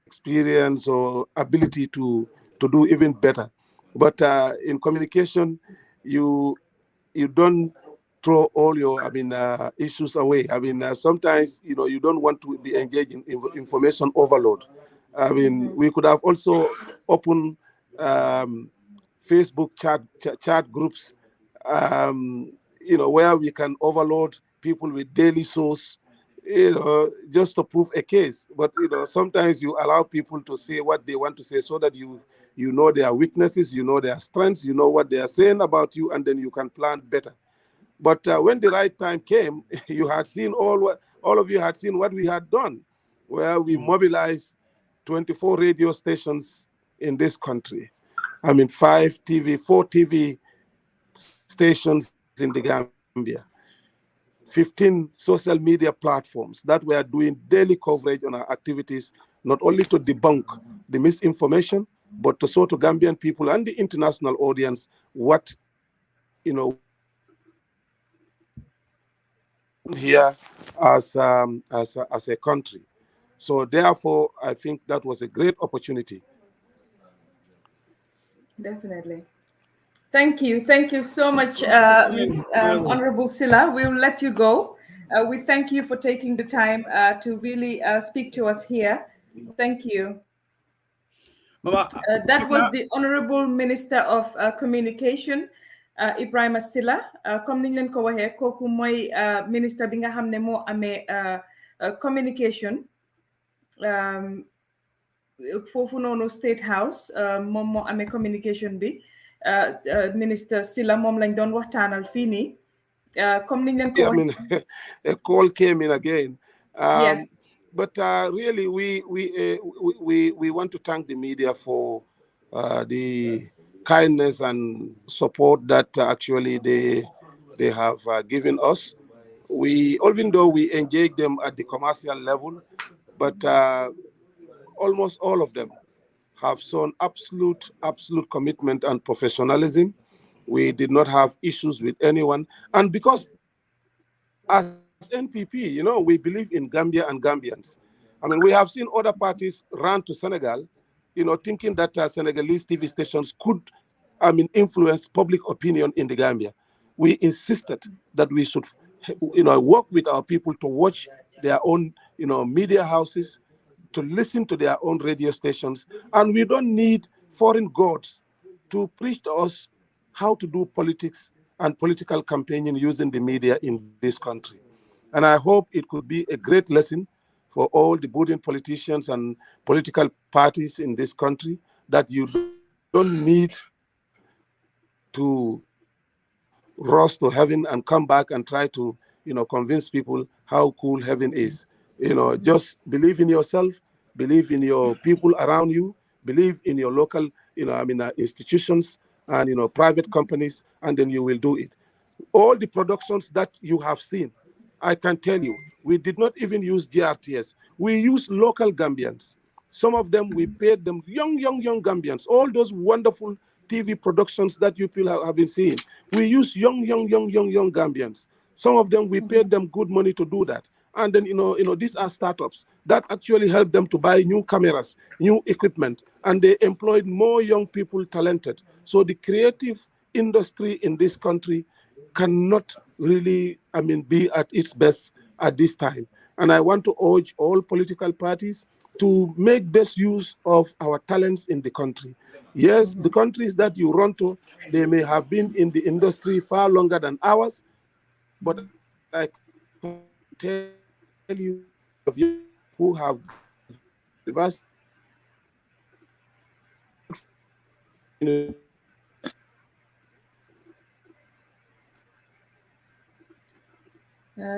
experience or ability to do even better. But in communication, you don't throw all your issues away. Sometimes you don't want to be engaged in information overload. We could have also opened Facebook chat groups, where we can overload people with daily source, just to prove a case. But sometimes you allow people to say what they want to say, so that you know their weaknesses, you know their strengths, you know what they are saying about you, and then you can plan better. But when the right time came, you had seen all of you had seen what we had done, where we mobilized 24 radio stations in this country. 4 TV stations in the Gambia. 15 social media platforms that were doing daily coverage on our activities, not only to debunk the misinformation, but to show to Gambian people and the international audience what here as a country. So therefore, I think that was a great opportunity. Definitely. Thank you so much, Honorable Silla. We'll let you go. We thank you for taking the time to really speak to us here. Thank you. Mama, that was the Honorable Minister of Communication, Ibrahima Silla. Comme niñ leen ko waxee, kooku mooy ministre bi nga xam ne moo amee communication foofu noonu State House, moom moo amee communication bi. Minister Silla moom lañ doon waxtaanal fii nii. Comme niñ leen ko waxee. A call came in again. Yes. But really, we want to thank the media for the kindness and support that actually they have given us. Even though we engage them at the commercial level, but almost all of them have shown absolute commitment and professionalism. We did not have issues with anyone, and because as NPP, we believe in Gambia and Gambians. We have seen other parties run to Senegal, thinking that Senegalese TV stations could, influence public opinion in the Gambia. We insisted that we should, work with our people to watch their own, media houses, to listen to their own radio stations, and we don't need foreign gods to preach to us how to do politics and political campaigning using the media in this country. And I hope it could be a great lesson for all the budding politicians and political parties in this country, that you don't need to rush to heaven and come back and try to, convince people how cool heaven is. Just believe in yourself, believe in your people around you, believe in your local, institutions and, private companies, and then you will do it. All the productions that you have seen, I can tell you, we did not even use GRTS. We used local Gambians. Some of them, we paid them young Gambians. All those wonderful TV productions that you people have been seeing. We use young Gambians. Some of them, we paid them good money to do that. And then, these are startups that actually help them to buy new cameras, new equipment, and they employed more young people talented. So the creative industry in this country cannot really, be at its best at this time. And I want to urge all political parties to make best use of our talents in the country. Yes, the countries that you run to, they may have been in the industry far longer than ours, but I can tell you of you who have university.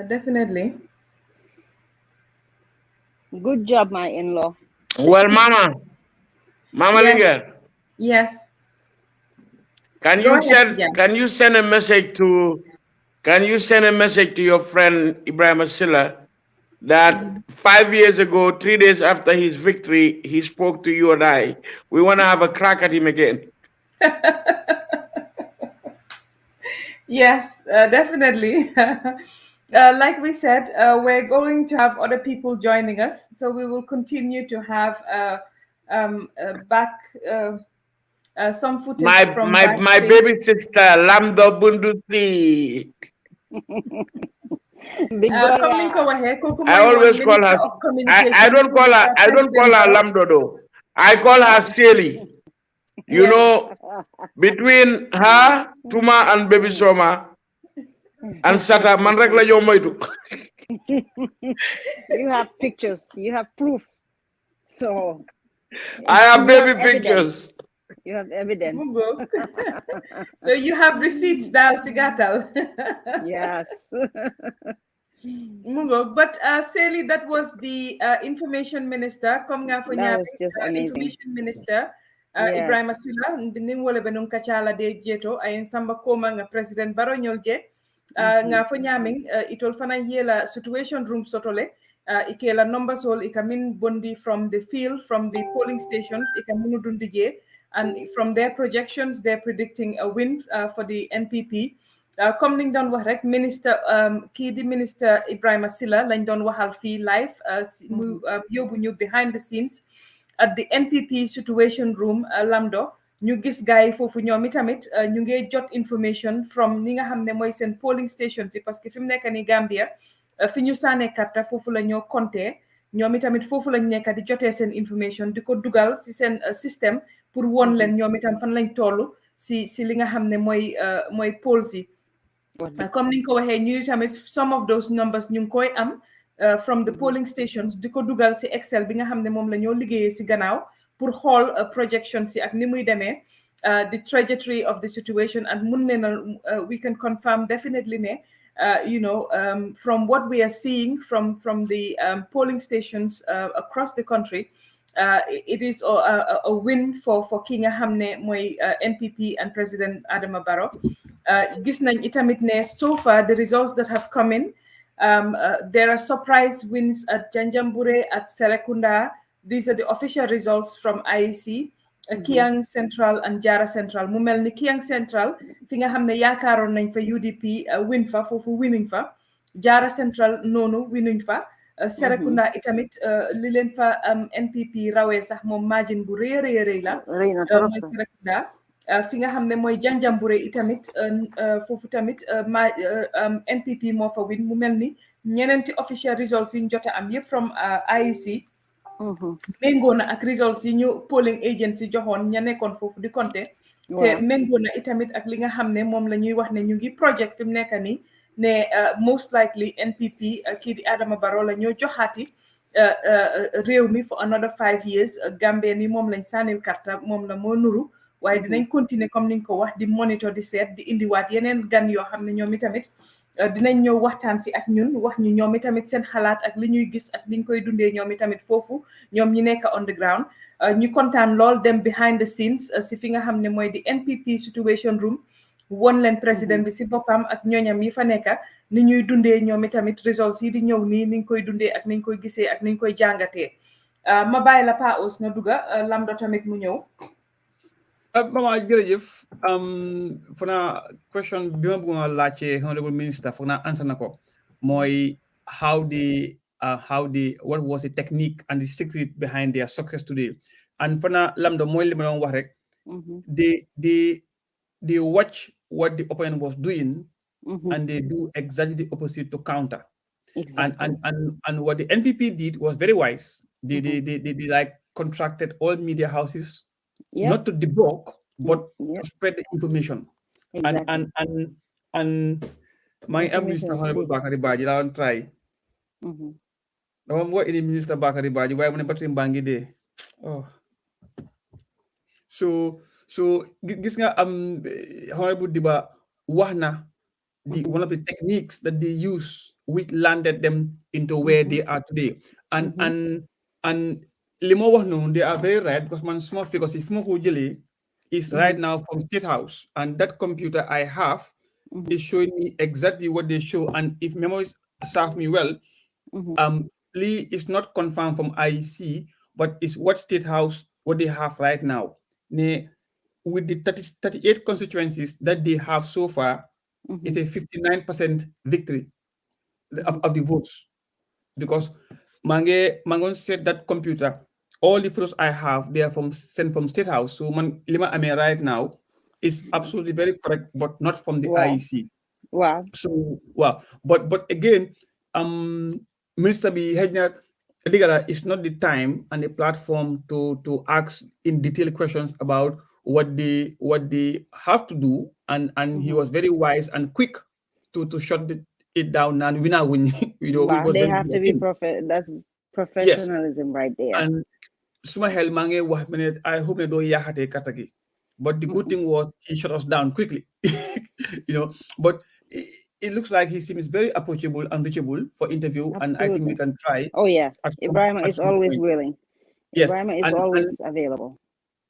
Definitely. Good job, my in-law. Well, Mama Yes. Linger, Yes. can Go you ahead, send Tijan. a message to your friend Ibrahim Asila that 5 years ago, 3 days after his victory, he spoke to you and I. We want to have a crack at him again. Yes, definitely. Like we said, we're going to have other people joining us, so we will continue to have some footage from My backstage. baby sister Lamdo Bundusi. I always call her. I don't call her. I don't call her Lamdo though. I call her Sally. You know, between her, Tuma, and Baby Soma, and Sata, man rek la ñoo moytu. You have pictures. You have proof. So I have baby pictures. You have evidence. So you have receipts, dal tigatal. Yes. Mungo, but Sally, that was the information minister. That was just amazing. Information minister Yes. Ibrahim Asila nim wala benun kachala de jeto ay samba koma nga president Baro nyolje nga fo nyaming itol fana yela situation room sotole ikela number sol ikamin bondi from the field, from the polling stations ikamunu dundije, and from their projections they're predicting a win for the NPP. Comme niñ doon wax rek ministre kii di ministre Ibrahima Silla lañ doon waxal fii live mu yóbbu ñu behind the scenes at the NPP situation room Lamdo ñu gis gaay foofu ñoom itamit ñu ngi jot information from ni nga xam ne mooy seen polling stations yi parce que fi mu nekk ni Gambia fi ñu saane karta foofu la ñoo compter ñoom itamit foofu lañ nekk di jotee seen information di ko dugal si seen système pour woon leen ñoom itam fan lañ toll si li nga xam ne mooy polls yi. Comme niñ ko waxee ñu tamit some of those numbers ñu ngi koy am from the polling stations di ko dugal si Excel bi nga xam ne moom la ñoo liggéeyee si gannaaw pour xool projections si ak ni muy demee the trajectory of the situation, and mun ne na we can confirm definitely ne from what we are seeing from the polling stations across the country, it is a win for ki nga xam ne mooy NPP and President Adama Barrow. Gis nañ itamit ne so far the results that have come in, there are surprise wins at Janjanbureh, at Serekunda. These are the official results from IEC. Kiang Central and Jara Central mu mel ni Kiang Central fi nga xam ne yaakaaroon nañ fa UDP win fa foofu winuñ fa, Jara Central noonu winuñ fa, Serekunda itamit li leen fa NPP rawee sax moom margin bu rëy la mooy Serekunda. Fi nga xam ne mooy Janjanbureh itamit foofu tamit NPP moo fa win mu mel ni ñeneenti official results yi ñu jot a am yëpp from IEC méngoo na ak results yi ñu polling agency joxoon ña nekkoon foofu di compter te méngoo na itamit ak li nga xam ne moom la ñuy wax ne ñu ngi project fi mu nekk nii ne most likely NPP kii di Adama Barrow la ñoo joxaati réew mi for another 5 years. Gambia ni moom lañ sànnil karta moom la moo nuru waaye dinañ continuer comme niñ ko wax di monitor di seet di indiwaat yeneen gan yoo xam ne ñoom itamit dinañ ñëw waxtaan fi ak ñun wax ñu ñoom itamit seen xalaat ak li ñuy gis ak liñ koy dundee ñoom itamit foofu ñoom ñi nekk on the ground. ñu kontaan lool dem behind the scenes si fi nga xam ne mooy di NPP situation room won leen président bi si boppam ak ñooñam yi fa nekk ni ñuy dundee ñoom itamit results yi di ñëw nii niñ koy dundee ak niñ koy gisee ak niñ koy jàngatee. Ma bàyyi la Pa Ous nga dugga Lamdo tamit mu ñëw. Mama jërëjëf for na question bi ma bëggoon a laajte honorable minister for na answer na ko mooy how the what was the technique and the secret behind their success today and for na lamdo mooy li ma doon wax rek they watch what the opponent was doing and they do exactly the opposite to counter. Exactly. And what the NPP did was very wise. They like contracted all media houses not to debug but to spread the information. Exactly. And my Information minister is Honorable key. Bakari Baji la doon try. Dama mo ini minister Bakari Baji waaye mu ne batterie baa ngi dee. Oh. So gis nga Honorable Diba wax na one of the techniques that they use which landed them into where they are today. And limo wax noonu they are very right because man suma figures if ma ko jëlee is right now from State House and that computer I have is showing me exactly what they show, and if memories serve me well, Lee is not confirmed from IEC, but it's what State House what they have right now. With the 38 constituencies that they have so far, it's a 59% victory of the votes. Because Mangon said that computer, all the photos I have, they are sent from State House. So Lima Ame right now is absolutely very correct, but not from the IEC. Wow. So but again, Minister B Hedner Ligala is not the time and the platform to ask in detailed questions about what they have to do, and he was very wise and quick to shut it down and win. Wow, they have to be that's professionalism right there. And suma hel mange wax minute I hope ne do yaxate katagi. But the good thing was he shut us down quickly. But it looks like he seems very approachable and reachable for interview. Absolutely. And I think we can try. Oh yeah, Ibrahim is always willing. Yes, Ibrahim is always available.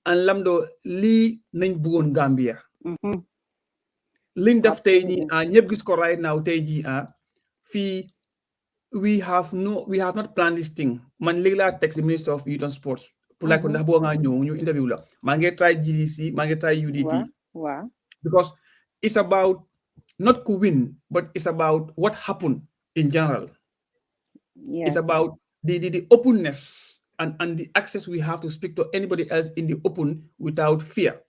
And Lamdo li nañ bugon Gambia. Liñ def tay ni ñepp gis ko right now tay ji fi we have not planned this thing. Man léegi laa text the Minister of Youth and Sports pour like ndax boo nga ñëw ñu interview la maa ngi try GDC maa ngi try UDP. Wow. Because it's about not to win, but it's about what happened in general. Yes. It's about the openness and the access we have to speak to anybody else in the open without fear.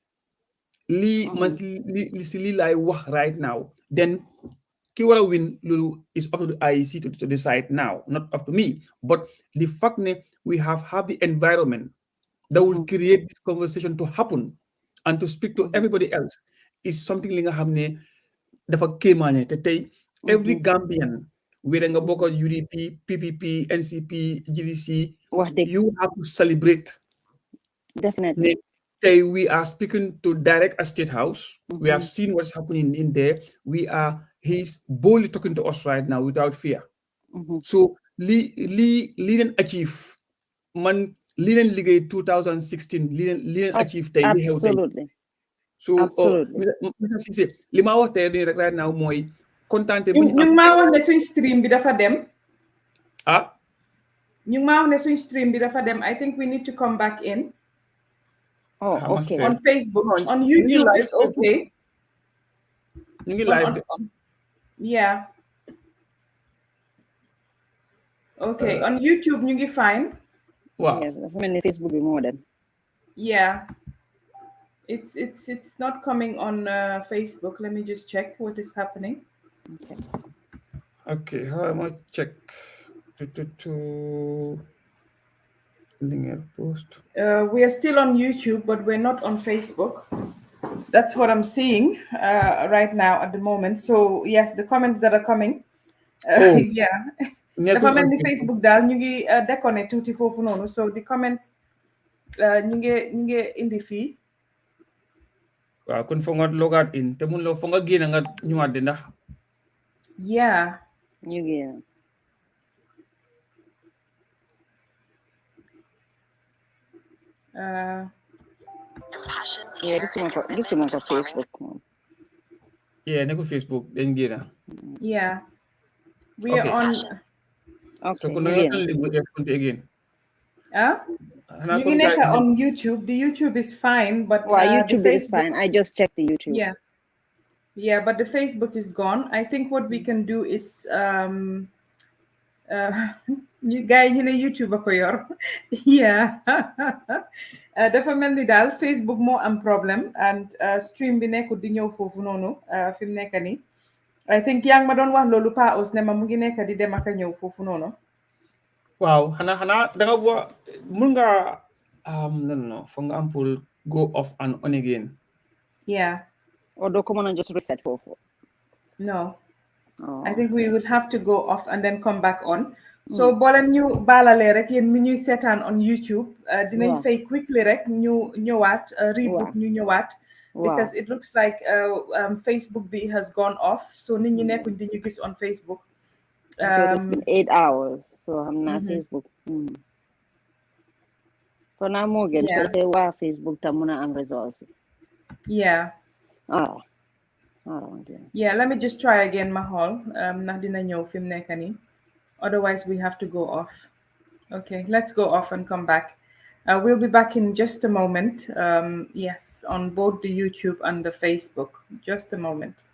Li lay wax right now. Then ki wara win lulu is up to the IEC to decide now, not up to me. But the fact that we have the environment that will create this conversation to happen and to speak to everybody else is something li nga xamne dafa kéemaane te tey every Gambian whether nga bokk UDP, PPP, NCP, GDC, you have to celebrate. Definitely. Today we are speaking to direct a State House. We have seen what's happening in there. He's boldly talking to us right now without fear. So li leen achieve man li leen liggéey 2016 li leen achieve tey li xew tey. So Mr. Cissé li ma wax tey right now mooy kontaante bu ñu ma wax ne suñ stream bi dafa dem. ñu ma wax ne suñ stream bi dafa dem. I think we need to come back in. Oh, okay. On Facebook, on YouTube, it's okay. You can live. Yeah. Okay, on YouTube, you can fine. Wow. Yeah, many Facebook be more than. Yeah. It's not coming on Facebook. Let me just check what is happening. Okay, how am I check? Post. We are still on YouTube, but we're not on Facebook. That's what I'm seeing right now at the moment. So yes, the comments that are coming. Yeah. Dafa mel ni Facebook daal ñu ngi déconné tuuti foofu noonu. So the comments ñu ngi indi fii. Waaw kon foog nga logaat in te mun la foog nga génn nga ñëwaat de ndax. Yeah. ñu génn. Yeah, this one for Facebook. Yeah, nekkul Facebook dañ génn. Yeah. We are on. Okay. So kon nga again. You ngi nekk on YouTube. The YouTube is fine, but well, the YouTube is Facebook, fine. I just checked the YouTube. Yeah, but the Facebook is gone. I think what we can do is you guys, you know, YouTube ko yor. Yeah. Dafa mel ni daal Facebook moo am problème and stream bi nekkul di ñëw foofu noonu fi mu nekk nii. I think yaa ngi ma doon wax loolu Pa Ous ne ma mu ngi nekk di dem ak a ñëw foofu noonu. Wow, xanaa da nga mun nga no foog nga am pour go off and on again. Yeah. Or do come on and just reset for? No. Oh. I think we would have to go off and then come back on. So boo leen ñu baalalee rek yéen mi ñuy seetaan on YouTube dinañ fay quickly rek ñu ñëwaat reboot ñu ñëwaat because it looks like Facebook bi has gone off so nit ñi nekkuñ di ñu gis on Facebook. Because it's been 8 hours, so I'm not Facebook. For now, more again, so they were Facebook tamuna and results. Yeah. Yeah, let me just try again, Mahal. Ndax dina ñëw fi mu nekk nii. Otherwise, we have to go off. Okay, let's go off and come back. We'll be back in just a moment. Yes, on both the YouTube and the Facebook. Just a moment.